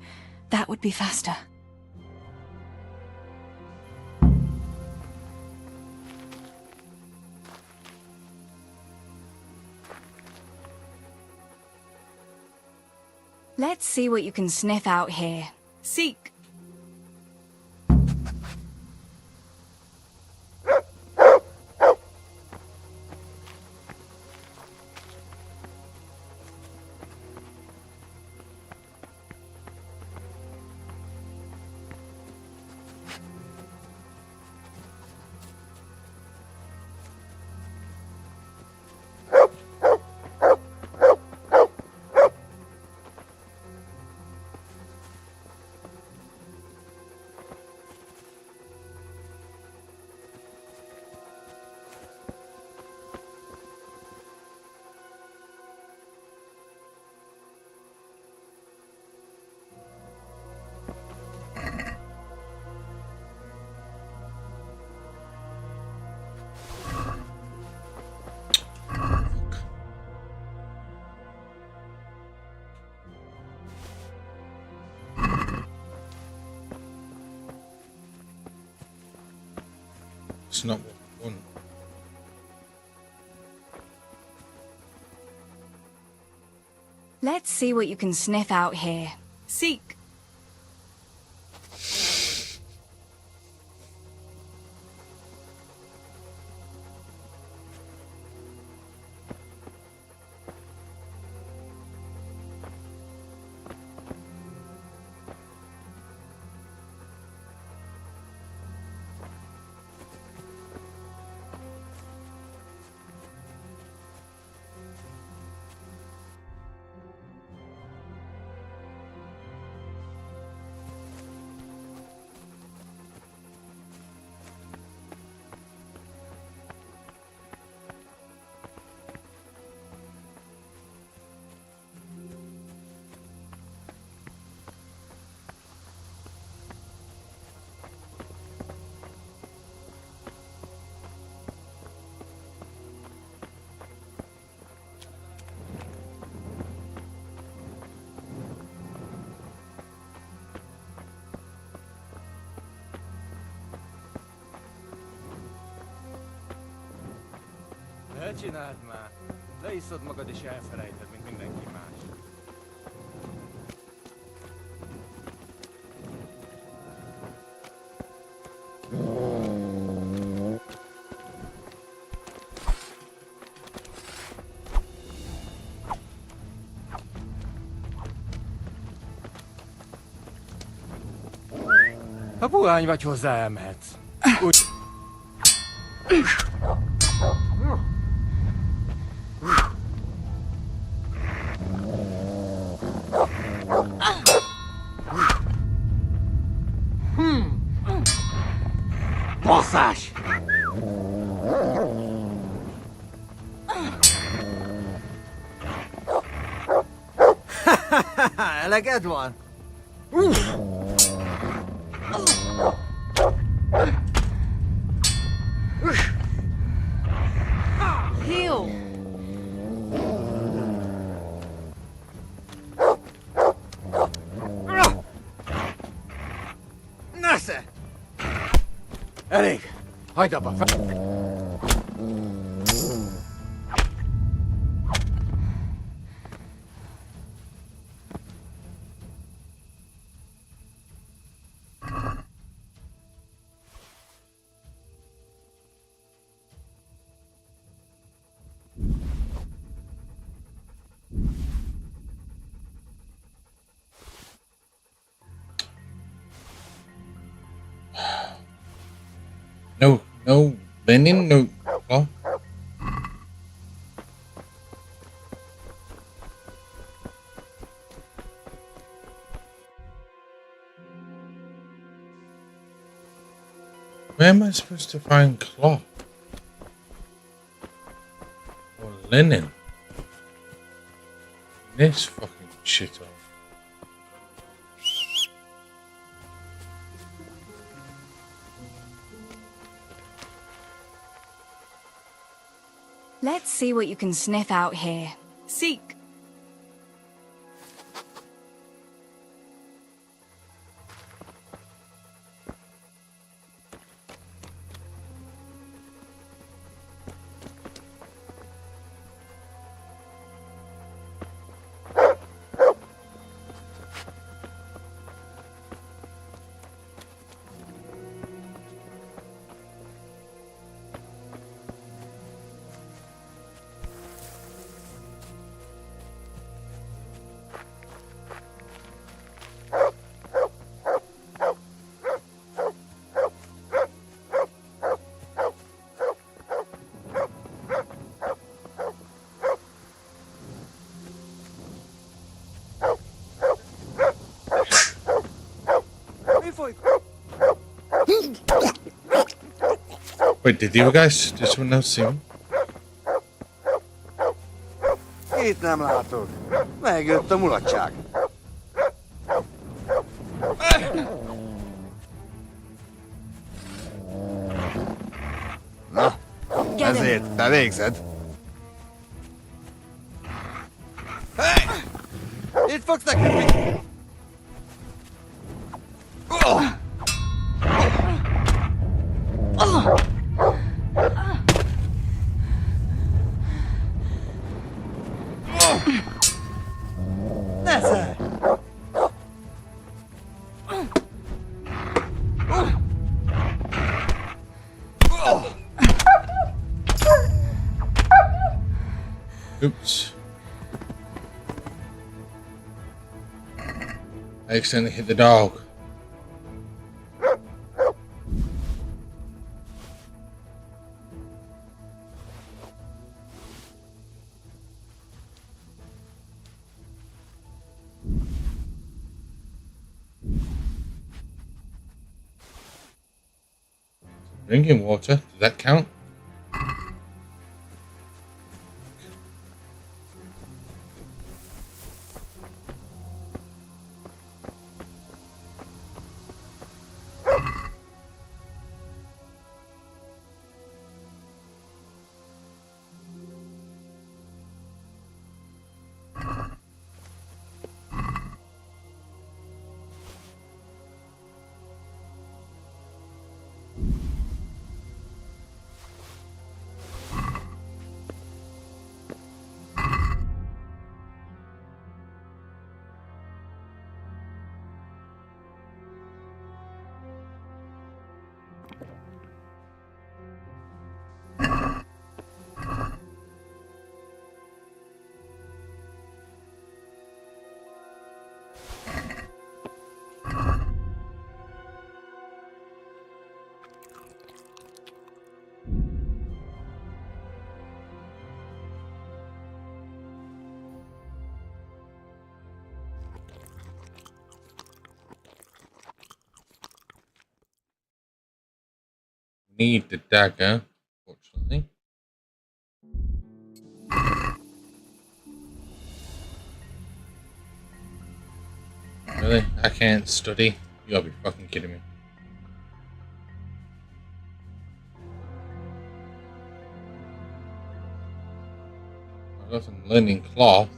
That would be faster. Let's see what you can sniff out here. Seek. It's not what I want. Let's see what you can sniff out here. Seek. Ne csináld már! Leiszod magad és elfelejted, mint mindenki más. Ha puhány vagy hozzá, elmehetsz. Úgy... Basszás! Eleged van? Heal! Nesze! Elég! Hagyd abba! No linen, no cloth. Where am I supposed to find cloth? Or linen? This fucking shit. Let's see what you can sniff out here. Seek. Wait, did you guys? Did someone else see him? Itt nem látod. Megjött a mulatság. Na, ezért te végzed. Hey! Itt fogsz nekünk! Oops. I accidentally hit the dog. Drinking water, does that count? Need the dagger, fortunately. Really? I can't study? You gotta be fucking kidding me. I got some linen cloth.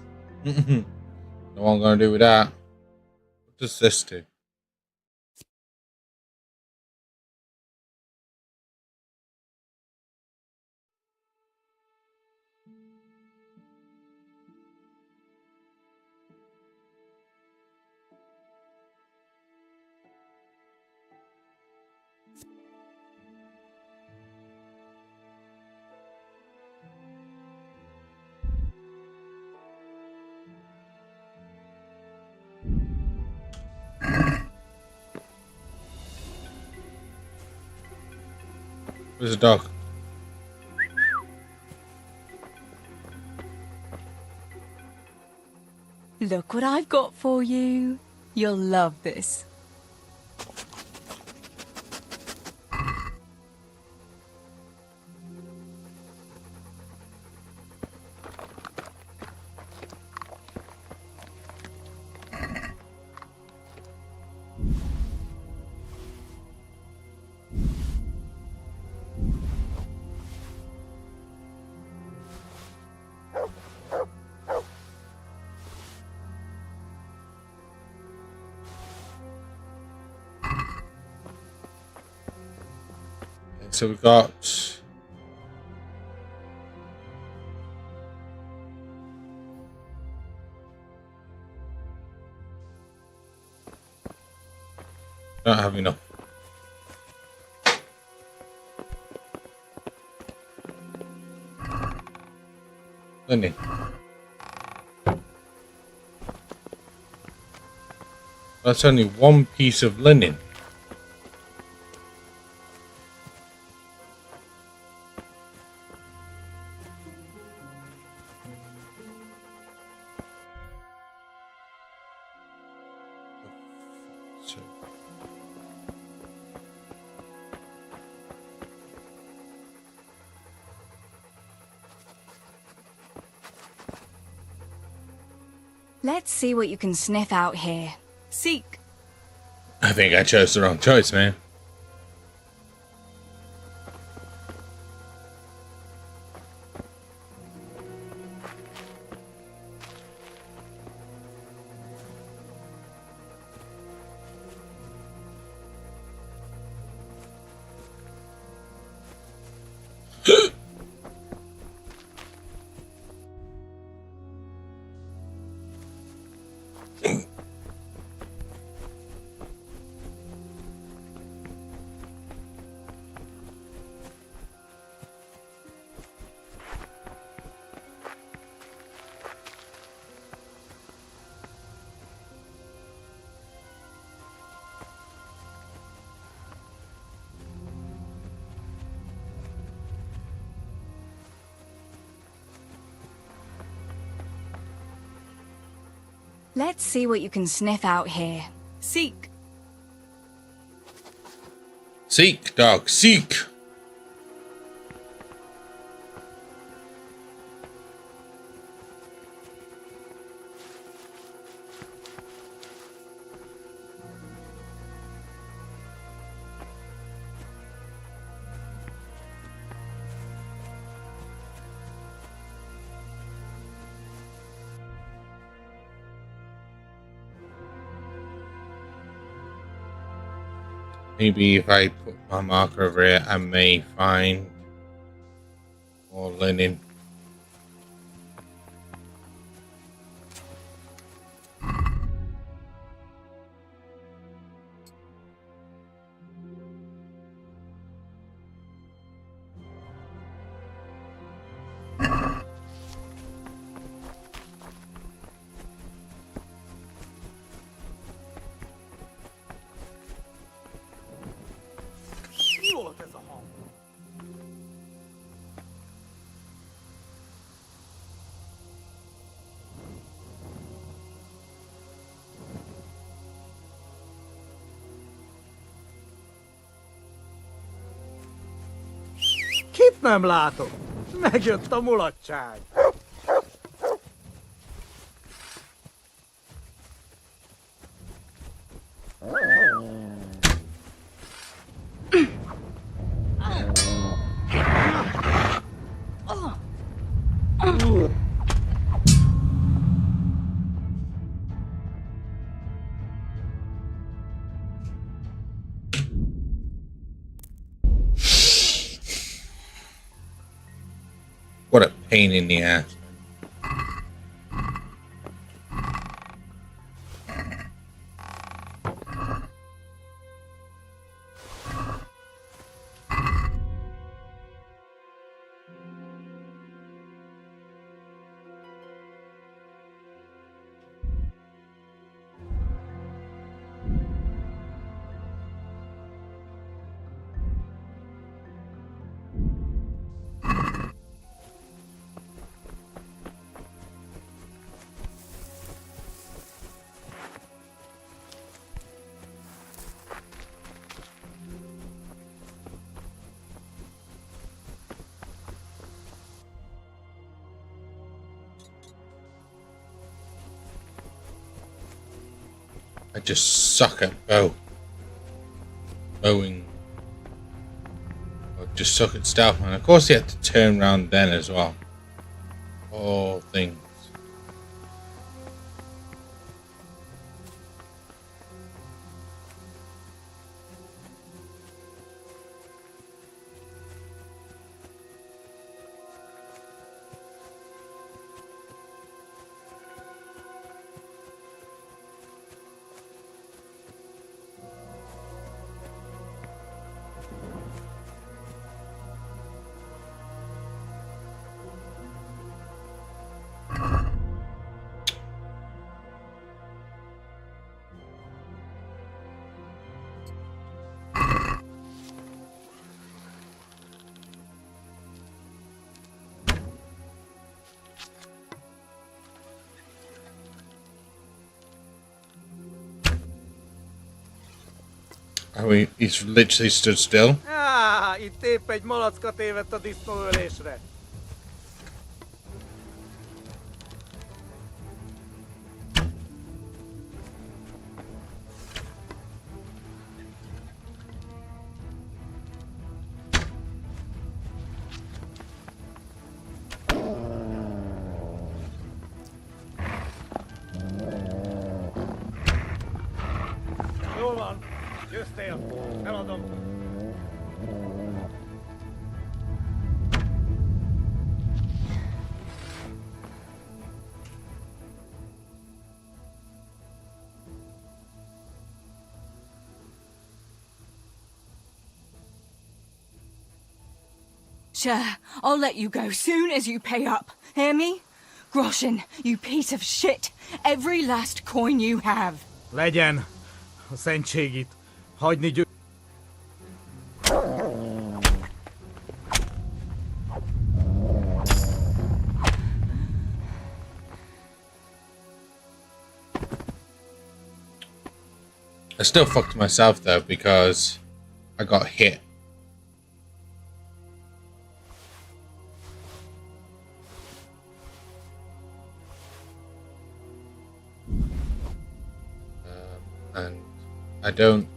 No one gonna do with that. What does this do? Where's the dog? Look what I've got for you. You'll love this. So we got don't have enough. Linen. That's only one piece of linen. Let's see what you can sniff out here. Seek. I think I chose the wrong choice, man. Let's see what you can sniff out here. Seek. Seek, dog, seek. Maybe if I put my marker over here, I may find more linen. Kit nem látok? Megjött a mulatság. What a pain in the ass. I just suck at bowing. I just suck at stealth, man. Of course, you had to turn around then as well. All things. I mean, he's literally stood still. Itt épp egy malacka tévedt a disznóölésre. Jól van, győztél, eladom. Sure, I'll let you go soon as you pay up. Hear me? Groschen, you piece of shit. Every last coin you have. Legyen. A szentségit. Hagyni győ... I still fucked myself though because I got hit. And I don't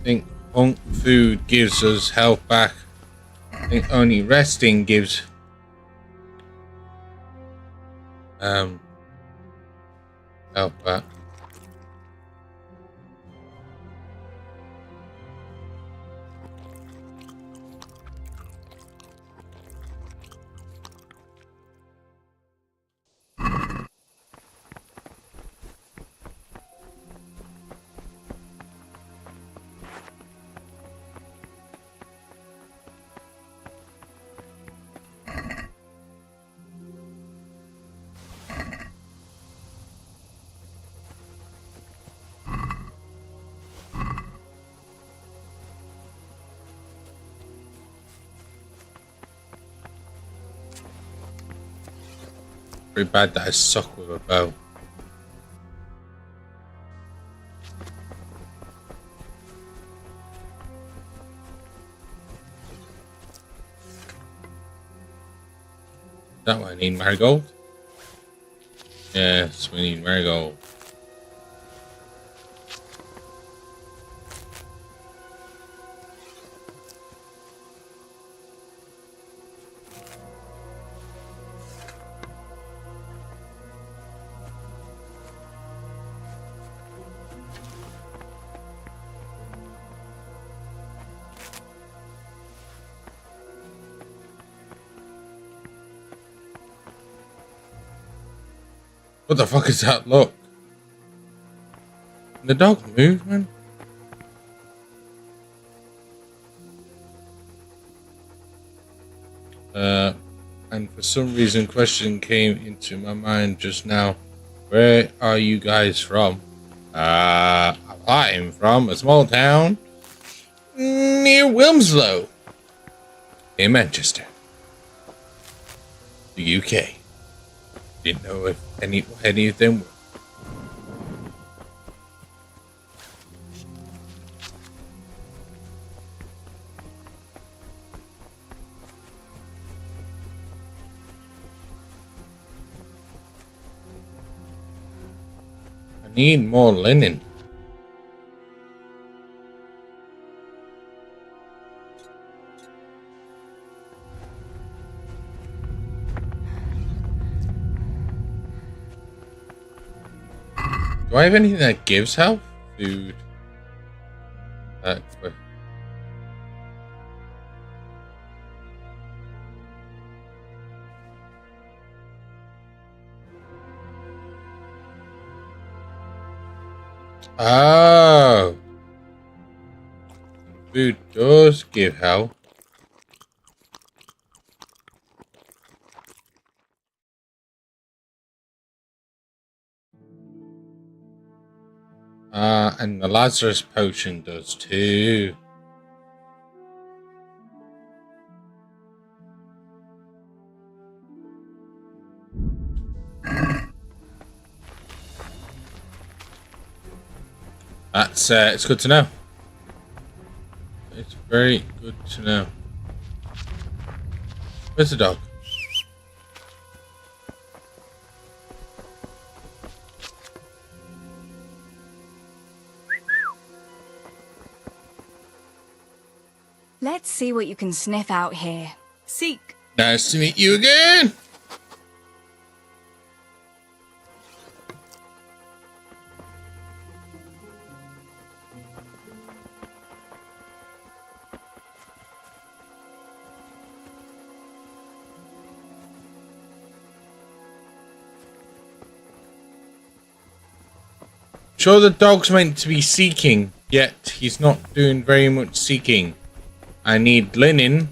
think food gives us health back. I think only resting gives health back. Pretty bad that I suck with a bow. Is that what I need, marigold? Yes, we need marigold. What the fuck is that? Look. The dog moved, man. And for some reason, question came into my mind just now. Where are you guys from? I'm from a small town near Wilmslow in Manchester, the UK. Didn't know if any of them were. I need more linen. Do I have anything that gives health? Food. Oh. Food does give health. And the Lazarus potion does too. That's it's good to know. It's very good to know. Where's the dog? Let's see what you can sniff out here. Seek. Nice to meet you again. Sure, the dog's meant to be seeking, yet he's not doing very much seeking. I need linen.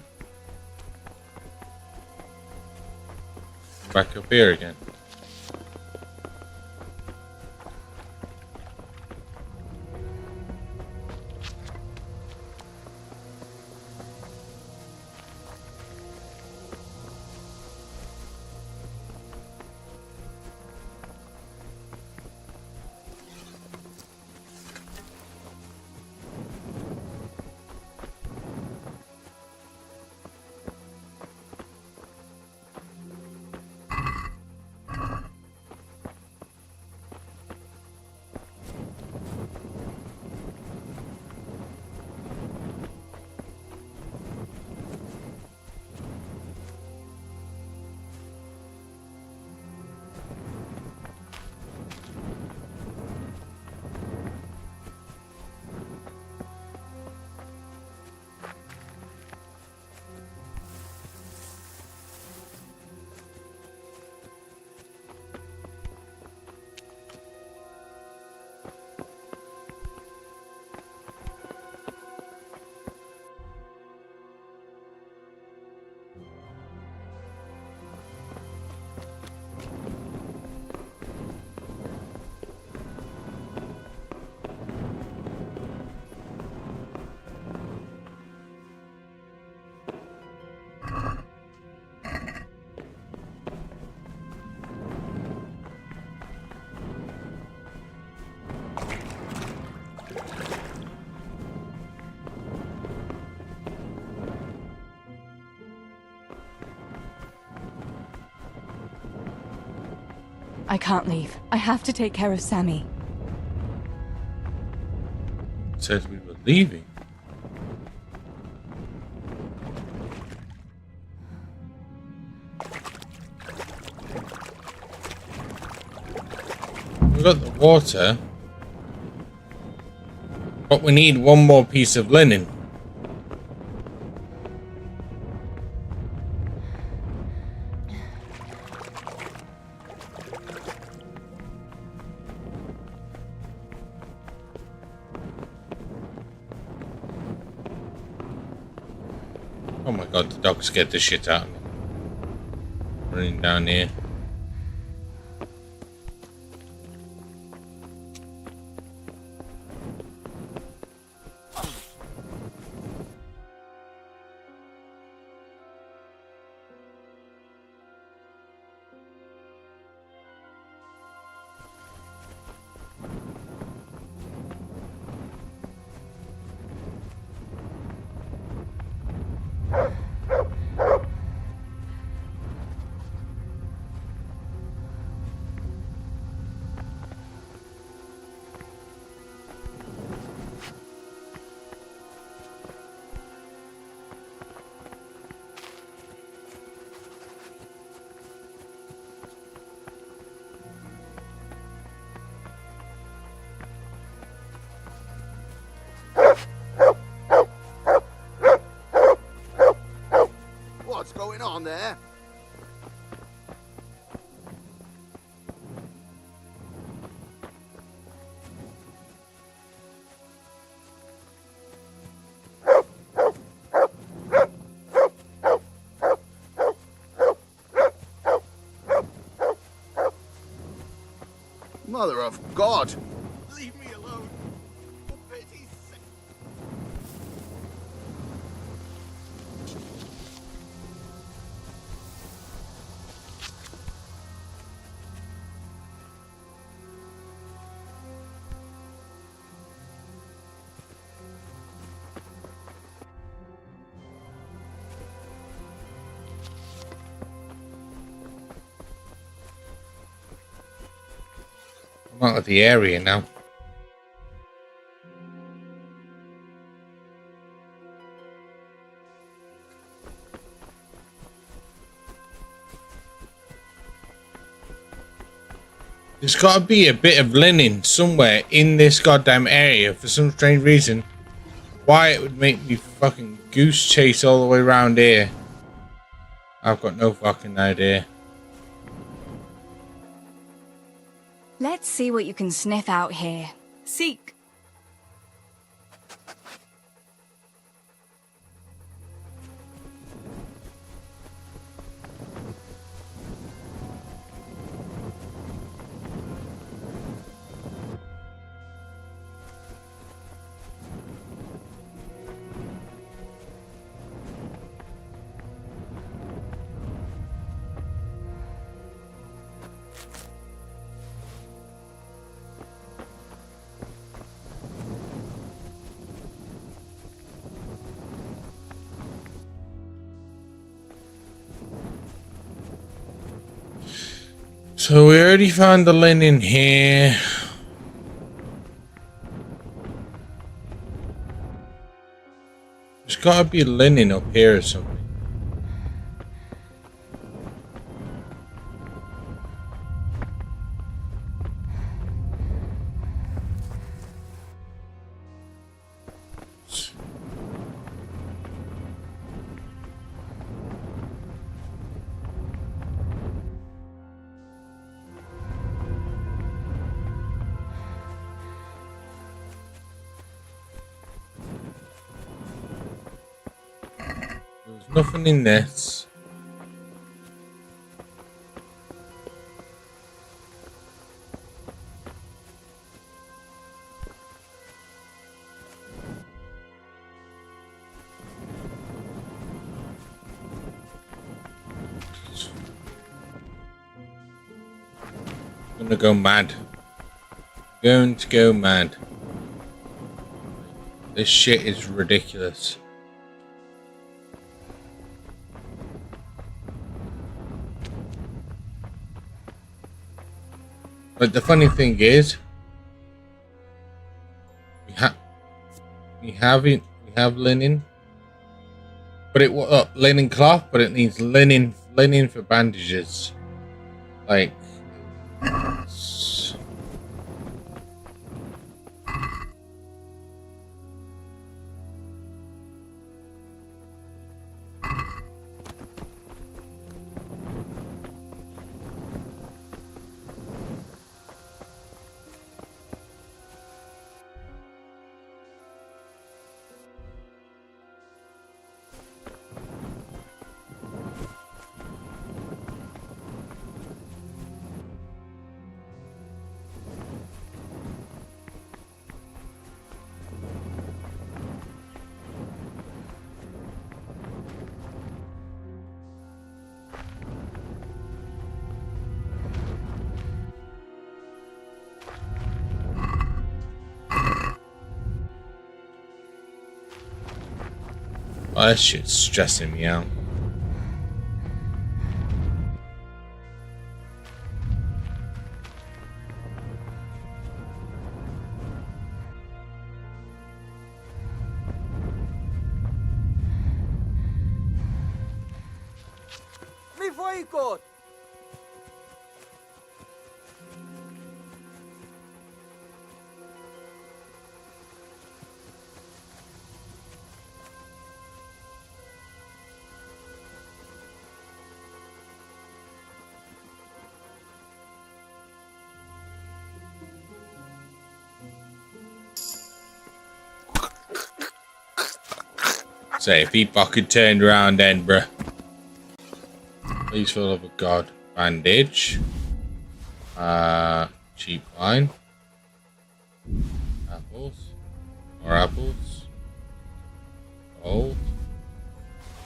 Back up here again. I can't leave. I have to take care of Sammy. Said we were leaving. We got the water, but we need one more piece of linen. Oh my god, the dog scared the shit out of me. Running down here. What's going on there? Mother of God! Leave me alone! For pity's sake! I'm out of the area now. There's got to be a bit of linen somewhere in this goddamn area for some strange reason. Why it would make me fucking goose chase all the way around here, I've got no fucking idea. Let's see what you can sniff out here. Seek. So we already found the linen here. There's gotta be linen up here or something. Nothing in this. I'm gonna go mad. Going to go mad. This shit is ridiculous. But the funny thing is, we have linen, but linen cloth, but it needs linen for bandages. Like, oh, that shit's stressing me out. Mi fuego! Say, if he fucking turned around then, bruh. Please, for the love of God. Bandage. Cheap wine. Apples. More apples. Gold.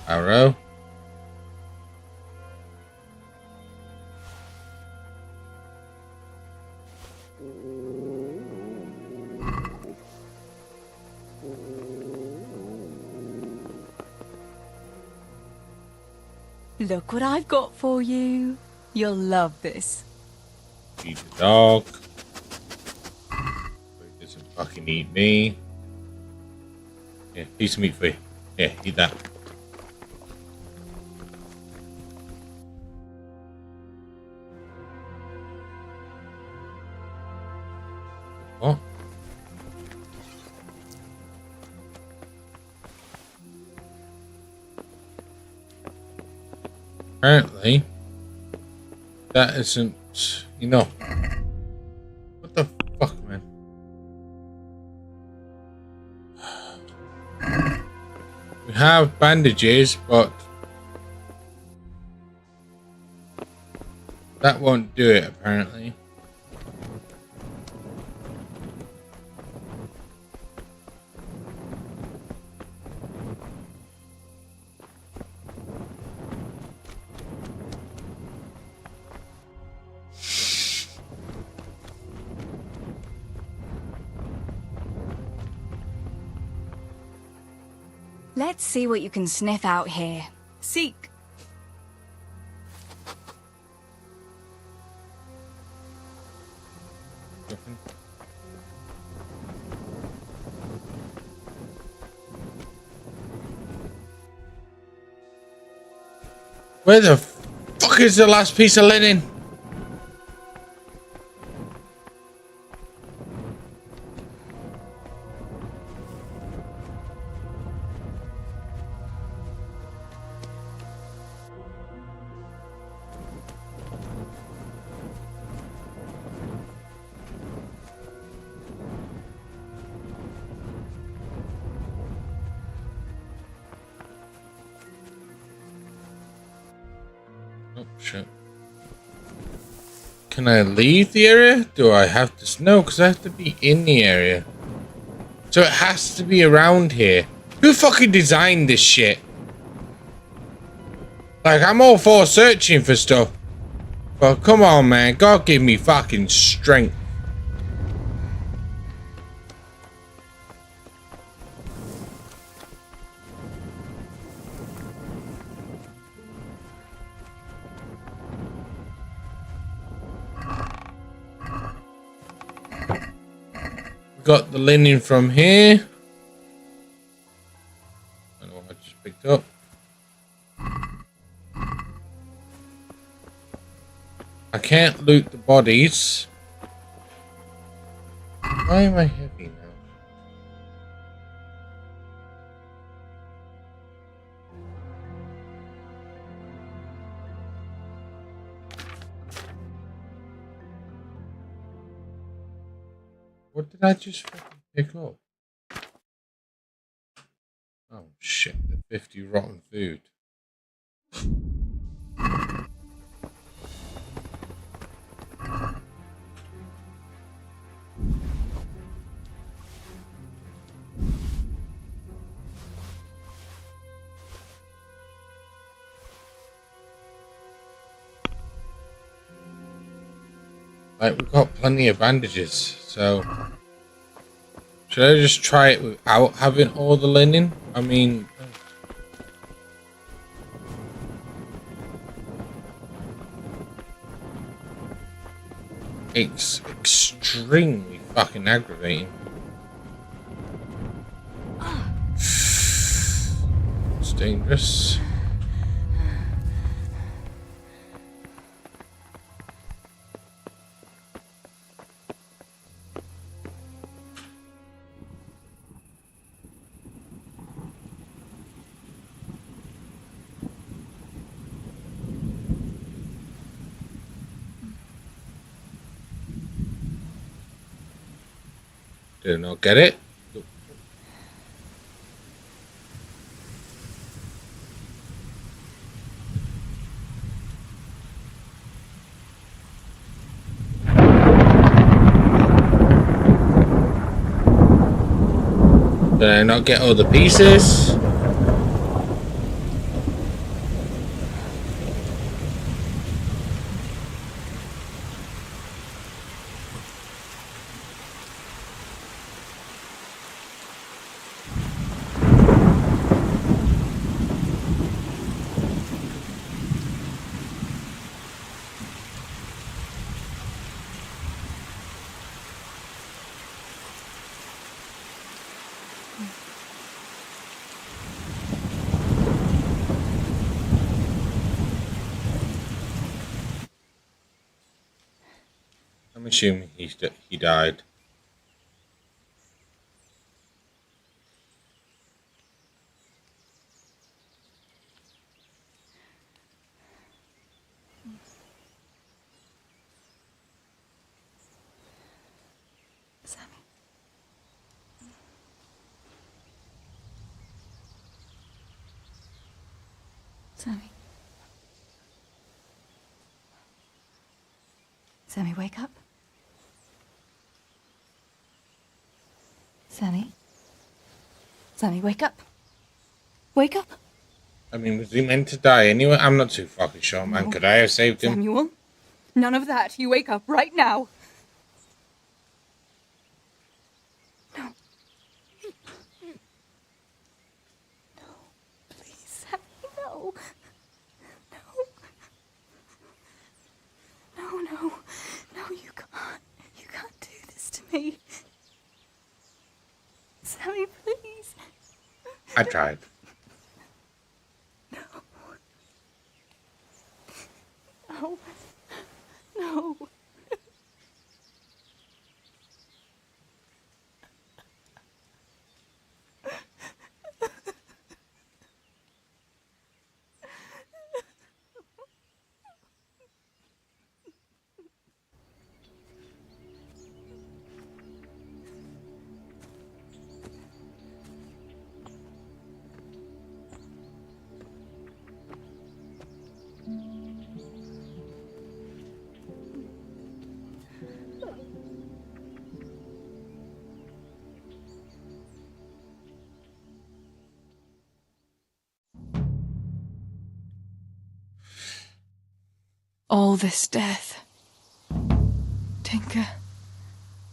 Arrow. Look what I've got for you. You'll love this. Eat the dog. He doesn't fucking eat me. Yeah, piece of meat for you. Yeah, eat that. What? Apparently, that isn't enough. What the fuck, man? We have bandages, but that won't do it, apparently. Let's see what you can sniff out here. Seek. Where the fuck is the last piece of linen? Oh, shit. Can I leave the area? Do I have to? No, because I have to be in the area. So it has to be around here. Who fucking designed this shit? Like, I'm all for searching for stuff. But come on, man. God give me fucking strength. got the linen from here. I don't know what I just picked up. I can't loot the bodies. Why am I heavy now? What did I just fucking pick up? Oh shit, the 50 rotten food. Like, we've got plenty of bandages, so should I just try it without having all the linen? I mean, it's extremely fucking aggravating. It's dangerous. Did I not get it? Did I not get all the pieces? I'm assuming he died. Sammy. Sammy. Sammy, wake up. Sammy. Sammy, wake up. Wake up. I mean, was he meant to die anyway? I'm not too fucking sure, man. No. Could I have saved him? Samuel, none of that. You wake up right now. No. No, please, Sammy, no. No, you can't. You can't do this to me. Sammy, please. I tried. No. No. All this death. Tinker,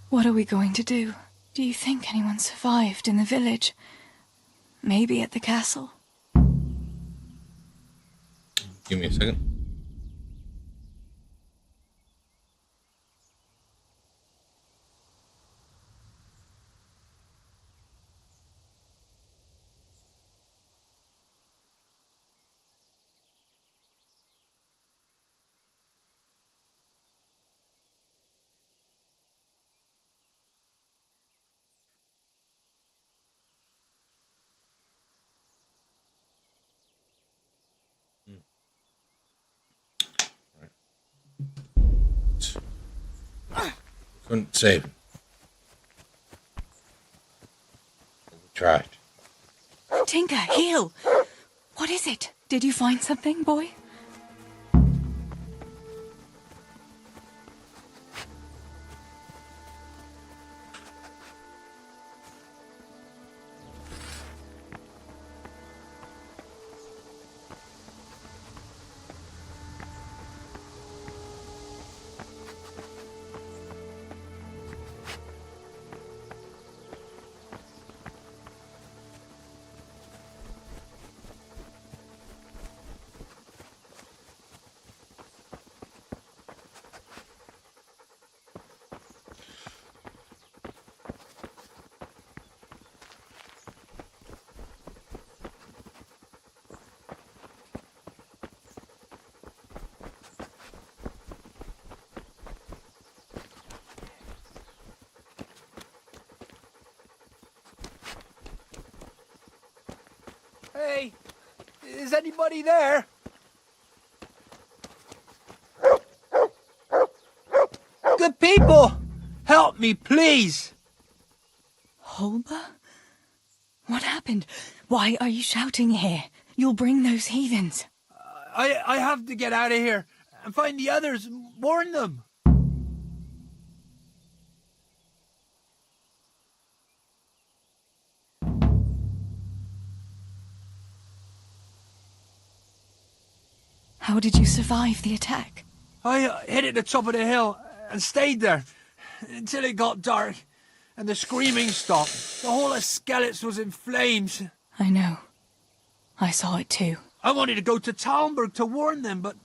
what are we going to do? Do you think anyone survived in the village? Maybe at the castle? Give me a second. Couldn't save him. We tried. Tinker, heal! What is it? Did you find something, boy? Hey, is anybody there? Good people, help me, please. Holber? What happened? Why are you shouting here? You'll bring those heathens. I have to get out of here and find the others and warn them. How did you survive the attack? I hid at the top of the hill and stayed there until it got dark and the screaming stopped. The whole of Skellets was in flames. I know. I saw it too. I wanted to go to Talmberg to warn them, but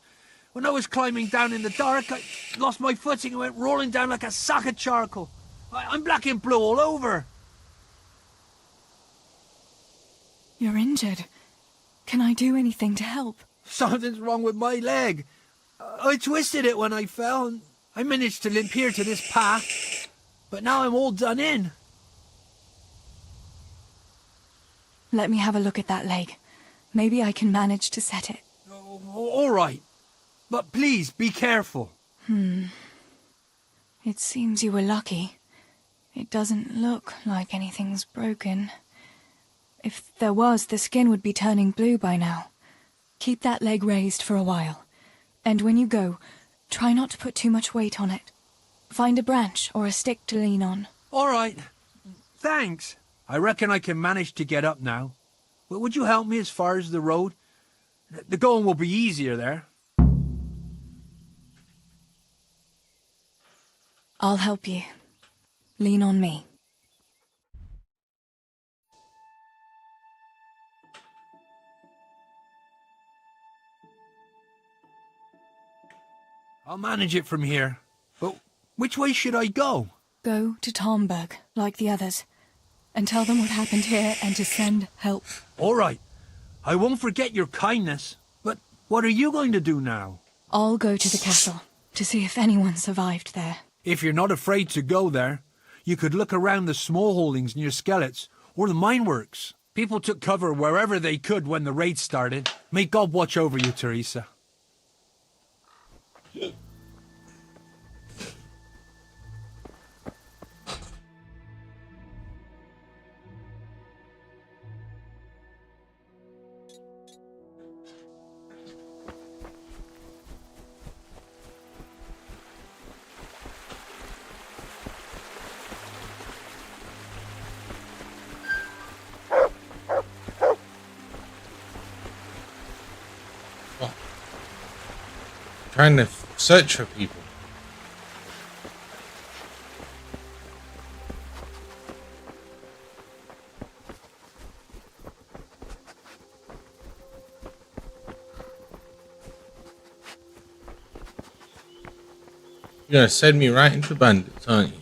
when I was climbing down in the dark, I lost my footing and went rolling down like a sack of charcoal. I'm black and blue all over. You're injured. Can I do anything to help? Something's wrong with my leg. I twisted it when I fell, and I managed to limp here to this path, but now I'm all done in. Let me have a look at that leg. Maybe I can manage to set it. All right, but please be careful. It seems you were lucky. It doesn't look like anything's broken. If there was, the skin would be turning blue by now. Keep that leg raised for a while. And when you go, try not to put too much weight on it. Find a branch or a stick to lean on. All right. Thanks. I reckon I can manage to get up now. But would you help me as far as the road? The going will be easier there. I'll help you. Lean on me. I'll manage it from here. But which way should I go? Go to Talmberg, like the others, and tell them what happened here and to send help. All right. I won't forget your kindness. But what are you going to do now? I'll go to the castle to see if anyone survived there. If you're not afraid to go there, you could look around the small holdings near Skellets or the mine works. People took cover wherever they could when the raid started. May God watch over you, Teresa. Trying to search for people. You're gonna send me right into bandits, aren't you?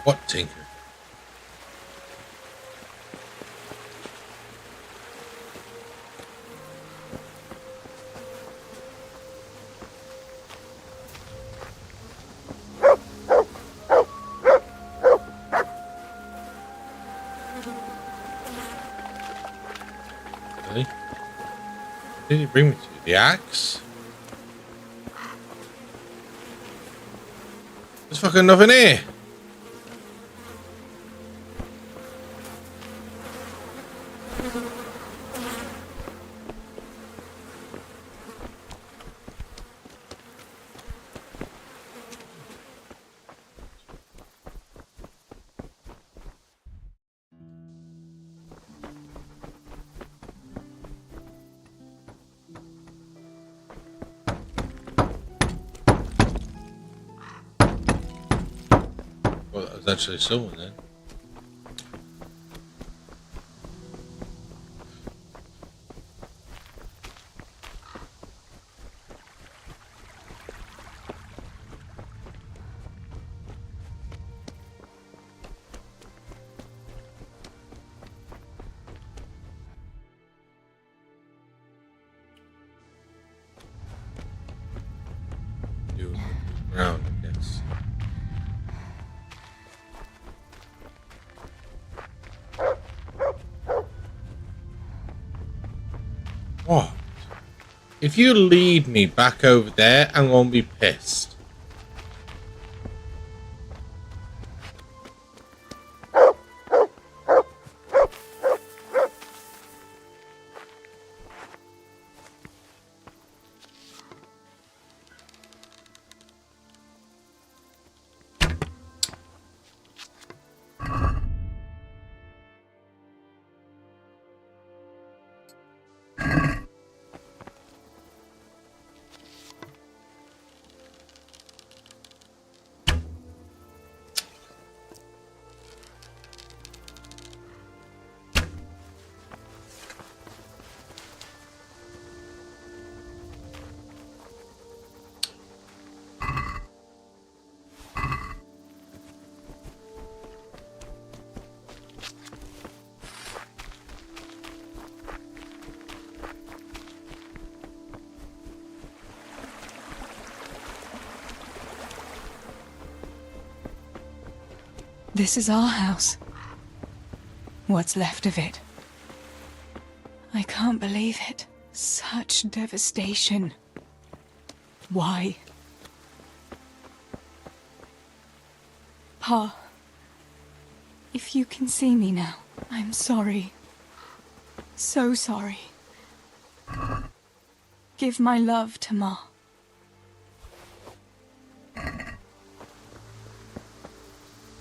What tinker? actually. What did he bring me to? The axe? There's fucking nothing here. Well, that was actually someone then. You ground, I guess. What? If you lead me back over there, I'm gonna be pissed. This is our house. What's left of it. I can't believe it. Such devastation. Why? Pa, if you can see me now, I'm sorry. So sorry. Give my love to Ma.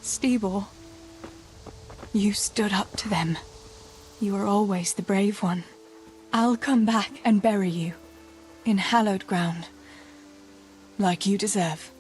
Stibor, you stood up to them. You were always the brave one. I'll come back and bury you in hallowed ground, like you deserve.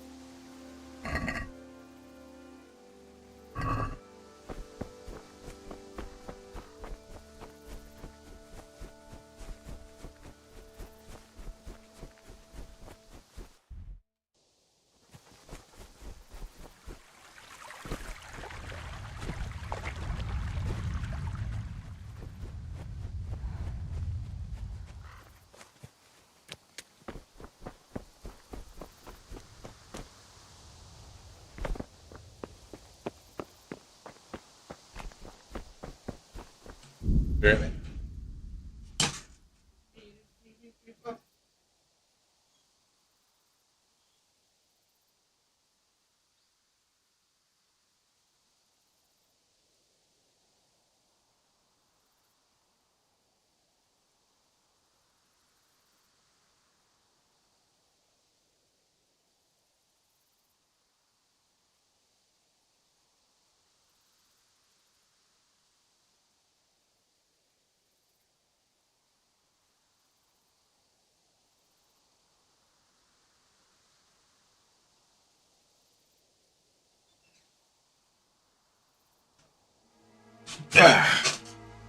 Really?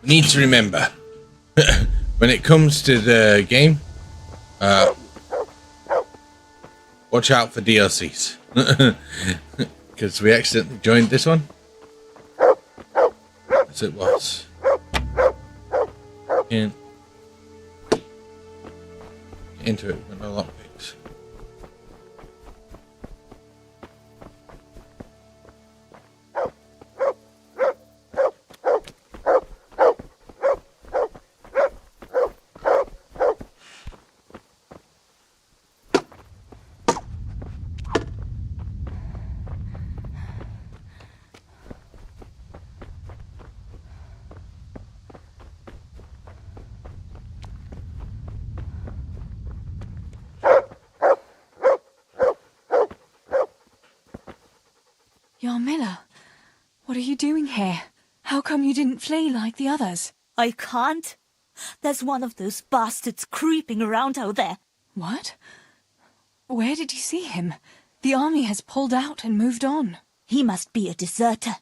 Need to remember when it comes to the game, watch out for DLCs because we accidentally joined this one as it was. Can't get into it with no lockpicks. Yarmila, what are you doing here? How come you didn't flee like the others? I can't. There's one of those bastards creeping around out there. What? Where did you see him? The army has pulled out and moved on. He must be a deserter.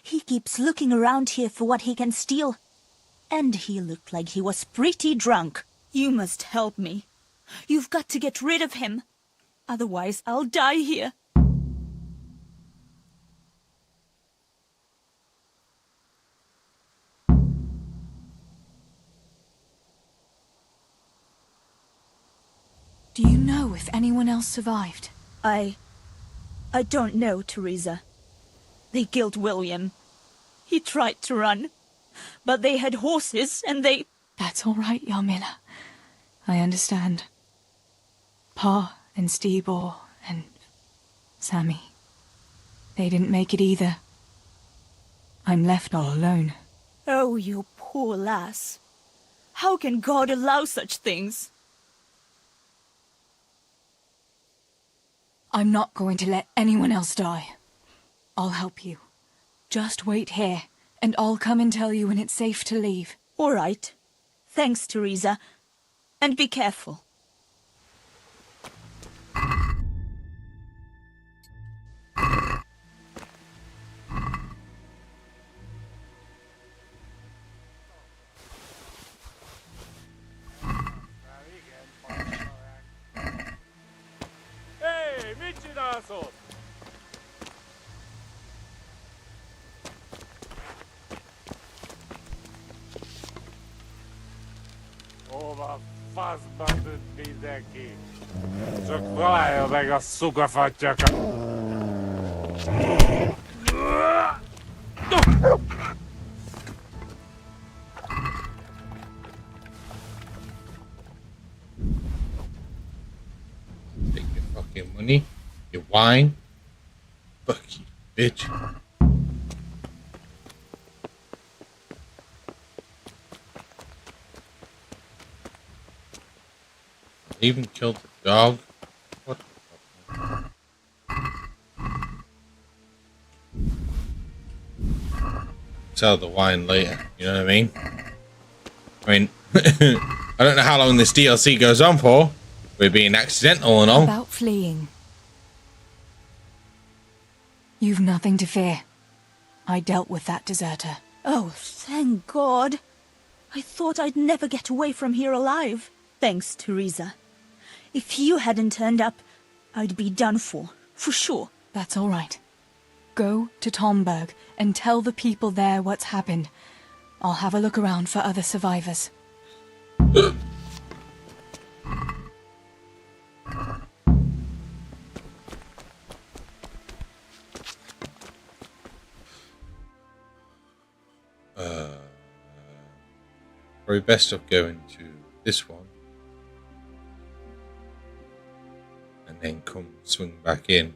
He keeps looking around here for what he can steal. And he looked like he was pretty drunk. You must help me. You've got to get rid of him. Otherwise, I'll die here. Do you know if anyone else survived? I don't know, Teresa. They killed William. He tried to run, but they had horses and they... That's all right, Yarmila. I understand. Pa and Stibor and Sammy. They didn't make it either. I'm left all alone. Oh, you poor lass. How can God allow such things? I'm not going to let anyone else die. I'll help you. Just wait here, and I'll come and tell you when it's safe to leave. All right. Thanks, Teresa. And be careful. Hei, miksi tää asut? Ova fazba nyt mindenki. Csak találja meg a szukafattyaka. Take your fucking money, your wine. Fuck you, bitch. Even killed the dog. What the fuck? Sell the wine later, you know what I mean, I don't know how long this DLC goes on for. We're being accidental and all. About fleeing. You've nothing to fear. I dealt with that deserter. Oh, thank God. I thought I'd never get away from here alive. Thanks, Teresa. If you hadn't turned up, I'd be done for sure. That's all right. Go to Tomberg and tell the people there what's happened. I'll have a look around for other survivors. Probably best of going to this one. And then come swing back in.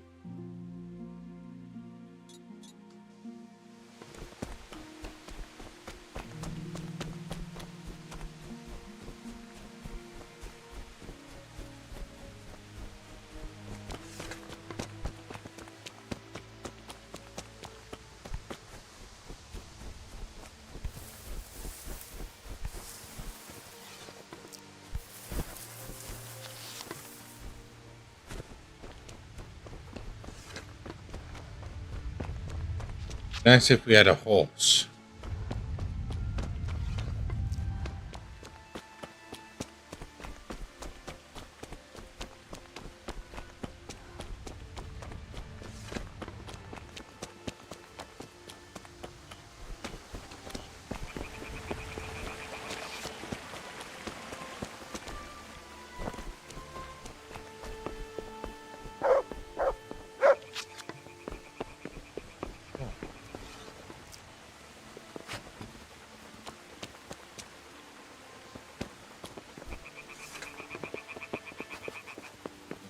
Nice if we had a horse.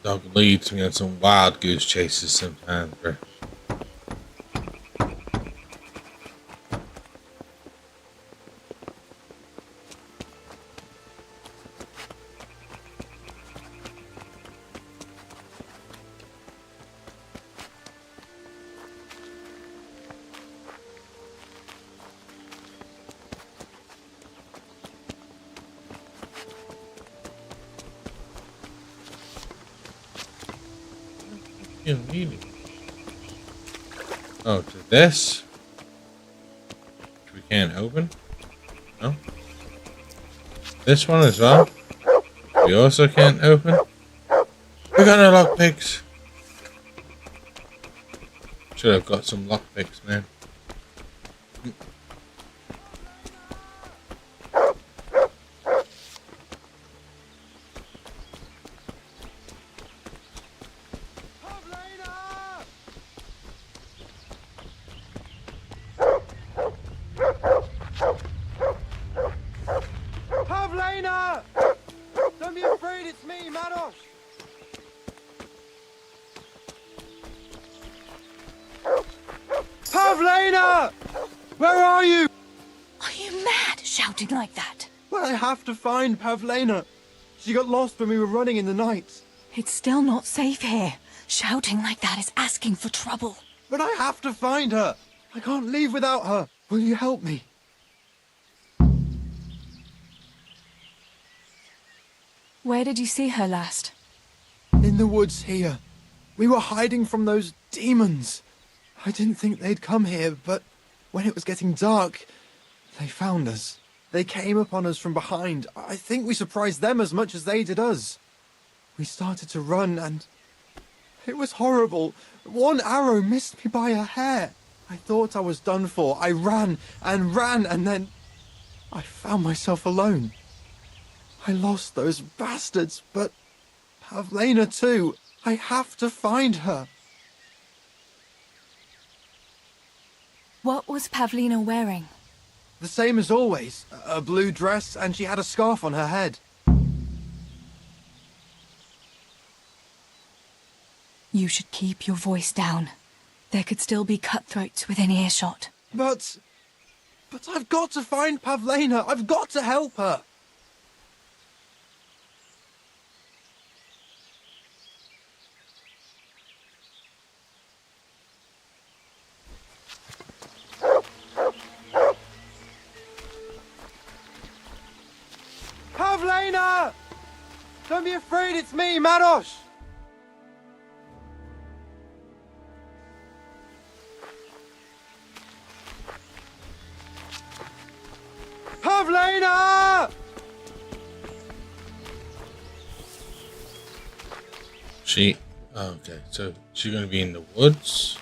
Dog leads me on some wild goose chases sometimes, bro. You need it. Oh, to this? Which we can't open? No? This one as well? We also can't open? We got no lockpicks. Should have got some lockpicks, man. Pavlena! Don't be afraid, it's me, Manos! Pavlena! Where are you? Are you mad, shouting like that? Well, I have to find Pavlena. She got lost when we were running in the night. It's still not safe here. Shouting like that is asking for trouble. But I have to find her. I can't leave without her. Will you help me? Where did you see her last? In the woods here. We were hiding from those demons. I didn't think they'd come here, but when it was getting dark, they found us. They came upon us from behind. I think we surprised them as much as they did us. We started to run and it was horrible. One arrow missed me by a hair. I thought I was done for. I ran and ran and then I found myself alone. I lost those bastards, but Pavlena too. I have to find her. What was Pavlina wearing? The same as always. A blue dress, and she had a scarf on her head. You should keep your voice down. There could still be cutthroats within earshot. But I've got to find Pavlena. I've got to help her. Pavlena! Don't be afraid, it's me, Manos! Pavlena! She... Oh, okay, so she's going to be in the woods.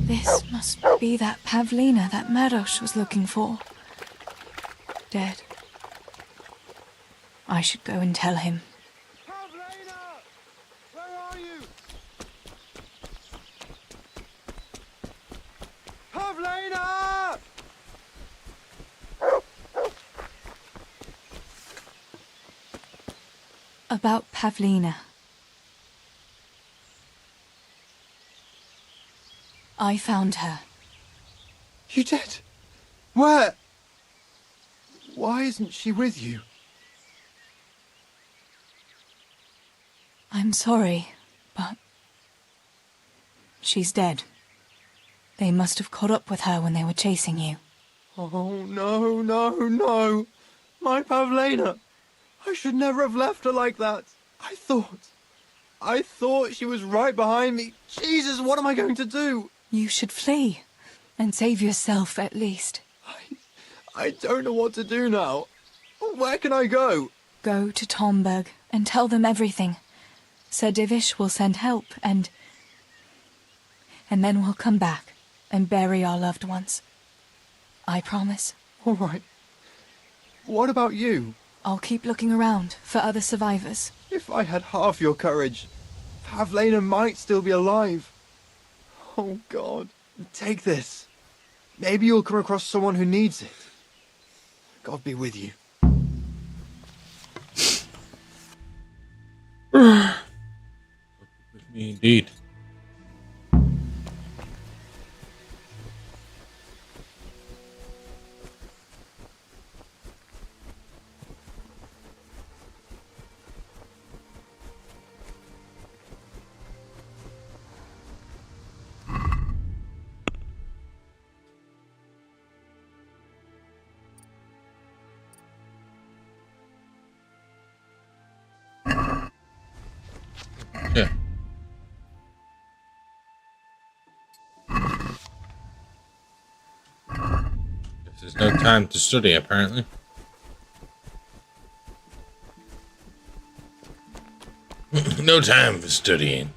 This must be that Pavlina that Maros was looking for. Dead. I should go and tell him. Pavlena! About Pavlina. I found her. You did? Where? Why isn't she with you? I'm sorry, but she's dead. They must have caught up with her when they were chasing you. Oh, no, no, no. My Pavlena. I should never have left her like that. I thought she was right behind me. Jesus, what am I going to do? You should flee and save yourself at least. I don't know what to do now. Where can I go? Go to Tomberg and tell them everything. Sir Divish will send help and then we'll come back and bury our loved ones. I promise. All right. What about you? I'll keep looking around for other survivors. If I had half your courage, Pavlena might still be alive. Oh, God. Take this. Maybe you'll come across someone who needs it. God be with you. With me indeed. No time to study, apparently. No time for studying.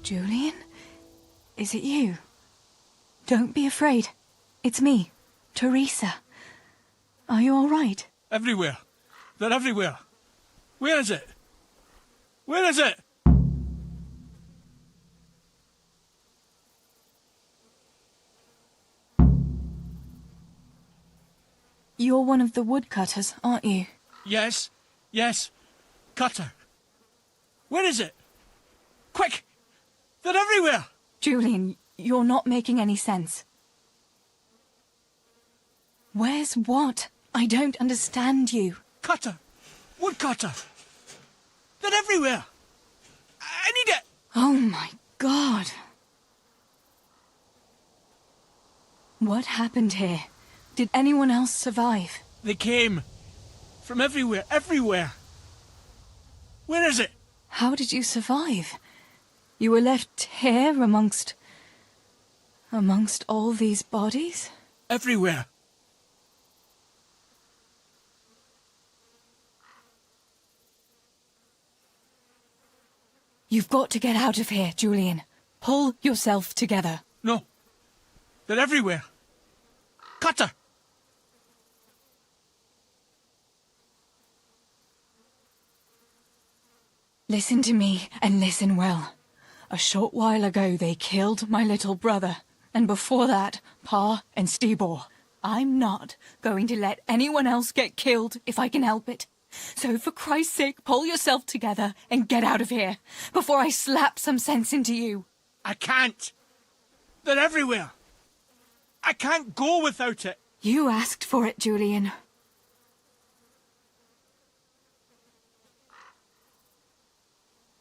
Julian? Is it you? Don't be afraid. It's me, Teresa. Are you all right? Everywhere. They're everywhere. Where is it? Where is it? You're one of the woodcutters, aren't you? Yes. Yes. Cutter. Where is it? Quick! They're everywhere! Julian, you're not making any sense. Where's what? I don't understand you. Cutter! Woodcutter! They're everywhere! I need it! Oh my God. What happened here? Did anyone else survive? They came. From everywhere, everywhere. Where is it? How did you survive? You were left here amongst all these bodies? Everywhere. You've got to get out of here, Julian. Pull yourself together. No. They're everywhere. Cutter! Listen to me, and listen well. A short while ago they killed my little brother, and before that, Pa and Stibor. I'm not going to let anyone else get killed if I can help it. So for Christ's sake, pull yourself together and get out of here, before I slap some sense into you. I can't. They're everywhere. I can't go without it. You asked for it, Julian.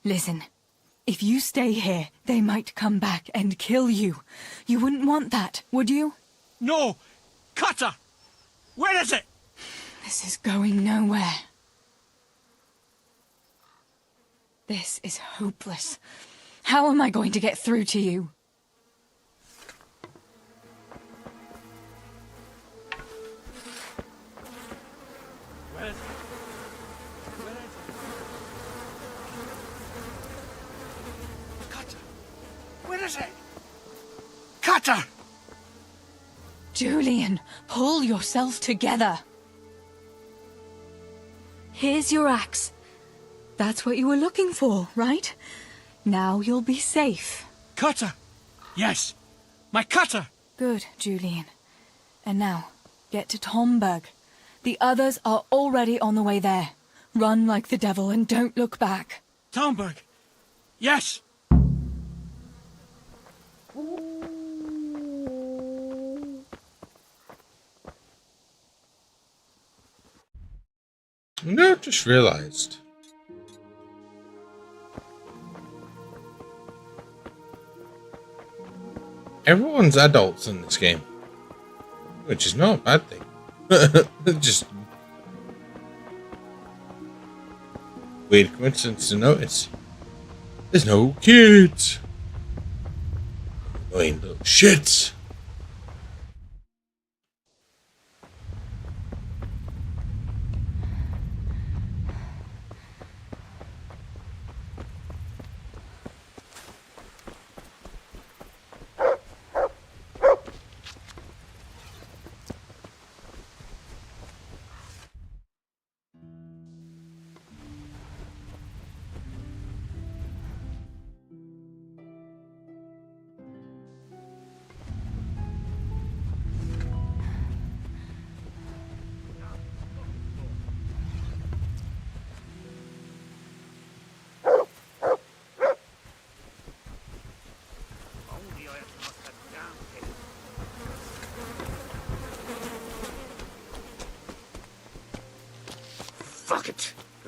Listen, if you stay here, they might come back and kill you. You wouldn't want that, would you? No! Cutter! Where is it? This is going nowhere. This is hopeless. How am I going to get through to you? Where is it? Where is it? Cutter! Where is it? Cutter! Julian, pull yourself together. Here's your axe. That's what you were looking for, right? Now you'll be safe. Cutter! Yes, my cutter! Good, Julian. And now, get to Tomberg. The others are already on the way there. Run like the devil and don't look back. Tomberg! Yes! No, just realised. Everyone's adults in this game, which is not a bad thing. Just weird coincidence to notice. There's no kids. Annoying little shits.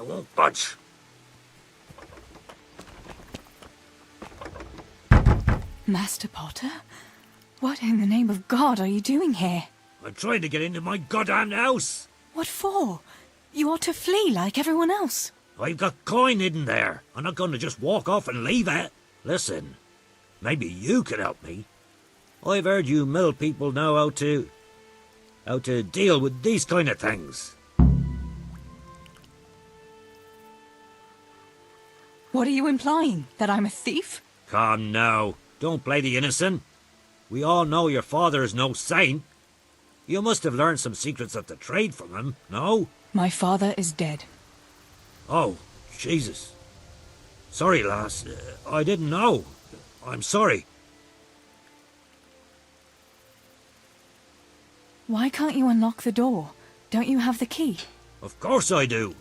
won't budge. Master Potter? What in the name of God are you doing here? I'm trying to get into my goddamn house. What for? You ought to flee like everyone else. I've got coin hidden there. I'm not going to just walk off and leave it. Listen, maybe you can help me. I've heard you mill people know how to deal with these kind of things. What are you implying? That I'm a thief? Come now, don't play the innocent. We all know your father is no saint. You must have learned some secrets of the trade from him, no? My father is dead. Oh, Jesus. Sorry, lass. I didn't know. I'm sorry. Why can't you unlock the door? Don't you have the key? Of course I do.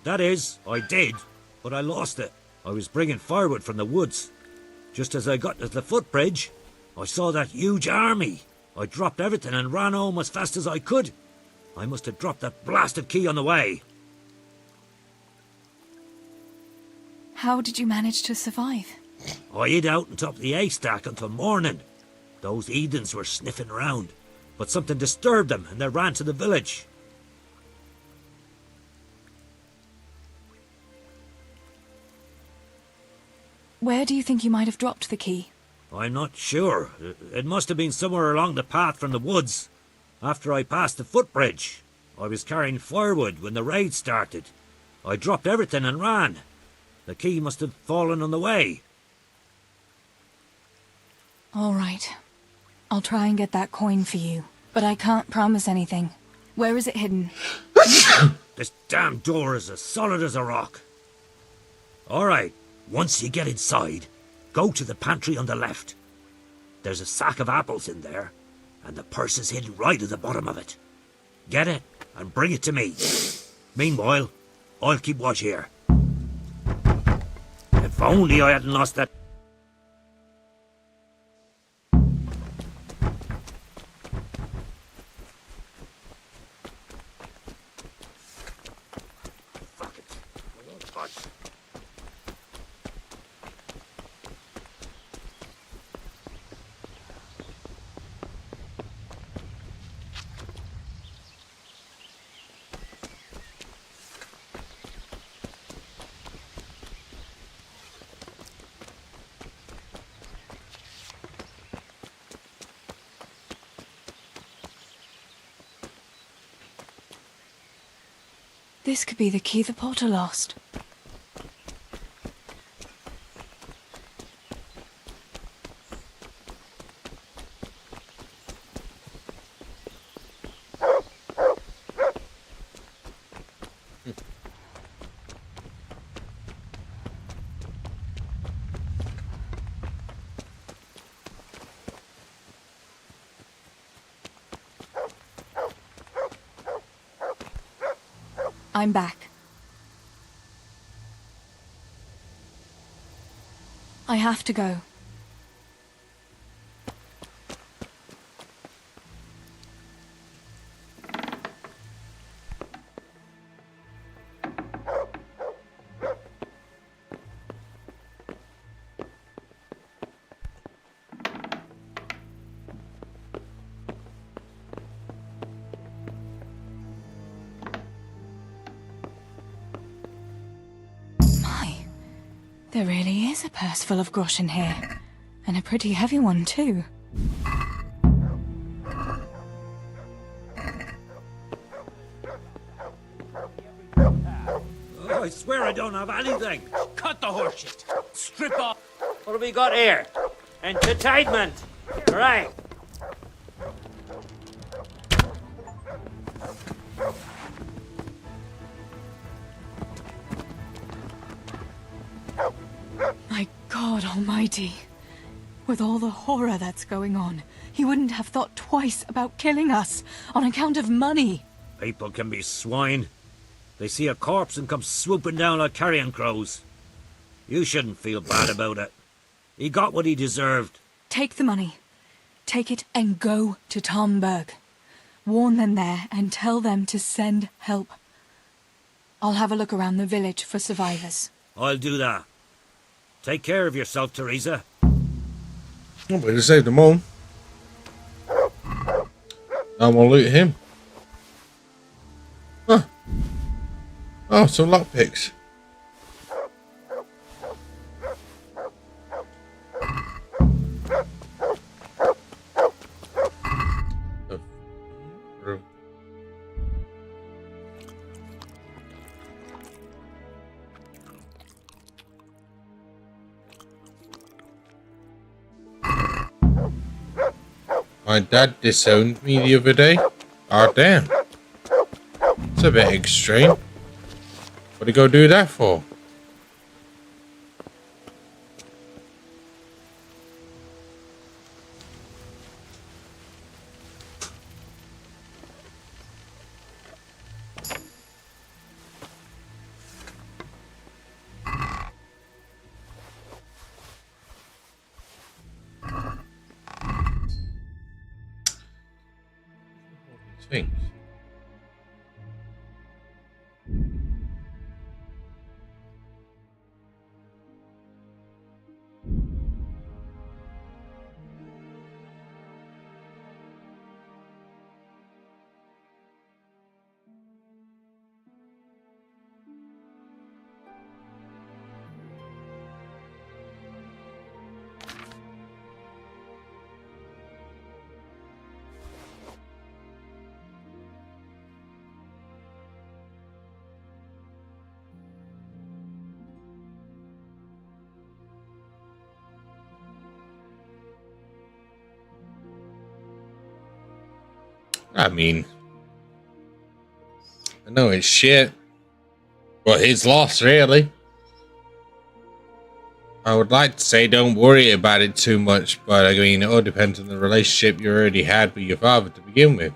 That is, I did, but I lost it. I was bringing firewood from the woods. Just as I got to the footbridge, I saw that huge army. I dropped everything and ran home as fast as I could. I must have dropped that blasted key on the way. How did you manage to survive? I hid out on top of the haystack until morning. Those heathens were sniffing around, but something disturbed them and they ran to the village. Where do you think you might have dropped the key? I'm not sure. It must have been somewhere along the path from the woods. After I passed the footbridge, I was carrying firewood when the raid started. I dropped everything and ran. The key must have fallen on the way. All right. I'll try and get that coin for you, but I can't promise anything. Where is it hidden? This damn door is as solid as a rock. All right, once you get inside, go to the pantry on the left. There's a sack of apples in there, and the purse is hidden right at the bottom of it. Get it and bring it to me. Meanwhile, I'll keep watch here. If only I hadn't lost that... Fuck it. I won't budge. This could be the key the Potter lost. I'm back. I have to go. There really is a purse full of groschen here, and a pretty heavy one too. Oh, I swear I don't have anything. Cut the horseshit. Strip off. What have we got here? Entertainment. Right. My God Almighty. With all the horror that's going on, he wouldn't have thought twice about killing us on account of money. People can be swine. They see a corpse and come swooping down like carrion crows. You shouldn't feel bad about it. He got what he deserved. Take the money. Take it and go to Tomberg. Warn them there and tell them to send help. I'll have a look around the village for survivors. I'll do that. Take care of yourself, Teresa. Oh, but he saved them all. I'm gonna loot him. Huh. Oh, some lockpicks. My dad disowned me the other day. Oh, damn. It's a bit extreme. What did he go do that for? Things. I mean, I know it's shit, but it's lost, really. I would like to say don't worry about it too much, but I mean, it all depends on the relationship you already had with your father to begin with.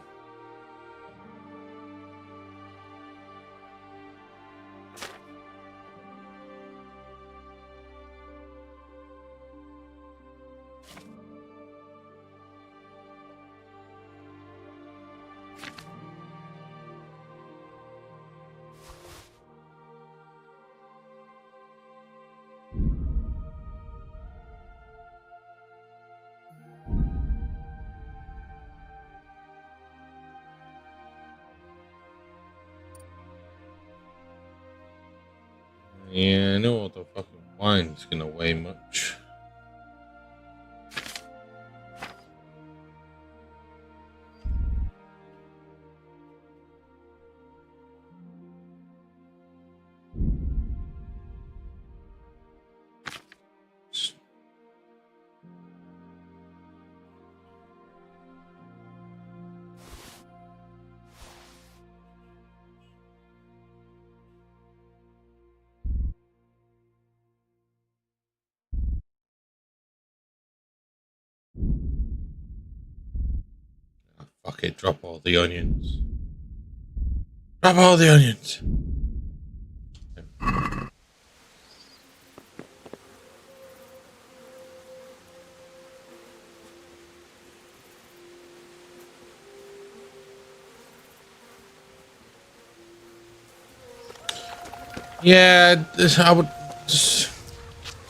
Yeah, I know all the fucking wine's gonna weigh much. Fuck it, drop all the onions. Drop all the onions. Yeah, I would just,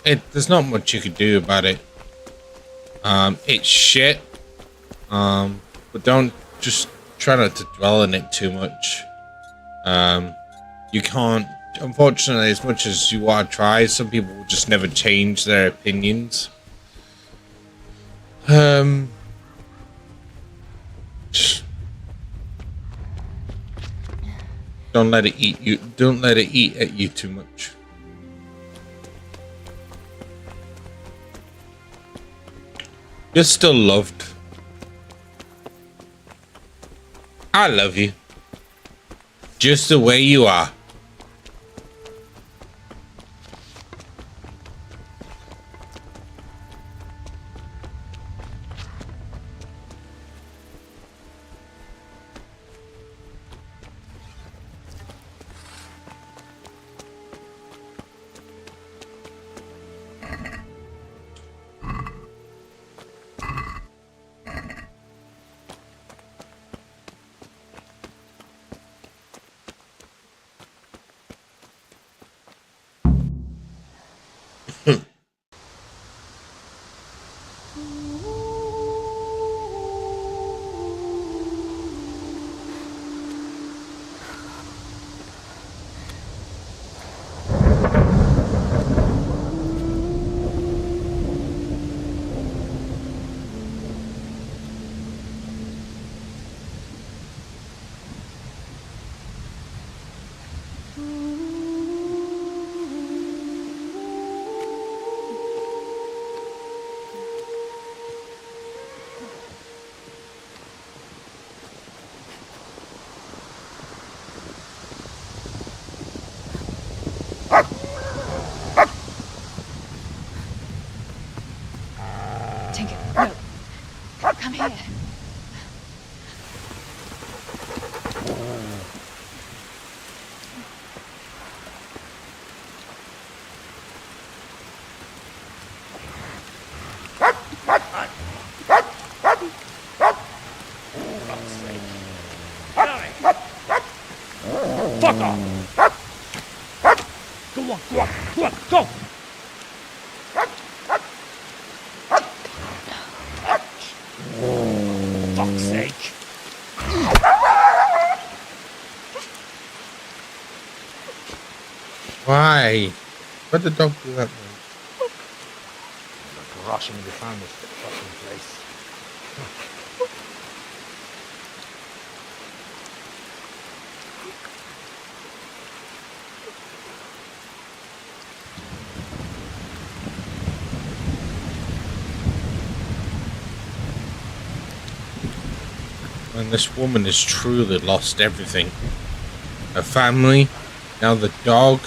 there's not much you could do about it. It's shit. But don't just try not to dwell on it too much. You can't, unfortunately, as much as you want to try, some people will just never change their opinions. Don't let it eat you. Don't let it eat at you too much. You're still loved. I love you. Just the way you are. Tinker, no. Come here. Fuck off! Go on, go on, go on, go! Fuck's sake! Why? Why'd the dog do that? Gosh, I'm gonna be found this fucking place. And this woman has truly lost everything. Her family, now the dog.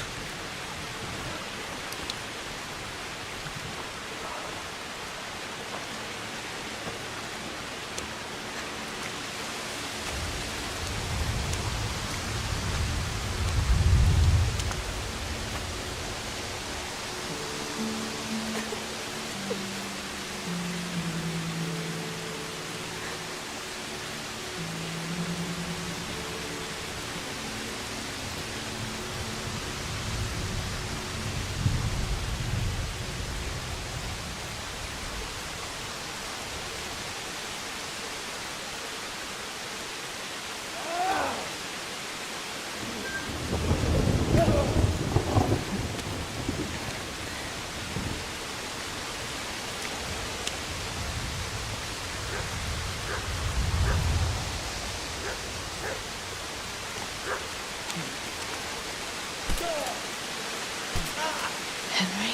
Henry.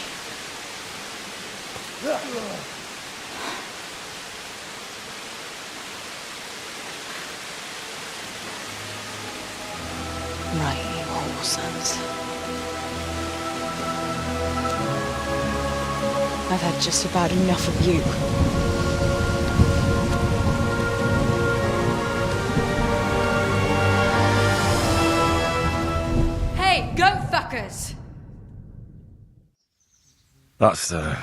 Right, you whole sons. I've had just about enough of you. Hey, go fuckers! That's, I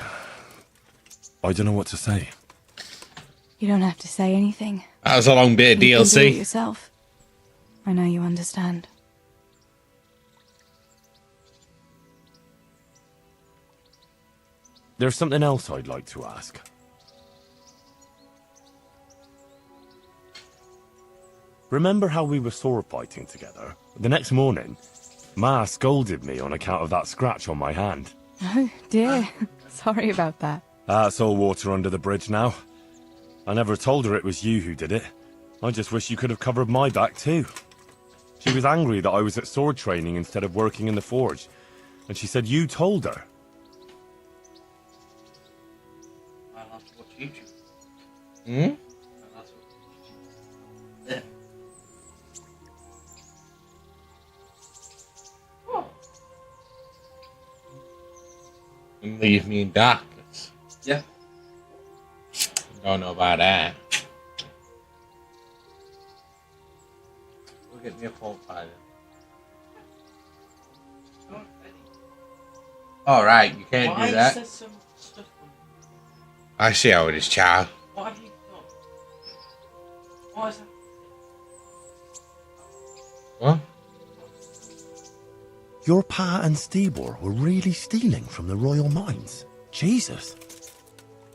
don't know what to say. You don't have to say anything. That was a long bit of You can do it DLC. yourself. I know you understand. There's something else I'd like to ask. Remember how we were sword fighting together? The next morning, Ma scolded me on account of that scratch on my hand. Oh, dear. Sorry about that. That's all water under the bridge now. I never told her it was you who did it. I just wish you could have covered my back too. She was angry that I was at sword training instead of working in the forge, and she said you told her. I'll have to watch YouTube. Hmm? I'll have to watch YouTube. There. And leave me in darkness. Yeah. Don't know about that. We'll get me a fault finder. Alright, you can't Why do that. is there so much stuff on? I see how it is, child. What have you done? Why is that? What? Your pa and Stibor were really stealing from the royal mines. Jesus.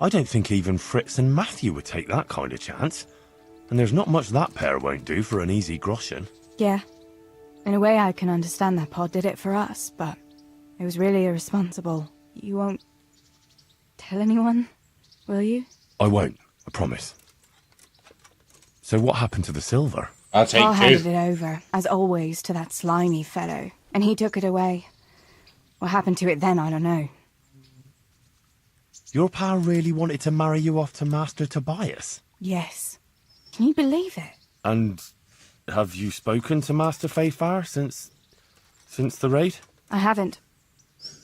I don't think even Fritz and Matthew would take that kind of chance. And there's not much that pair won't do for an easy groschen. Yeah. In a way, I can understand that Pa did it for us, but it was really irresponsible. You won't tell anyone, will you? I won't, I promise. So what happened to the silver? I'll take Pa two. handed it over, as always, to that slimy fellow, and he took it away. What happened to it then, I don't know. Your pa really wanted to marry you off to Master Tobias? Yes. Can you believe it? And have you spoken to Master Fayfar since the raid? I haven't.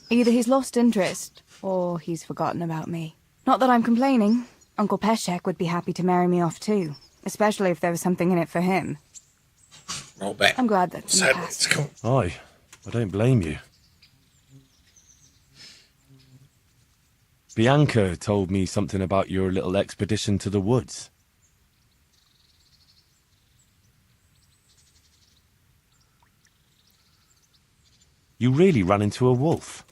Either he's lost interest, or he's forgotten about me. Not that I'm complaining. Uncle Peshek would be happy to marry me off too, especially if there was something in it for him. Roll back. I'm glad that's in the past. Aye, I don't blame you. Bianca told me something about your little expedition to the woods. You really ran into a wolf.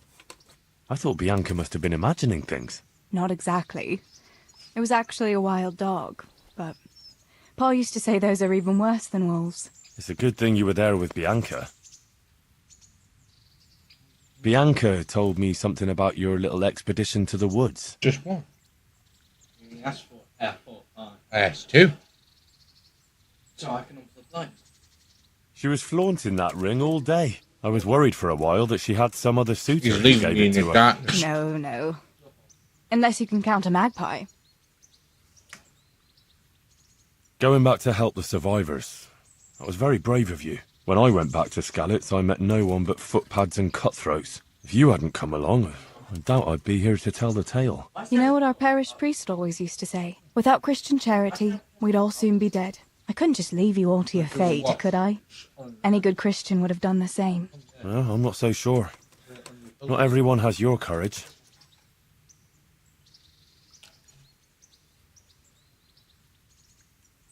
I thought Bianca must have been imagining things. Not exactly. It was actually a wild dog, but Pa used to say those are even worse than wolves. It's a good thing you were there with Bianca. Bianca told me something about your little expedition to the woods. Just one. You asked for airport. I asked two. So I can unplug line. She was flaunting that ring all day. I was worried for a while that she had some other suitor You're who leaving gave me it in to the her. darkness. No. Unless you can count a magpie. Going back to help the survivors. That was very brave of you. When I went back to Skalitz, I met no one but footpads and cutthroats. If you hadn't come along, I doubt I'd be here to tell the tale. You know what our parish priest always used to say? Without Christian charity, we'd all soon be dead. I couldn't just leave you all to your fate, could I? Any good Christian would have done the same. Well, I'm not so sure. Not everyone has your courage.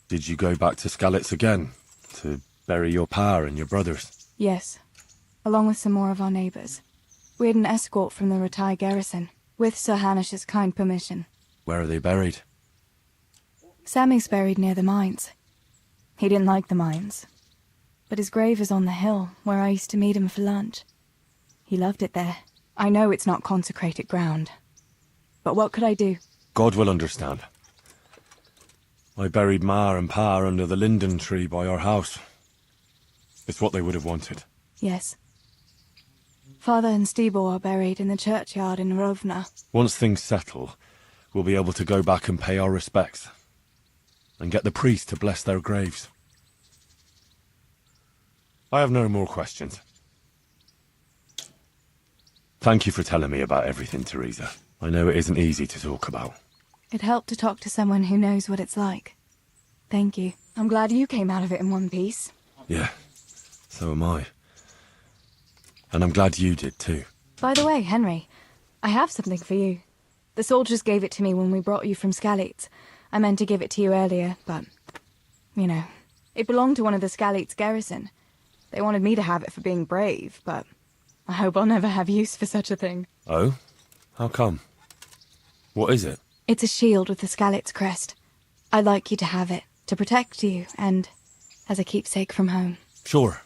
Did you go back to Skalitz again? To bury your pa and your brothers? Yes, along with some more of our neighbours. We had an escort from the retired garrison, with Sir Hanish's kind permission. Where are they buried? Sammy's buried near the mines. He didn't like the mines, but his grave is on the hill where I used to meet him for lunch. He loved it there. I know it's not consecrated ground, but what could I do? God will understand. I buried Ma and Pa under the linden tree by our house. It's what they would have wanted. Yes. Father and Stebo are buried in the churchyard in Rovna. Once things settle, we'll be able to go back and pay our respects. And get the priest to bless their graves. I have no more questions. Thank you for telling me about everything, Teresa. I know it isn't easy to talk about. It helped to talk to someone who knows what it's like. Thank you. I'm glad you came out of it in one piece. Yeah, so am I. And I'm glad you did too. By the way, Henry, I have something for you. The soldiers gave it to me when we brought you from Skalitz. I meant to give it to you earlier, but, you know, it belonged to one of the Skalitz garrison. They wanted me to have it for being brave, but I hope I'll never have use for such a thing. Oh? How come? What is it? It's a shield with the Skalitz crest. I'd like you to have it, to protect you, and as a keepsake from home. Sure.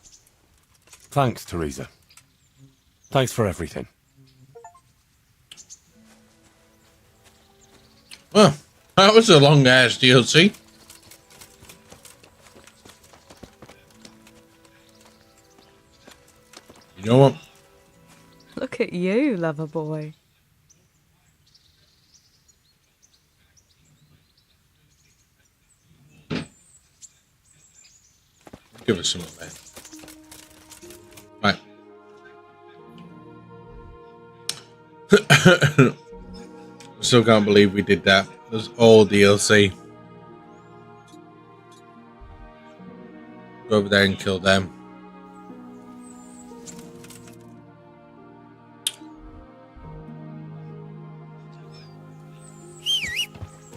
Thanks, Teresa. Thanks for everything. Well, that was a long-ass DLC. You know what? Look at you, lover boy. Give us some of that. Right. Still can't believe we did that. It was all DLC. Go over there and kill them.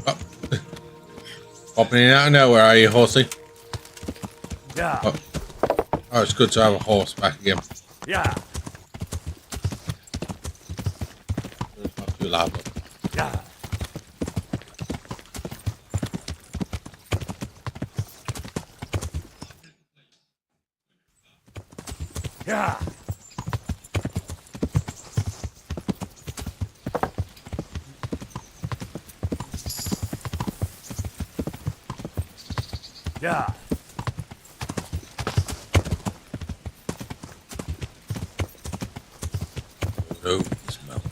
Oh. Popping in out of nowhere, are you, horsey? Yeah. Oh, it's good to have a horse back again. Yeah. It's not too loud. Yeah. Yeah. Yeah. Oh, smell.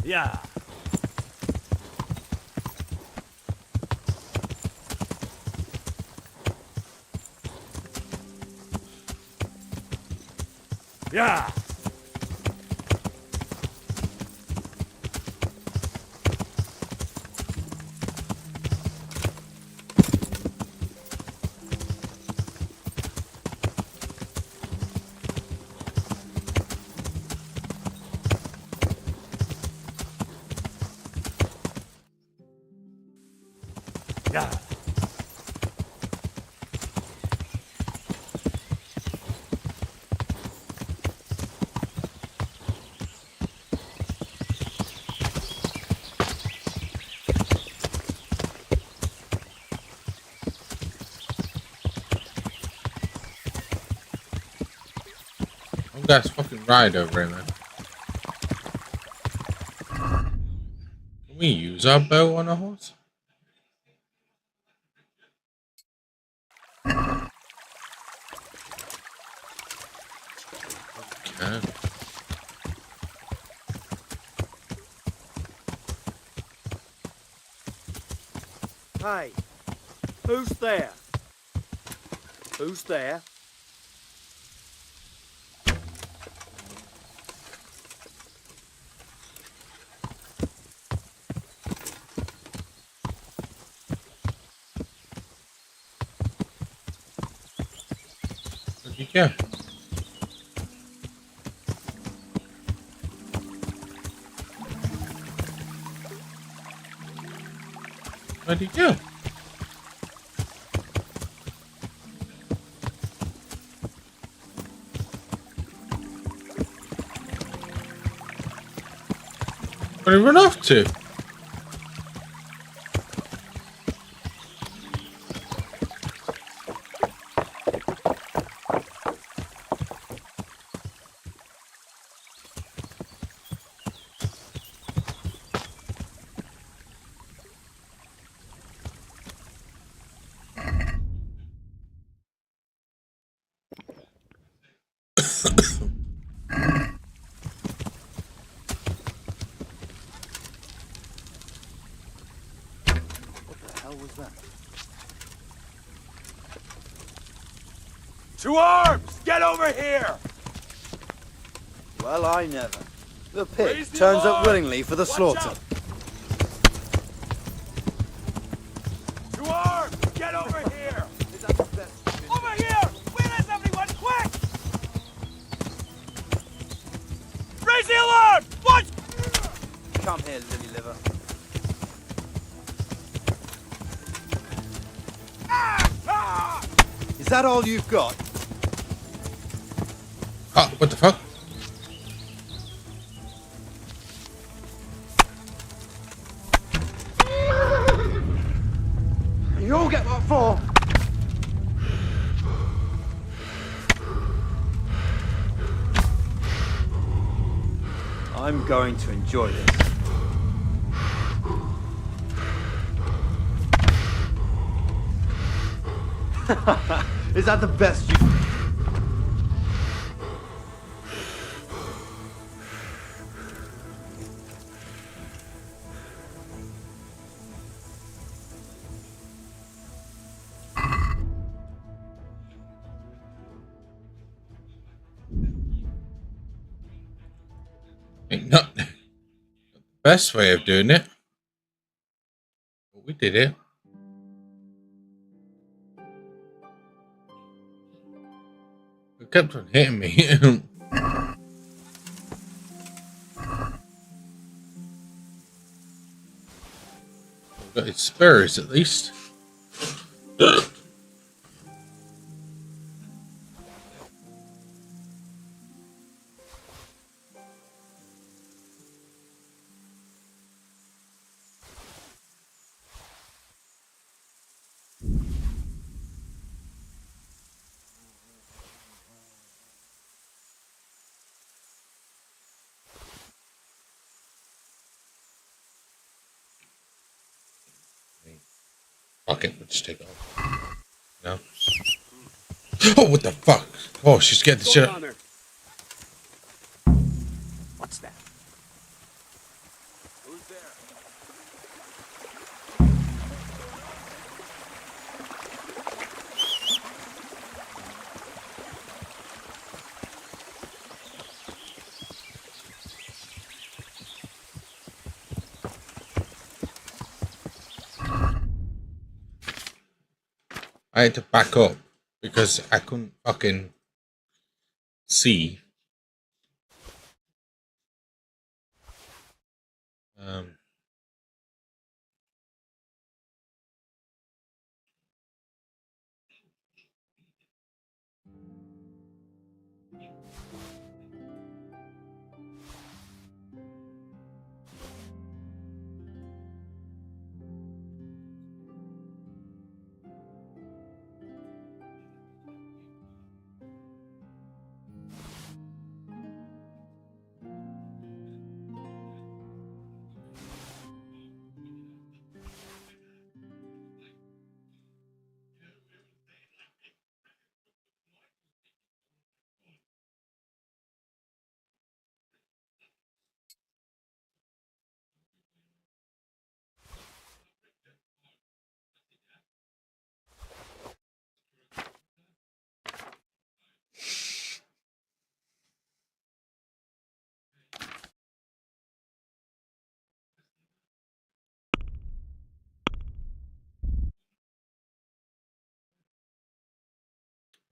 Yeah. Yeah. Yeah. Oh, that's fucking ride over here, man. Can we use our bow on a horse? Can. Hey, who's there? Who's there? Where'd he go? Where'd he go? Where'd he run off to? To arms! Get over here! Well, I never. The pig Raise the turns up alarm! willingly for the Watch slaughter. out! To arms! Get over here! Over here! Where is everyone? Quick! Raise the alarm! Watch! Come here, lily liver. Is that all you've got? Oh, what the fuck? You all get what for? I'm going to enjoy this. Is that the best you... Ain't not the best way of doing it. But we did it. It kept on hitting me. Got his spurs at least. Fuck it, we'll just take it off. No. Oh, what the fuck? Oh, she scared the shit out. What's that? Who's there? I had to back up because I couldn't fucking see.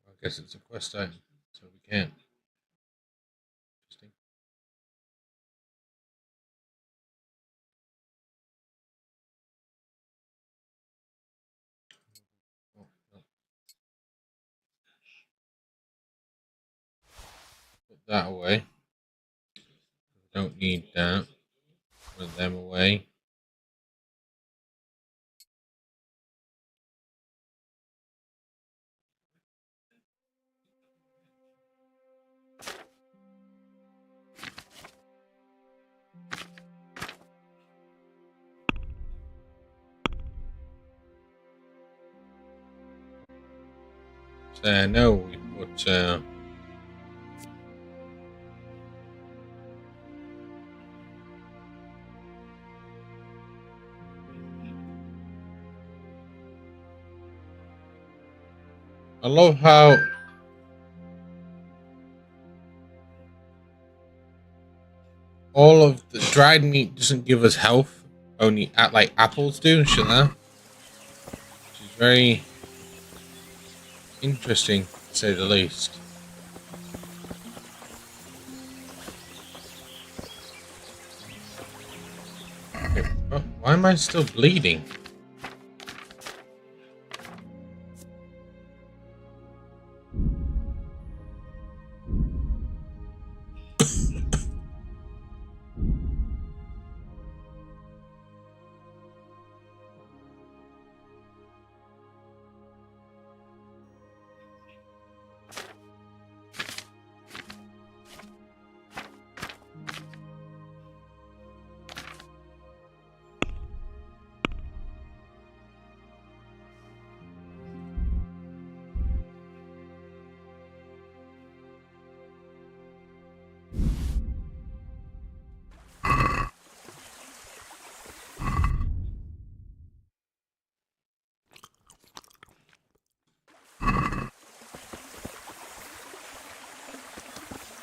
I guess it's a quest item, so we can't. Interesting. Oh, no. Put that away. Don't need that. Put them away. So no, we put I love how all of the dried meat doesn't give us health, only at like apples do, shouldn't that? Which is very interesting, to say the least. Okay, why am I still bleeding?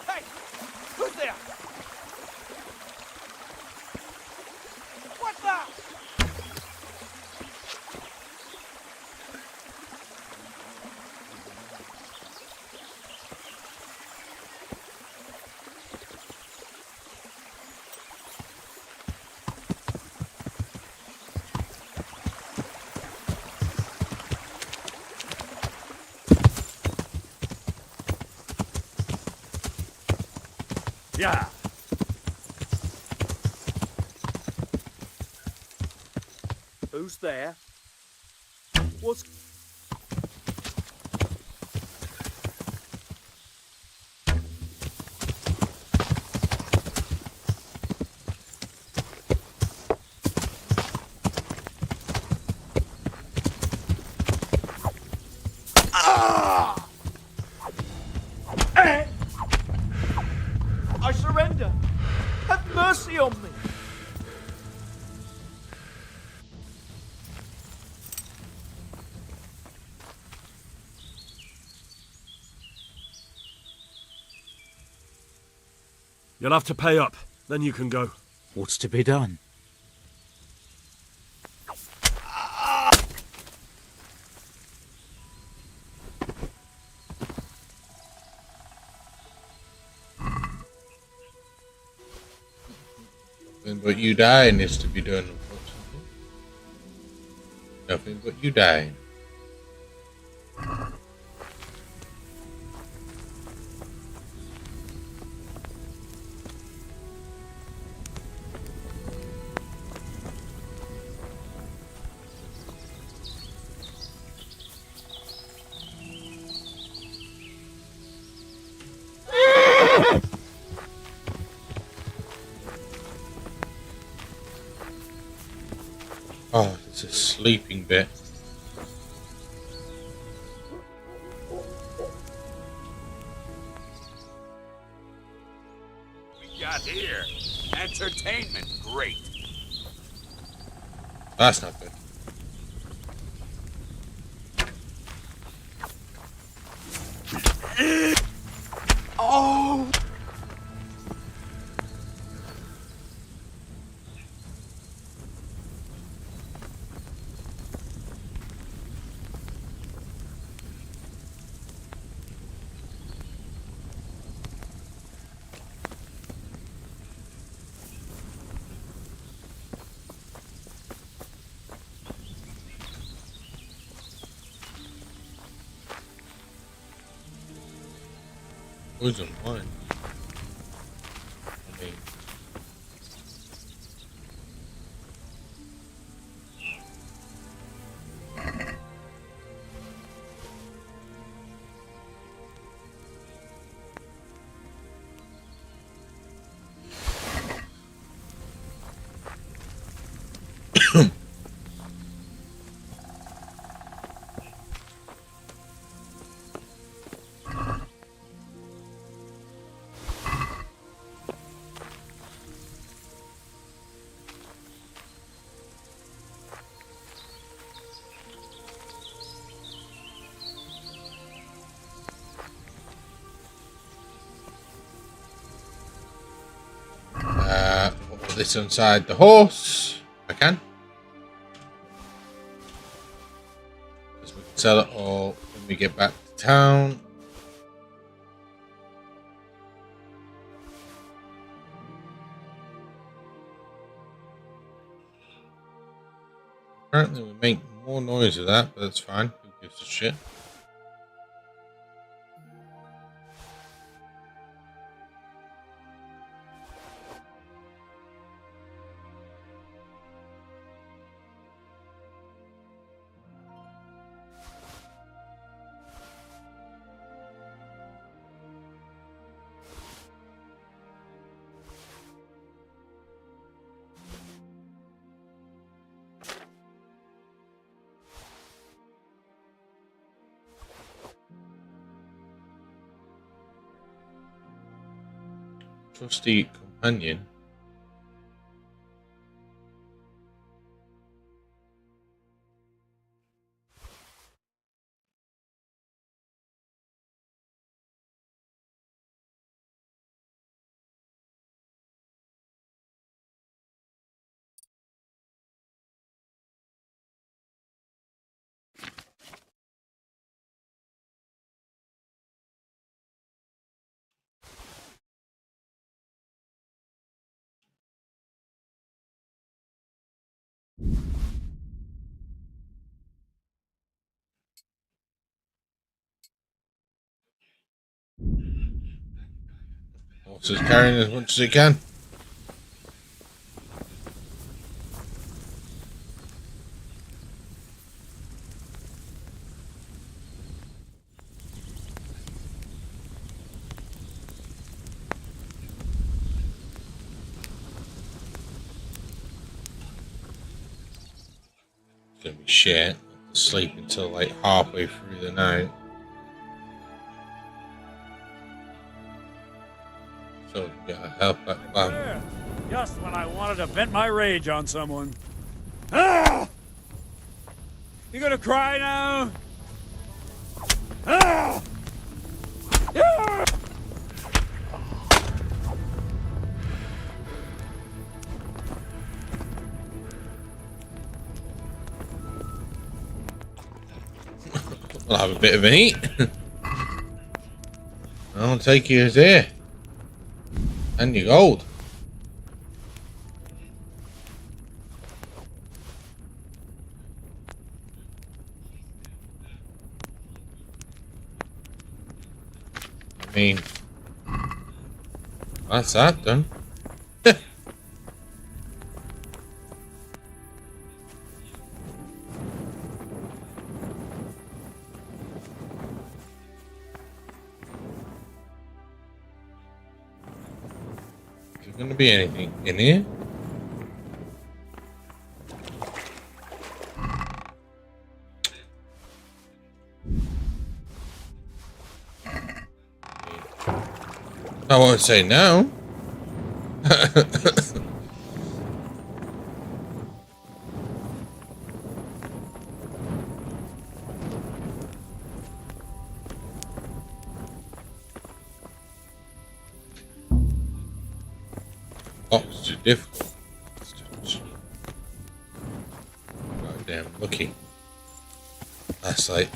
Hey! Who's there? What's that? Yeah. Who's there? What's... mercy on me! You'll have to pay up, then you can go. What's to be done? Nothing but you dying is to be done, unfortunately. Nothing but you dying. Oh, it's a sleeping bit. We got here. Entertainment, great. That's not good. Oh! Poison wine. I mean, put this inside the horse. If I can. Because we can sell it all when we get back to town. Apparently we make more noise of that, but that's fine. Who gives a shit? Trusty companion. Horse is carrying as much as he can. It's gonna be shit. Sleep until like halfway through the night. So we gotta help that plan. Just when I wanted to vent my rage on someone. Ah! You gonna cry now? Ah! Ah! I'll have a bit of an eat. I'll take you as here. And your gold. I mean, that's that done. Is there going to be anything in here? I won't say no. Oh, it's too difficult. Goddamn lucky. That's like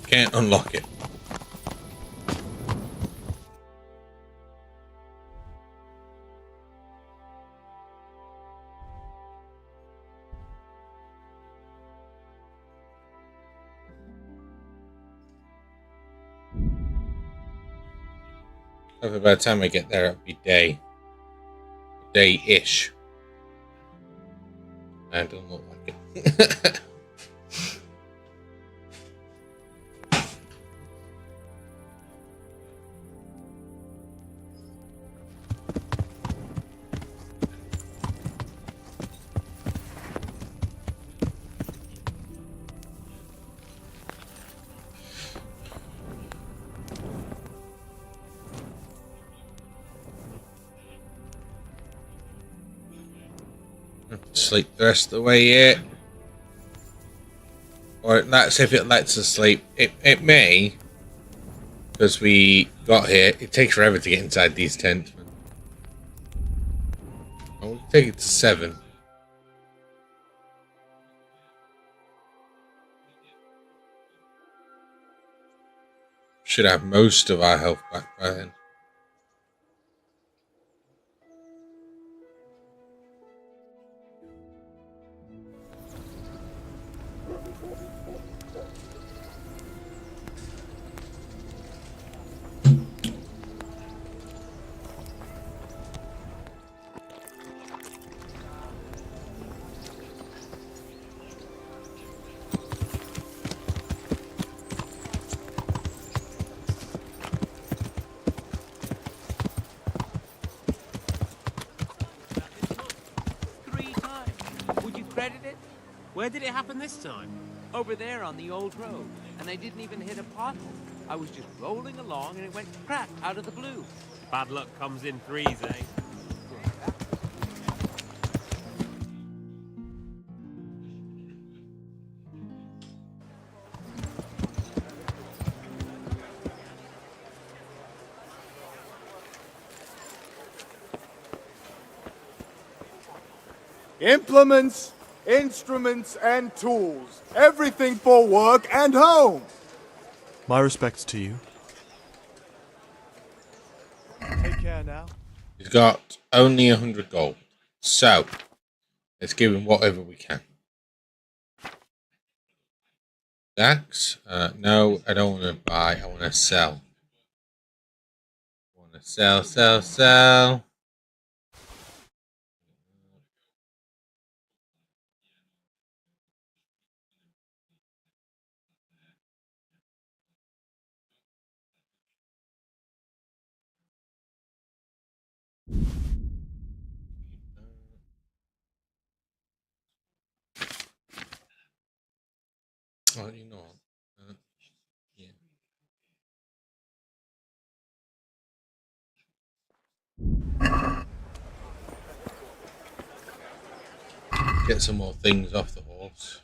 can't unlock it. Hopefully by the time I get there, it'll be day-ish. That doesn't look like it. Sleep the rest of the way here. Or that's if it lets us sleep. It may, because we got here. It takes forever to get inside these tents. We'll take it to 7. Should have most of our health back by then. Where did it happen this time? Over there on the old road. And I didn't even hit a pothole. I was just rolling along and it went crack out of the blue. Bad luck comes in threes, eh? Implements, instruments, and tools. Everything for work and home. My respects to you. Take care now. He's got only 100 gold. So, let's give him whatever we can. Dax? No, I don't want to buy. I want to sell. I want to sell. Oh, you know what? Yeah. get some more things off the horse.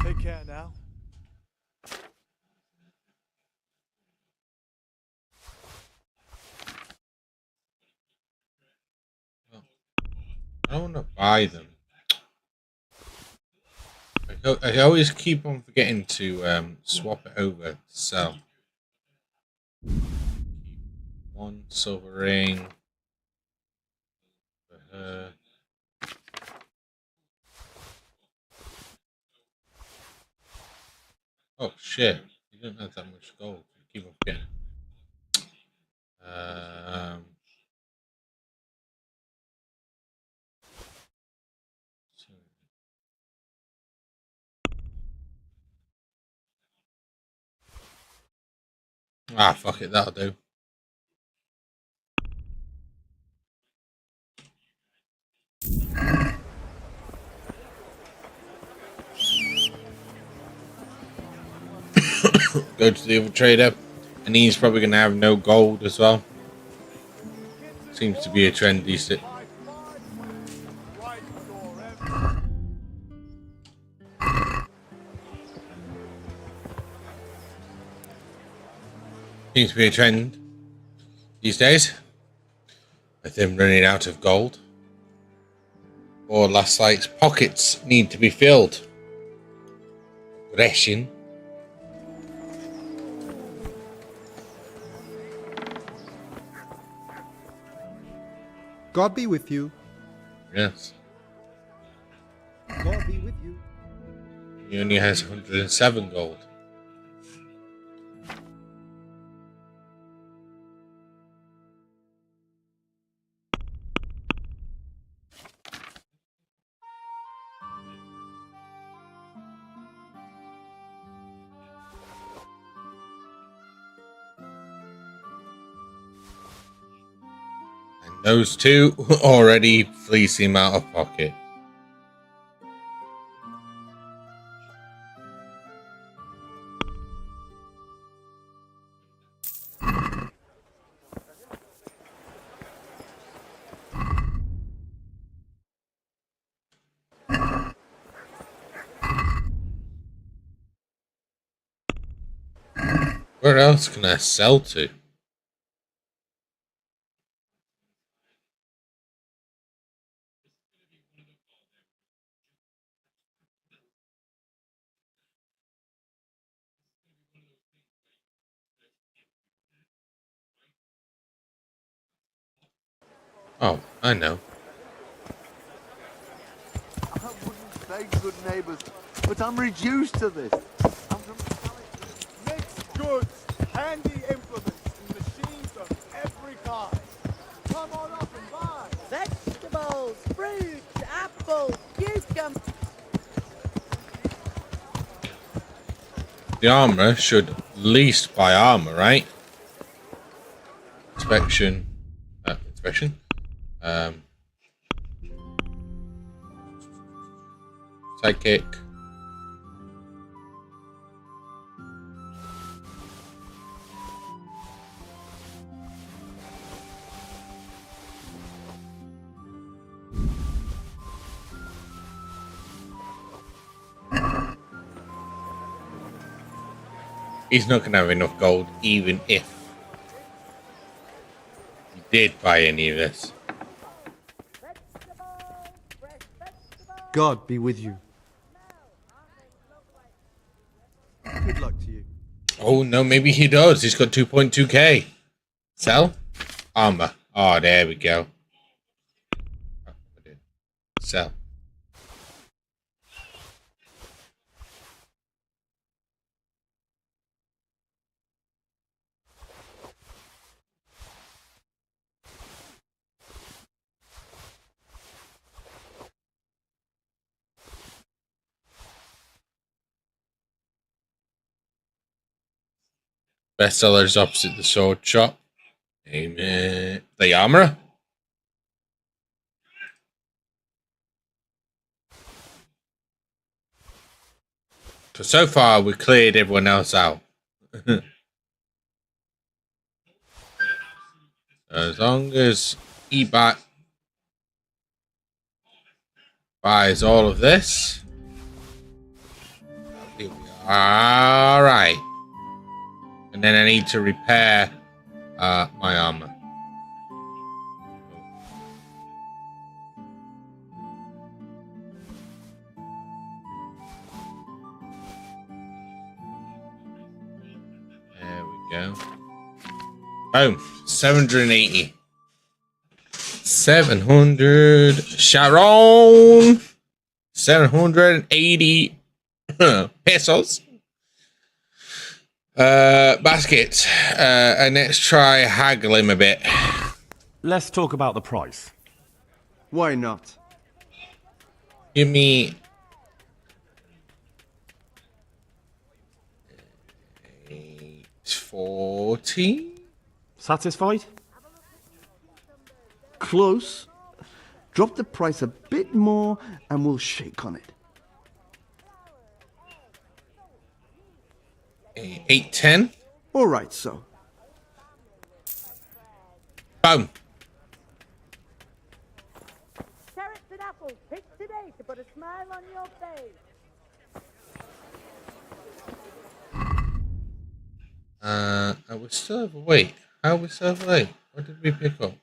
Take care now. I don't want to buy them. I always keep on forgetting to swap it over to sell. One silver ring for her. Oh shit! You don't have that much gold. You keep on forgetting. Ah, fuck it, that'll do. Go to the other trader, and he's probably going to have no gold as well. Seems to be a trend these days. Seems to be a trend these days with them running out of gold. Or last night's pockets need to be filled. Ration. God be with you. Yes. God be with you. He only has 107 gold. And those two already fleece him out of pocket. Where else can I sell to? Oh, I know. I wouldn't say good neighbours, but I'm reduced to this. I'm from mixed goods, handy implements, and machines of every kind. Come on up and buy. Vegetables, fruits, apples, cucumbers. The armor should at least buy armor, right? Inspection. Inspection. Sidekick. He's not going to have enough gold, even if he did buy any of this. God be with you. Good luck to you. Oh, no, maybe he does. He's got 2.2k. Sell? Armor. Oh, there we go. Sell. Bestsellers opposite the sword shop. Name it. The armorer. So far, we cleared everyone else out. As long as Ebat buys all of this. Here we are. All right. And then I need to repair my armor. There we go. Boom. 780. 700. Sharon. 780 pesos. Basket. And let's try haggle him a bit. Let's talk about the price. Why not? Give me 40. Satisfied? Close. Drop the price a bit more and we'll shake on it. 810. All right, so. Boom. Carrots and apples picked today to put a smile on your face. We still have a wait. How are we still have a wait? What did we pick up?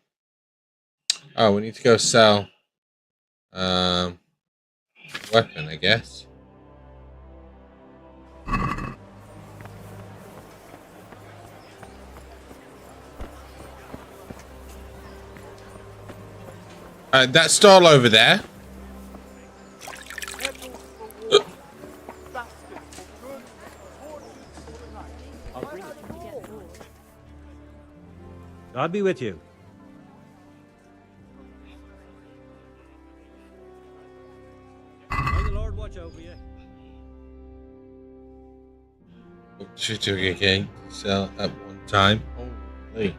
Oh, we need to go sell weapon, I guess. That stall over there. God be with you. May the Lord watch over you. She took again. Sell at one time. Holy.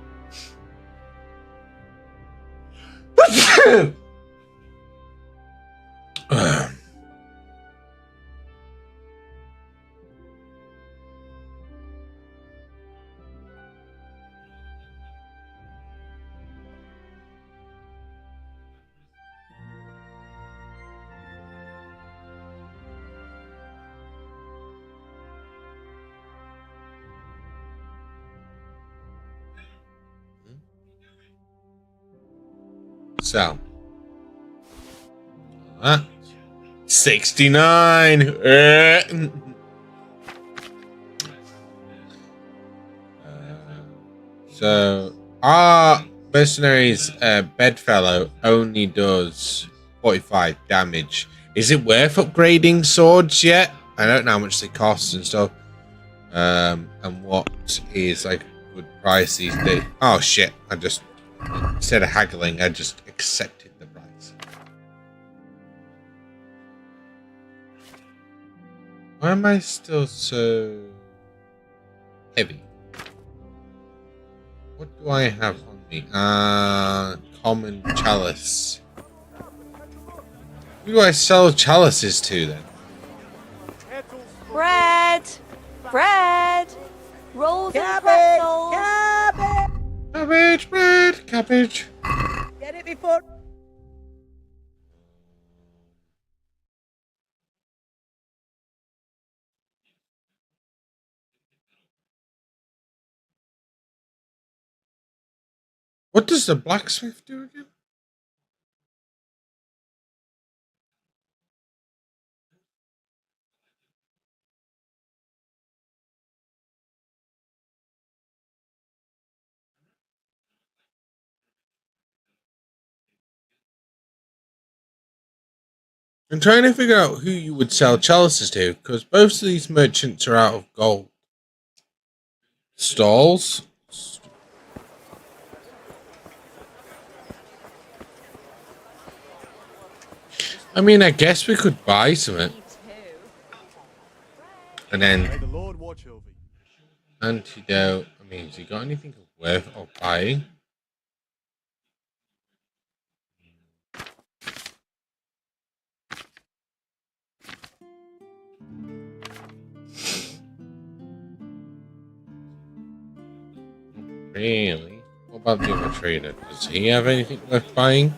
So, 69. So our mercenary's bedfellow only does 45 damage. Is it worth upgrading swords yet? I don't know how much they cost and stuff. And what is like a good price these days? Oh shit! I just, instead of haggling, I just accepted the price. Why am I still so heavy? What do I have on me? Common chalice. Who do I sell chalices to then? Bread! Bread! Rolls and pretzels! Cabbage! Cabbage, bread, cabbage. Get it before... What does the blacksmith do again? I'm trying to figure out who you would sell chalices to, because both of these merchants are out of gold. Stalls? I mean, I guess we could buy something. And then... Antidote. I mean, has he got anything worth of buying? Really? What about the other trader? Does he have anything worth buying?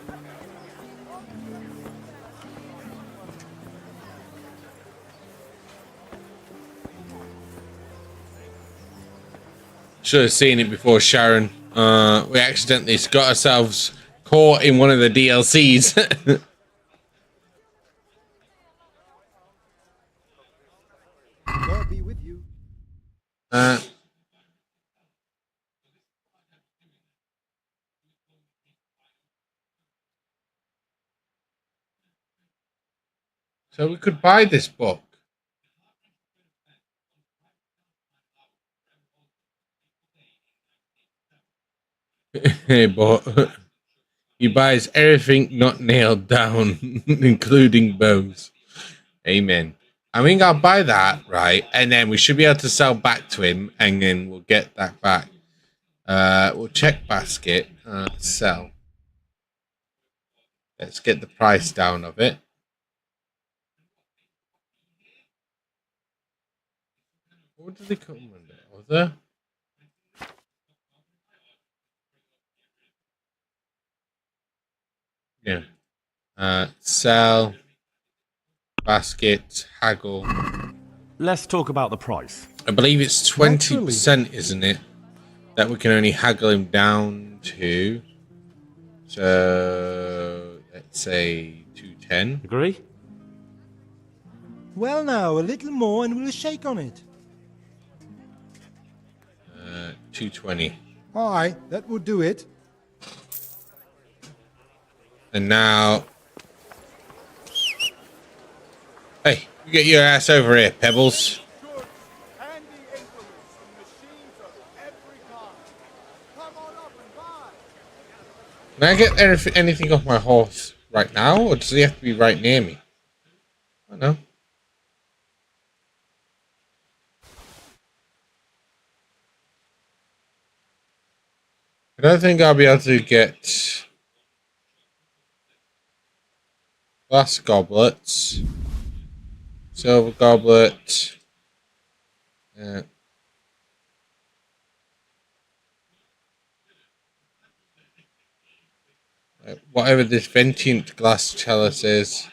Should have seen it before, Sharon. We accidentally got ourselves caught in one of the DLCs. God be with you. So we could buy this book. But he buys everything not nailed down, including bones. Amen. I think I'll buy that, right? And then we should be able to sell back to him, and then we'll get that back. We'll check basket. Sell. Let's get the price down of it. What did they come under? Other? Yeah. Sell. Basket. Haggle. Let's talk about the price. I believe it's 20%, isn't it? That we can only haggle him down to. So let's say 210. Agree? Well, now, a little more and we'll shake on it. 220. Aye, that would do it. And now... Hey, you get your ass over here, Pebbles. Can I get anything off my horse right now, or does he have to be right near me? I don't know. I don't think I'll be able to get glass goblets, silver goblet, whatever this Ventient glass chalice is.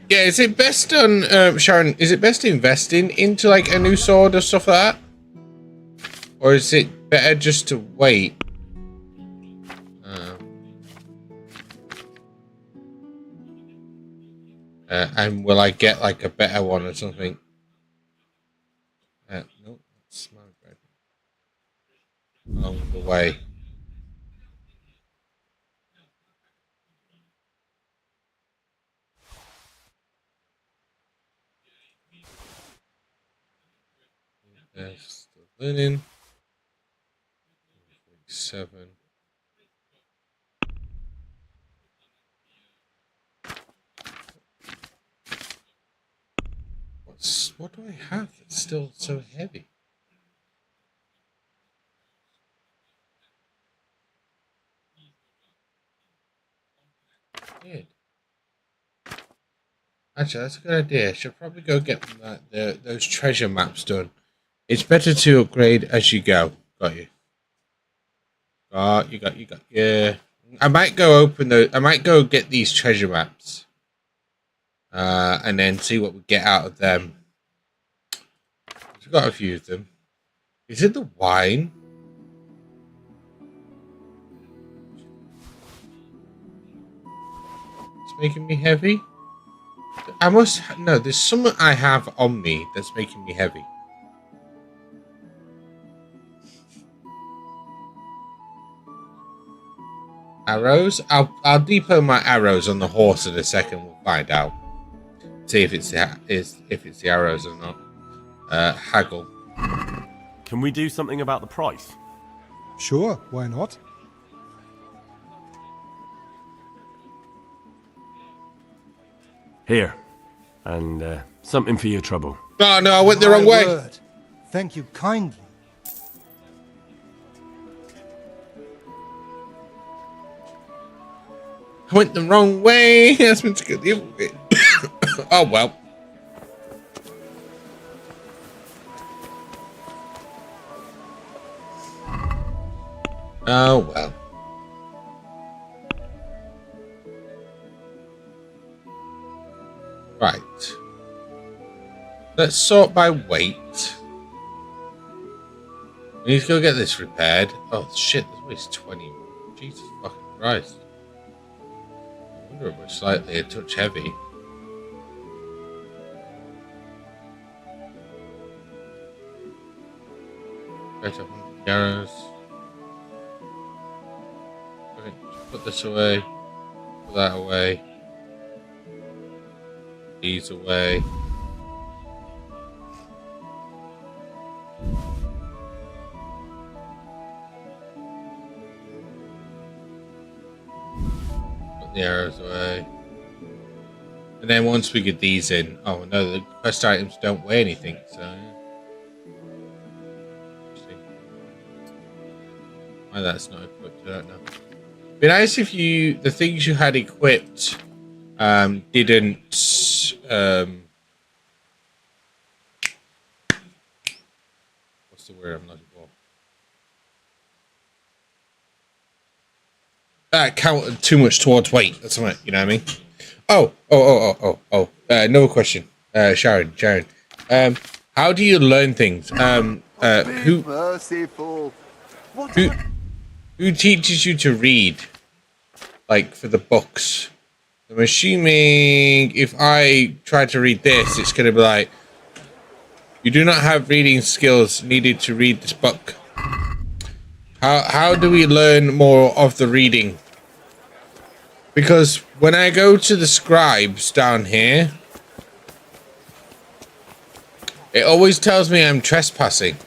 Yeah, is it best on Sharon? Is it best investing into like a new sword or stuff like that, or is it better just to wait? And will I get like a better one or something? Nope, that's smoke bread. Along the way. There's the linen. 7. What do I have that's still so heavy? Weird. Actually, that's a good idea. I should probably go get those treasure maps done. It's better to upgrade as you go. Got you. You got. Yeah. I might go open those. I might go get these treasure maps. And then see what we get out of them. We've got a few of them. Is it the wine? It's making me heavy. I must no. There's something I have on me that's making me heavy. Arrows? I'll depot my arrows on the horse in a second. We'll find out. See if it's the arrows or not. Haggle. Can we do something about the price? Sure, why not? Here. And something for your trouble. Oh no, I went the wrong way. Word. Thank you kindly. I went the wrong way. That's meant to go the other way. Oh well. Oh well. Right. Let's sort by weight. We need to go get this repaired. Oh shit, this weighs 20. Jesus fucking Christ. I wonder if we're slightly a touch heavy. Better 100 arrows. Okay, put this away. Put that away. These away. Put the arrows away. And then once we get these in, oh no, the quest items don't weigh anything, so yeah. Why that's not equipped, I don't know. Be nice if the things you had equipped didn't what's the word I'm looking for? That counted too much towards weight. That's what you know what I mean. Another question, Sharon. How do you learn things? Who teaches you to read? Like for the books. I'm assuming if I try to read this, it's going to be like, you do not have reading skills needed to read this book. How do we learn more of the reading? Because when I go to the scribes down here, it always tells me I'm trespassing.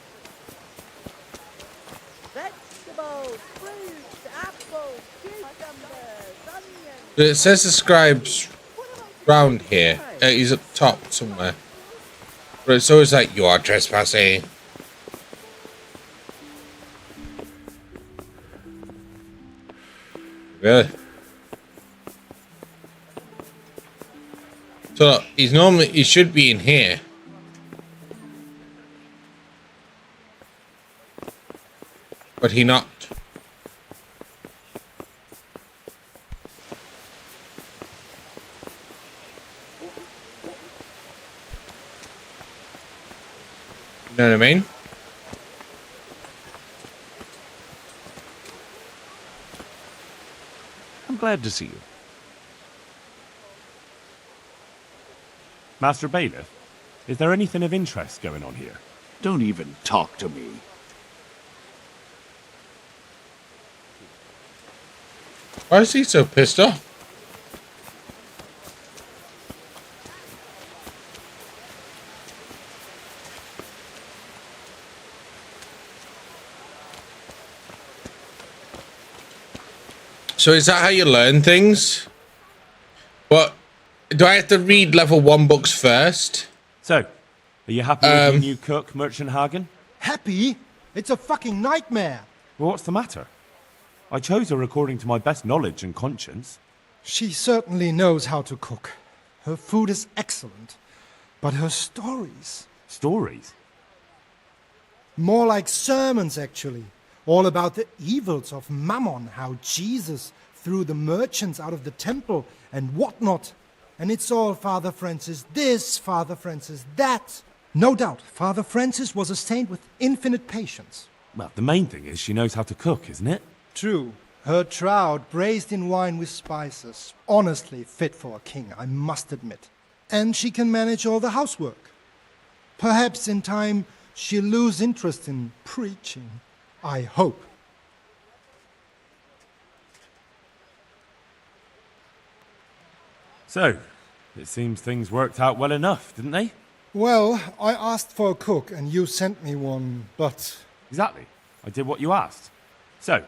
Vegetables, fruits, apples, cucumbers, onions. It says the scribes round here. He's up top somewhere. But it's always like, you are trespassing. Really? So he should be in here. But he not. You know what I mean? I'm glad to see you. Master Bailiff, is there anything of interest going on here? Don't even talk to me. Why is he so pissed off? So is that how you learn things? But do I have to read level 1 books first? So, are you happy with your new cook, Merchant Hagen? Happy? It's a fucking nightmare. Well, what's the matter? I chose her according to my best knowledge and conscience. She certainly knows how to cook. Her food is excellent. But her stories... Stories? More like sermons, actually. All about the evils of Mammon, how Jesus threw the merchants out of the temple and whatnot. And it's all Father Francis this, Father Francis that. No doubt, Father Francis was a saint with infinite patience. Well, the main thing is she knows how to cook, isn't it? True. Her trout braised in wine with spices. Honestly fit for a king, I must admit. And she can manage all the housework. Perhaps in time she'll lose interest in preaching. I hope. So, it seems things worked out well enough, didn't they? Well, I asked for a cook and you sent me one, but... Exactly. I did what you asked. So,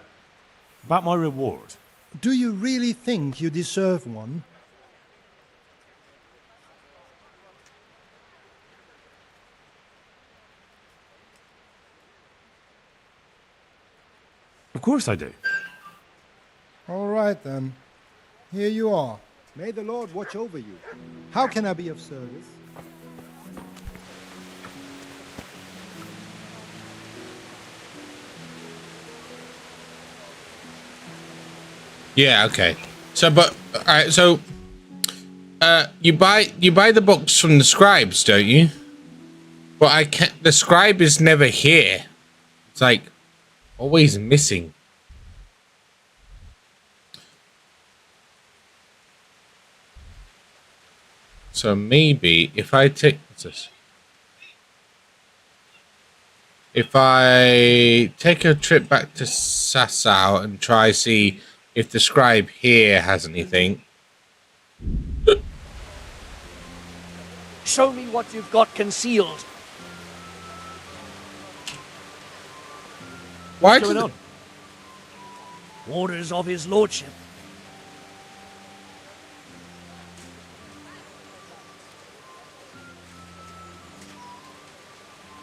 about my reward. Do you really think you deserve one? Of course I do. All right then. Here you are. May the Lord watch over you. How can I be of service? Yeah, okay. So, but all right. So, you buy the books from the scribes, don't you? But I can't. The scribe is never here. It's like always missing. So maybe if I take what's this? If I take a trip back to Sasau and try see if the scribe here has anything. Show me what you've got concealed. Why What's going on? Orders of his lordship.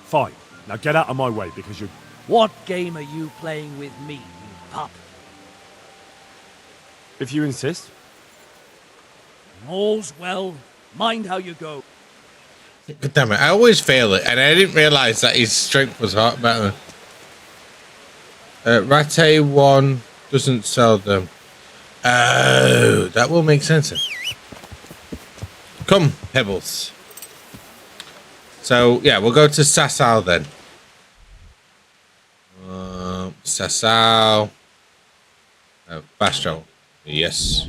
Fine. Now get out of my way because you're... What game are you playing with me, you pup? If you insist. All's well. Mind how you go. God damn it, I always fail it, and I didn't realise that his strength was hard better. Rate 1 doesn't sell them. Oh, that will make sense then. Come, Pebbles. So, yeah, we'll go to Sasau then. Sasau. Bastro. Yes.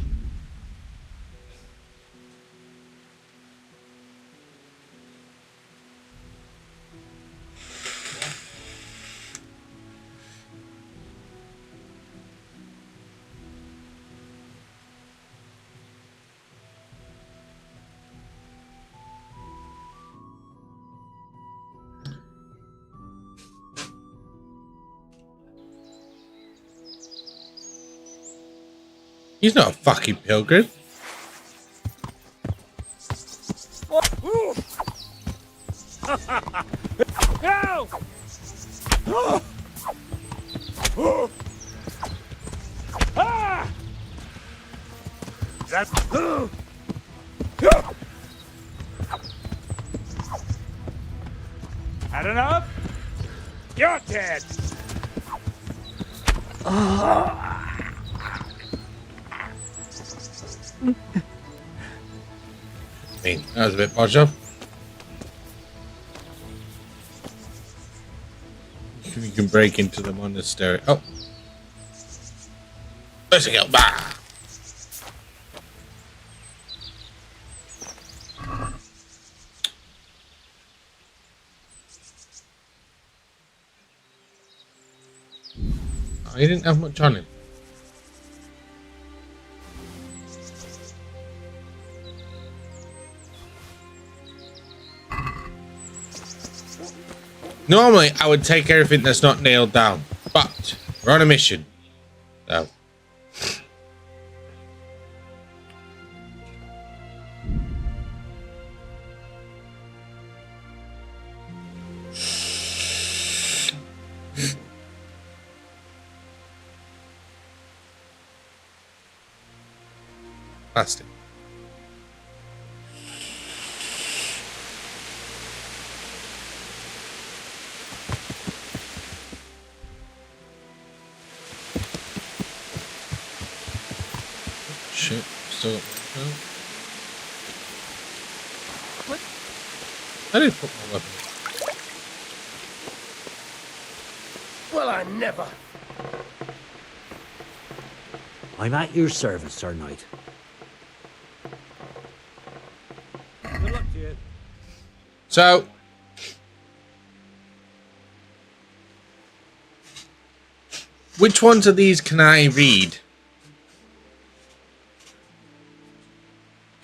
He's not a fucking pilgrim. Had enough? You're dead. That was a bit bodged up. If you can break into the monastery. Oh. Let's go. Bah. Oh, he didn't have much on him. Normally, I would take everything that's not nailed down, but we're on a mission. So. Plastic. Shit, still got my phone. What? I didn't put my weapon. Well, I never. I'm at your service, Sir Knight. Good luck to you. So, which ones of these can I read?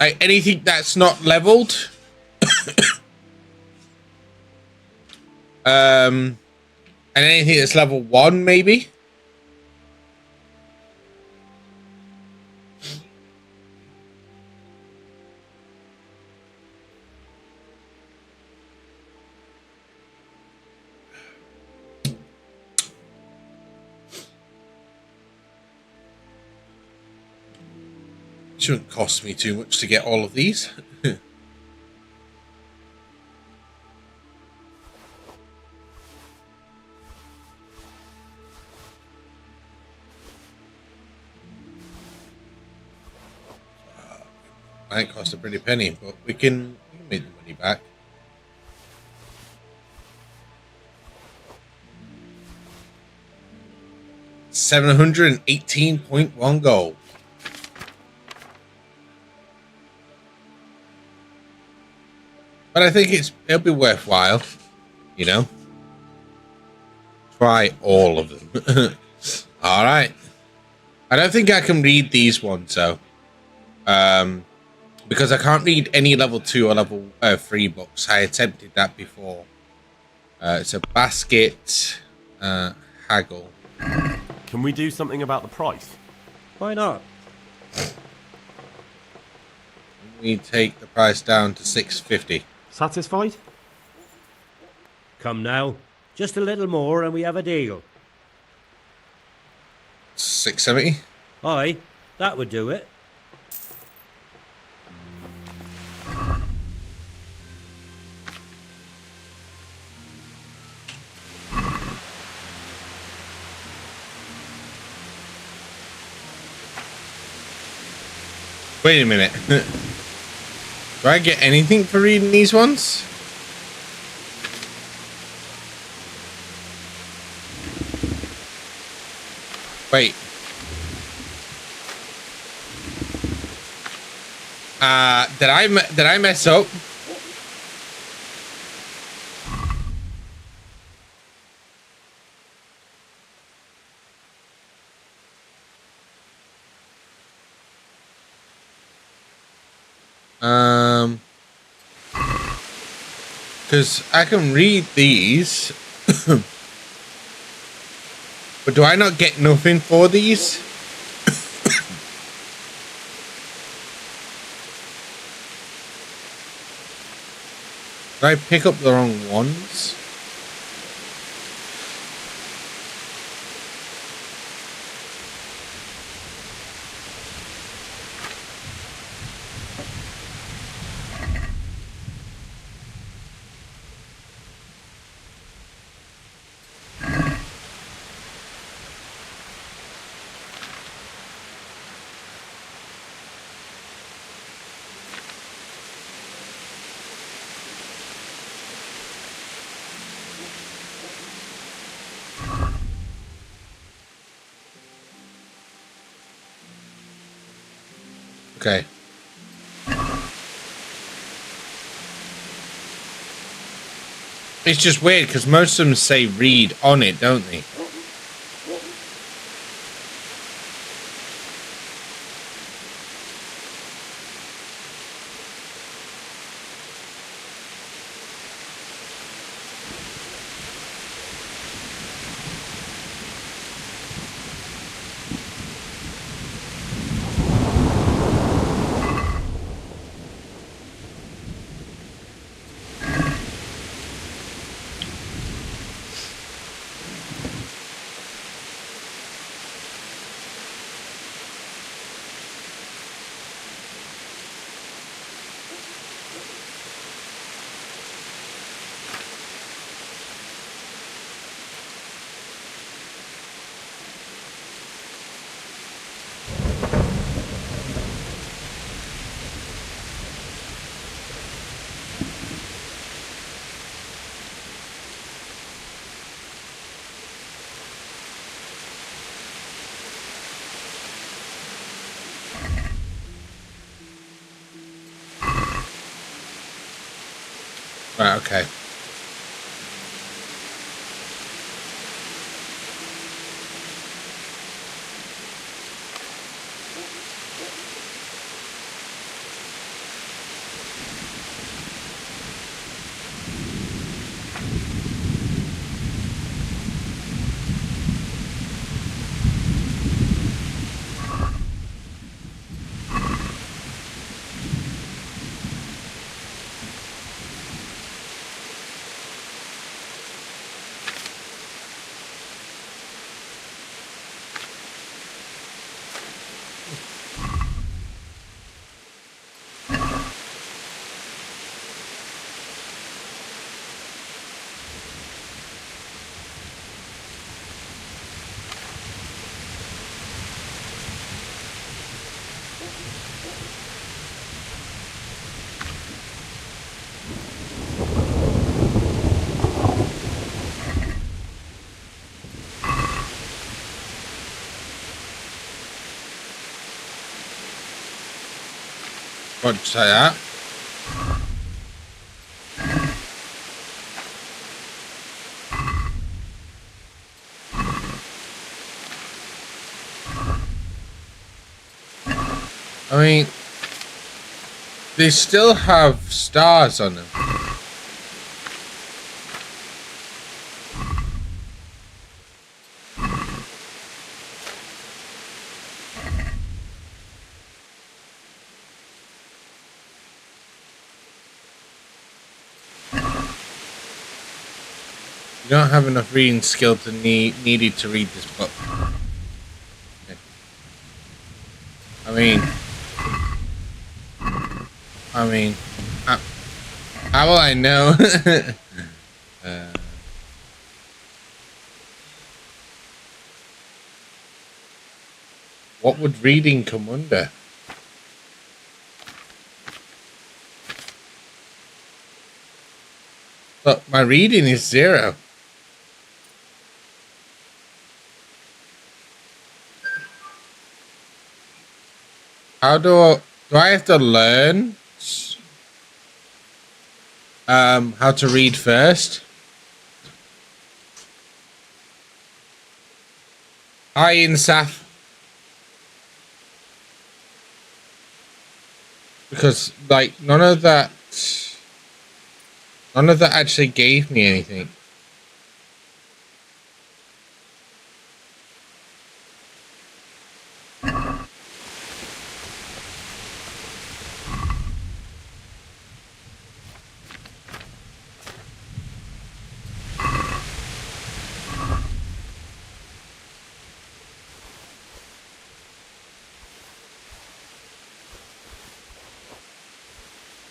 Like anything that's not leveled. And anything that's level 1, maybe. Shouldn't cost me too much to get all of these. Might cost a pretty penny, but we can make the money back. $718.1 gold. But I think it'll be worthwhile, you know. Try all of them. All right. I don't think I can read these ones though, because I can't read any level 2 or level 3 books. I attempted that before. It's a basket haggle. Can we do something about the price? Why not? We take the price down to $650. Satisfied? Come now. Just a little more and we have a deal. $670. Aye, that would do it. Wait a minute. Do I get anything for reading these ones? Wait. Did I mess up? Because I can read these, but do I not get nothing for these? Did I pick up the wrong ones? Okay. It's just weird because most of them say read on it, don't they? Right, okay. What'd you say that? I mean, they still have stars on them. You don't have enough reading skill to needed to read this book. Okay. I mean, how will I know? What would reading come under? Look, my reading is 0. How do I have to learn how to read first? Hi, Insaf. Because like none of that actually gave me anything.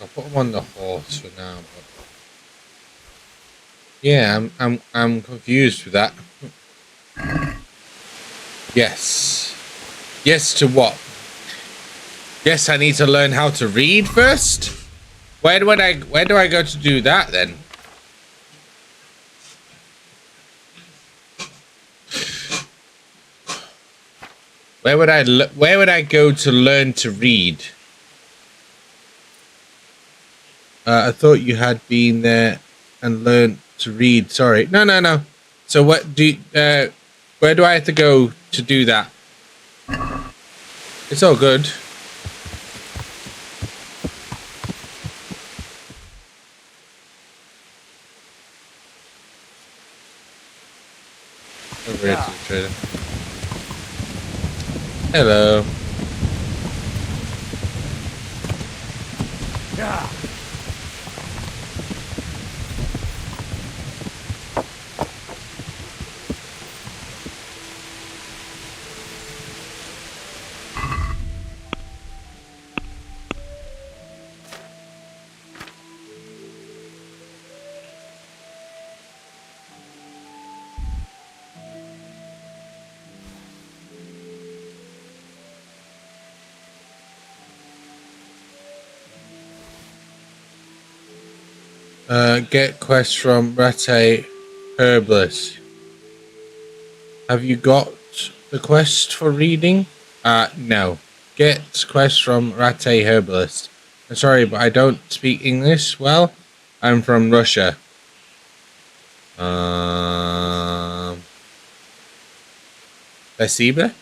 I'll put him on the horse for now, but yeah, I'm confused with that. Yes. Yes to what? Yes, I need to learn how to read first? Where do I go to do that then? Where would I go to learn to read? I thought you had been there and learned to read. Sorry. No. So what do where do I have to go to do that? It's all good. Over here to the trader. Hello. Yeah. Get quest from Rate Herbalist. Have you got the quest for reading? No. Get quest from Rate Herbalist. I'm sorry, but I don't speak English well. I'm from Russia. Спасибо.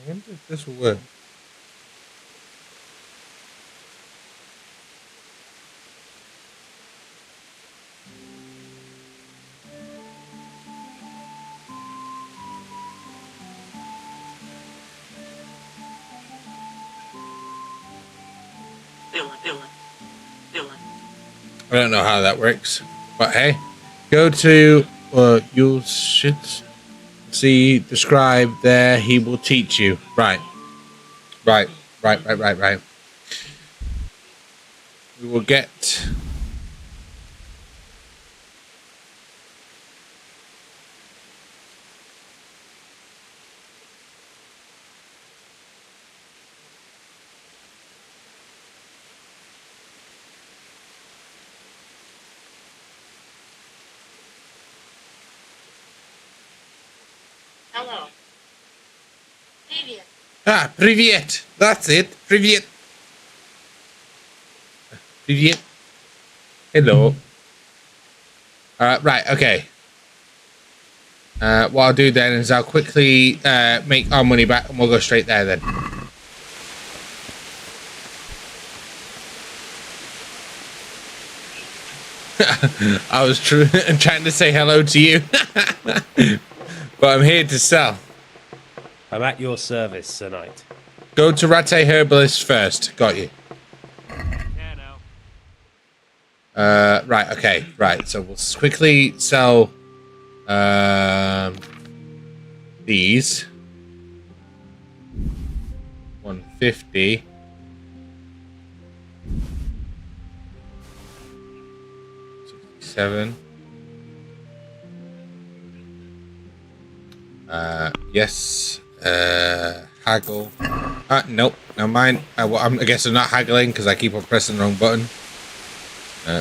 I wonder if this will work. I don't know how that works, but hey, go to you should see the scribe there. He will teach you. Right. We will get. Hello. Привет. Ah, привет. That's it. Привет. Привет. Hello. Right, okay. What I'll do then is I'll quickly make our money back and we'll go straight there then. I was trying to say hello to you. But I'm here to sell. I'm at your service, Sir Knight. Go to Ratte Herbalist first. Got you. Right, okay, right. So we'll quickly sell these. 150. $67. Yes. Haggle. Nope. Never mind. I guess I'm not haggling because I keep on pressing the wrong button.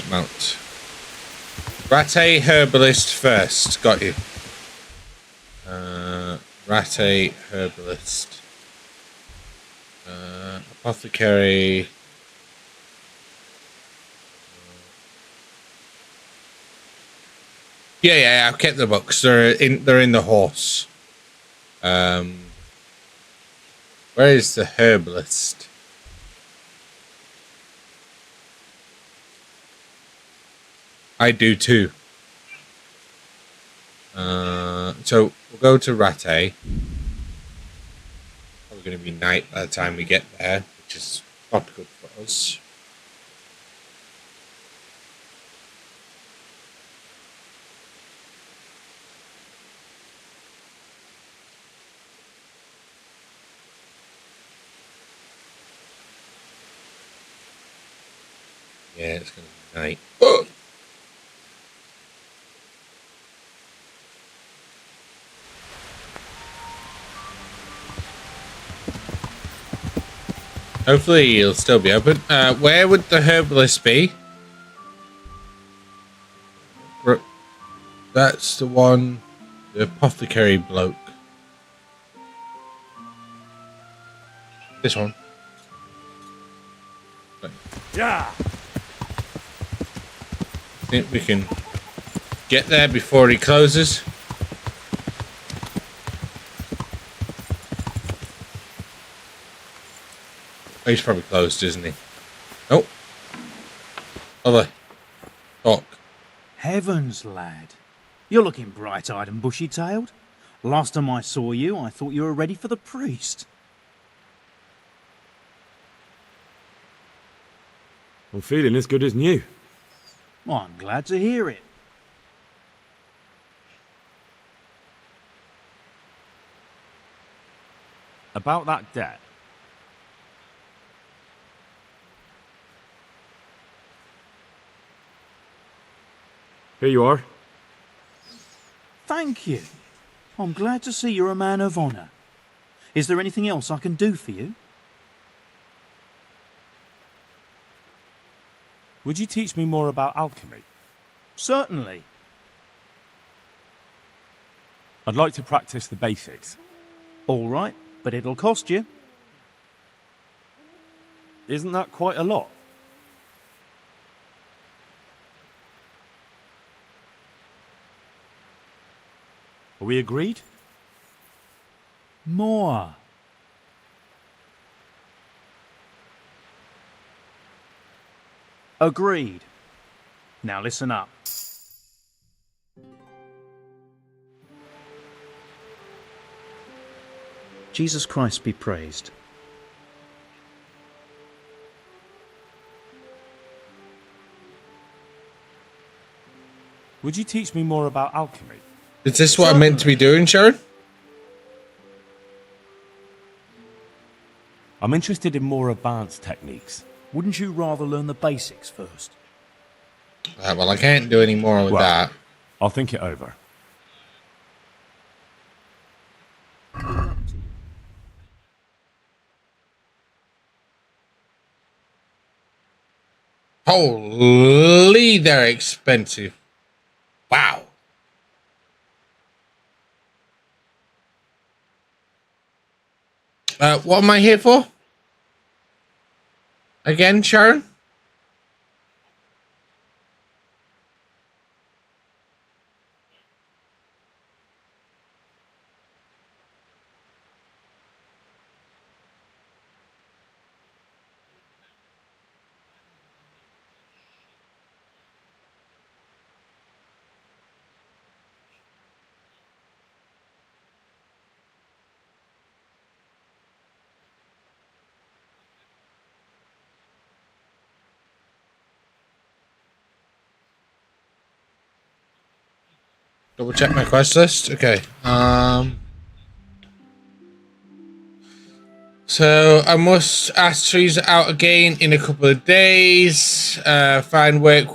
Mount. Ratte Herbalist first. Got you. Ratte Herbalist. Apothecary. Yeah. I've kept the books. They're in the horse. Where is the herbalist? I do too. So we'll go to Ratte. Probably going to be night by the time we get there, which is not good for us. Yeah, it's going to be night. Oh! Hopefully he'll still be open. Where would the herbalist be? That's the one, the apothecary bloke. This one. Yeah. I think we can get there before he closes. Oh, he's probably closed, isn't he? Nope. Other. Talk. Heavens, lad. You're looking bright-eyed and bushy-tailed. Last time I saw you, I thought you were ready for the priest. I'm feeling as good as new. Well, I'm glad to hear it. About that debt. Here you are. Thank you. I'm glad to see you're a man of honour. Is there anything else I can do for you? Would you teach me more about alchemy? Certainly. I'd like to practice the basics. All right, but it'll cost you. Isn't that quite a lot? Are we agreed? More. Agreed. Now listen up. Jesus Christ be praised. Would you teach me more about alchemy? Is this what I'm meant to be doing, Sharon? I'm interested in more advanced techniques. Wouldn't you rather learn the basics first? Well, I can't do any more with that. I'll think it over. Holy, they're expensive. Wow. What am I here for? Again, Sharon? Double check my quest list. Okay. So I must ask trees out again in a couple of days. Find work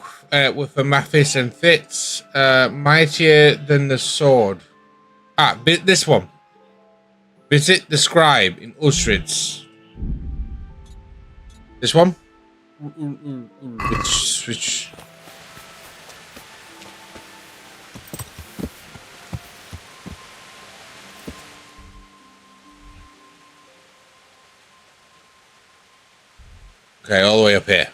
with a Mathis and Fitz. Mightier than the sword. This one. Visit the scribe in Ustritz. This one? Which okay, all the way up here.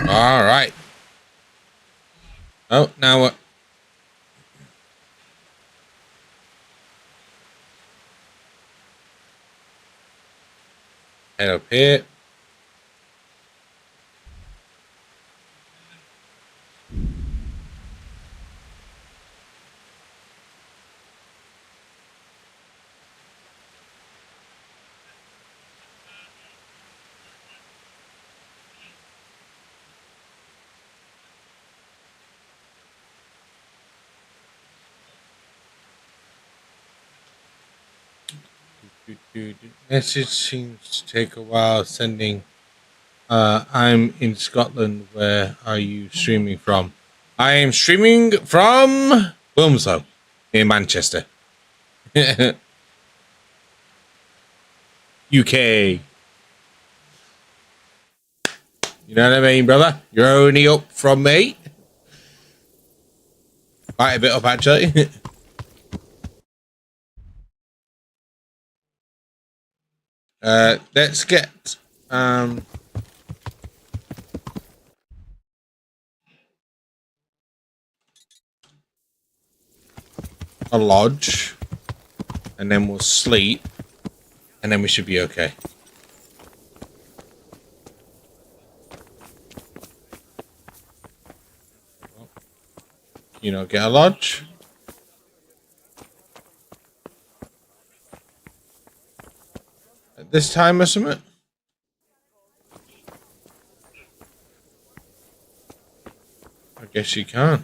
All right. Oh, now what? Head up here. Message seems to take a while sending. I'm in Scotland. Where are you streaming from? I am streaming from Wilmslow in Manchester. UK. You know what I mean, brother? You're only up from me. Quite a bit up, actually. Let's get a lodge, and then we'll sleep, and then we should be okay. You know, get a lodge. At this time or something. I guess you can't.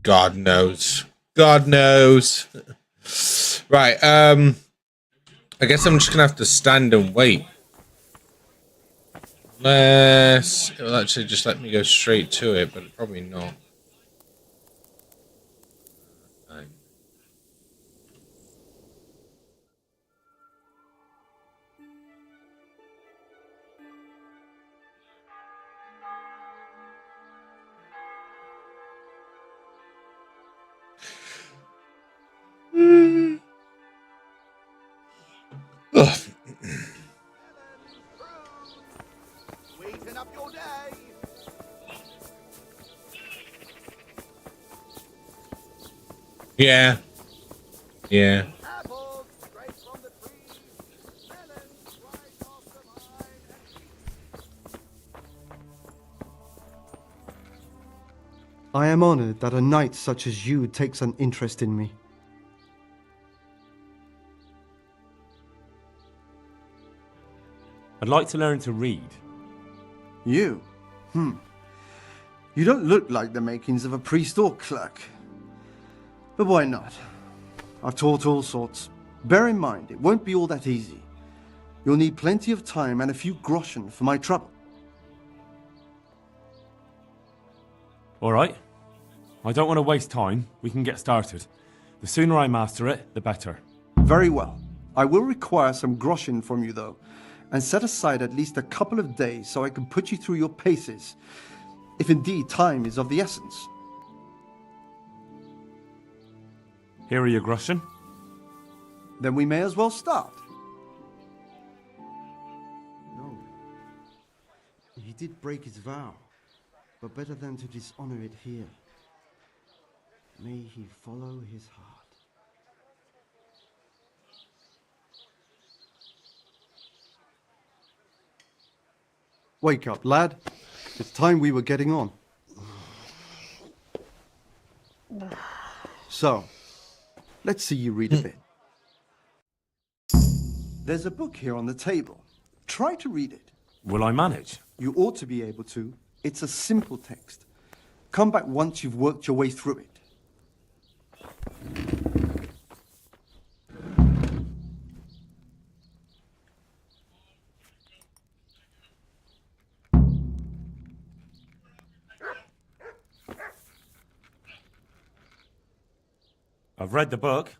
God knows. God knows. Right, I guess I'm just gonna have to stand and wait. Unless it'll actually just let me go straight to it, but probably not. Yeah. Yeah. I am honored that a knight such as you takes an interest in me. I'd like to learn to read. You? You don't look like the makings of a priest or clerk. But why not? I've taught all sorts. Bear in mind, it won't be all that easy. You'll need plenty of time and a few groschen for my trouble. All right. I don't want to waste time. We can get started. The sooner I master it, the better. Very well. I will require some groschen from you, though, and set aside at least a couple of days so I can put you through your paces, if indeed time is of the essence. Here are your groschen. Then we may as well start. No. He did break his vow, but better than to dishonor it here. May he follow his heart. Wake up, lad. It's time we were getting on. So, let's see you read a bit. There's a book here on the table. Try to read it. Will I manage? You ought to be able to. It's a simple text. Come back once you've worked your way through it. I've read the book.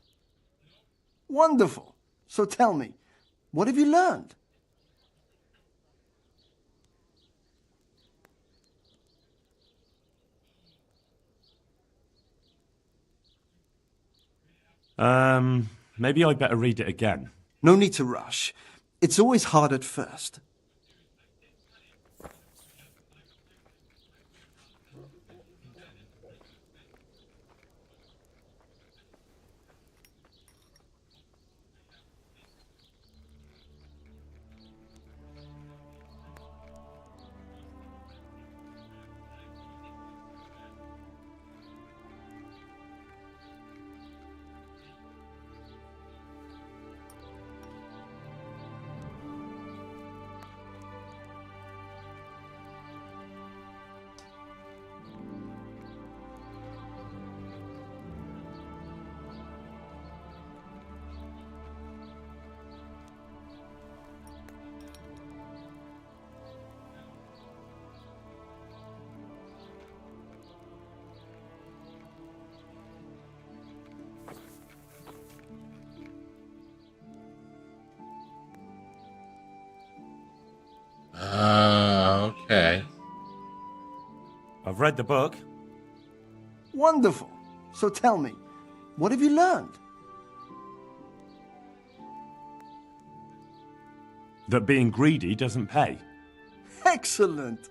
Wonderful. So tell me, what have you learned? Maybe I'd better read it again. No need to rush. It's always hard at first. Okay. I've read the book. Wonderful. So tell me, what have you learned? That being greedy doesn't pay. Excellent.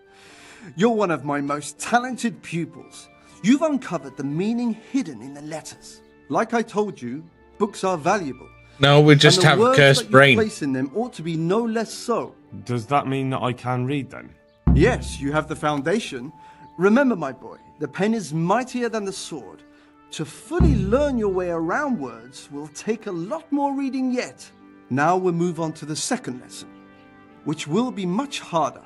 You're one of my most talented pupils. You've uncovered the meaning hidden in the letters. Like I told you, books are valuable. No, we just have a cursed brain. The words that you place in them ought to be no less so. Does that mean that I can read then? Yes, you have the foundation. Remember, my boy, the pen is mightier than the sword. To fully learn your way around words will take a lot more reading yet. Now we'll move on to the second lesson, which will be much harder.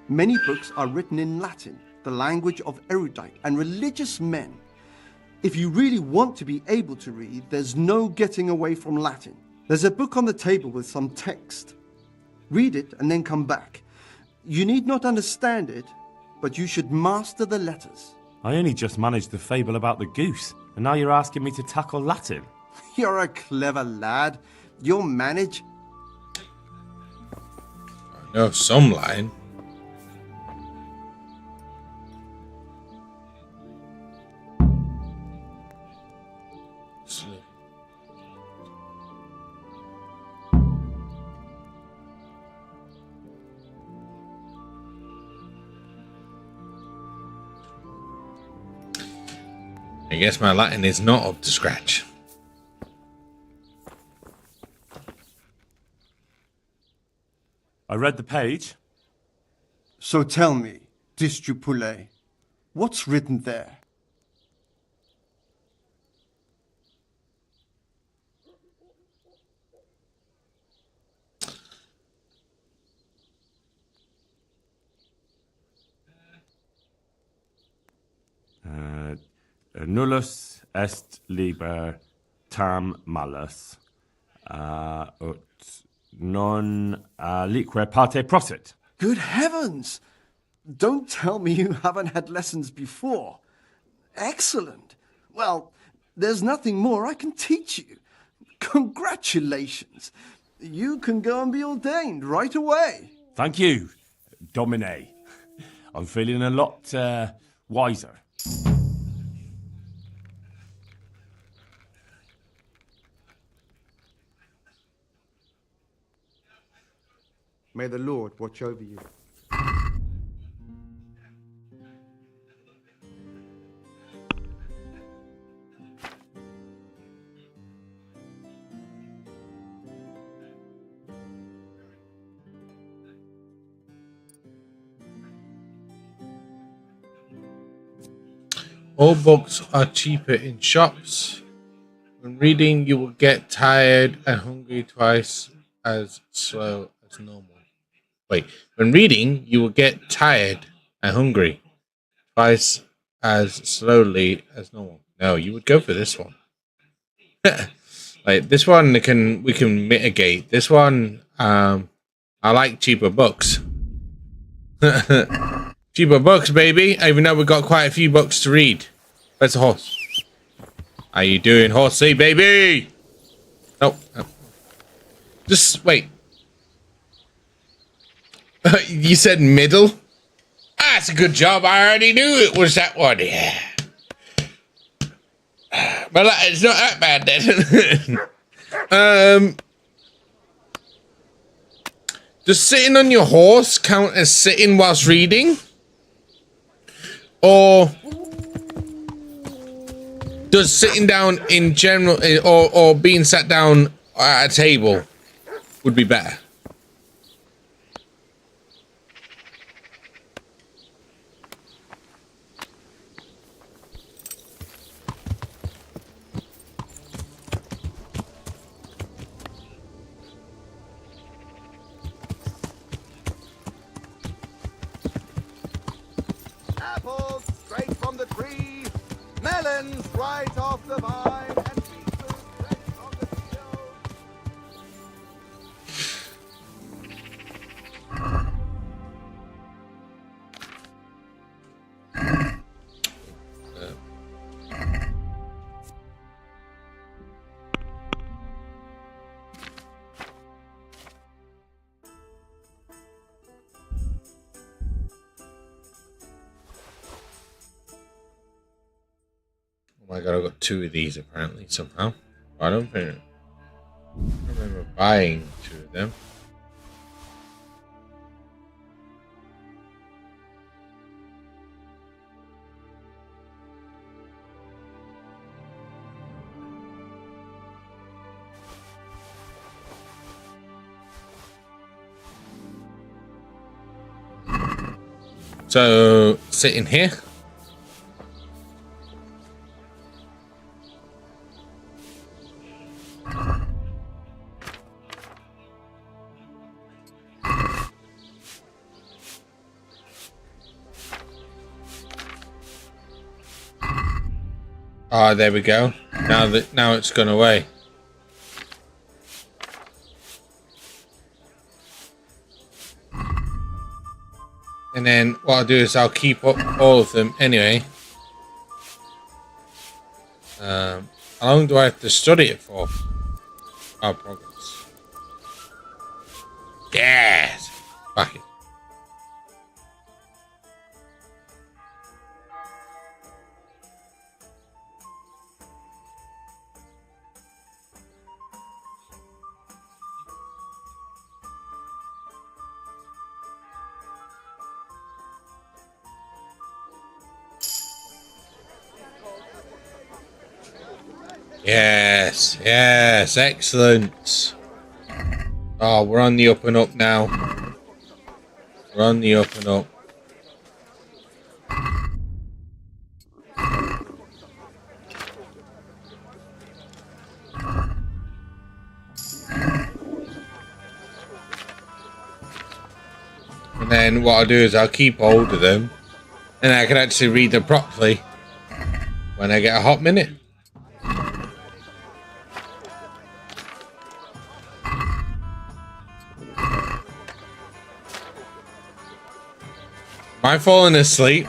Many books are written in Latin, the language of erudite and religious men. If you really want to be able to read, there's no getting away from Latin. There's a book on the table with some text. Read it and then come back. You need not understand it, but you should master the letters. I only just managed the fable about the goose, and now you're asking me to tackle Latin. You're a clever lad. You'll manage. I know some line. I guess my Latin is not up to scratch. I read the page. So tell me, Distupule, what's written there? Nullus est liber tam malus, ut non alique parte prosit. Good heavens! Don't tell me you haven't had lessons before. Excellent. Well, there's nothing more I can teach you. Congratulations. You can go and be ordained right away. Thank you, Domine. I'm feeling a lot wiser. May the Lord watch over you. All books are cheaper in shops. When reading, you will get tired and hungry twice as slow as normal. Wait, when reading, you will get tired and hungry twice as slowly as normal. No, you would go for this one. Like this one, we can mitigate. This one, I like cheaper books. Cheaper books, baby. Even though we've got quite a few books to read. Where's the horse? How you doing, horsey, baby? Oh, just wait. You said middle? Ah, that's a good job. I already knew it was that one. Yeah. Well, it's not that bad then. Does sitting on your horse count as sitting whilst reading? Or does sitting down in general, or being sat down at a table would be better? Apples straight from the tree, melons right off the vine, and beetroots fresh from the field. Oh my god, I got two of these apparently somehow. I don't remember buying two of them. So, sitting here. Ah, there we go. Now it's gone away. And then what I'll do is I'll keep up all of them anyway. How long do I have to study it for? Oh, progress. Yes! Back it. Yes, yes, excellent. Oh, we're on the up and up now. We're on the up and up. And then what I'll do is I'll keep hold of them, and I can actually read them properly when I get a hot minute. Am I falling asleep?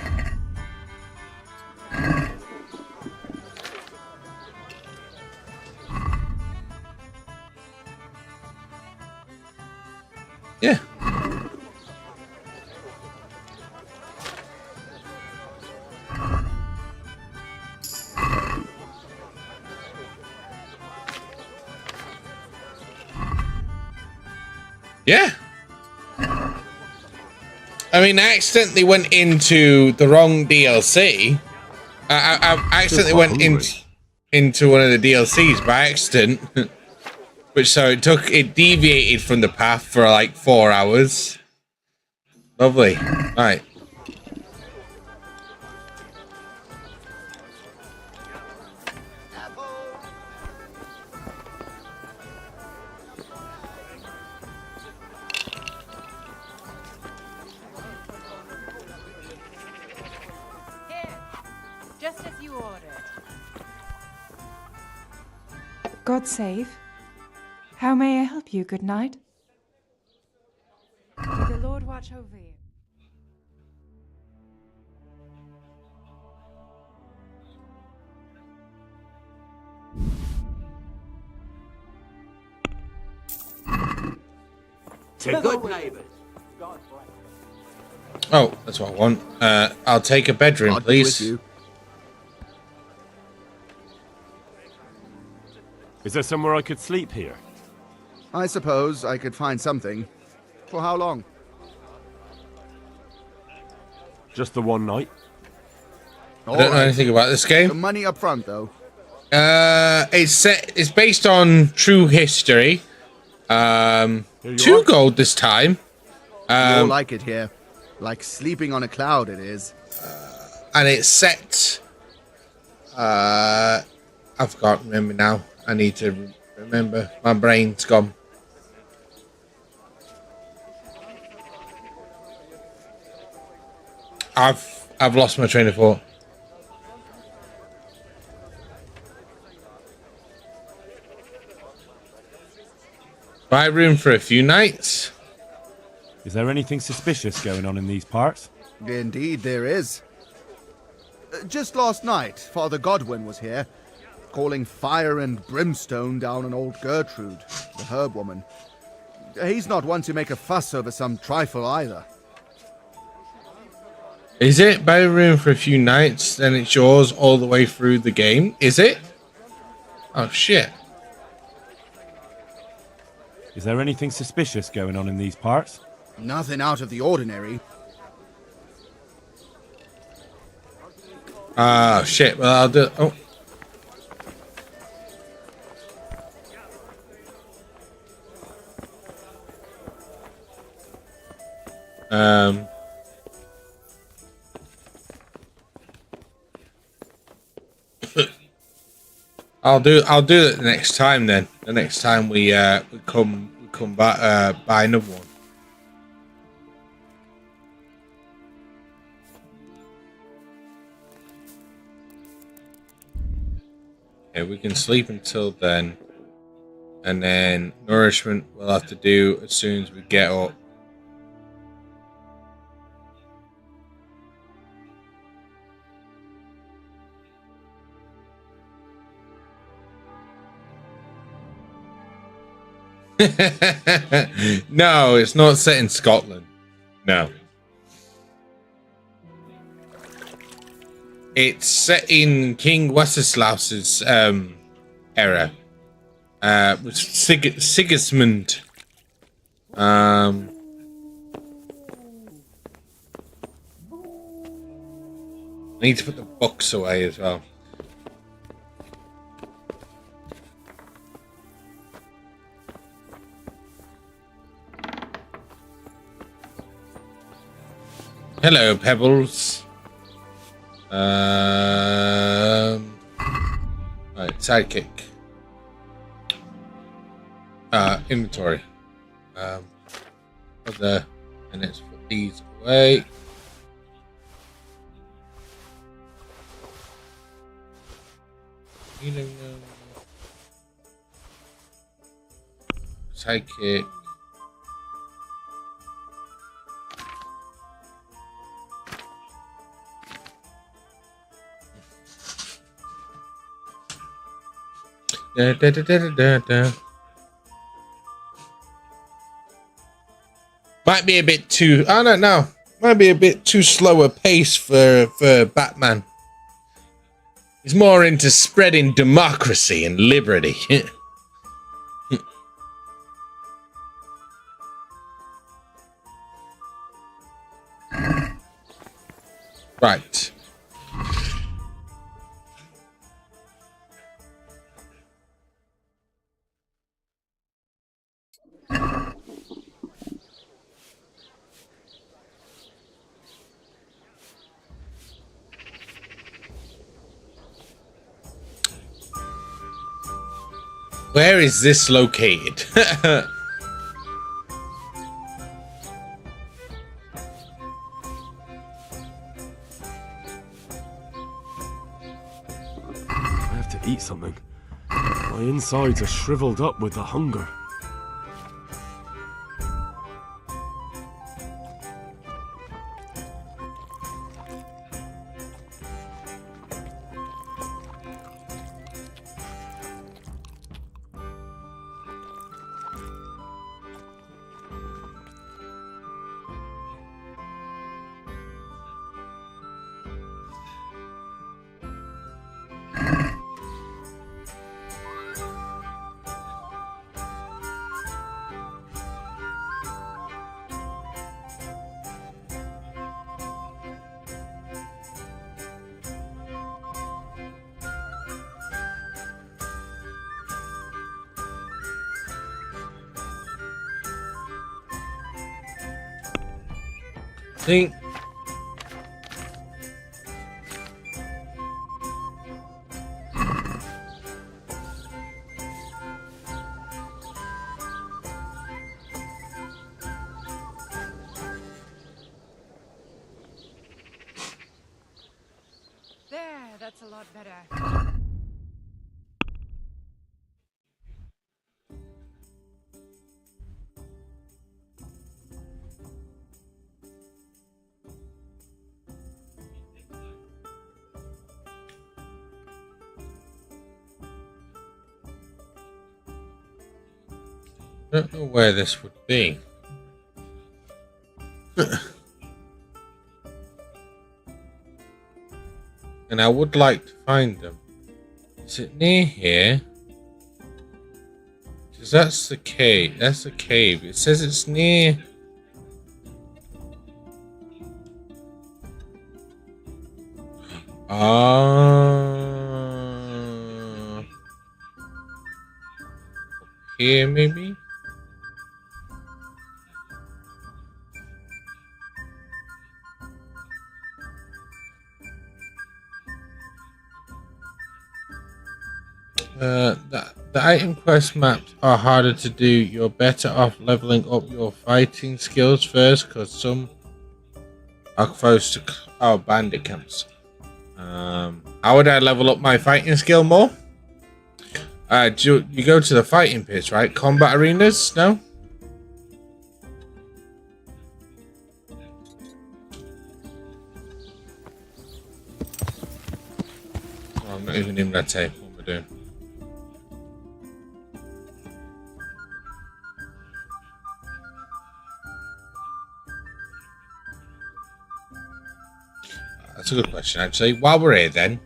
Yeah. Yeah. I mean, I accidentally went into the wrong DLC. I accidentally went into one of the DLCs by accident. Which, so it deviated from the path for like 4 hours. Lovely. Right. Just as you ordered. God save. How may I help you? Good night. May the Lord watch over you. To good neighbors. Oh, that's what I want. I'll take a bedroom, please. Is there somewhere I could sleep here? I suppose I could find something. For how long? Just the one night? I don't know anything about this game. Some money up front, though. It's based on true history. 2 gold this time. More like it here. Like sleeping on a cloud, it is. And it's set. I can't remember now. I need to remember. My brain's gone. I've lost my train of thought. Buy room for a few nights. Is there anything suspicious going on in these parts? Indeed, there is. Just last night, Father Godwin was here, calling fire and brimstone down on old Gertrude, the herb woman. He's not one to make a fuss over some trifle either. Is it? Buy room for a few nights, then it's yours all the way through the game. Is it? Oh, shit. Is there anything suspicious going on in these parts? Nothing out of the ordinary. Oh, shit. Well, I'll do... Oh. I'll do it the next time then. The next time we come back buy another one. Yeah, we can sleep until then, and then nourishment we'll have to do as soon as we get up. No, it's not set in Scotland. No. It's set in King Wenceslaus's era. With Sigismund. I need to put the books away as well. Hello, Pebbles. Right, sidekick. Inventory. Other, and let's put these away. You don't know. Sidekick. Da, da, da, da, da, da. Might be a bit too. I don't know. Might be a bit too slow a pace for Batman. He's more into spreading democracy and liberty. Right. Where is this located? I have to eat something. My insides are shriveled up with the hunger. Think. There, that's a lot better. I don't know where this would be. And I would like to find them. Is it near here? Because that's the cave. That's the cave. It says it's near. Here maybe? The item quest maps are harder to do. You're better off leveling up your fighting skills first, because some are close to our bandit camps. How would I level up my fighting skill more? You go to the fighting pits, right? Combat arenas? No? Oh, I'm not even in that tape. What am I doing? That's a good question, actually. While we're here, then.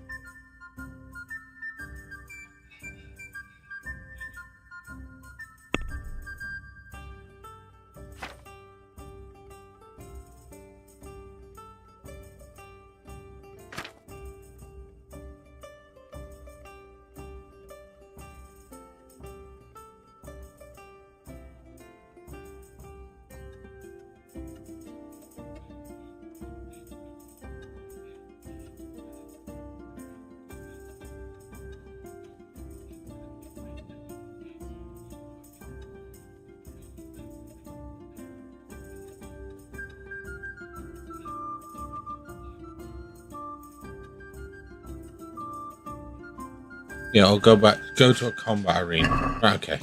Yeah, I'll go to a combat arena. Right, okay.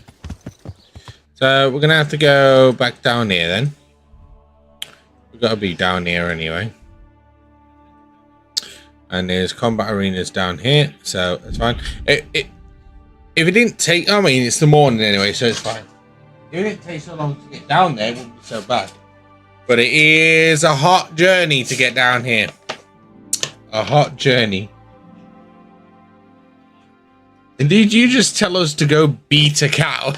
So we're gonna have to go back down here then. We've got to be down here anyway. And there's combat arenas down here, so it's fine. If it didn't take, I mean, it's the morning anyway, so it's fine. If it didn't take so long to get down there, it wouldn't be so bad. But it is a hot journey to get down here. A hot journey. And did you just tell us to go beat a cow?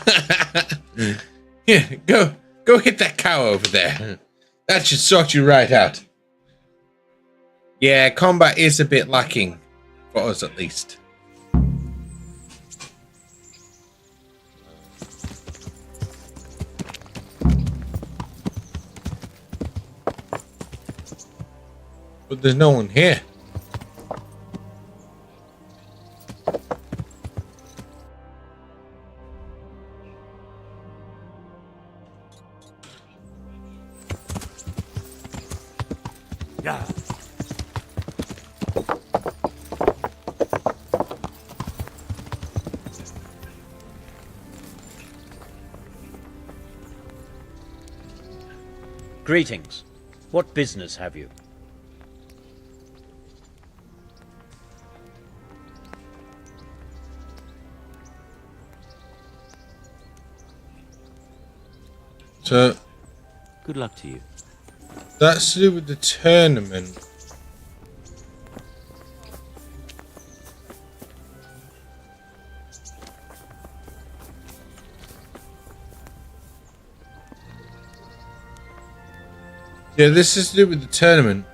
Yeah, go hit that cow over there. That should sort you right out. Yeah, combat is a bit lacking. For us, at least. But there's no one here. Yeah. Greetings. What business have you? So, Good luck to you. that's to do with the tournament. Yeah, this is to do with the tournament.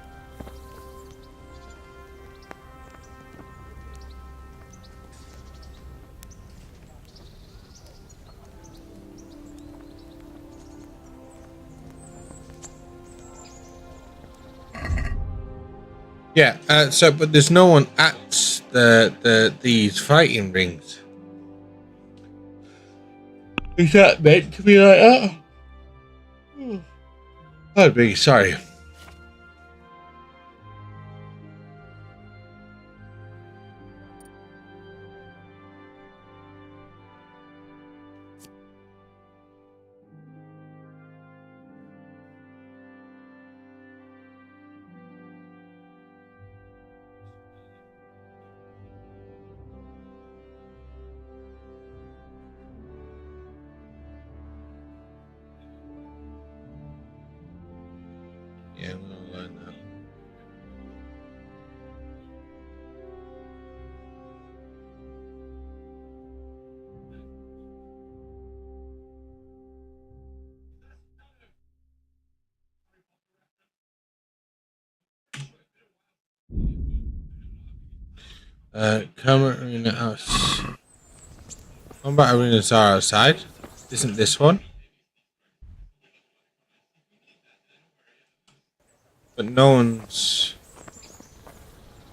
Yeah, but there's no one at these fighting rings. Is that meant to be like that? I'd be sorry. Yeah, I'm gonna learn that. Combat arena outside. Combat arenas are outside. Isn't this one? But no one's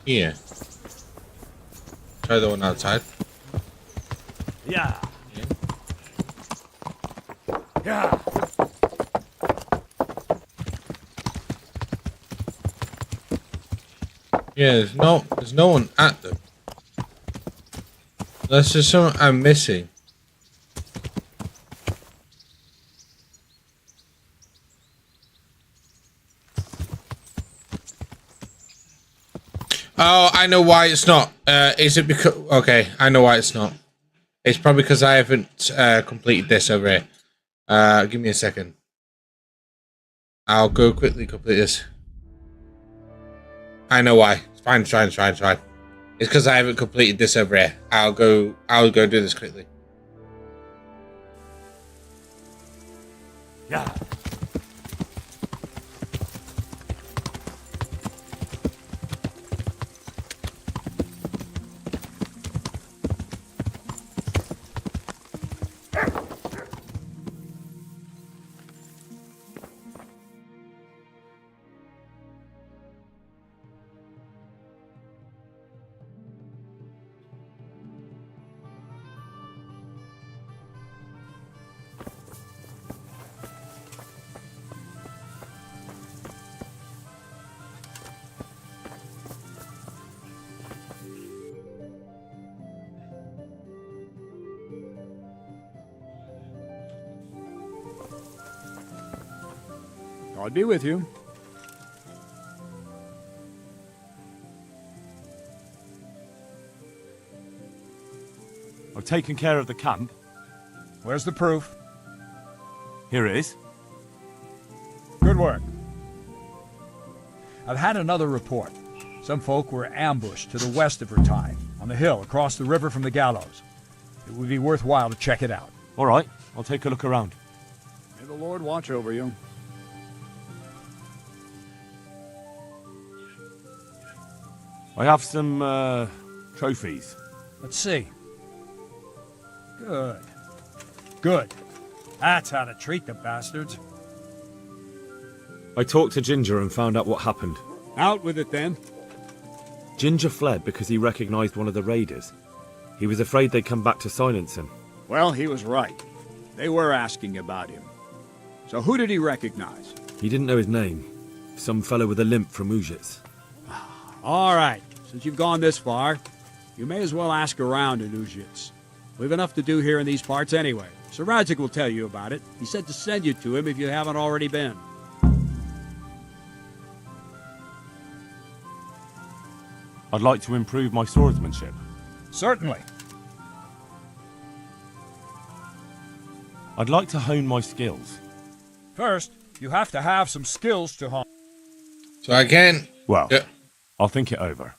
here. Try the one outside. Yeah. Yeah. Yeah, there's no one at them. That's just something I'm missing. Oh, I know why it's not. Is it because... Okay, I know why it's not. It's probably because I haven't completed this over here. Give me a second. I'll go quickly complete this. I know why. It's fine, it's fine, it's fine, it's fine. It's because I haven't completed this over here. I'll go do this quickly. Yeah. God be with you. I've taken care of the camp. Where's the proof? Here it is. Good work. I've had another report. Some folk were ambushed to the west of Rtine, on the hill across the river from the gallows. It would be worthwhile to check it out. All right, I'll take a look around. May the Lord watch over you. I have some trophies. Let's see. Good. Good. That's how to treat the bastards. I talked to Ginger and found out what happened. Out with it then. Ginger fled because he recognized one of the raiders. He was afraid they'd come back to silence him. Well, he was right. They were asking about him. So who did he recognize? He didn't know his name. Some fellow with a limp from Ujits. All right. Since you've gone this far, you may as well ask around in Ujits. We've enough to do here in these parts anyway. Sir Radzik will tell you about it. He said to send you to him if you haven't already been. I'd like to improve my swordsmanship. Certainly. I'd like to hone my skills. First, you have to have some skills to hone. So I can't... Well, I'll think it over.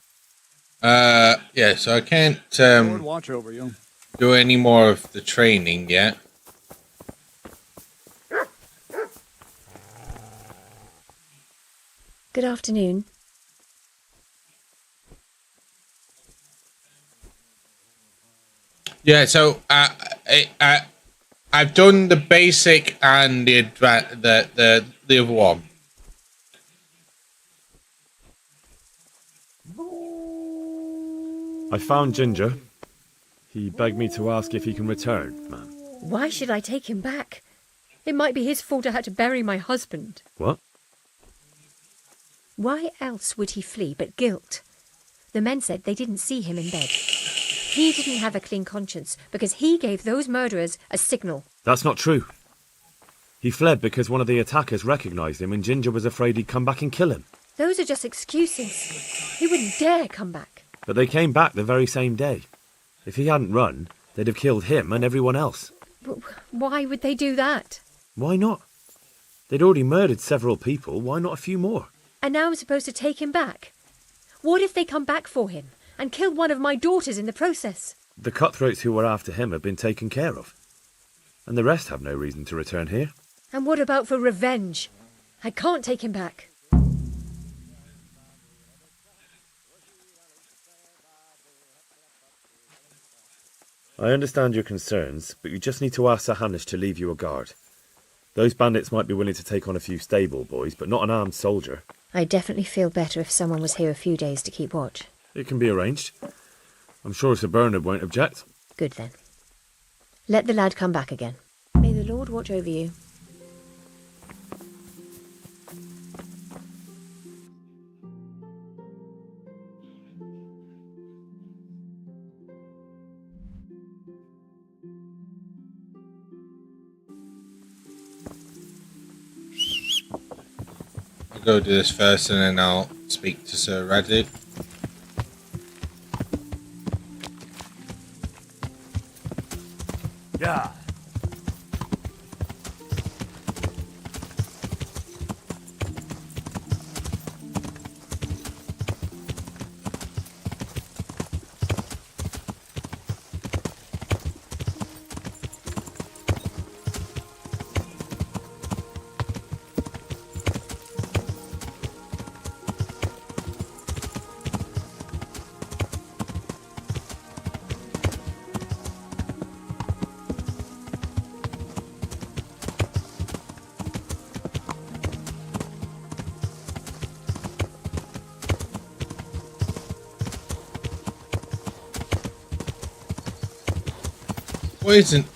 Yeah, so I can't Lord watch over you. do any more of the training yet. Good afternoon. Yeah, so I've done the basic and the other one. I found Ginger. He begged me to ask if he can return, man. Why should I take him back? It might be his fault I had to bury my husband. What? Why else would he flee but guilt? The men said they didn't see him in bed. He didn't have a clean conscience because he gave those murderers a signal. That's not true. He fled because one of the attackers recognized him and Ginger was afraid he'd come back and kill him. Those are just excuses. He wouldn't dare come back. But they came back the very same day. If he hadn't run, they'd have killed him and everyone else. Why would they do that? Why not? They'd already murdered several people. Why not a few more? And now I'm supposed to take him back? What if they come back for him and kill one of my daughters in the process? The cutthroats who were after him have been taken care of. And the rest have no reason to return here. And what about for revenge? I can't take him back. I understand your concerns, but you just need to ask Sir Hanish to leave you a guard. Those bandits might be willing to take on a few stable boys, but not an armed soldier. I'd definitely feel better if someone was here a few days to keep watch. It can be arranged. I'm sure Sir Bernard won't object. Good then. Let the lad come back again. May the Lord watch over you. I'll go do this first and then I'll speak to Sir Radzik. Yeah.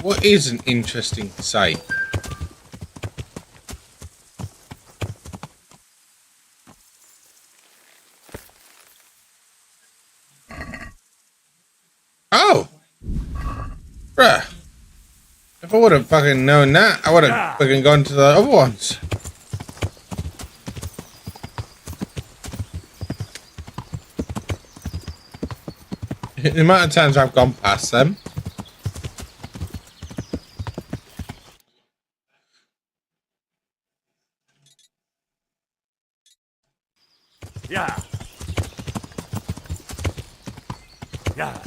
What is an interesting sight? Oh! Bruh. If I would have fucking known that, I would have fucking gone to the other ones. The amount of times I've gone past them. Yeah. Yeah.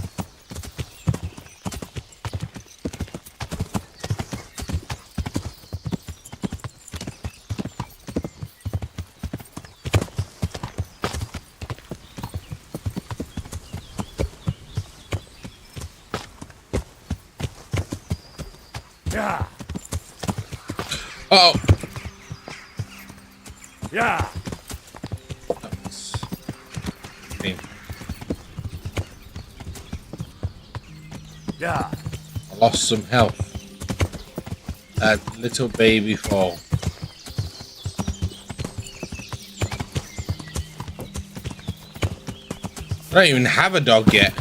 Yeah. Oh. Yeah. Yeah. I lost some health. That little baby fall. I don't even have a dog yet.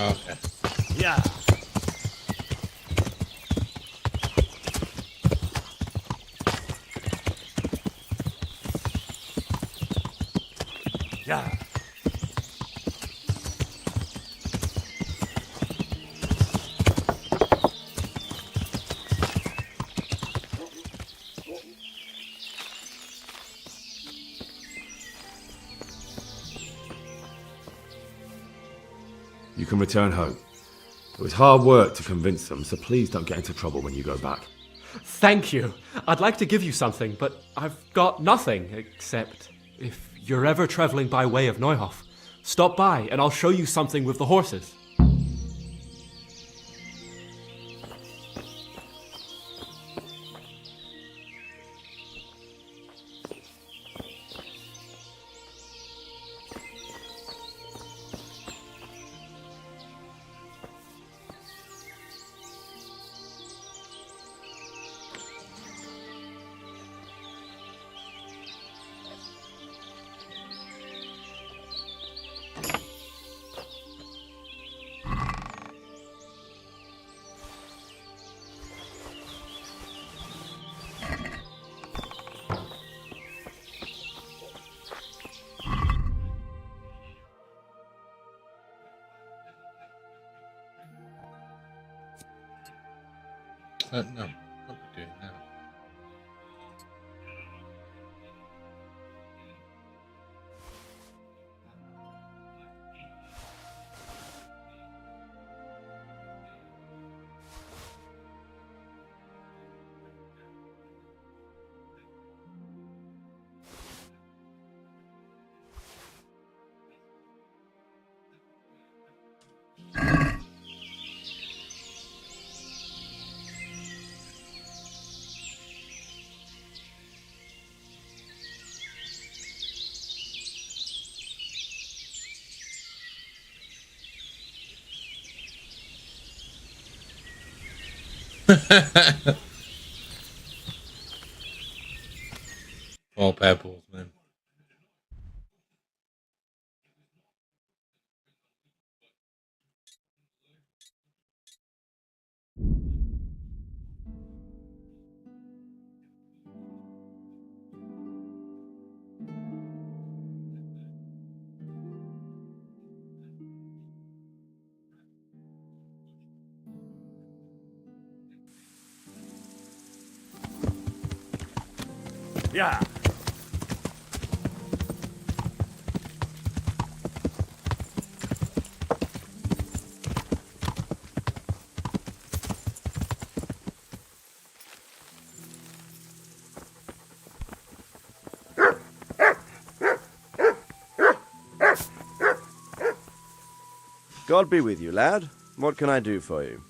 Okay. Yeah. Yeah. You can return home. It was hard work to convince them, so please don't get into trouble when you go back. Thank you. I'd like to give you something, but I've got nothing except if you're ever traveling by way of Neuhof, stop by and I'll show you something with the horses. No, what are we doing now? All pebbles, man. Yeah. God be with you, lad. What can I do for you?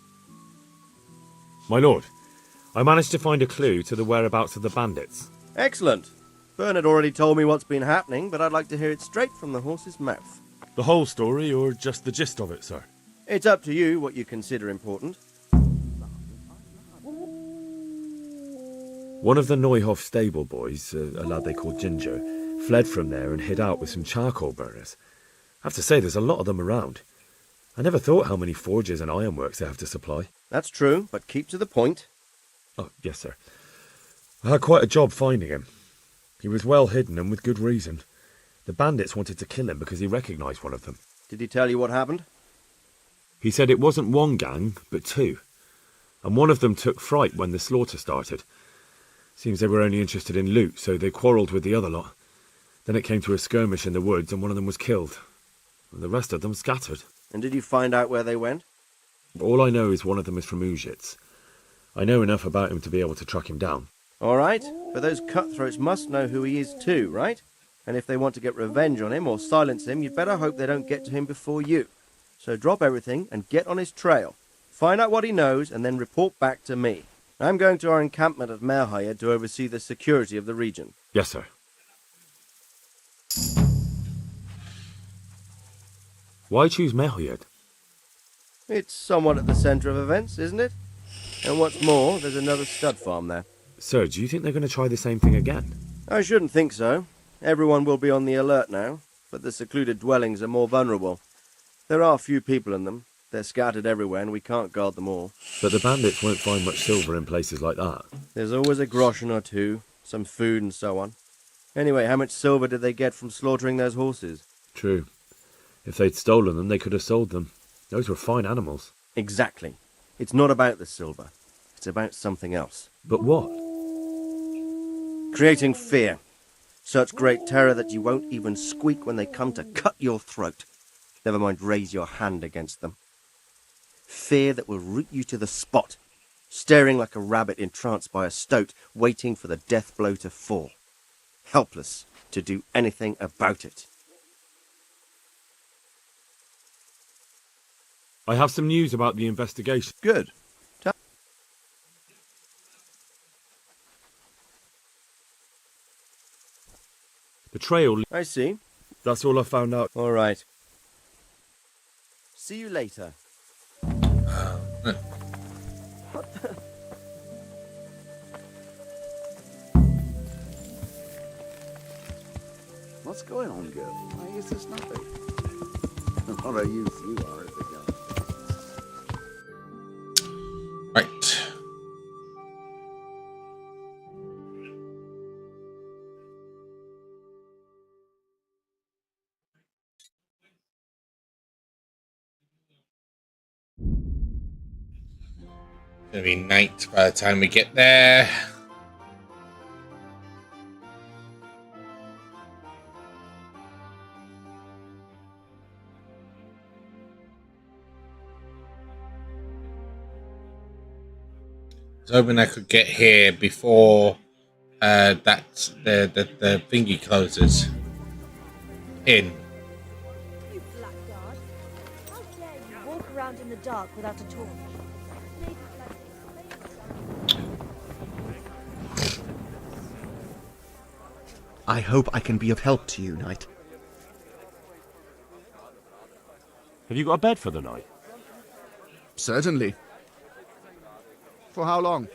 My lord, I managed to find a clue to the whereabouts of the bandits. Excellent. Bernard already told me what's been happening, but I'd like to hear it straight from the horse's mouth. The whole story, or just the gist of it, sir? It's up to you what you consider important. One of the Neuhoff stable boys, a lad they called Ginger, fled from there and hid out with some charcoal burners. I have to say, there's a lot of them around. I never thought how many forges and ironworks they have to supply. That's true, but keep to the point. Oh, yes, sir. I had quite a job finding him. He was well hidden and with good reason. The bandits wanted to kill him because he recognised one of them. Did he tell you what happened? He said it wasn't one gang, but two. And one of them took fright when the slaughter started. Seems they were only interested in loot, so they quarrelled with the other lot. Then it came to a skirmish in the woods and one of them was killed. And the rest of them scattered. And did you find out where they went? All I know is one of them is from Ujits. I know enough about him to be able to track him down. All right, but those cutthroats must know who he is too, right? And if they want to get revenge on him or silence him, you'd better hope they don't get to him before you. So drop everything and get on his trail. Find out what he knows and then report back to me. I'm going to our encampment at Merhayed to oversee the security of the region. Yes, sir. Why choose Merhayed? It's somewhat at the centre of events, isn't it? And what's more, there's another stud farm there. Sir, do you think they're going to try the same thing again? I shouldn't think so. Everyone will be on the alert now, but the secluded dwellings are more vulnerable. There are few people in them. They're scattered everywhere and we can't guard them all. But the bandits won't find much silver in places like that. There's always a groschen or two, some food and so on. Anyway, how much silver did they get from slaughtering those horses? True. If they'd stolen them, they could have sold them. Those were fine animals. Exactly. It's not about the silver. It's about something else. But what? Creating fear. Such great terror that you won't even squeak when they come to cut your throat. Never mind raise your hand against them. Fear that will root you to the spot, staring like a rabbit entranced by a stoat, waiting for the death blow to fall. Helpless to do anything about it. I have some news about the investigation. Good. The trail... I see. That's all I found out. All right. See you later. What's going on, girl? Why is this nothing? What a youth you are at the gun. Right. It's gonna be night by the time we get there. I was hoping I could get here before the thingy closes. In. You blackguard. How dare you walk around in the dark without a torch? I hope I can be of help to you, Knight. Have you got a bed for the night? Certainly. For how long?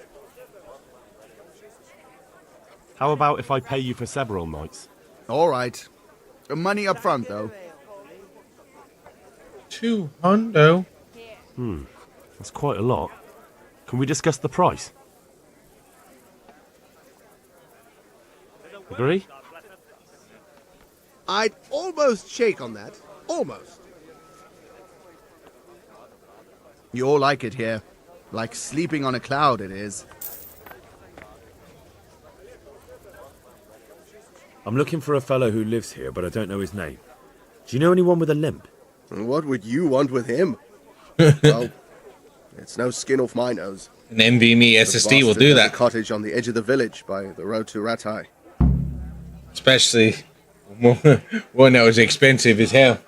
How about if I pay you for several nights? All right. Money up front, though. 200. That's quite a lot. Can we discuss the price? Agree? I'd almost shake on that. Almost. You'll like it here. Like sleeping on a cloud, it is. I'm looking for a fellow who lives here, but I don't know his name. Do you know anyone with a limp? What would you want with him? Well, it's no skin off my nose. An NVMe SSD will do that. A cottage on the edge of the village by the road to Ratai. Especially one that was expensive as hell.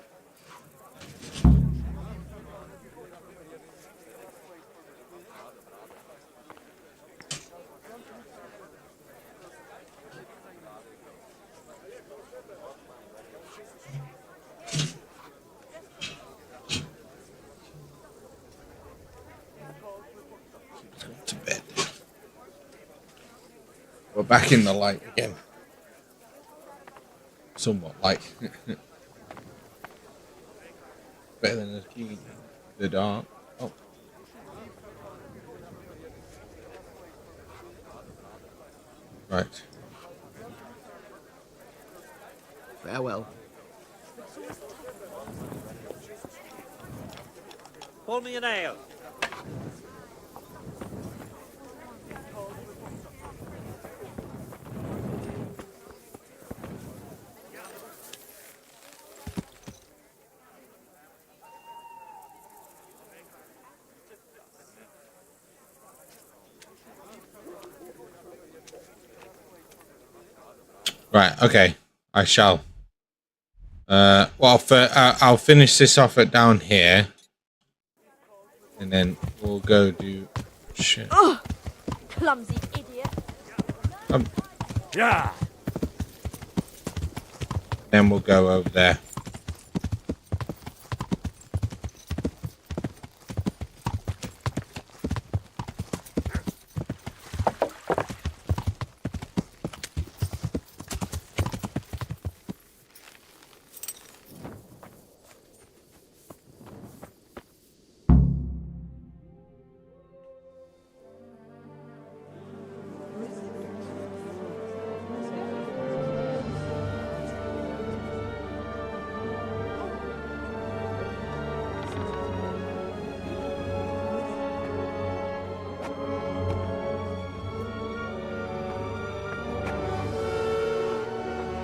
back in the light again. Somewhat like. Better than a key in the dark. Oh. Right. Farewell. Pull me an ale. Right, okay. I shall. Well, I'll finish this off at down here. And then we'll go do shit. Oh, clumsy idiot. Yeah. Then we'll go over there.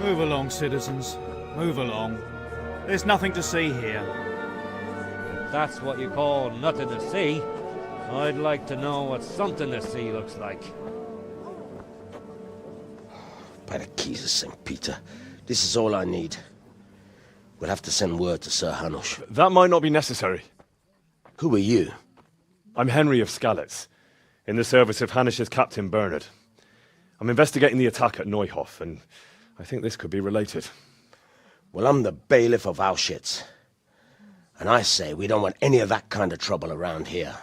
Move along, citizens. Move along. There's nothing to see here. If that's what you call nothing to see, I'd like to know what something to see looks like. By the keys of St. Peter, this is all I need. We'll have to send word to Sir Hanush. That might not be necessary. Who are you? I'm Henry of Skalitz, in the service of Hanush's Captain Bernard. I'm investigating the attack at Neuhof, and I think this could be related. Well, I'm the bailiff of Auschwitz. And I say we don't want any of that kind of trouble around here.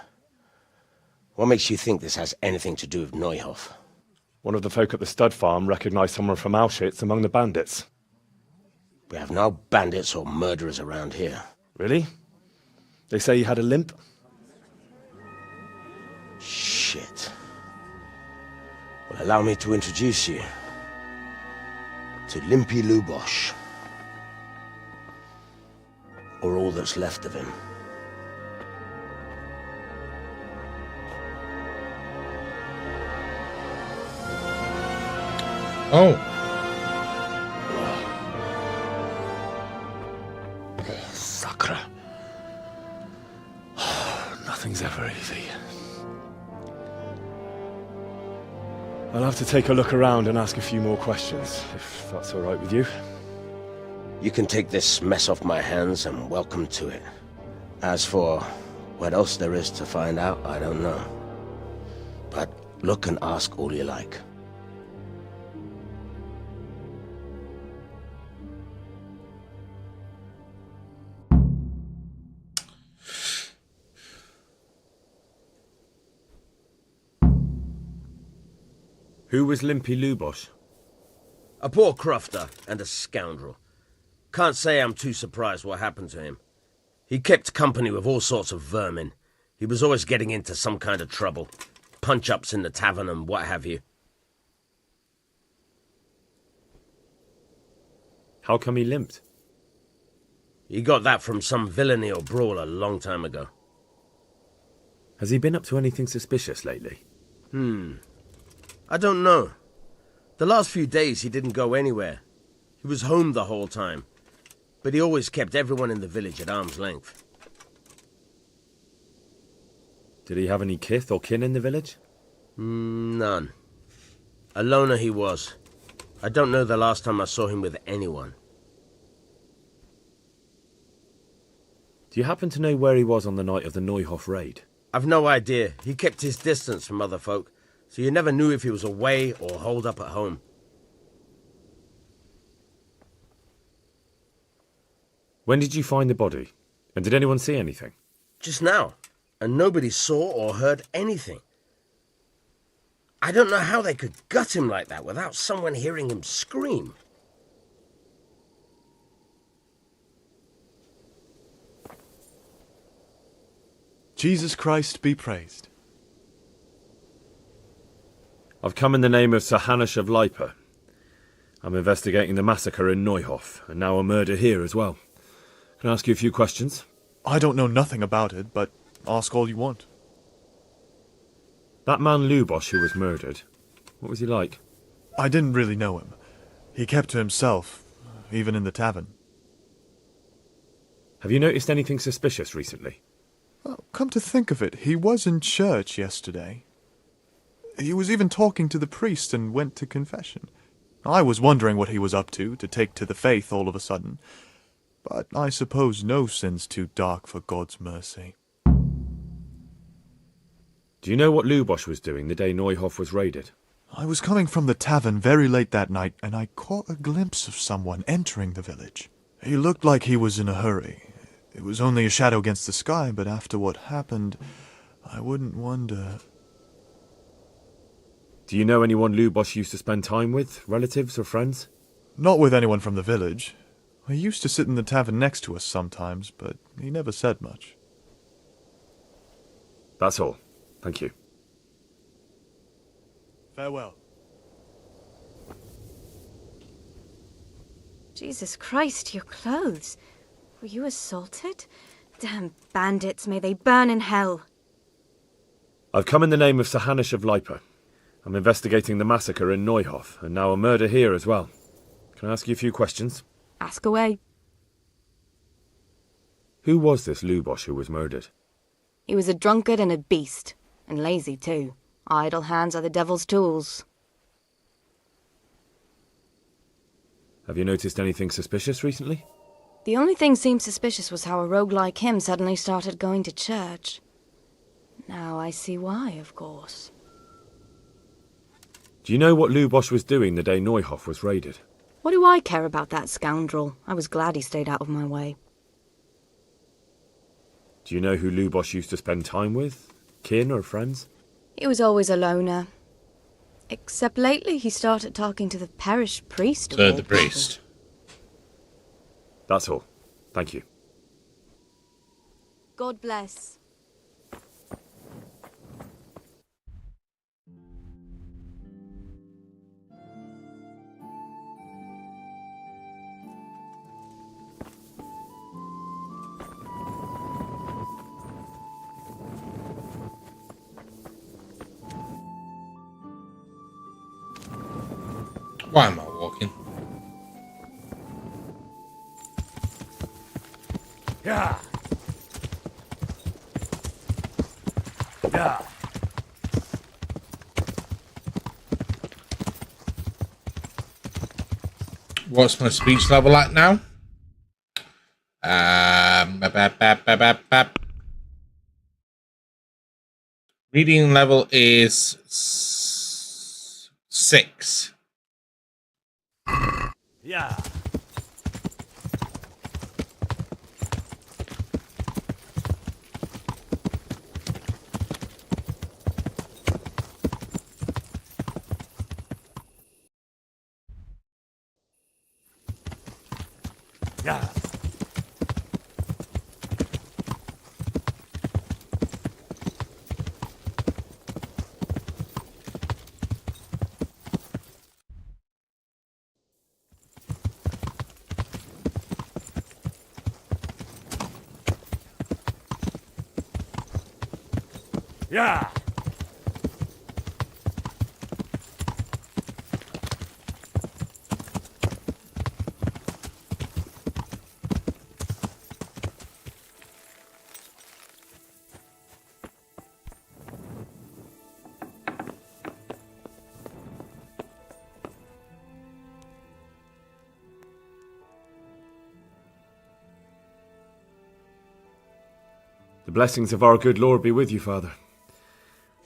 What makes you think this has anything to do with Neuhof? One of the folk at the stud farm recognized someone from Auschwitz among the bandits. We have no bandits or murderers around here. Really? They say he had a limp? Shit. Well, allow me to introduce you to Limpy Lubosh. Or all that's left of him. Oh. Sakra. Nothing's ever easy. I'll have to take a look around and ask a few more questions, if that's all right with you. You can take this mess off my hands and welcome to it. As for what else there is to find out, I don't know. But look and ask all you like. Who was Limpy Lubosh? A poor crofter and a scoundrel. Can't say I'm too surprised what happened to him. He kept company with all sorts of vermin. He was always getting into some kind of trouble. Punch-ups in the tavern and what have you. How come he limped? He got that from some villainy or brawl a long time ago. Has he been up to anything suspicious lately? I don't know. The last few days he didn't go anywhere. He was home the whole time. But he always kept everyone in the village at arm's length. Did he have any kith or kin in the village? None. A loner he was. I don't know the last time I saw him with anyone. Do you happen to know where he was on the night of the Neuhof raid? I've no idea. He kept his distance from other folk, so you never knew if he was away or holed up at home. When did you find the body? And did anyone see anything? Just now. And nobody saw or heard anything. I don't know how they could gut him like that without someone hearing him scream. Jesus Christ be praised. I've come in the name of Sir Hanush of Lipa. I'm investigating the massacre in Neuhof, and now a murder here as well. Can I ask you a few questions? I don't know nothing about it, but ask all you want. That man Lubosh who was murdered, what was he like? I didn't really know him. He kept to himself, even in the tavern. Have you noticed anything suspicious recently? Well, come to think of it, he was in church yesterday. He was even talking to the priest and went to confession. I was wondering what he was up to take to the faith all of a sudden. But I suppose no sin's too dark for God's mercy. Do you know what Lubosh was doing the day Neuhof was raided? I was coming from the tavern very late that night, and I caught a glimpse of someone entering the village. He looked like he was in a hurry. It was only a shadow against the sky, but after what happened, I wouldn't wonder... Do you know anyone Lubosh used to spend time with, relatives or friends? Not with anyone from the village. He used to sit in the tavern next to us sometimes, but he never said much. That's all. Thank you. Farewell. Jesus Christ, your clothes. Were you assaulted? Damn bandits, may they burn in hell. I've come in the name of Sir Hanush of Lipa. I'm investigating the massacre in Neuhof, and now a murder here as well. Can I ask you a few questions? Ask away. Who was this Lubosh who was murdered? He was a drunkard and a beast, and lazy too. Idle hands are the devil's tools. Have you noticed anything suspicious recently? The only thing seemed suspicious was how a rogue like him suddenly started going to church. Now I see why, of course. Do you know what Lubosh was doing the day Neuhof was raided? What do I care about that scoundrel? I was glad he stayed out of my way. Do you know who Lubosh used to spend time with? Kin or friends? He was always a loner. Except lately he started talking to the parish priest. So the priest. That's all. Thank you. God bless. Why am I walking? Yeah. Yeah. What's my speech level at now? Reading level is 6. Yeah. Yeah. Yeah. The blessings of our good Lord be with you, Father.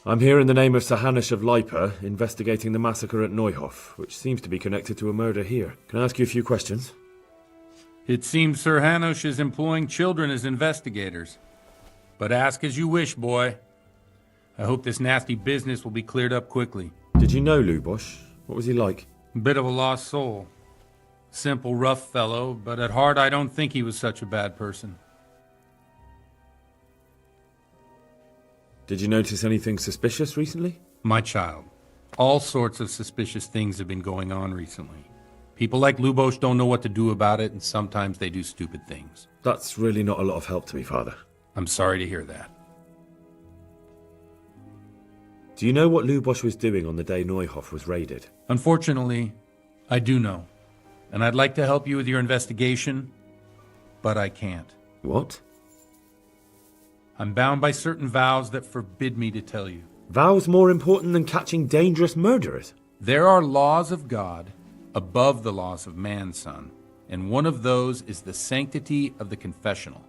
I'm here in the name of Sir Hanush of Lipa, investigating the massacre at Neuhof, which seems to be connected to a murder here. Can I ask you a few questions? It seems Sir Hanush is employing children as investigators. But ask as you wish, boy. I hope this nasty business will be cleared up quickly. Did you know Lubosh? What was he like? Bit of a lost soul. Simple, rough fellow, but at heart I don't think he was such a bad person. Did you notice anything suspicious recently? My child, all sorts of suspicious things have been going on recently. People like Lubosh don't know what to do about it, and sometimes they do stupid things. That's really not a lot of help to me, Father. I'm sorry to hear that. Do you know what Lubosh was doing on the day Neuhof was raided? Unfortunately, I do know. And I'd like to help you with your investigation, but I can't. What? I'm bound by certain vows that forbid me to tell you. Vows more important than catching dangerous murderers? There are laws of God above the laws of man, son, and one of those is the sanctity of the confessional.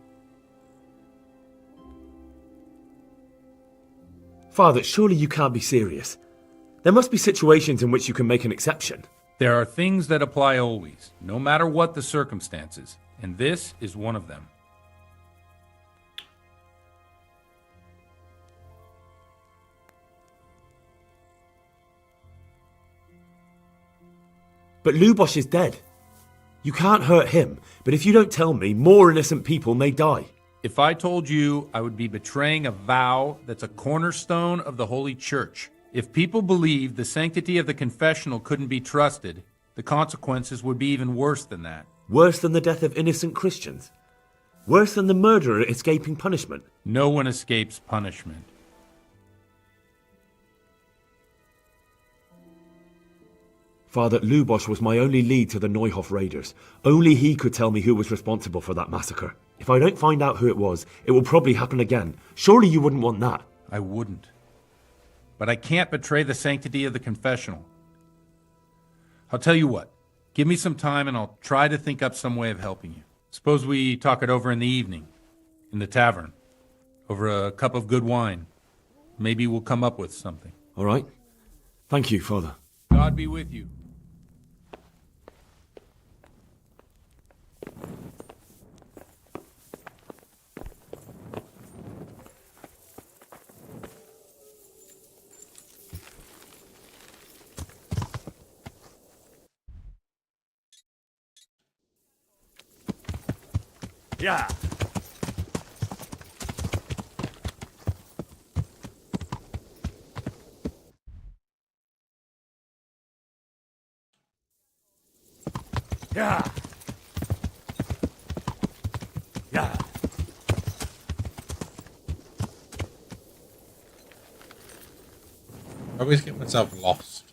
Father, surely you can't be serious. There must be situations in which you can make an exception. There are things that apply always, no matter what the circumstances, and this is one of them. But Lubosh is dead. You can't hurt him, but if you don't tell me, more innocent people may die. If I told you, I would be betraying a vow that's a cornerstone of the Holy Church. If people believed the sanctity of the confessional couldn't be trusted, the consequences would be even worse than that. Worse than the death of innocent Christians? Worse than the murderer escaping punishment? No one escapes punishment. Father, Lubosh was my only lead to the Neuhof raiders. Only he could tell me who was responsible for that massacre. If I don't find out who it was, it will probably happen again. Surely you wouldn't want that. I wouldn't. But I can't betray the sanctity of the confessional. I'll tell you what. Give me some time and I'll try to think up some way of helping you. Suppose we talk it over in the evening, in the tavern, over a cup of good wine. Maybe we'll come up with something. All right. Thank you, Father. God be with you. Yeah. Yeah. Yeah. I always get myself lost.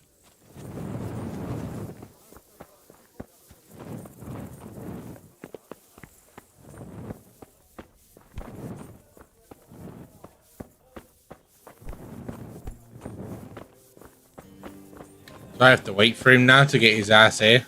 So I have to wait for him now to get his ass here.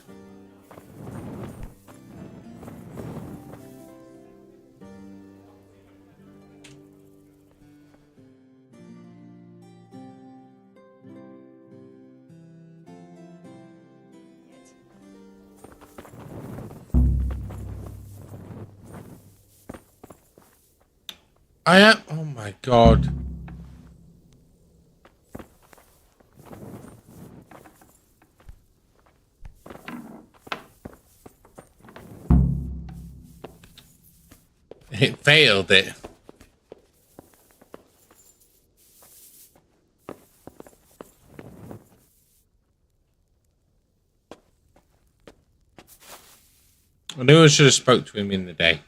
I am. Oh my god. It failed it. I knew I should have spoke to him in the day.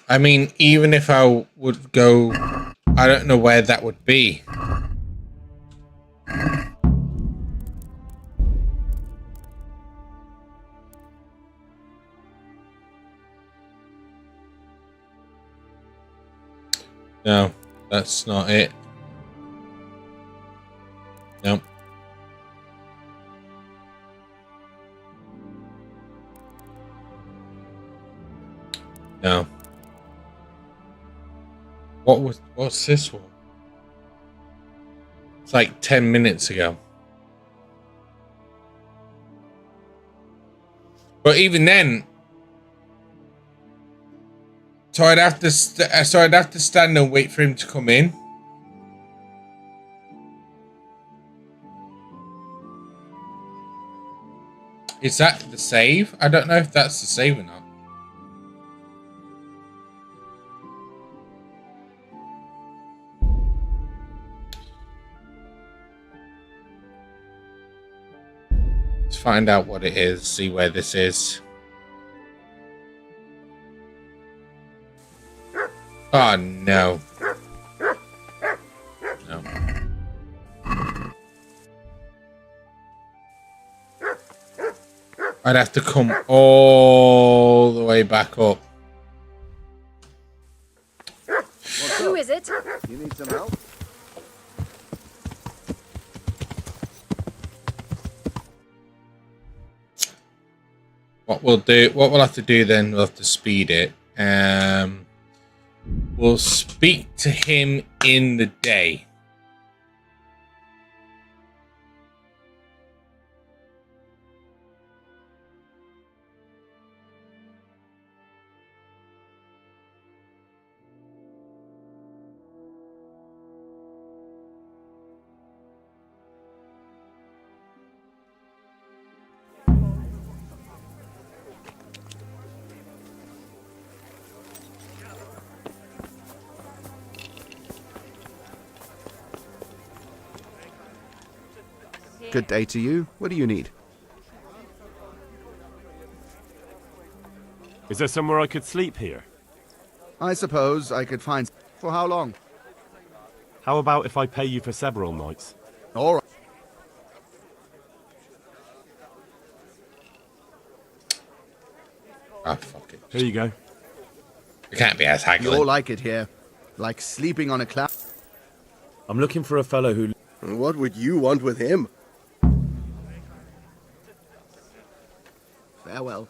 I mean, even if I would go, I don't know where that would be. No, that's not it. No. No. What's this one? It's like 10 minutes ago. But even then, so I'd have to stand and wait for him to come in. Is that the save? I don't know if that's the save or not. Let's find out what it is, see where this is. Oh no. No. I'd have to come all the way back up. Who is it? You need some help? What we'll have to do then, we'll have to speed it. We'll speak to him in the day. Good day to you. What do you need? Is there somewhere I could sleep here? I suppose I could find... For how long? How about if I pay you for several nights? All right. Ah, fuck it. Here you go. It can't be as haggling. You're like it here. Like sleeping on a cloud. I'm looking for a fellow who... What would you want with him? Farewell.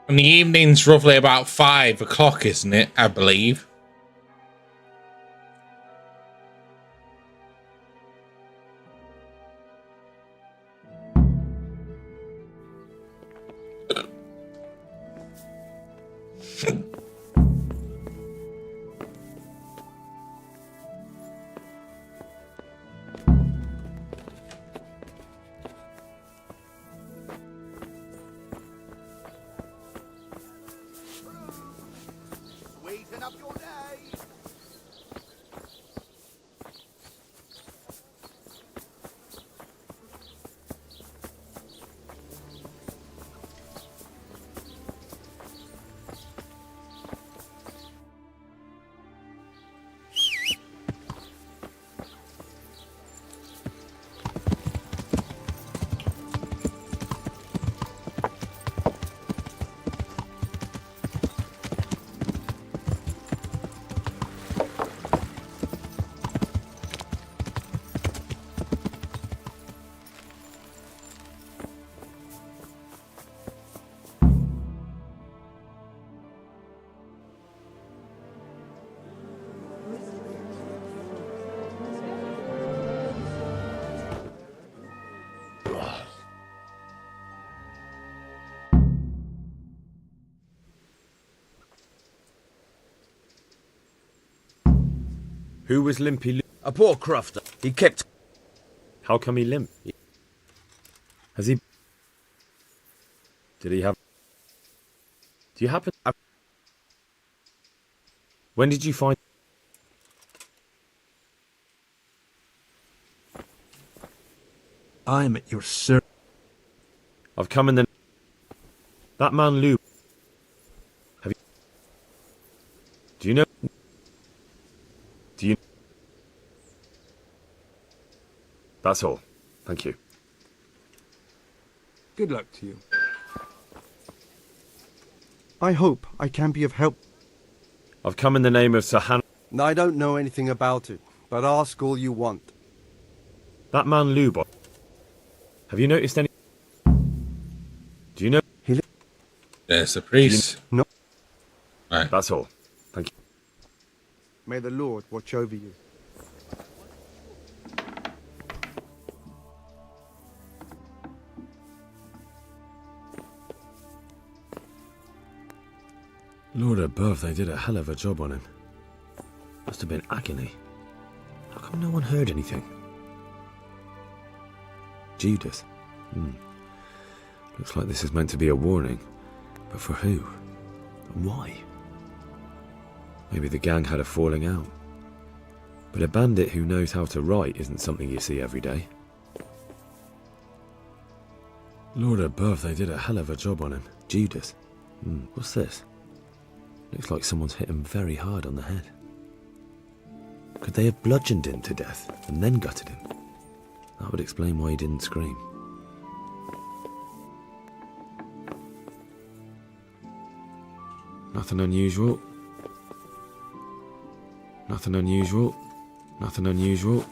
And the evening's roughly about 5 o'clock, isn't it? I believe. Sweeten up your day. Who was Limpy Lou? A poor crofter. He kept... How come he limp? Has he... Did he have... Do you happen... When did you find... I'm at your service. I've come in the... That man Lou... Have you... Do you know... Do you... That's all. Thank you. Good luck to you. I hope I can be of help. I've come in the name of Sir Han... I don't know anything about it, but ask all you want. That man Lubot. Have you noticed any... Do you know... There's the priest. No. Right. That's all. Thank you. May the Lord watch over you. Lord above, they did a hell of a job on him. Must have been agony. How come no one heard anything? Judas. Looks like this is meant to be a warning. But for who? And why? Maybe the gang had a falling out. But a bandit who knows how to write isn't something you see every day. Lord above, they did a hell of a job on him. Judas. What's this? Looks like someone's hit him very hard on the head. Could they have bludgeoned him to death and then gutted him? That would explain why he didn't scream. Nothing unusual. Nothing unusual. Nothing unusual.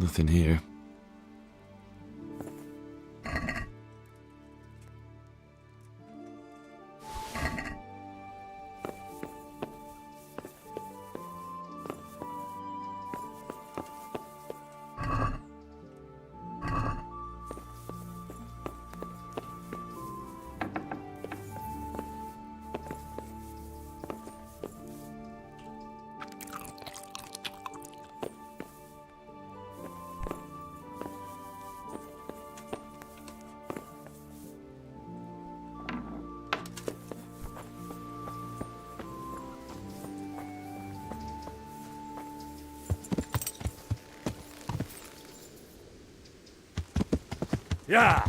Nothing here. Yeah.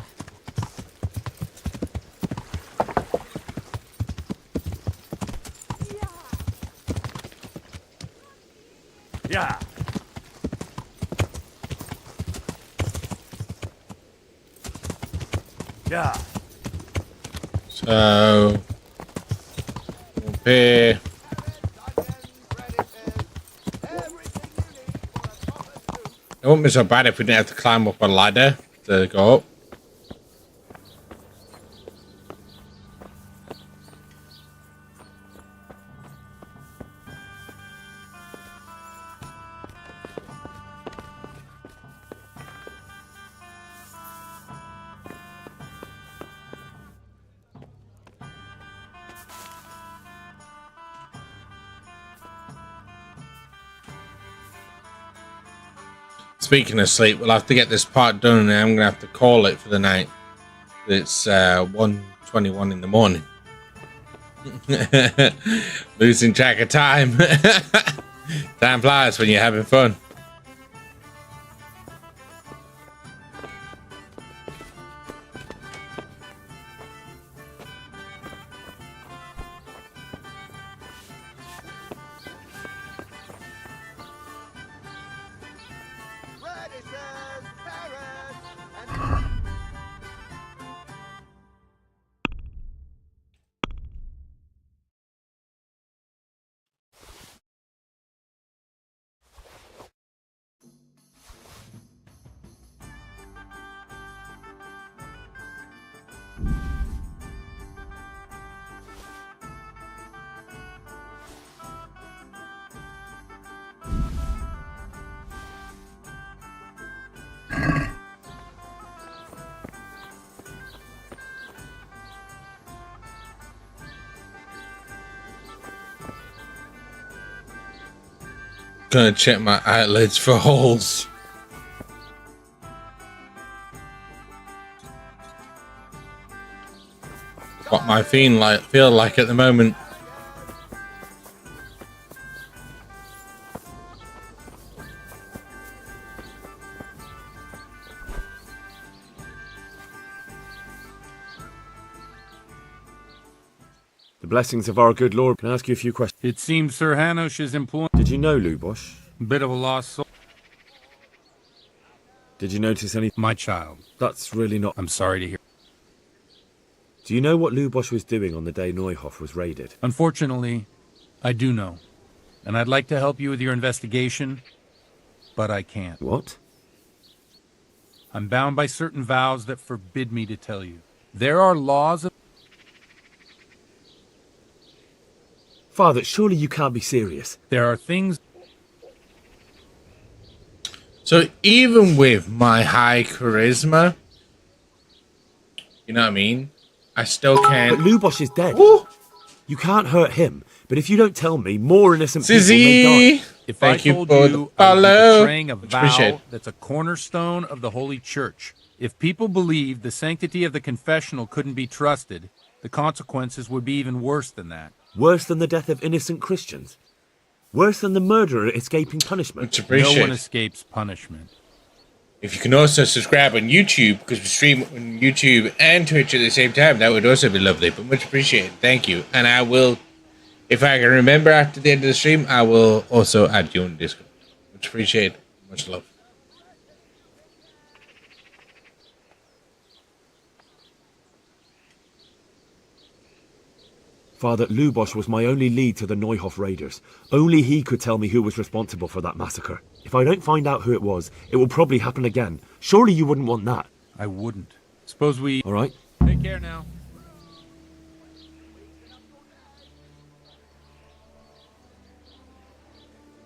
Yeah. Yeah. So, up here. It wouldn't be so bad if we didn't have to climb up a ladder to go up. Speaking of sleep, we'll have to get this part done and I'm going to have to call it for the night. It's 1:21 in the morning. Losing track of time. Time flies when you're having fun. Gonna check my eyelids for holes. What my feel like at the moment. The blessings of our good Lord. Can I ask you a few questions? It seems Sir Hanush is employing... Did you know Lubosh? Bit of a lost soul. Did you notice any... My child. That's really not... I'm sorry to hear. Do you know what Lubosh was doing on the day Neuhof was raided? Unfortunately, I do know. And I'd like to help you with your investigation, but I can't. What? I'm bound by certain vows that forbid me to tell you. There are laws of... Father, surely you can't be serious. There are things... So even with my high charisma, you know what I mean? I still can't... But Lubosh is dead. Ooh. You can't hurt him. But if you don't tell me, more innocent people Sizzy. may die. If I told you I was betraying a vow that's a cornerstone of the Holy Church, if people believed the sanctity of the confessional couldn't be trusted, the consequences would be even worse than that. Worse than the death of innocent Christians? Worse than the murderer escaping punishment? No one escapes punishment. If you can also subscribe on YouTube, because we stream on YouTube and Twitch at the same time, that would also be lovely, but much appreciated. Thank you. And I will, if I can remember after the end of the stream, I will also add you on Discord. Much appreciated. Much love. Father, Lubosh was my only lead to the Neuhof raiders. Only he could tell me who was responsible for that massacre. If I don't find out who it was, it will probably happen again. Surely you wouldn't want that. I wouldn't. Suppose we... All right. Take care now.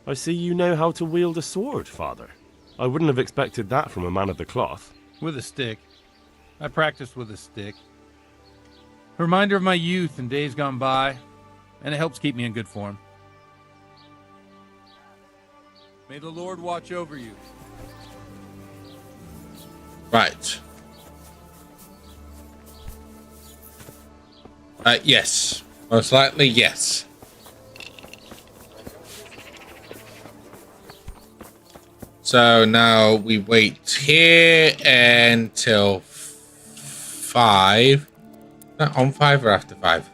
I see you know how to wield a sword, Father. I wouldn't have expected that from a man of the cloth. With a stick. I practiced with a stick. A reminder of my youth and days gone by, and it helps keep me in good form. May the Lord watch over you. Right. Yes. Most likely, yes. So now we wait here until 5. Not on 5 or after 5?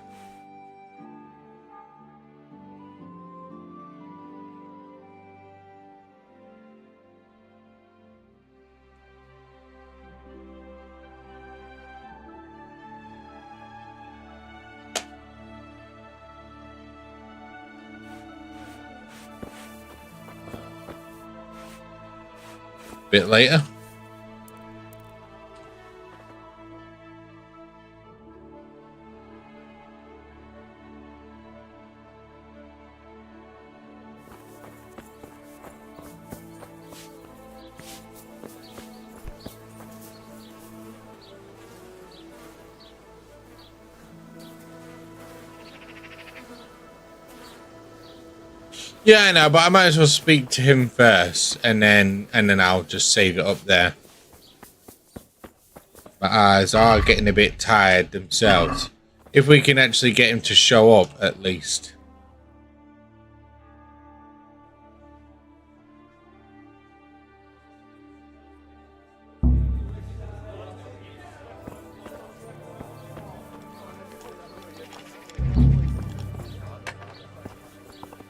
Bit later. Yeah, I know, but I might as well speak to him first, and then I'll just save it up there. My eyes are getting a bit tired themselves. If we can actually get him to show up, at least.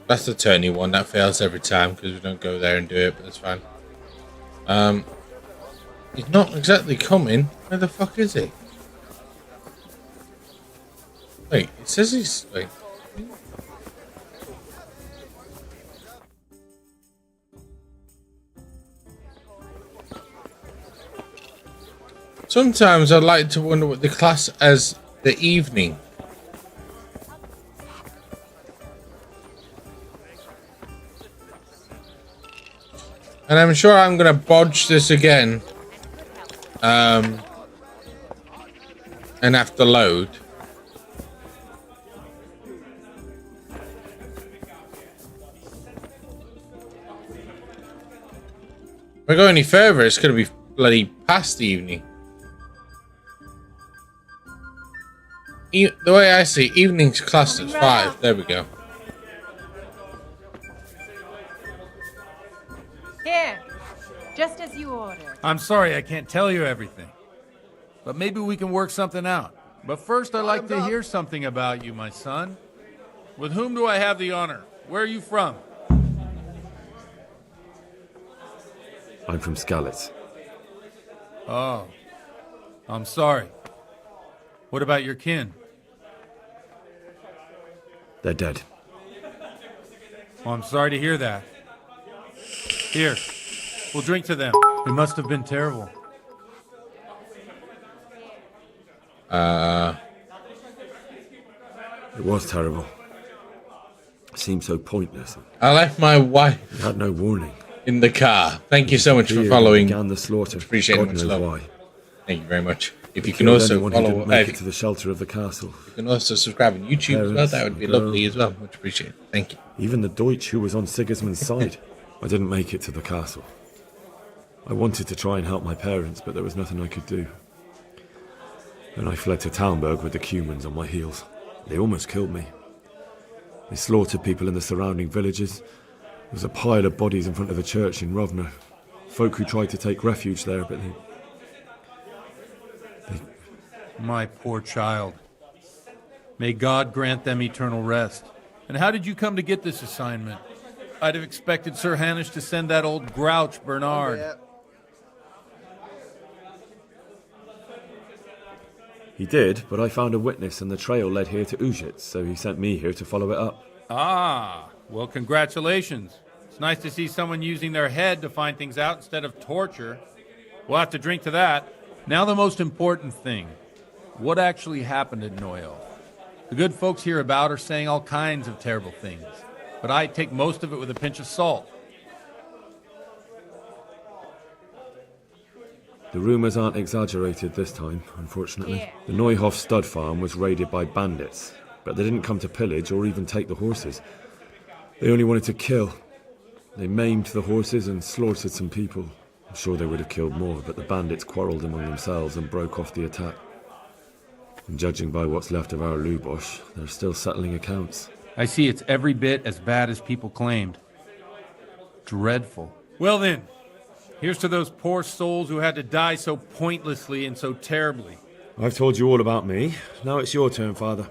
That's the turny one that fails every time because we don't go there and do it, but that's fine. He's not exactly coming. Where the fuck is he? Wait, it says he's... Wait. Sometimes I like to wonder what the class as the evening. And I'm sure I'm going to bodge this again. And have to load. If I go any further, it's going to be bloody past the evening. The way I see it, evening's classed as 5. There we go. Here, just as you ordered. I'm sorry I can't tell you everything. But maybe we can work something out. But first I'd like to hear something about you, my son. With whom do I have the honor? Where are you from? I'm from Skalitz. Oh, I'm sorry. What about your kin? They're dead. Oh, I'm sorry to hear that. Here, we'll drink to them. It must have been terrible. It was terrible. It seemed so pointless. I left my wife. You had no warning. In the car. Thank you so much for following. Began the slaughter. Appreciate it. Much love. Why. Thank you very much. If you They can killed also anyone who follow, didn't make it to the shelter of the castle. You can also subscribe on YouTube as well. That would be lovely as well. Much appreciated. Thank you. Even the Deutsch who was on Sigismund's side. I didn't make it to the castle. I wanted to try and help my parents, but there was nothing I could do. Then I fled to Talmberg with the Cumans on my heels. They almost killed me. They slaughtered people in the surrounding villages. There was a pile of bodies in front of the church in Rovno. Folk who tried to take refuge there, but they... My poor child. May God grant them eternal rest. And how did you come to get this assignment? I'd have expected Sir Hanish to send that old grouch, Bernard. He did, but I found a witness and the trail led here to Ujits, so he sent me here to follow it up. Ah, well, congratulations. It's nice to see someone using their head to find things out instead of torture. We'll have to drink to that. Now the most important thing. What actually happened at Neuhof? The good folks hereabout are saying all kinds of terrible things, but I take most of it with a pinch of salt. The rumours aren't exaggerated this time, unfortunately. The Neuhof stud farm was raided by bandits, but they didn't come to pillage or even take the horses. They only wanted to kill. They maimed the horses and slaughtered some people. I'm sure they would have killed more, but the bandits quarrelled among themselves and broke off the attack. And judging by what's left of our Lubosh, they're still settling accounts. I see it's every bit as bad as people claimed. Dreadful. Well then, here's to those poor souls who had to die so pointlessly and so terribly. I've told you all about me. Now it's your turn, Father.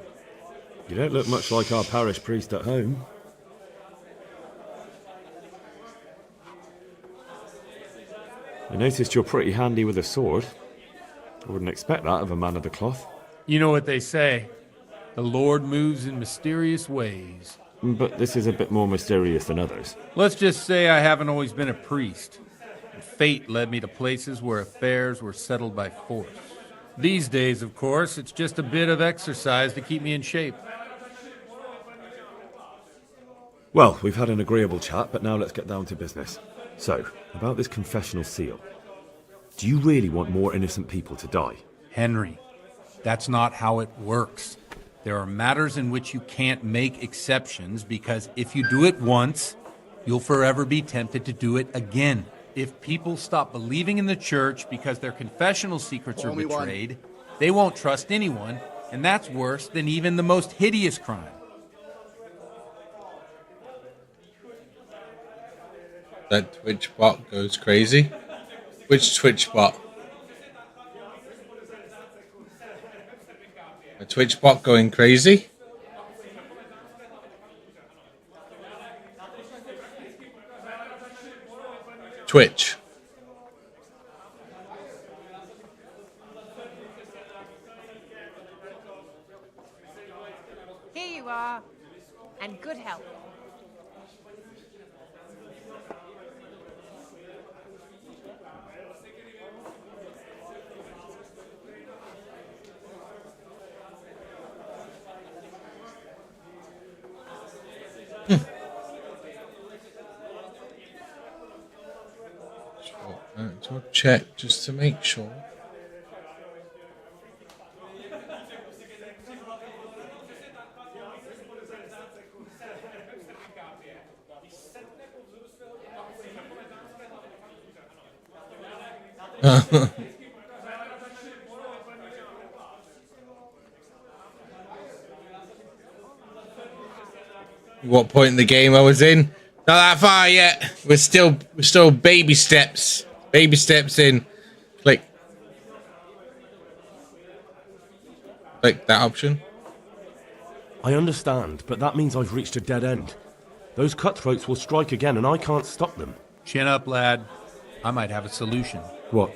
You don't look much like our parish priest at home. I noticed you're pretty handy with a sword. I wouldn't expect that of a man of the cloth. You know what they say. The Lord moves in mysterious ways. But this is a bit more mysterious than others. Let's just say I haven't always been a priest. Fate led me to places where affairs were settled by force. These days, of course, it's just a bit of exercise to keep me in shape. Well, we've had an agreeable chat, but now let's get down to business. So, about this confessional seal. Do you really want more innocent people to die? Henry, that's not how it works. There are matters in which you can't make exceptions because if you do it once, you'll forever be tempted to do it again. If people stop believing in the church because their confessional secrets are betrayed, they won't trust anyone, and that's worse than even the most hideous crime. That Twitch bot goes crazy. Which Twitch bot? A Twitch bot going crazy? Twitch. Here you are, and good health. So I'll check just to make sure. What point in the game I was in? Not that far yet. We're still baby steps. Baby steps in. Click. Click that option. I understand, but that means I've reached a dead end. Those cutthroats will strike again, and I can't stop them. Chin up, lad. I might have a solution. What?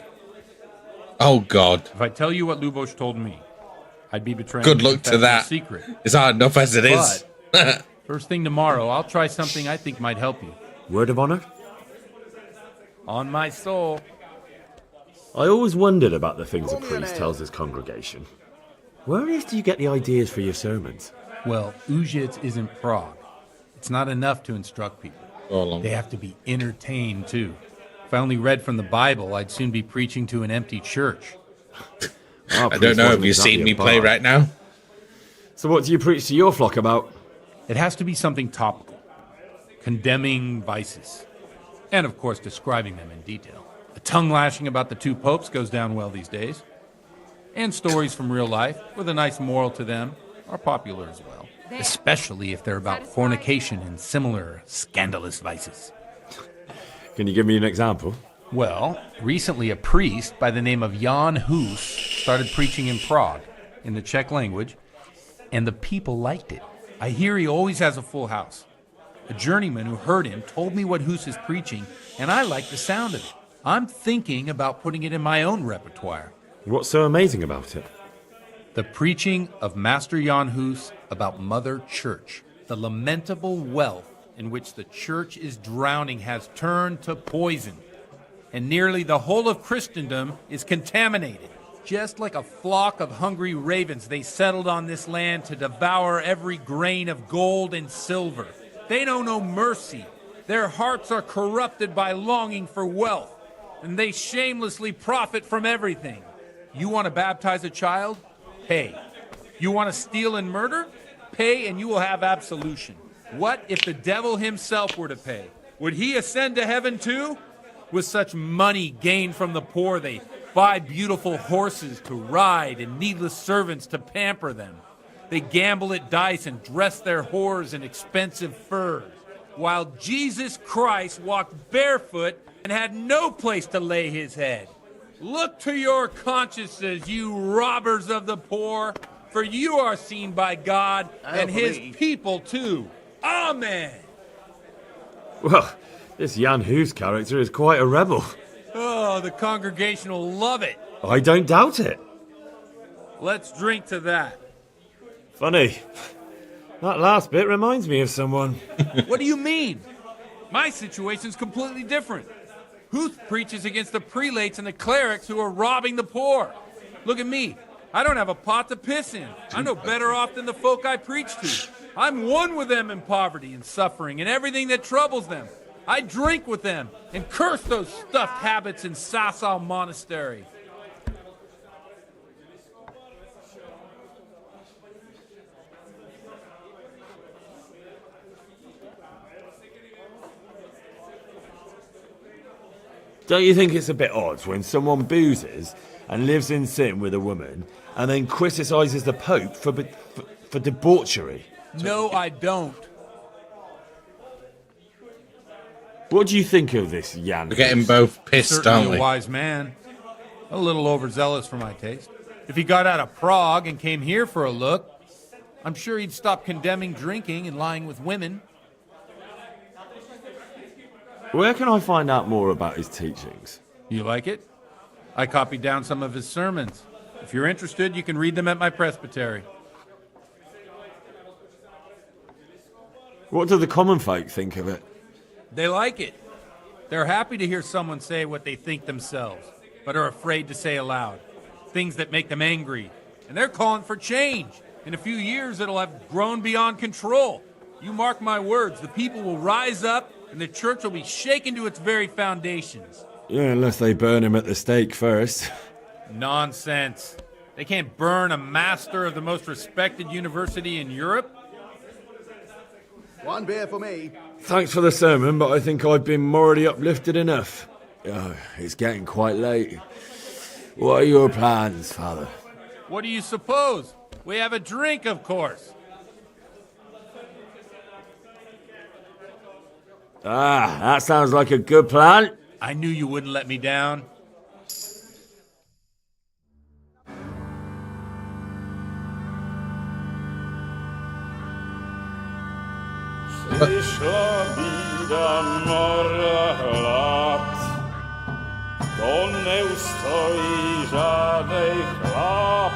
Oh, God. If I tell you what Lubos told me, I'd be betraying Good luck to that. secret. It's hard enough as it is. First thing tomorrow, I'll try something I think might help you. Word of honor? On my soul. I always wondered about the things a priest tells his congregation. Where on earth do you get the ideas for your sermons? Well, Ujits is in Prague. It's not enough to instruct people. They have to be entertained, too. If I only read from the Bible, I'd soon be preaching to an empty church. I don't know if you've seen me play right now. So what do you preach to your flock about? It has to be something topical. Condemning vices. And, of course, describing them in detail. A tongue lashing about the two popes goes down well these days. And stories from real life, with a nice moral to them, are popular as well. Especially if they're about fornication and similar scandalous vices. Can you give me an example? Well, recently a priest by the name of Jan Hus started preaching in Prague, in the Czech language, and the people liked it. I hear he always has a full house. A journeyman who heard him told me what Hus is preaching, and I like the sound of it. I'm thinking about putting it in my own repertoire. What's so amazing about it? The preaching of Master Jan Hus about Mother Church. The lamentable wealth in which the church is drowning has turned to poison, and nearly the whole of Christendom is contaminated. Just like a flock of hungry ravens, they settled on this land to devour every grain of gold and silver. They know no mercy. Their hearts are corrupted by longing for wealth, and they shamelessly profit from everything. You want to baptize a child? Pay. You want to steal and murder? Pay and you will have absolution. What if the devil himself were to pay? Would he ascend to heaven too? With such money gained from the poor, they buy beautiful horses to ride and needless servants to pamper them. They gamble at dice and dress their whores in expensive furs, while Jesus Christ walked barefoot and had no place to lay his head. Look to your consciences, you robbers of the poor, for you are seen by God and his people too. Amen. Well, this Jan Hus character is quite a rebel. Oh, the congregation will love it. I don't doubt it. Let's drink to that. Funny. That last bit reminds me of someone. What do you mean? My situation's completely different. Huth preaches against the prelates and the clerics who are robbing the poor. Look at me. I don't have a pot to piss in. I'm no better off than the folk I preach to. I'm one with them in poverty and suffering and everything that troubles them. I drink with them and curse those stuffed habits in Sasau Monastery. Don't you think it's a bit odd when someone boozes and lives in sin with a woman and then criticises the Pope for debauchery? No, I don't. What do you think of this, Jan? We're getting both pissed, Certainly aren't we? a wise man. A little overzealous for my taste. If he got out of Prague and came here for a look, I'm sure he'd stop condemning drinking and lying with women. Where can I find out more about his teachings? You like it? I copied down some of his sermons. If you're interested, you can read them at my presbytery. What do the common folk think of it? They like it. They're happy to hear someone say what they think themselves, but are afraid to say aloud. Things that make them angry. And they're calling for change. In a few years, it'll have grown beyond control. You mark my words, the people will rise up and the church will be shaken to its very foundations. Yeah, unless they burn him at the stake first. Nonsense. They can't burn a master of the most respected university in Europe. One beer for me. Thanks for the sermon, but I think I've been morally uplifted enough. Oh, it's getting quite late. What are your plans, Father? What do you suppose? We have a drink, of course. Ah, that sounds like a good plan. I knew you wouldn't let me down. Przyszła bida mora lat, to nie ustoi żadnej chlap.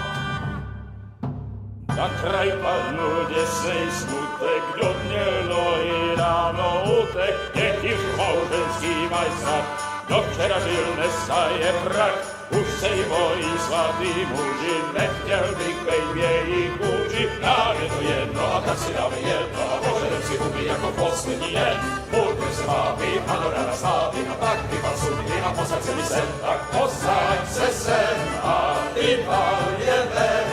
Na kraj padł dziesięć smutek, dziobnielo i rano utek, niech już małżeński majstat, do wczera żylne staje prach. Už se jí bojí svatý muži, nechtěl bych bejbě jich muži. Nám je to jedno a tak si dáme jedno a požadem si huby jako poslední den. Buďme se vámi, panorama slávy a tak vypal sudy a posaď se mi sem, tak posaď se sem a vypal je ven.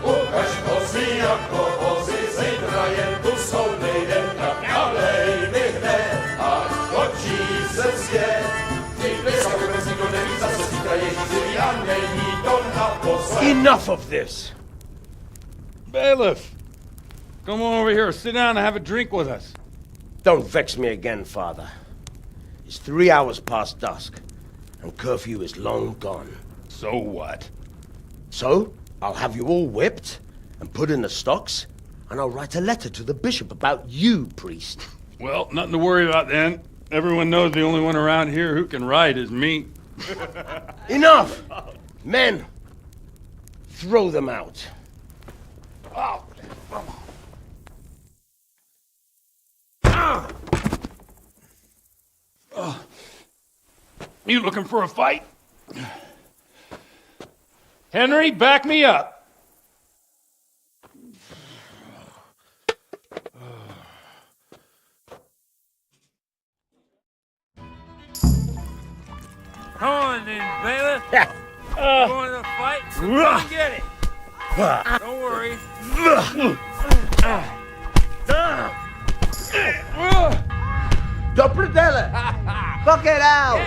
Ukaž kozy jako vozy, zítra jen tu jsou nejdem, tak nalej mi hned a točí se svět. Enough of this! Bailiff! Come on over here, sit down and have a drink with us. Don't vex me again, Father. It's 3 hours past dusk, and curfew is long gone. So what? So, I'll have you all whipped, and put in the stocks, and I'll write a letter to the bishop about you, priest. Well, nothing to worry about then. Everyone knows the only one around here who can ride is me. Enough! Men, throw them out. Oh. You looking for a fight? Henry, back me up. Come on then, bailiff. You want to fight? Come on, get it. Don't worry. Dopredella! Fuck it out!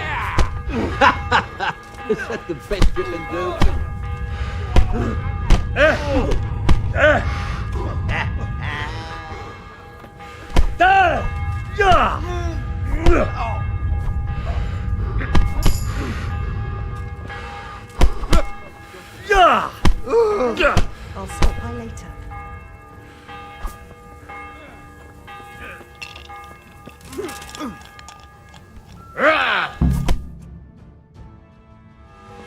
Is that the best you can do? I'll stop by later.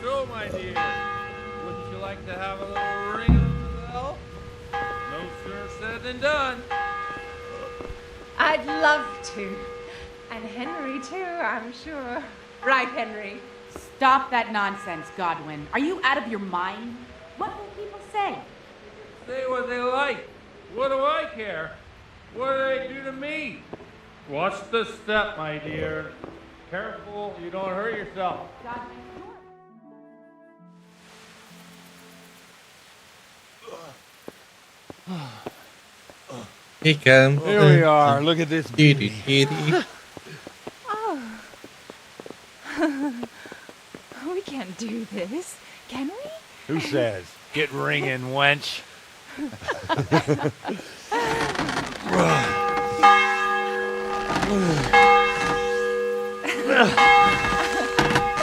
So, my dear, wouldn't you like to have a little ring on the bell? No sooner said than done. I'd love to. And Henry, too, I'm sure. Right, Henry? Stop that nonsense, Godwin. Are you out of your mind? What will people say? Say what they like. What do I care? What do they do to me? Watch the step, my dear. Careful, you don't hurt yourself. He comes. Here we are. Look at this beauty. Oh. We can't do this, can we? Who says? Get ringing, wench.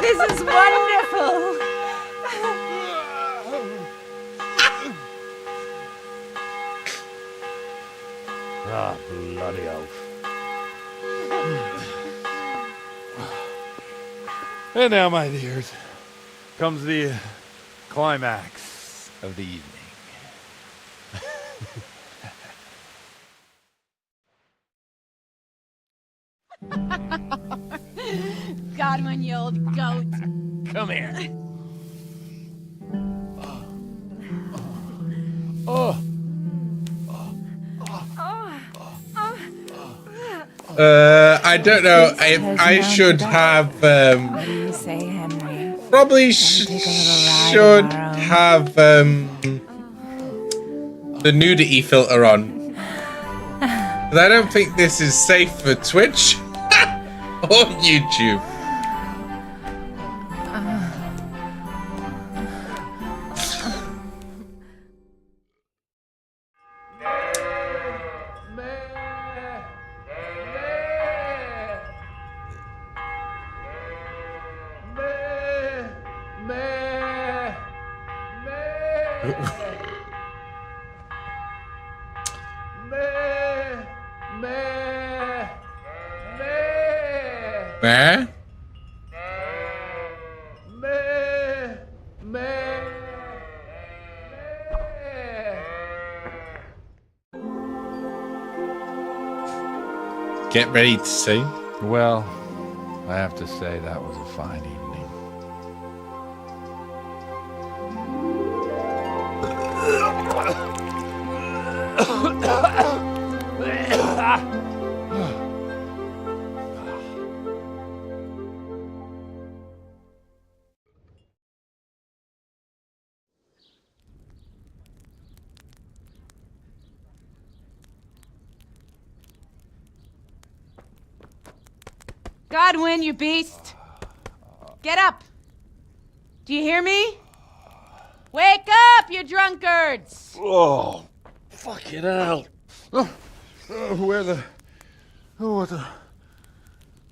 This is wonderful. Ah, bloody oath. And now, my dears, comes the climax of the evening. Godwin, you old goat. Come here. Oh. I don't know if I should have. What do you say, Henry? Probably should have the nudity filter on. But I don't think this is safe for Twitch or YouTube. Where? Get ready to see. Well, I have to say that was a fine evening. Godwin, you beast! Get up! Do you hear me? Wake up, you drunkards! Oh, fucking hell. Where the... Oh, what the...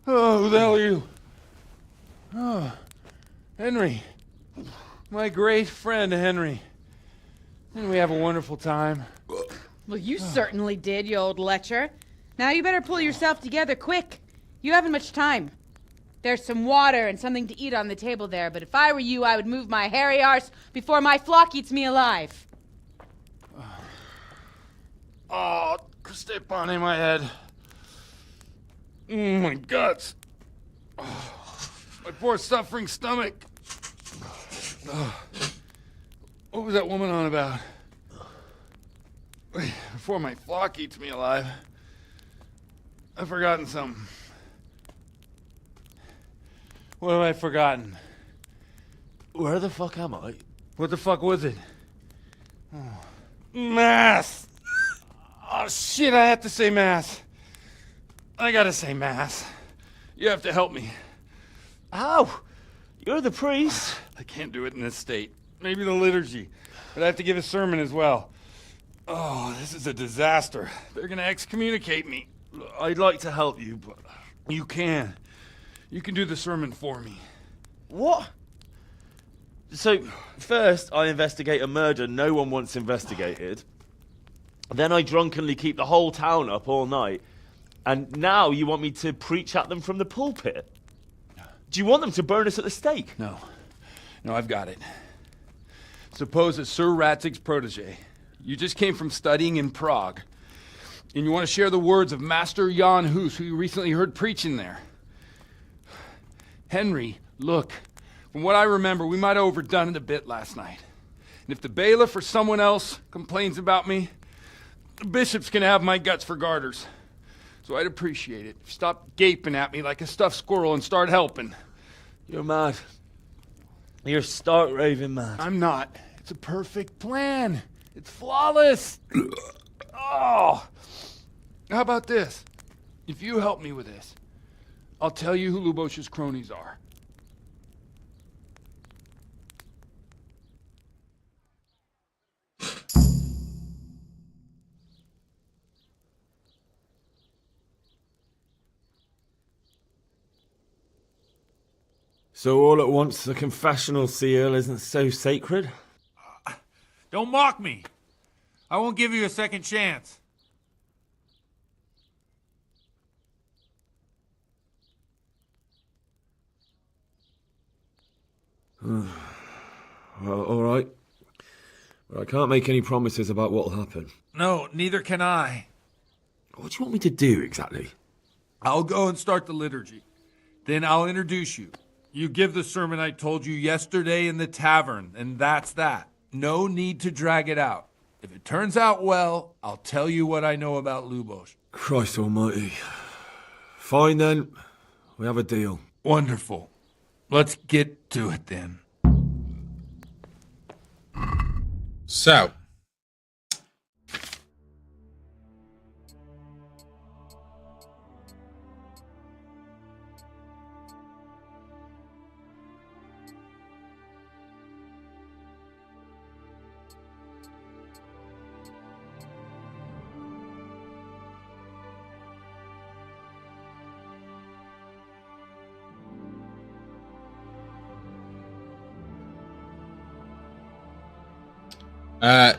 Oh, who the hell are you? Oh, Henry. My great friend, Henry. Didn't we have a wonderful time? Well, you certainly did, you old lecher. Now you better pull yourself together quick. You haven't much time. There's some water and something to eat on the table there, but if I were you, I would move my hairy arse before my flock eats me alive. Oh, step on in my head. My guts. Oh, my poor suffering stomach. Oh, what was that woman on about? Wait, before my flock eats me alive. I've forgotten something. What have I forgotten? Where the fuck am I? What the fuck was it? Oh. Mass! Oh shit, I have to say mass. I gotta say mass. You have to help me. How? You're the priest. I can't do it in this state. Maybe the liturgy. But I have to give a sermon as well. Oh, this is a disaster. They're gonna excommunicate me. I'd like to help you, but you can. You can do the sermon for me. What? So, first I investigate a murder no one wants investigated. Then I drunkenly keep the whole town up all night. And now you want me to preach at them from the pulpit? Do you want them to burn us at the stake? No. No, I've got it. Suppose that Sir Ratzig's protege. You just came from studying in Prague. And you want to share the words of Master Jan Hus, who you recently heard preaching there. Henry, look. From what I remember, we might have overdone it a bit last night. And if the bailiff or someone else complains about me, the bishop's gonna have my guts for garters. So I'd appreciate it. Stop gaping at me like a stuffed squirrel and start helping. You're mad. You're stark raving mad. I'm not. It's a perfect plan. It's flawless. Oh. How about this? If you help me with this, I'll tell you who Lubosh's cronies are. So all at once the confessional seal isn't so sacred? Don't mock me. I won't give you a second chance. Well, all right. But I can't make any promises about what'll happen. No, neither can I. What do you want me to do exactly? I'll go and start the liturgy. Then I'll introduce you. You give the sermon I told you yesterday in the tavern, and that's that. No need to drag it out. If it turns out well, I'll tell you what I know about Lubosh. Christ almighty. Fine then. We have a deal. Wonderful. Let's get to it then. So.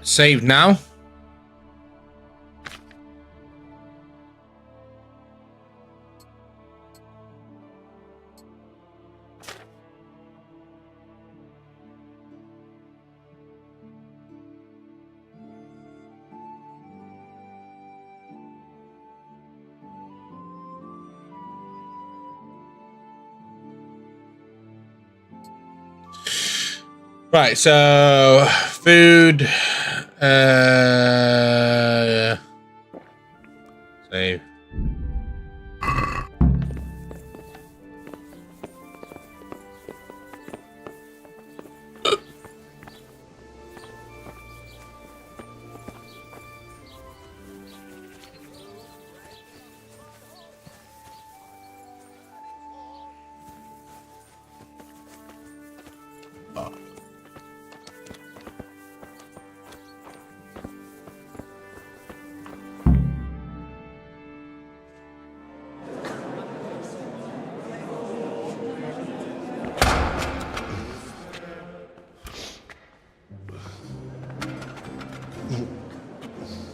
Save now. Right, so food, save.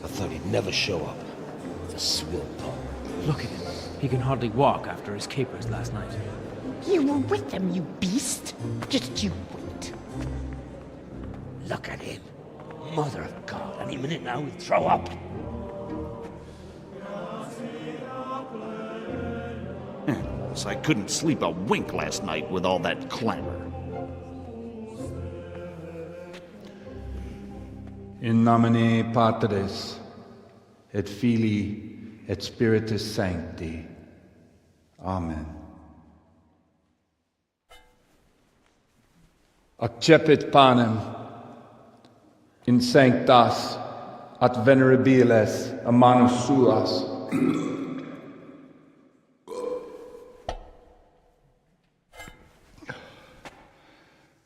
I thought he'd never show up. The swill pup. Look at him. He can hardly walk after his capers last night. You were with them, you beast. Just you wait. Look at him. Mother of God, any minute now he'll throw up. So I couldn't sleep a wink last night with all that clamor. In nomine Patris, et Filii, et Spiritus Sancti. Amen. Accepit panem in sanctas at venerabiles a manus suas.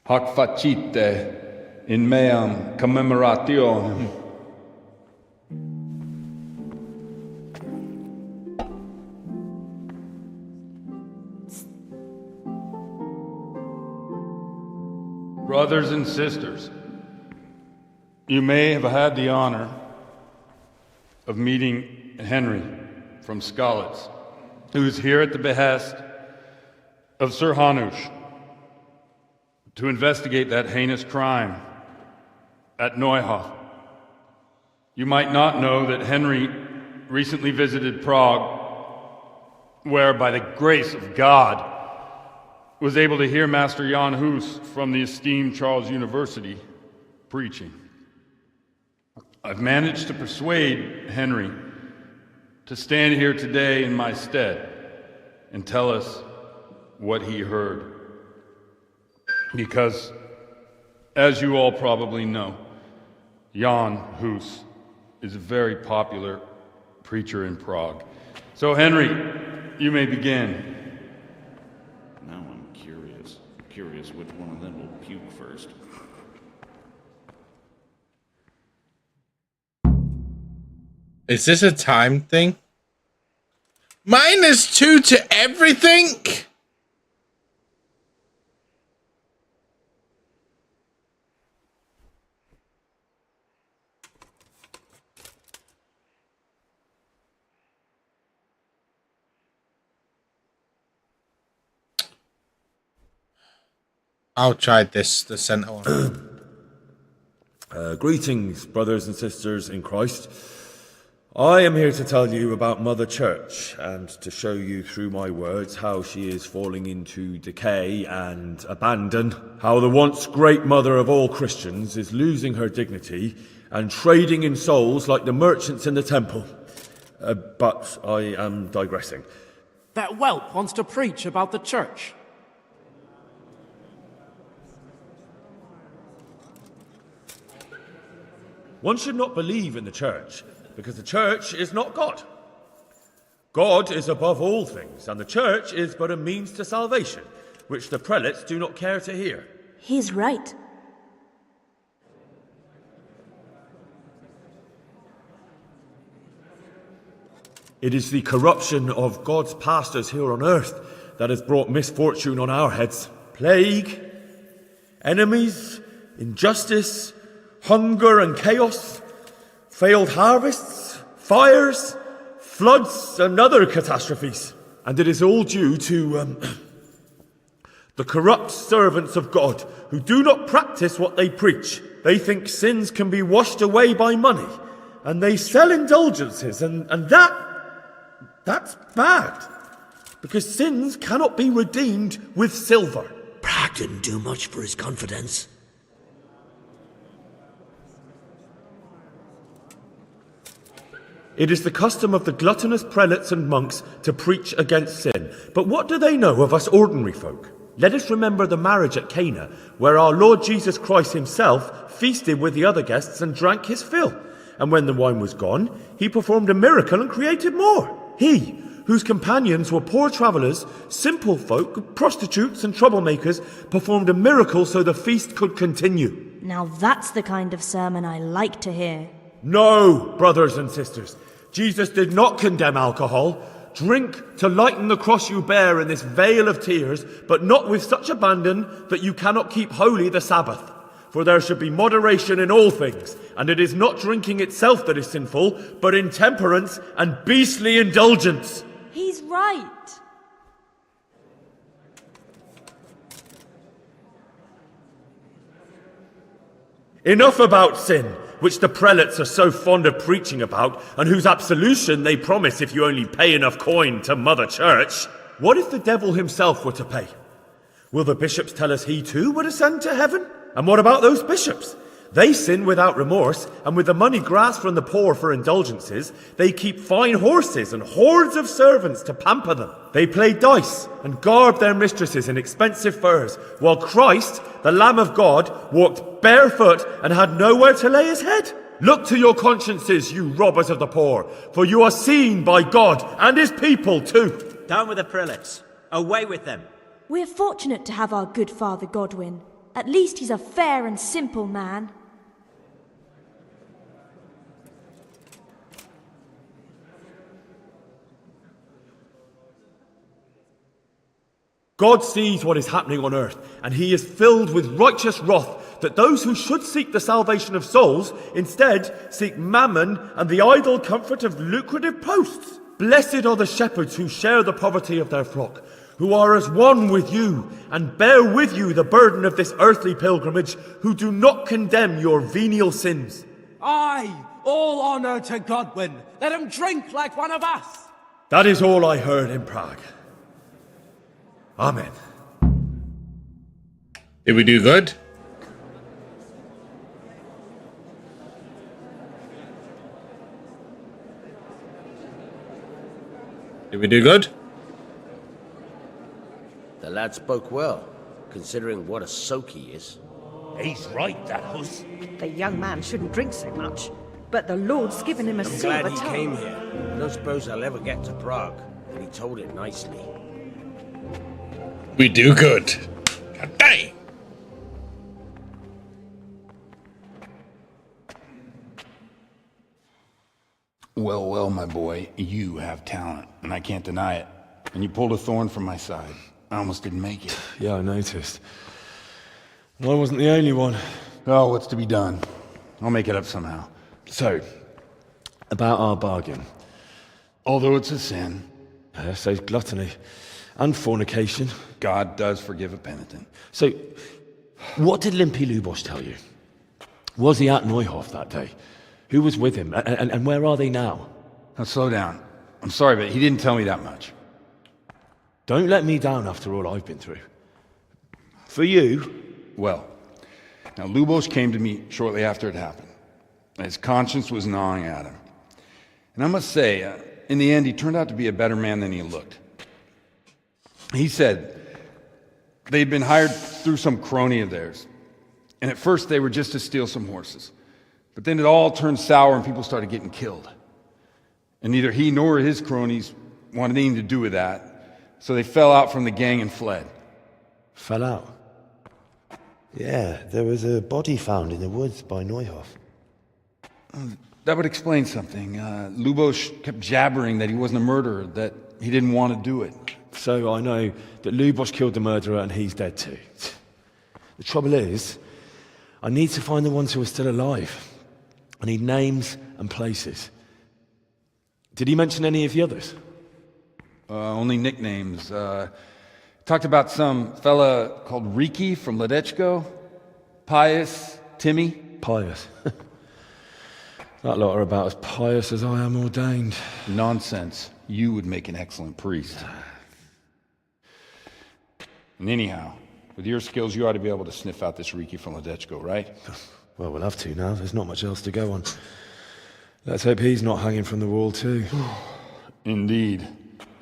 Hac facite in meam commemorationem. Brothers and sisters, you may have had the honor of meeting Henry from Skalitz, who is here at the behest of Sir Hanush to investigate that heinous crime at Neuhof. You might not know that Henry recently visited Prague, where, by the grace of God, was able to hear Master Jan Hus from the esteemed Charles University preaching. I've managed to persuade Henry to stand here today in my stead and tell us what he heard. Because, as you all probably know, Jan Hus is a very popular preacher in Prague. So, Henry, you may begin. Now I'm curious which one of them will puke first. Is this a time thing? -2 to everything? I'll try the center one. Greetings, brothers and sisters in Christ. I am here to tell you about Mother Church and to show you through my words how she is falling into decay and abandon, how the once great mother of all Christians is losing her dignity and trading in souls like the merchants in the temple. But I am digressing. That whelp wants to preach about the church. One should not believe in the church, because the church is not God. God is above all things, and the church is but a means to salvation, which the prelates do not care to hear. He's right. It is the corruption of God's pastors here on earth that has brought misfortune on our heads. Plague, enemies, injustice, hunger and chaos, failed harvests, fires, floods, and other catastrophes. And it is all due to the corrupt servants of God who do not practice what they preach. They think sins can be washed away by money, and they sell indulgences, and that's bad. Because sins cannot be redeemed with silver. Prague didn't do much for his confidence. It is the custom of the gluttonous prelates and monks to preach against sin. But what do they know of us ordinary folk? Let us remember the marriage at Cana, where our Lord Jesus Christ himself feasted with the other guests and drank his fill. And when the wine was gone, he performed a miracle and created more. He, whose companions were poor travellers, simple folk, prostitutes and troublemakers, performed a miracle so the feast could continue. Now that's the kind of sermon I like to hear. No, brothers and sisters. Jesus did not condemn alcohol. Drink to lighten the cross you bear in this vale of tears, but not with such abandon that you cannot keep holy the Sabbath. For there should be moderation in all things, and it is not drinking itself that is sinful, but intemperance and beastly indulgence. He's right. Enough about sin, which the prelates are so fond of preaching about, and whose absolution they promise if you only pay enough coin to Mother Church. What if the devil himself were to pay? Will the bishops tell us he too would ascend to heaven? And what about those bishops? They sin without remorse, and with the money grasped from the poor for indulgences, they keep fine horses and hordes of servants to pamper them. They play dice and garb their mistresses in expensive furs, while Christ, the Lamb of God, walked barefoot and had nowhere to lay his head. Look to your consciences, you robbers of the poor, for you are seen by God and his people too. Down with the prelates. Away with them. We're fortunate to have our good Father Godwin. At least he's a fair and simple man. God sees what is happening on earth, and he is filled with righteous wrath that those who should seek the salvation of souls instead seek mammon and the idle comfort of lucrative posts. Blessed are the shepherds who share the poverty of their flock, who are as one with you and bear with you the burden of this earthly pilgrimage, who do not condemn your venial sins. Aye, all honour to Godwin. Let him drink like one of us. That is all I heard in Prague. Amen. Did we do good? Did we do good? The lad spoke well, considering what a soak he is. He's right, that huss. The young man shouldn't drink so much, but the Lord's given him a I'm silver glad he tongue. came here. I don't suppose I'll ever get to Prague, and he told it nicely. We do good. God dang. Well, well, my boy, you have talent, and I can't deny it. And you pulled a thorn from my side. I almost didn't make it. Yeah, I noticed. I wasn't the only one. Oh, what's to be done? I'll make it up somehow. So, about our bargain. Although it's a sin. So gluttony and fornication. God does forgive a penitent. So, what did Limpy Lubos tell you? Was he at Neuhof that day? Who was with him? And where are they now? Now, slow down. I'm sorry, but he didn't tell me that much. Don't let me down after all I've been through. For you... Well, now Lubos came to me shortly after it happened. His conscience was gnawing at him. And I must say, in the end, he turned out to be a better man than he looked. He said they'd been hired through some crony of theirs. And at first they were just to steal some horses. But then it all turned sour and people started getting killed. And neither he nor his cronies wanted anything to do with that. So they fell out from the gang and fled. Fell out? Yeah, there was a body found in the woods by Neuhof. That would explain something. Lubos kept jabbering that he wasn't a murderer, that he didn't want to do it. So I know that Lubos killed the murderer and he's dead too. The trouble is, I need to find the ones who are still alive. I need names and places. Did he mention any of the others? Only nicknames. Talked about some fella called Riki from Ledechko. Pius, Timmy. Pius. That lot are about as pious as I am ordained. Nonsense. You would make an excellent priest. And anyhow, with your skills, you ought to be able to sniff out this Riki from Ledechko, right? Well, we'll have to now. There's not much else to go on. Let's hope he's not hanging from the wall, too. Indeed.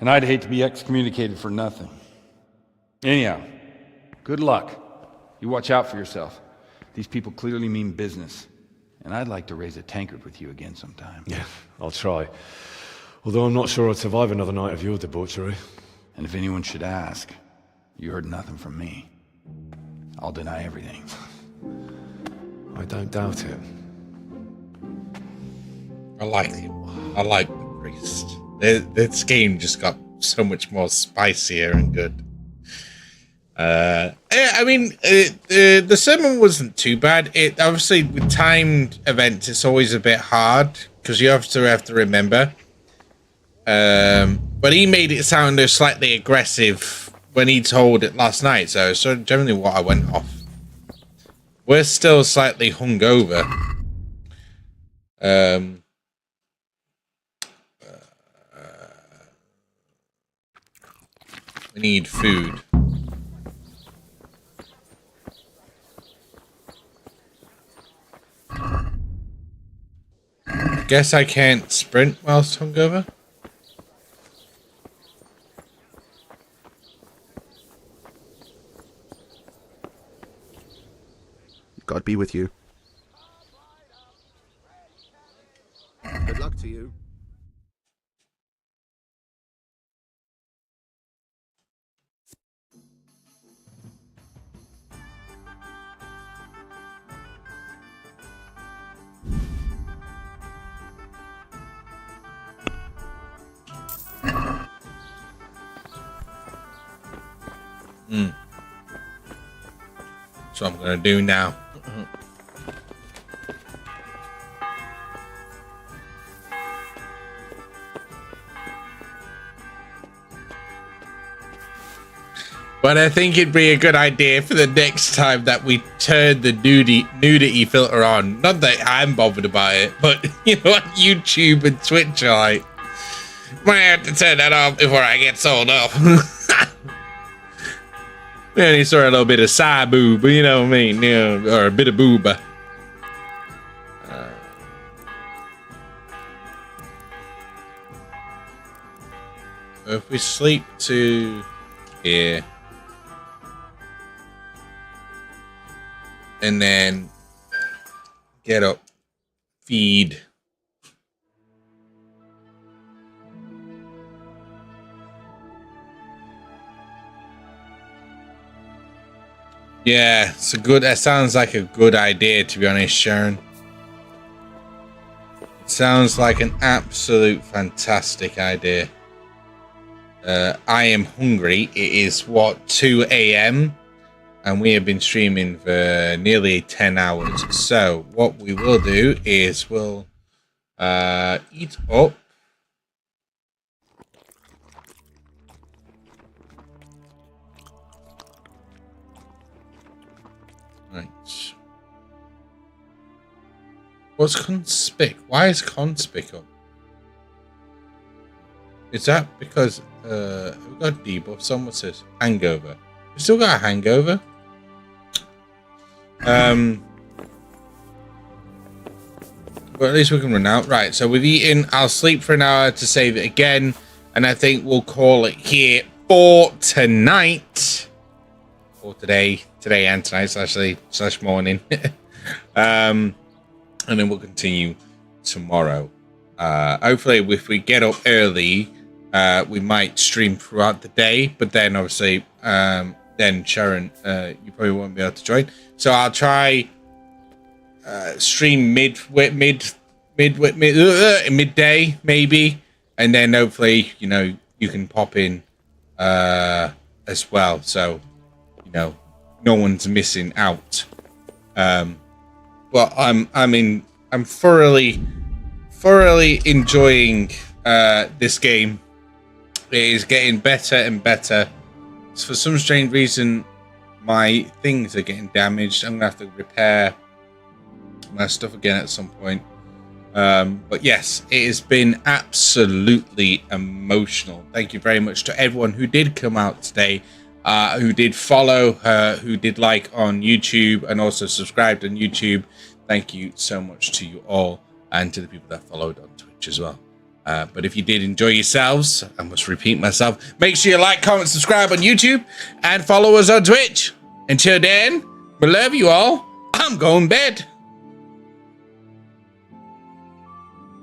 And I'd hate to be excommunicated for nothing. Anyhow, good luck. You watch out for yourself. These people clearly mean business. And I'd like to raise a tankard with you again sometime. Yeah, I'll try. Although I'm not sure I'd survive another night of your debauchery. And if anyone should ask, you heard nothing from me. I'll deny everything. I don't doubt it. I like him. I like the priest. This game just got so much more spicier and good. I mean, the sermon wasn't too bad. It obviously with timed events, it's always a bit hard because you have to remember. But he made it sound slightly aggressive when he told it last night, so generally what I went off. We're still slightly hungover. We need food. Guess I can't sprint whilst hungover. God be with you. Good luck to you. That's what I'm gonna do now. But I think it'd be a good idea for the next time that we turn the nudity filter on. Not that I'm bothered about it, but you know, like YouTube and Twitch are like, might have to turn that off before I get sold off. We only saw a little bit of side boob, you know what I mean? You know, or a bit of booba. If we sleep to here. And then get up, feed. Yeah, it's a good. That sounds like a good idea, to be honest, Sharon. It sounds like an absolute fantastic idea. I am hungry. It is what, 2 a.m. and we have been streaming for nearly 10 hours. So what we will do is we'll eat up. Right. What's conspic? Why is conspic up? Is that because we've got debuffs on? What's this? Hangover. We still got a hangover. But at least we can run out. Right, so we've eaten. I'll sleep for an hour to save it again. And I think we'll call it here for tonight. Or today and tonight, slash morning. And then we'll continue tomorrow. Hopefully, if we get up early, we might stream throughout the day. But then, obviously, then Sharon, you probably won't be able to join. So I'll try stream midday, maybe, and then hopefully, you know, you can pop in as well. So, you know, no one's missing out. well, I'm thoroughly enjoying this game. It is getting better and better. For some strange reason, my things are getting damaged. I'm gonna have to repair my stuff again at some point. But yes, it has been absolutely emotional. Thank you very much to everyone who did come out today, who did follow, who did like on YouTube and also subscribed on YouTube. Thank you so much to you all, and to the people that followed on Twitch as well. But if you did enjoy yourselves, I must repeat myself, make sure you like, comment, subscribe on YouTube, and follow us on Twitch. Until then, we love you all. I'm going to bed.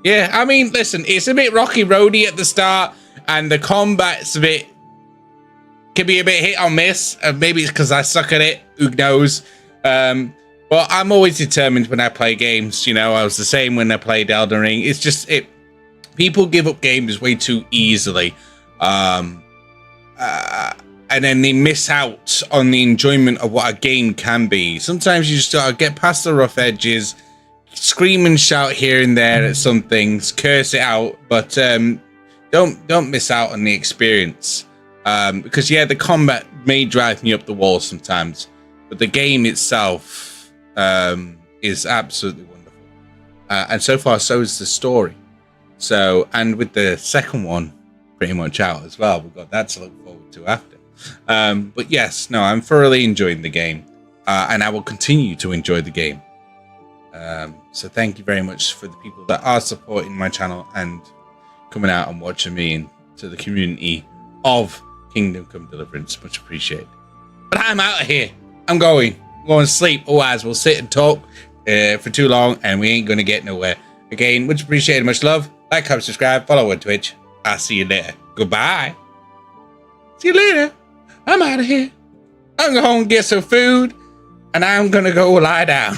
Yeah, I mean, listen, it's a bit rocky roady at the start, and the combat's can be a bit hit or miss. Maybe it's because I suck at it. Who knows? But I'm always determined when I play games. You know, I was the same when I played Elden Ring. It's just people give up games way too easily, and then they miss out on the enjoyment of what a game can be. Sometimes you just gotta get past the rough edges, scream and shout here and there at some things, curse it out, but don't miss out on the experience. Because yeah, the combat may drive me up the wall sometimes, but the game itself is absolutely wonderful. And so far, so is the story. So, and with the second one pretty much out as well, we've got that to look forward to after. But yes, no, I'm thoroughly enjoying the game, and I will continue to enjoy the game. So thank you very much for the people that are supporting my channel and coming out and watching me, and to the community of Kingdom Come Deliverance. Much appreciated. But I'm out of here. I'm going to sleep. Otherwise, we'll sit and talk for too long, and we ain't going to get nowhere. Again, much appreciated, much love. Like, comment, subscribe, follow on Twitch. I'll see you later. Goodbye. See you later. I'm out of here. I'm going to get some food, and I'm going to go lie down.